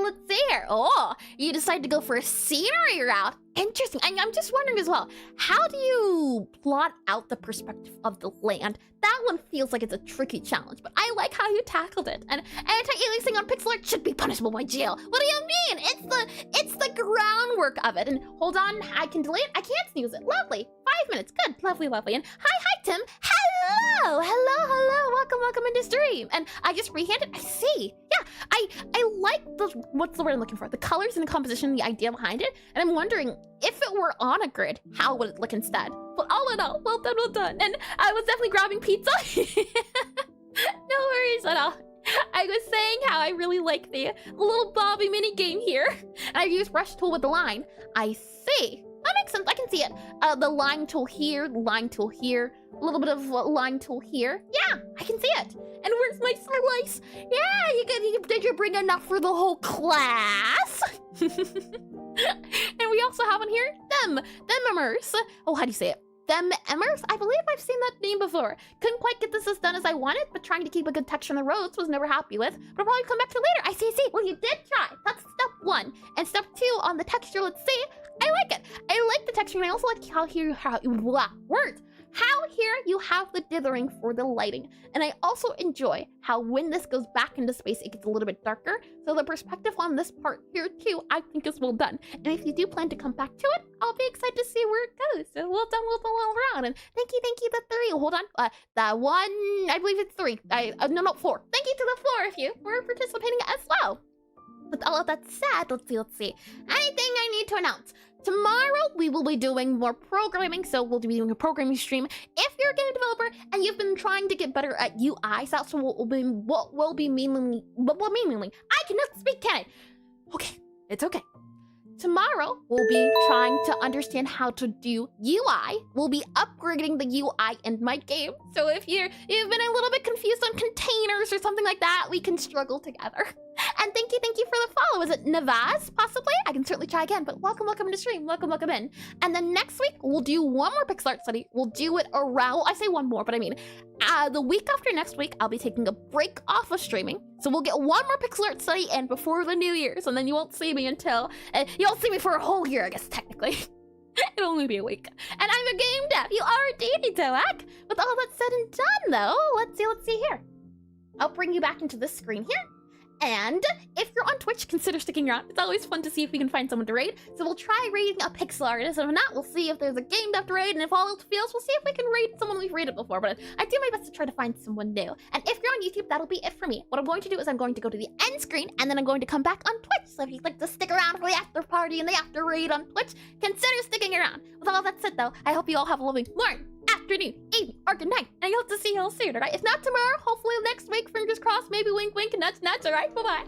here. Oh, you decided to go for a scenery route. Interesting. And I'm just wondering as well, how do you plot out the perspective of the land? That one feels like it's a tricky challenge, but I like how you tackled it. And anti-aliasing on Pixelart should be punishable by jail. What do you mean? It's the groundwork of it. And hold on, I can delay it. I can't snooze it. Lovely. 5 minutes. Good. Lovely, lovely. And hi, Tim. Hello. Welcome into stream. And I just rehanded. I see. Yeah, I like what's the word I'm looking for? The colors and the composition, the idea behind it. And I'm wondering, if it were on a grid, how would it look instead? But all in all, well done. And I was definitely grabbing pizza. No worries at all. I was saying how I really like the little Bobby mini game here. And I've used brush tool with the line. I see. That makes sense. I can see it. The line tool here, a little bit of line tool here. Yeah, I can see it. And where's my slice? Yeah, did you bring enough for the whole class? And we also have on here themers. Oh, how do you say it? Themers? I believe I've seen that name before. Couldn't quite get this as done as I wanted, but trying to keep a good texture on the roads was never happy with. But I'll probably come back to later. I see. Well, you did try. That's step 1. And step 2 on the texture, let's see. I like it. I like the texture, and I also like how here you have the dithering for the lighting. And I also enjoy how when this goes back into space, it gets a little bit darker. So the perspective on this part here too, I think is well done. And if you do plan to come back to it, I'll be excited to see where it goes. So well done all around. And thank you, the 3. Hold on, that one, I believe it's 3. No, 4. Thank you to the 4 of you for participating as well. With all of that said, let's see. Anything I need to announce? Tomorrow, we will be doing more programming, so we'll be doing a programming stream. If you're a game developer and you've been trying to get better at UIs, that's what will be mainly. I cannot speak, can I? Okay, it's okay. Tomorrow, we'll be trying to understand how to do UI. We'll be upgrading the UI in my game. So if you've been a little bit confused on containers or something like that, we can struggle together. And thank you for the follow. Is it Navaz, possibly? I can certainly try again, but welcome into stream. Welcome in. And then next week, we'll do one more Pixelart study. We'll do it around, well, I say one more, but I mean, the week after next week, I'll be taking a break off of streaming. So we'll get one more Pixelart study in before the New Year's, and then you won't see me until, you won't see me for a whole year, I guess, technically. It'll only be a week. And I'm a game dev. You are indeed, Toak. With all that said and done, though, let's see here. I'll bring you back into this screen here. And if you're on Twitch, consider sticking around. It's always fun to see if we can find someone to raid. So we'll try raiding a pixel artist. And if not, we'll see if there's a game dev to raid. And if all else fails, we'll see if we can raid someone we've raided before. But I do my best to try to find someone new. And if you're on YouTube, that'll be it for me. What I'm going to do is I'm going to go to the end screen, and then I'm going to come back on Twitch. So if you'd like to stick around for the after party and the after raid on Twitch, consider sticking around. With all that said, though, I hope you all have a lovely morning, afternoon, evening, or good night. And I hope to see you all soon, alright? If not tomorrow, hopefully next week, fingers crossed, maybe wink, wink, nuts, nuts, alright? Bye-bye.